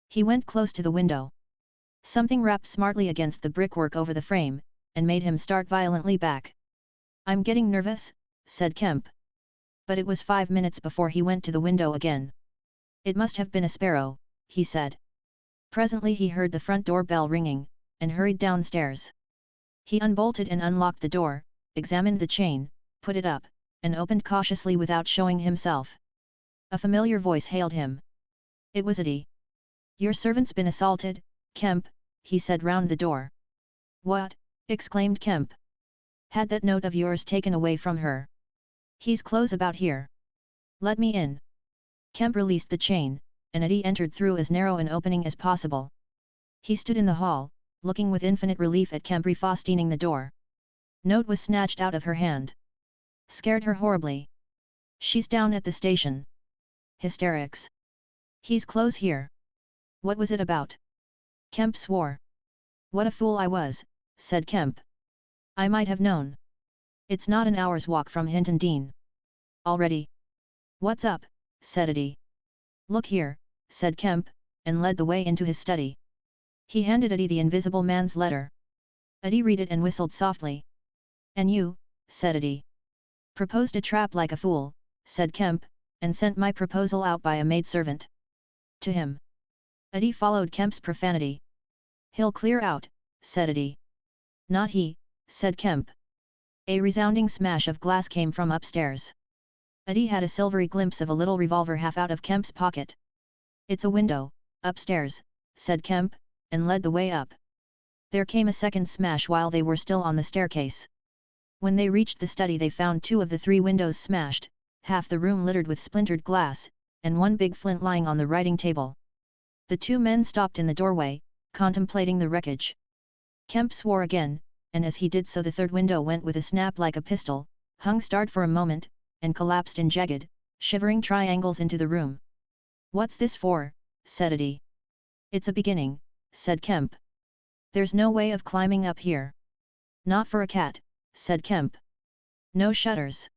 He went close to the window. Something rapped smartly against the brickwork over the frame, and made him start violently back. I'm getting nervous, said Kemp. But it was 5 minutes before he went to the window again. It must have been a sparrow, he said. Presently he heard the front door bell ringing, and hurried downstairs. He unbolted and unlocked the door, examined the chain, put it up, and opened cautiously without showing himself. A familiar voice hailed him. It was Eddy. Your servant's been assaulted, Kemp, he said round the door. What? Exclaimed Kemp. Had that note of yours taken away from her. He's close about here. Let me in. Kemp released the chain, and Eddy entered through as narrow an opening as possible. He stood in the hall, looking with infinite relief at Kemp refastening the door. Note was snatched out of her hand. Scared her horribly. She's down at the station. Hysterics. He's close here. What was it about? Kemp swore. What a fool I was, said Kemp. I might have known. It's not an hour's walk from Hinton Dean. Already? What's up? Said Eddy. Look here, said Kemp, and led the way into his study. He handed Eddy the Invisible Man's letter. Eddy read it and whistled softly. And you, said Eddy. Proposed a trap like a fool, said Kemp, and sent my proposal out by a maidservant. To him. Eddy followed Kemp's profanity. He'll clear out, said Eddy. Not he, said Kemp. A resounding smash of glass came from upstairs. Eddy had a silvery glimpse of a little revolver half out of Kemp's pocket. It's a window, upstairs, said Kemp, and led the way up. There came a second smash while they were still on the staircase. When they reached the study they found 2 of the 3 windows smashed, half the room littered with splintered glass, and one big flint lying on the writing table. The 2 men stopped in the doorway, contemplating the wreckage. Kemp swore again, and as he did so the 3rd window went with a snap like a pistol, hung starred for a moment, and collapsed in jagged, shivering triangles into the room. What's this for? Said Eddy. It's a beginning, said Kemp. There's no way of climbing up here. Not for a cat, said Kemp. No shutters.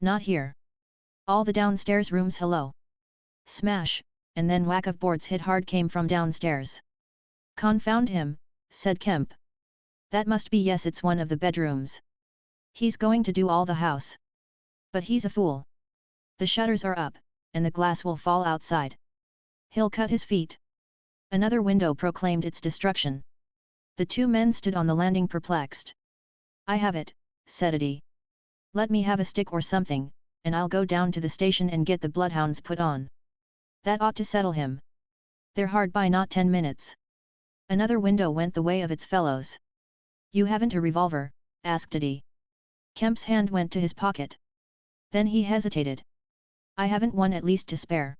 Not here. All the downstairs rooms. Hello. Smash, and then whack of boards hit hard came from downstairs. Confound him, said Kemp. That must be yes, it's one of the bedrooms. He's going to do all the house. But he's a fool. The shutters are up, and the glass will fall outside. He'll cut his feet. Another window proclaimed its destruction. The two men stood on the landing perplexed. I have it, said Eddie. Let me have a stick or something, and I'll go down to the station and get the bloodhounds put on. That ought to settle him. They're hard by, not 10 minutes. Another window went the way of its fellows. You haven't a revolver? Asked Eddie. Kemp's hand went to his pocket. Then he hesitated. I haven't one, at least to spare.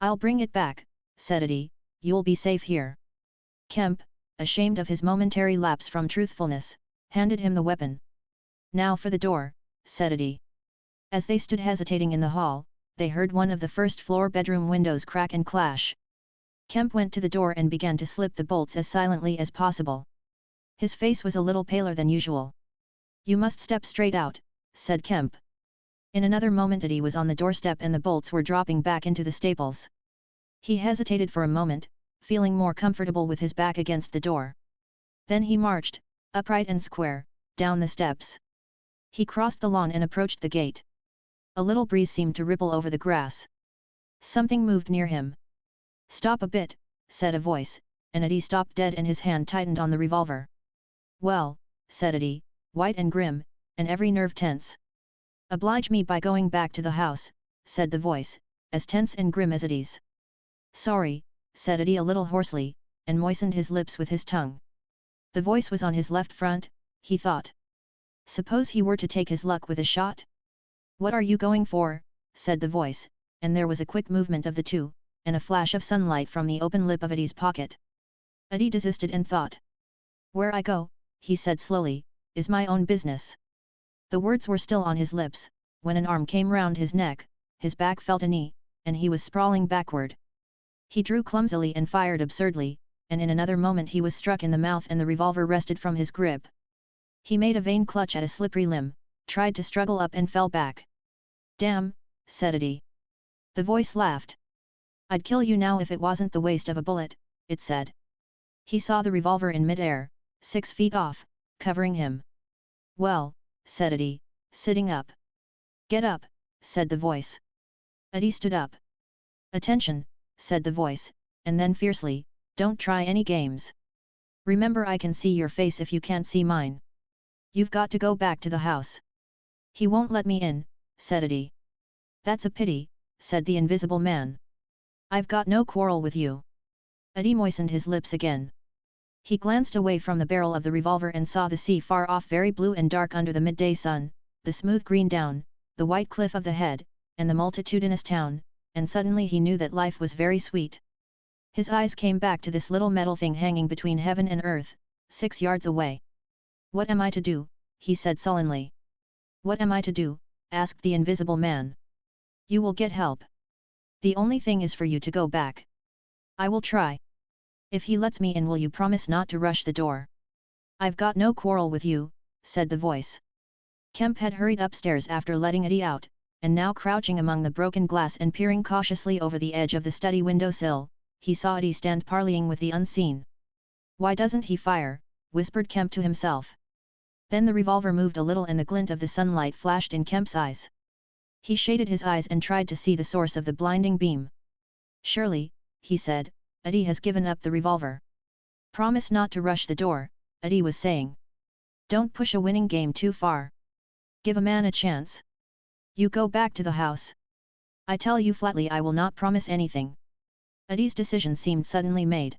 I'll bring it back, said Eddie, you'll be safe here. Kemp, ashamed of his momentary lapse from truthfulness, handed him the weapon. Now for the door, said Eddie. As they stood hesitating in the hall, they heard one of the first-floor bedroom windows crack and clash. Kemp went to the door and began to slip the bolts as silently as possible. His face was a little paler than usual. You must step straight out, said Kemp. In another moment Eddie was on the doorstep and the bolts were dropping back into the staples. He hesitated for a moment, feeling more comfortable with his back against the door. Then he marched, upright and square, down the steps. He crossed the lawn and approached the gate. A little breeze seemed to ripple over the grass. Something moved near him. Stop a bit, said a voice, and Eddie stopped dead and his hand tightened on the revolver. Well, said Eddie, white and grim, and every nerve tense. Oblige me by going back to the house, said the voice, as tense and grim as Eddie's. Sorry, said Eddie a little hoarsely, and moistened his lips with his tongue. The voice was on his left front, he thought. Suppose he were to take his luck with a shot? What are you going for? Said the voice, and there was a quick movement of the two, and a flash of sunlight from the open lip of Eddie's pocket. Eddie desisted and thought. Where I go, he said slowly, is my own business. The words were still on his lips, when an arm came round his neck, his back felt a knee, and he was sprawling backward. He drew clumsily and fired absurdly, and in another moment he was struck in the mouth and the revolver wrested from his grip. He made a vain clutch at a slippery limb, tried to struggle up and fell back. Damn, said Eddie. The voice laughed. I'd kill you now if it wasn't the waste of a bullet, it said. He saw the revolver in mid-air, 6 feet off, covering him. Well, said Eddie, sitting up. Get up, said the voice. Eddie stood up. Attention, said the voice, and then fiercely, don't try any games. Remember, I can see your face if you can't see mine. You've got to go back to the house. He won't let me in, said Eddie. That's a pity, said the Invisible Man. I've got no quarrel with you. Eddie moistened his lips again. He glanced away from the barrel of the revolver and saw the sea far off, very blue and dark under the midday sun, the smooth green down, the white cliff of the head, and the multitudinous town, and suddenly he knew that life was very sweet. His eyes came back to this little metal thing hanging between heaven and earth, 6 yards away. What am I to do? He said sullenly. What am I to do? Asked the Invisible Man. You will get help. The only thing is for you to go back. I will try. If he lets me in, will you promise not to rush the door? I've got no quarrel with you, said the voice. Kemp had hurried upstairs after letting Eddie out, and now crouching among the broken glass and peering cautiously over the edge of the study window-sill, he saw Eddie stand parleying with the unseen. Why doesn't he fire? Whispered Kemp to himself. Then the revolver moved a little and the glint of the sunlight flashed in Kemp's eyes. He shaded his eyes and tried to see the source of the blinding beam. Surely, he said, Eddie has given up the revolver. Promise not to rush the door, Eddie was saying. Don't push a winning game too far. Give a man a chance. You go back to the house. I tell you flatly I will not promise anything. Eddie's decision seemed suddenly made.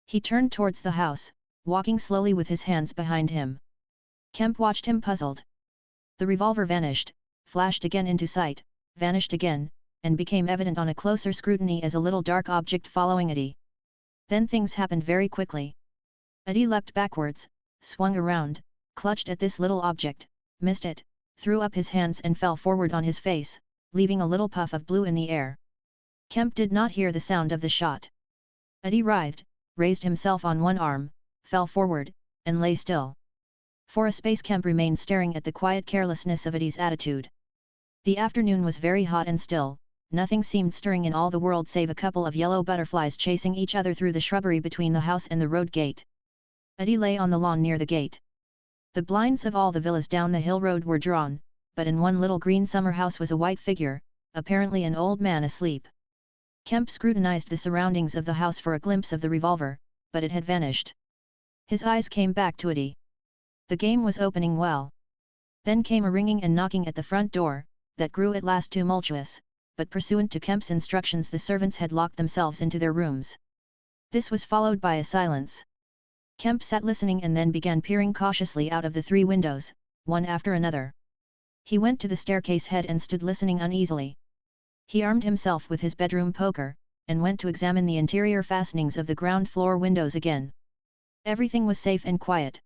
He turned towards the house, walking slowly with his hands behind him. Kemp watched him puzzled. The revolver vanished, flashed again into sight, vanished again, and became evident on a closer scrutiny as a little dark object following Eddie. Then things happened very quickly. Eddie leapt backwards, swung around, clutched at this little object, missed it, threw up his hands and fell forward on his face, leaving a little puff of blue in the air. Kemp did not hear the sound of the shot. Eddie writhed, raised himself on one arm, fell forward, and lay still. For a space Kemp remained staring at the quiet carelessness of Eddie's attitude. The afternoon was very hot and still, nothing seemed stirring in all the world save a couple of yellow butterflies chasing each other through the shrubbery between the house and the road gate. Eddie lay on the lawn near the gate. The blinds of all the villas down the hill road were drawn, but in one little green summer house was a white figure, apparently an old man asleep. Kemp scrutinized the surroundings of the house for a glimpse of the revolver, but it had vanished. His eyes came back to Eddie. The game was opening well. Then came a ringing and knocking at the front door, that grew at last tumultuous, but pursuant to Kemp's instructions the servants had locked themselves into their rooms. This was followed by a silence. Kemp sat listening and then began peering cautiously out of the 3 windows, one after another. He went to the staircase head and stood listening uneasily. He armed himself with his bedroom poker, and went to examine the interior fastenings of the ground floor windows again. Everything was safe and quiet.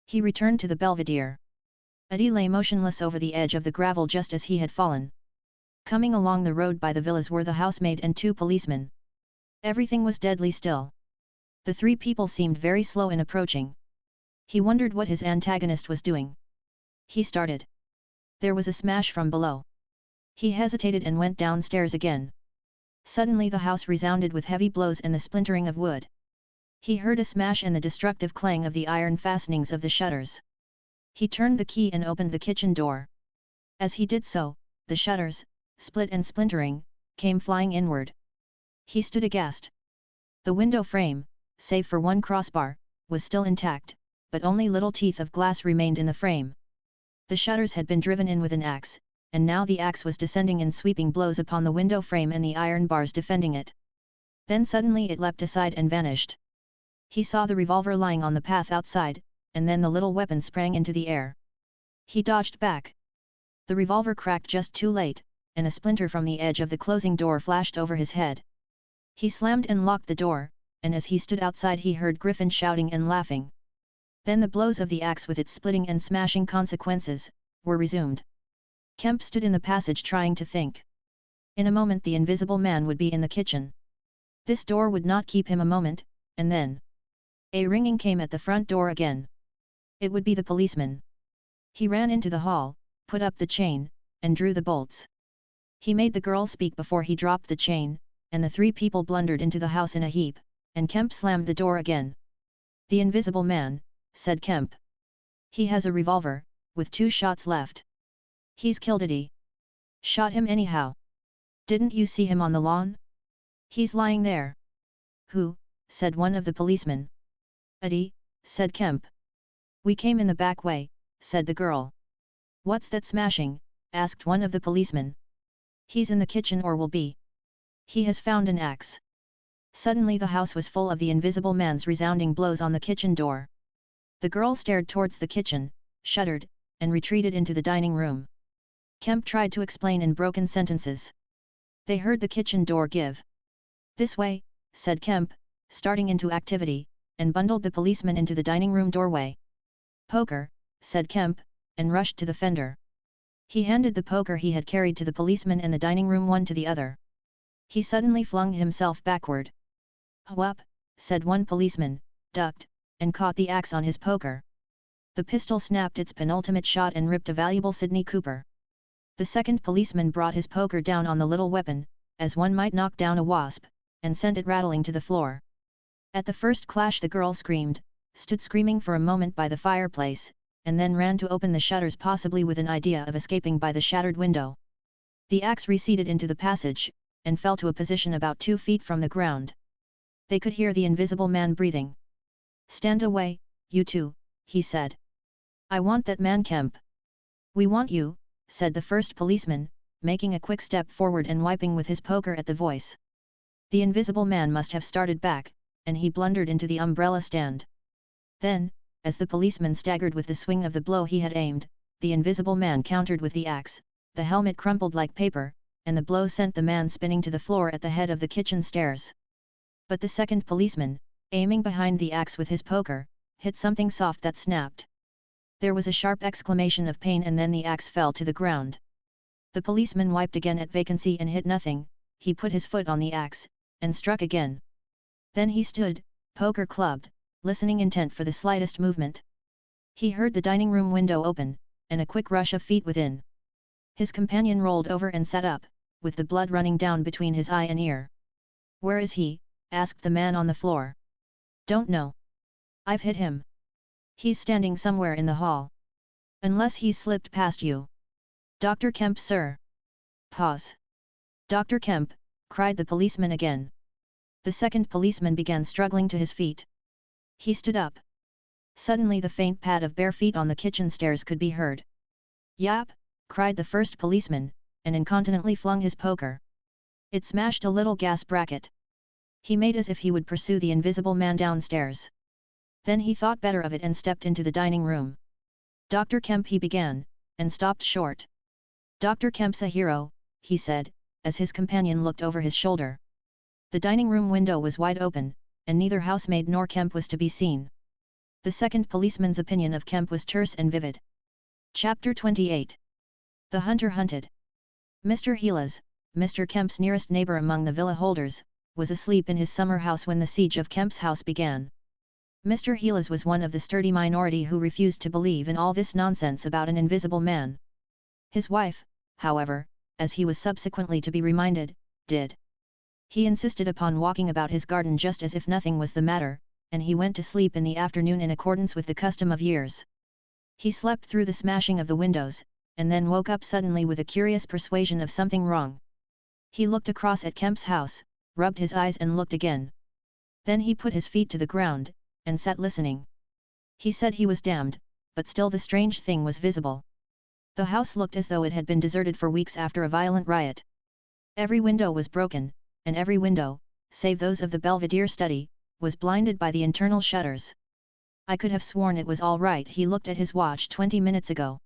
He returned to the belvedere. Eddie lay motionless over the edge of the gravel just as he had fallen. Coming along the road by the villas were the housemaid and 2 policemen. Everything was deadly still. The 3 people seemed very slow in approaching. He wondered what his antagonist was doing. He started. There was a smash from below. He hesitated and went downstairs again. Suddenly the house resounded with heavy blows and the splintering of wood. He heard a smash and the destructive clang of the iron fastenings of the shutters. He turned the key and opened the kitchen door. As he did so, the shutters, split and splintering, came flying inward. He stood aghast. The window frame, save for one crossbar, was still intact, but only little teeth of glass remained in the frame. The shutters had been driven in with an axe, and now the axe was descending in sweeping blows upon the window frame and the iron bars defending it. Then suddenly it leapt aside and vanished. He saw the revolver lying on the path outside, and then the little weapon sprang into the air. He dodged back. The revolver cracked just too late, and a splinter from the edge of the closing door flashed over his head. He slammed and locked the door, and as he stood outside he heard Griffin shouting and laughing. Then the blows of the axe with its splitting and smashing consequences, were resumed. Kemp stood in the passage trying to think. In a moment the Invisible Man would be in the kitchen. This door would not keep him a moment, and then a ringing came at the front door again. It would be the policeman. He ran into the hall, put up the chain, and drew the bolts. He made the girl speak before he dropped the chain, and the 3 people blundered into the house in a heap, and Kemp slammed the door again. "The Invisible Man," said Kemp. "He has a revolver, with 2 shots left. He's killed Eddie." "Shot him anyhow. Didn't you see him on the lawn? He's lying there." "Who?" said one of the policemen. "Eddie," said Kemp. "We came in the back way," said the girl. "What's that smashing?" asked one of the policemen. "He's in the kitchen or will be. He has found an axe." Suddenly the house was full of the Invisible Man's resounding blows on the kitchen door. The girl stared towards the kitchen, shuddered, and retreated into the dining room. Kemp tried to explain in broken sentences. They heard the kitchen door give. "This way," said Kemp, starting into activity, and bundled the policeman into the dining room doorway. "Poker," said Kemp, and rushed to the fender. He handed the poker he had carried to the policeman and the dining room one to the other. He suddenly flung himself backward. "Whoop," said one policeman, ducked, and caught the axe on his poker. The pistol snapped its penultimate shot and ripped a valuable Sidney Cooper. The second policeman brought his poker down on the little weapon, as one might knock down a wasp, and sent it rattling to the floor. At the first clash the girl screamed, stood screaming for a moment by the fireplace, and then ran to open the shutters, possibly with an idea of escaping by the shattered window. The axe receded into the passage, and fell to a position about 2 feet from the ground. They could hear the Invisible Man breathing. "Stand away, you 2, he said. "I want that man Kemp." "We want you," said the first policeman, making a quick step forward and wiping with his poker at the voice. The Invisible Man must have started back, and he blundered into the umbrella stand. Then, as the policeman staggered with the swing of the blow he had aimed, the Invisible Man countered with the axe, the helmet crumpled like paper, and the blow sent the man spinning to the floor at the head of the kitchen stairs. But the second policeman, aiming behind the axe with his poker, hit something soft that snapped. There was a sharp exclamation of pain and then the axe fell to the ground. The policeman wiped again at vacancy and hit nothing. He put his foot on the axe, and struck again. Then he stood, poker clubbed, listening intent for the slightest movement. He heard the dining room window open, and a quick rush of feet within. His companion rolled over and sat up, with the blood running down between his eye and ear. "Where is he?" asked the man on the floor. "Don't know. I've hit him. He's standing somewhere in the hall. Unless he's slipped past you." "Dr. Kemp, sir." "Pause." "Dr. Kemp," cried the policeman again. The second policeman began struggling to his feet. He stood up. Suddenly the faint pad of bare feet on the kitchen stairs could be heard. "Yap!" cried the first policeman, and incontinently flung his poker. It smashed a little gas bracket. He made as if he would pursue the invisible man downstairs. Then he thought better of it and stepped into the dining room. "Dr. Kemp," he began, and stopped short. "Dr. Kemp's a hero," he said, as his companion looked over his shoulder. The dining room window was wide open, and neither housemaid nor Kemp was to be seen. The second policeman's opinion of Kemp was terse and vivid. Chapter 28. The Hunter Hunted. Mr. Heelas, Mr. Kemp's nearest neighbor among the villa holders, was asleep in his summer house when the siege of Kemp's house began. Mr. Heelas was one of the sturdy minority who refused to believe in all this nonsense about an invisible man. His wife, however, as he was subsequently to be reminded, did. He insisted upon walking about his garden just as if nothing was the matter, and he went to sleep in the afternoon in accordance with the custom of years. He slept through the smashing of the windows, and then woke up suddenly with a curious persuasion of something wrong. He looked across at Kemp's house, rubbed his eyes and looked again. Then he put his feet to the ground, and sat listening. He said he was damned, but still the strange thing was visible. The house looked as though it had been deserted for weeks after a violent riot. Every window was broken, and every window, save those of the Belvedere study, was blinded by the internal shutters. "I could have sworn it was all right." He looked at his watch 20 minutes ago.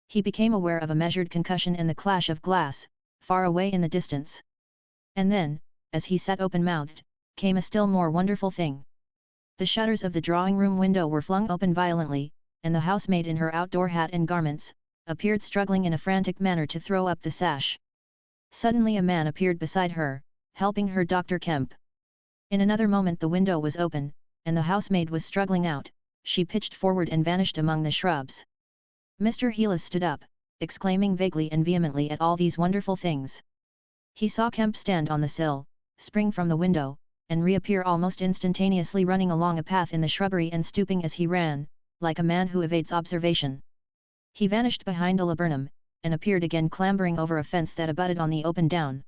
He became aware of a measured concussion and the clash of glass, far away in the distance. And then, as he sat open-mouthed, came a still more wonderful thing. The shutters of the drawing-room window were flung open violently, and the housemaid in her outdoor hat and garments, appeared struggling in a frantic manner to throw up the sash. Suddenly a man appeared beside her, helping her. "Dr. Kemp." In another moment the window was open, and the housemaid was struggling out. She pitched forward and vanished among the shrubs. Mr. Heelas stood up, exclaiming vaguely and vehemently at all these wonderful things. He saw Kemp stand on the sill, spring from the window, and reappear almost instantaneously running along a path in the shrubbery and stooping as he ran, like a man who evades observation. He vanished behind a laburnum, and appeared again clambering over a fence that abutted on the open down.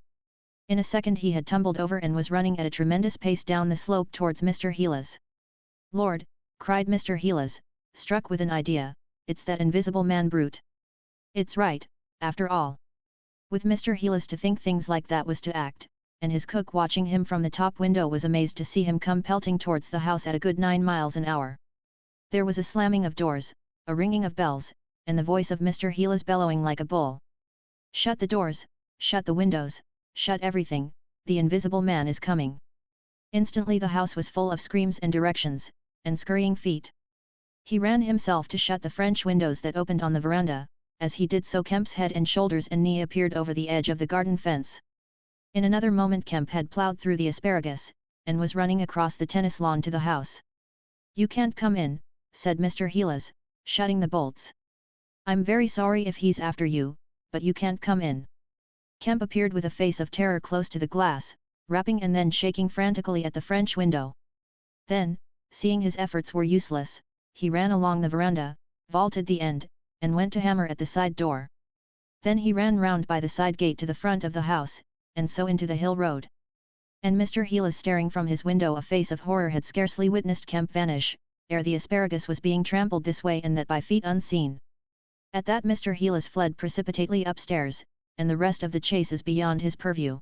In a second he had tumbled over and was running at a tremendous pace down the slope towards Mr. Heelas. "Lord," cried Mr. Heelas, struck with an idea, "it's that invisible man brute. It's right, after all." With Mr. Heelas to think things like that was to act, and his cook watching him from the top window was amazed to see him come pelting towards the house at a good 9 miles an hour. There was a slamming of doors, a ringing of bells, and the voice of Mr. Heelas bellowing like a bull. "Shut the doors, shut the windows, shut everything, the invisible man is coming." Instantly the house was full of screams and directions, and scurrying feet. He ran himself to shut the French windows that opened on the veranda. As he did so Kemp's head and shoulders and knee appeared over the edge of the garden fence. In another moment Kemp had ploughed through the asparagus, and was running across the tennis lawn to the house. "You can't come in," said Mr. Heelas, shutting the bolts. "I'm very sorry if he's after you, but you can't come in." Kemp appeared with a face of terror close to the glass, rapping and then shaking frantically at the French window. Then, seeing his efforts were useless, he ran along the veranda, vaulted the end, and went to hammer at the side door. Then he ran round by the side gate to the front of the house, and so into the hill road. And Mr. Heelas, staring from his window a face of horror, had scarcely witnessed Kemp vanish, ere the asparagus was being trampled this way and that by feet unseen. At that Mr. Heelas fled precipitately upstairs, and the rest of the chase is beyond his purview.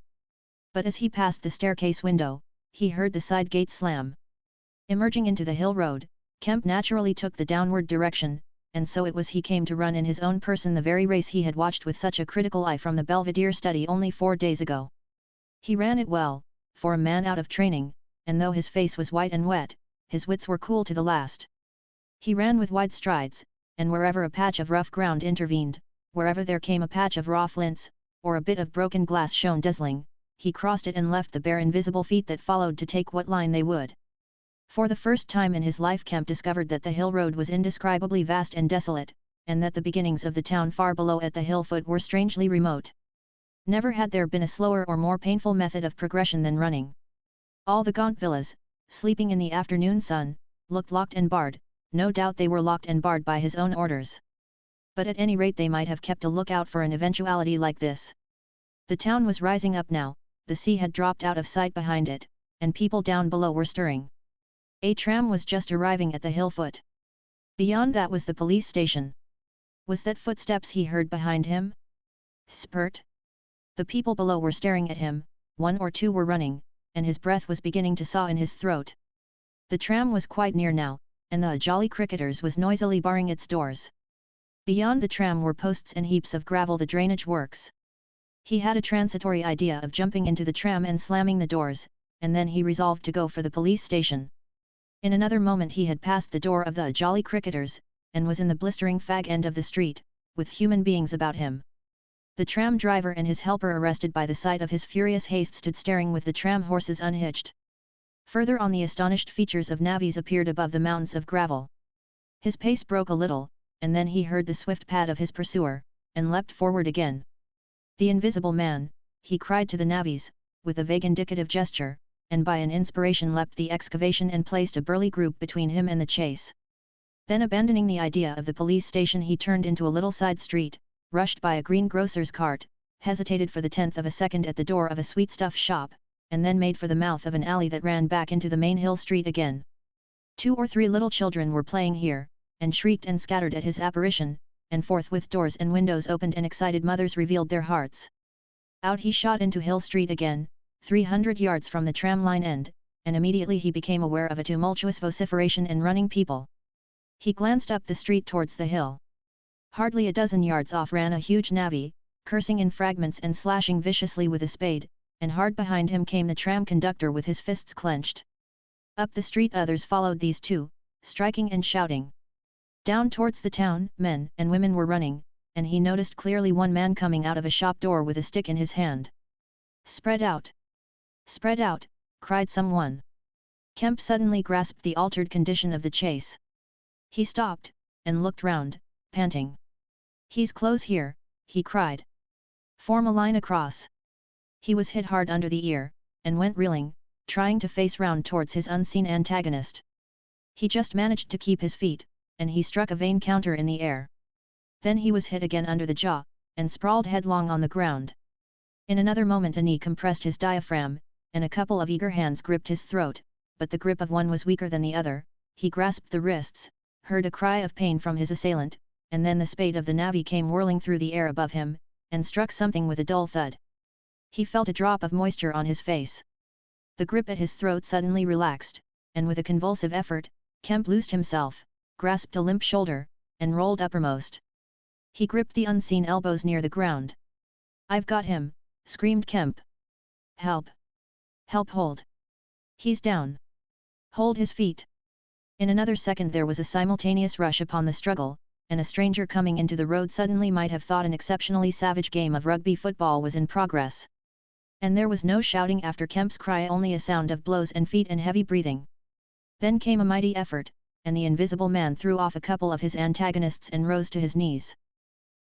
But as he passed the staircase window, he heard the side gate slam. Emerging into the hill road, Kemp naturally took the downward direction, and so it was he came to run in his own person the very race he had watched with such a critical eye from the Belvedere study only 4 days ago. He ran it well, for a man out of training, and though his face was white and wet, his wits were cool to the last. He ran with wide strides, and wherever a patch of rough ground intervened, wherever there came a patch of raw flints, or a bit of broken glass shone dazzling, he crossed it and left the bare invisible feet that followed to take what line they would. For the first time in his life Kemp discovered that the hill road was indescribably vast and desolate, and that the beginnings of the town far below at the hill foot were strangely remote. Never had there been a slower or more painful method of progression than running. All the gaunt villas, sleeping in the afternoon sun, looked locked and barred. No doubt they were locked and barred by his own orders. But at any rate they might have kept a lookout for an eventuality like this. The town was rising up now, the sea had dropped out of sight behind it, and people down below were stirring. A tram was just arriving at the hill foot. Beyond that was the police station. Was that footsteps he heard behind him? Spurt. The people below were staring at him, one or two were running, and his breath was beginning to saw in his throat. The tram was quite near now, and the Jolly Cricketers was noisily barring its doors. Beyond the tram were posts and heaps of gravel, the drainage works. He had a transitory idea of jumping into the tram and slamming the doors, and then he resolved to go for the police station. In another moment he had passed the door of the Jolly Cricketers, and was in the blistering fag end of the street, with human beings about him. The tram driver and his helper, arrested by the sight of his furious haste, stood staring with the tram horses unhitched. Further on, the astonished features of navvies appeared above the mounds of gravel. His pace broke a little, and then he heard the swift pad of his pursuer, and leapt forward again. "The Invisible Man," he cried to the navvies, with a vague indicative gesture, and by an inspiration leapt the excavation and placed a burly group between him and the chase. Then, abandoning the idea of the police station, he turned into a little side street, rushed by a greengrocer's cart, hesitated for the 10th of a second at the door of a sweetstuff shop, and then made for the mouth of an alley that ran back into the main hill street again. 2 or 3 little children were playing here, and shrieked and scattered at his apparition, and forthwith doors and windows opened and excited mothers revealed their hearts. Out he shot into Hill Street again, 300 yards from the tram line end, and immediately he became aware of a tumultuous vociferation and running people. He glanced up the street towards the hill. Hardly a dozen yards off ran a huge navvy, cursing in fragments and slashing viciously with a spade, and hard behind him came the tram conductor with his fists clenched. Up the street others followed these two, striking and shouting. Down towards the town, men and women were running, and he noticed clearly one man coming out of a shop door with a stick in his hand. "Spread out! Spread out!" cried someone. Kemp suddenly grasped the altered condition of the chase. He stopped, and looked round, panting. "He's close here," he cried. "Form a line across." He was hit hard under the ear, and went reeling, trying to face round towards his unseen antagonist. He just managed to keep his feet, and he struck a vain counter in the air. Then he was hit again under the jaw, and sprawled headlong on the ground. In another moment a knee compressed his diaphragm, and a couple of eager hands gripped his throat, but the grip of one was weaker than the other. He grasped the wrists, heard a cry of pain from his assailant, and then the spade of the navvy came whirling through the air above him, and struck something with a dull thud. He felt a drop of moisture on his face. The grip at his throat suddenly relaxed, and with a convulsive effort, Kemp loosed himself, grasped a limp shoulder, and rolled uppermost. He gripped the unseen elbows near the ground. "I've got him!" screamed Kemp. "Help! Help, hold! He's down! Hold his feet!" In another second there was a simultaneous rush upon the struggle, and a stranger coming into the road suddenly might have thought an exceptionally savage game of rugby football was in progress. And there was no shouting after Kemp's cry, only a sound of blows and feet and heavy breathing. Then came a mighty effort, and the Invisible Man threw off a couple of his antagonists and rose to his knees.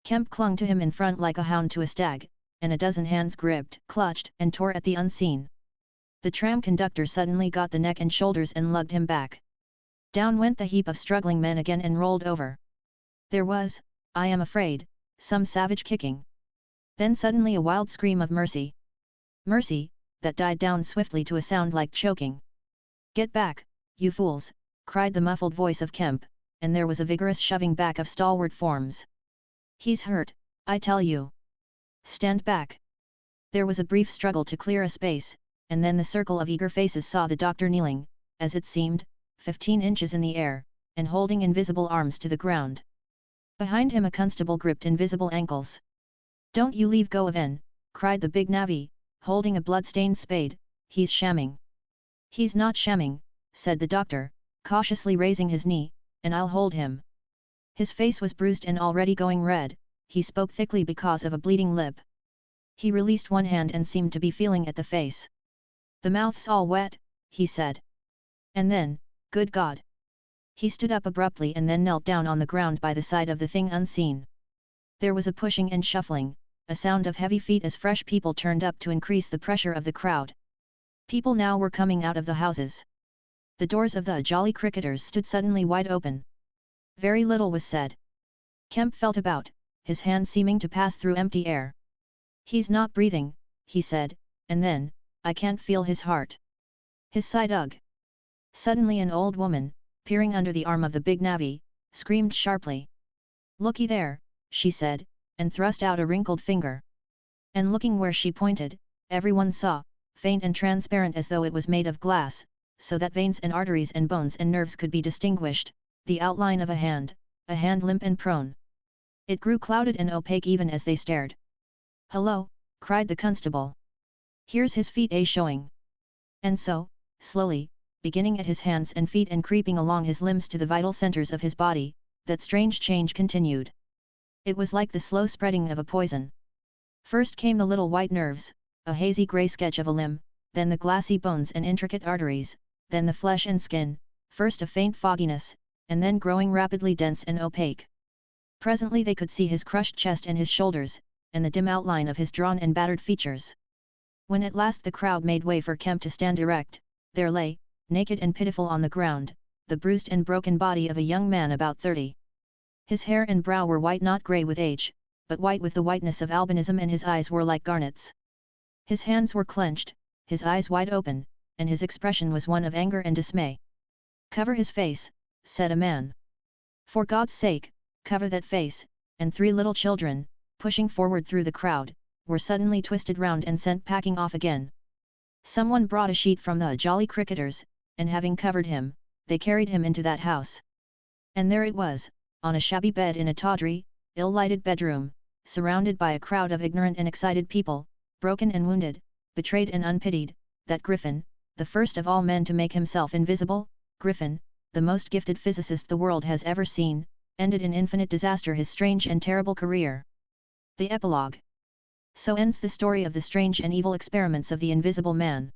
Kemp clung to him in front like a hound to a stag, and a dozen hands gripped, clutched, and tore at the unseen. The tram conductor suddenly got the neck and shoulders and lugged him back. Down went the heap of struggling men again and rolled over. There was, I am afraid, some savage kicking. Then suddenly a wild scream of mercy. Mercy, that died down swiftly to a sound like choking. "Get back, you fools!" cried the muffled voice of Kemp, and there was a vigorous shoving back of stalwart forms. "He's hurt, I tell you! Stand back!" There was a brief struggle to clear a space, and then the circle of eager faces saw the doctor kneeling, as it seemed, 15 inches in the air, and holding invisible arms to the ground. Behind him a constable gripped invisible ankles. "Don't you leave go of N!" cried the big navvy, holding a blood-stained spade. "He's shamming." "He's not shamming," said the doctor, cautiously raising his knee, "and I'll hold him." His face was bruised and already going red. He spoke thickly because of a bleeding lip. He released one hand and seemed to be feeling at the face. "The mouth's all wet," he said. And then, good God! He stood up abruptly and then knelt down on the ground by the side of the thing unseen. There was a pushing and shuffling, a sound of heavy feet as fresh people turned up to increase the pressure of the crowd. People now were coming out of the houses. The doors of the Jolly Cricketers stood suddenly wide open. Very little was said. Kemp felt about, his hand seeming to pass through empty air. "He's not breathing," he said, and then, "I can't feel his heart." His sigh dug. Suddenly an old woman, peering under the arm of the big navvy, screamed sharply. "Looky there," she said, and thrust out a wrinkled finger. And looking where she pointed, everyone saw, faint and transparent as though it was made of glass, so that veins and arteries and bones and nerves could be distinguished, the outline of a hand limp and prone. It grew clouded and opaque even as they stared. "Hello," cried the constable. "Here's his feet showing." And so, slowly, beginning at his hands and feet and creeping along his limbs to the vital centers of his body, that strange change continued. It was like the slow spreading of a poison. First came the little white nerves, a hazy grey sketch of a limb, then the glassy bones and intricate arteries, then the flesh and skin, first a faint fogginess, and then growing rapidly dense and opaque. Presently they could see his crushed chest and his shoulders, and the dim outline of his drawn and battered features. When at last the crowd made way for Kemp to stand erect, there lay, naked and pitiful on the ground, the bruised and broken body of a young man about 30. His hair and brow were white, not grey with age, but white with the whiteness of albinism, and his eyes were like garnets. His hands were clenched, his eyes wide open, and his expression was one of anger and dismay. "Cover his face," said a man. "For God's sake, cover that face," and 3 little children, pushing forward through the crowd, were suddenly twisted round and sent packing off again. Someone brought a sheet from the Jolly Cricketers, and having covered him, they carried him into that house. And there it was, on a shabby bed in a tawdry, ill-lighted bedroom, surrounded by a crowd of ignorant and excited people, broken and wounded, betrayed and unpitied, that Griffin, the first of all men to make himself invisible, Griffin, the most gifted physicist the world has ever seen, ended in infinite disaster his strange and terrible career. The Epilogue. So ends the story of the strange and evil experiments of the Invisible Man.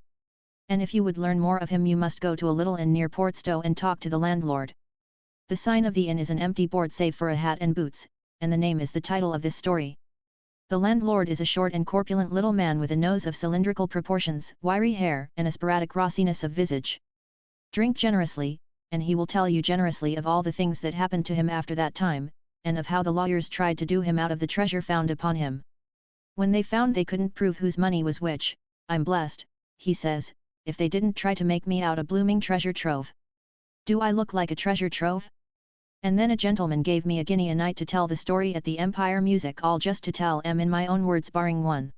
And if you would learn more of him, you must go to a little inn near Portstow and talk to the landlord. The sign of the inn is an empty board save for a hat and boots, and the name is the title of this story. The landlord is a short and corpulent little man with a nose of cylindrical proportions, wiry hair, and a sporadic rossiness of visage. Drink generously, and he will tell you generously of all the things that happened to him after that time, and of how the lawyers tried to do him out of the treasure found upon him. When they found they couldn't prove whose money was which, "I'm blessed," he says, "if they didn't try to make me out a blooming treasure trove. Do I look like a treasure trove? And then a gentleman gave me a guinea a night to tell the story at the Empire Music Hall, just to tell in my own words barring one.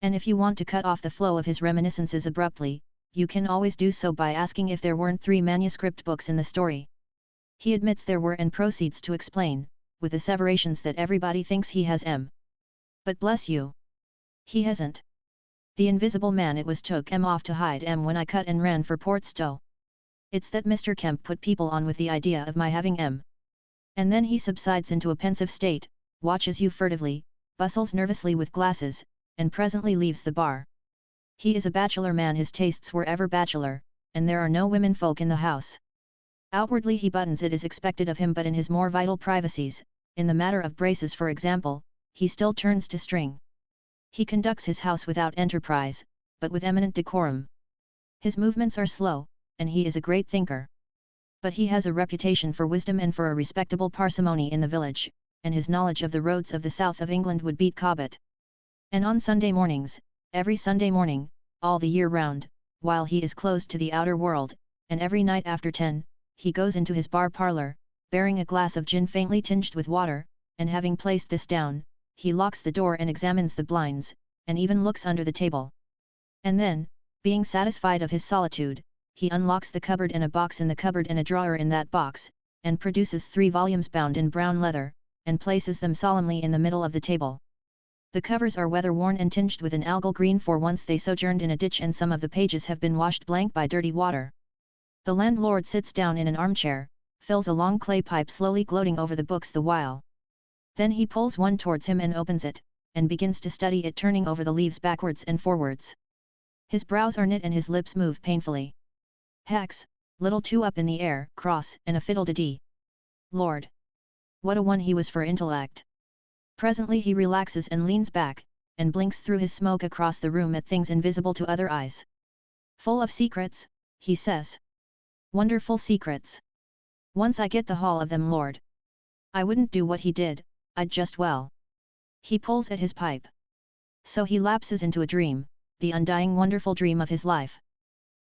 And if you want to cut off the flow of his reminiscences abruptly, you can always do so by asking if there weren't 3 manuscript books in the story. He admits there were and proceeds to explain, with asseverations that everybody thinks he has But bless you, he hasn't. The Invisible Man, it was took off to hide when I cut and ran for Portstow. It's that Mr. Kemp put people on with the idea of my having And then he subsides into a pensive state, watches you furtively, bustles nervously with glasses, and presently leaves the bar. He is a bachelor man, his tastes were ever bachelor, and there are no women folk in the house. Outwardly he buttons it as expected of him, but in his more vital privacies, in the matter of braces for example, he still turns to string. He conducts his house without enterprise, but with eminent decorum. His movements are slow, and he is a great thinker. But he has a reputation for wisdom and for a respectable parsimony in the village, and his knowledge of the roads of the south of England would beat Cobbett. And on Sunday mornings, every Sunday morning, all the year round, while he is closed to the outer world, and every night after 10, he goes into his bar parlour, bearing a glass of gin faintly tinged with water, and having placed this down, he locks the door and examines the blinds, and even looks under the table. And then, being satisfied of his solitude, he unlocks the cupboard and a box in the cupboard and a drawer in that box, and produces 3 volumes bound in brown leather, and places them solemnly in the middle of the table. The covers are weather-worn and tinged with an algal green, for once they sojourned in a ditch, and some of the pages have been washed blank by dirty water. The landlord sits down in an armchair, fills a long clay pipe, slowly gloating over the books the while. Then he pulls one towards him and opens it, and begins to study it, turning over the leaves backwards and forwards. His brows are knit and his lips move painfully. Hacks, little two up in the air, cross, and a fiddle-de-dee. Lord! What a one he was for intellect! Presently he relaxes and leans back, and blinks through his smoke across the room at things invisible to other eyes. Full of secrets, he says. Wonderful secrets. Once I get the haul of them, Lord. I wouldn't do what he did, I'd just well. He pulls at his pipe. So he lapses into a dream, the undying wonderful dream of his life.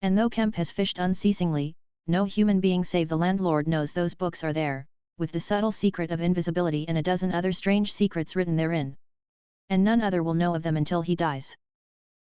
And though Kemp has fished unceasingly, no human being save the landlord knows those books are there, with the subtle secret of invisibility and a dozen other strange secrets written therein. And none other will know of them until he dies.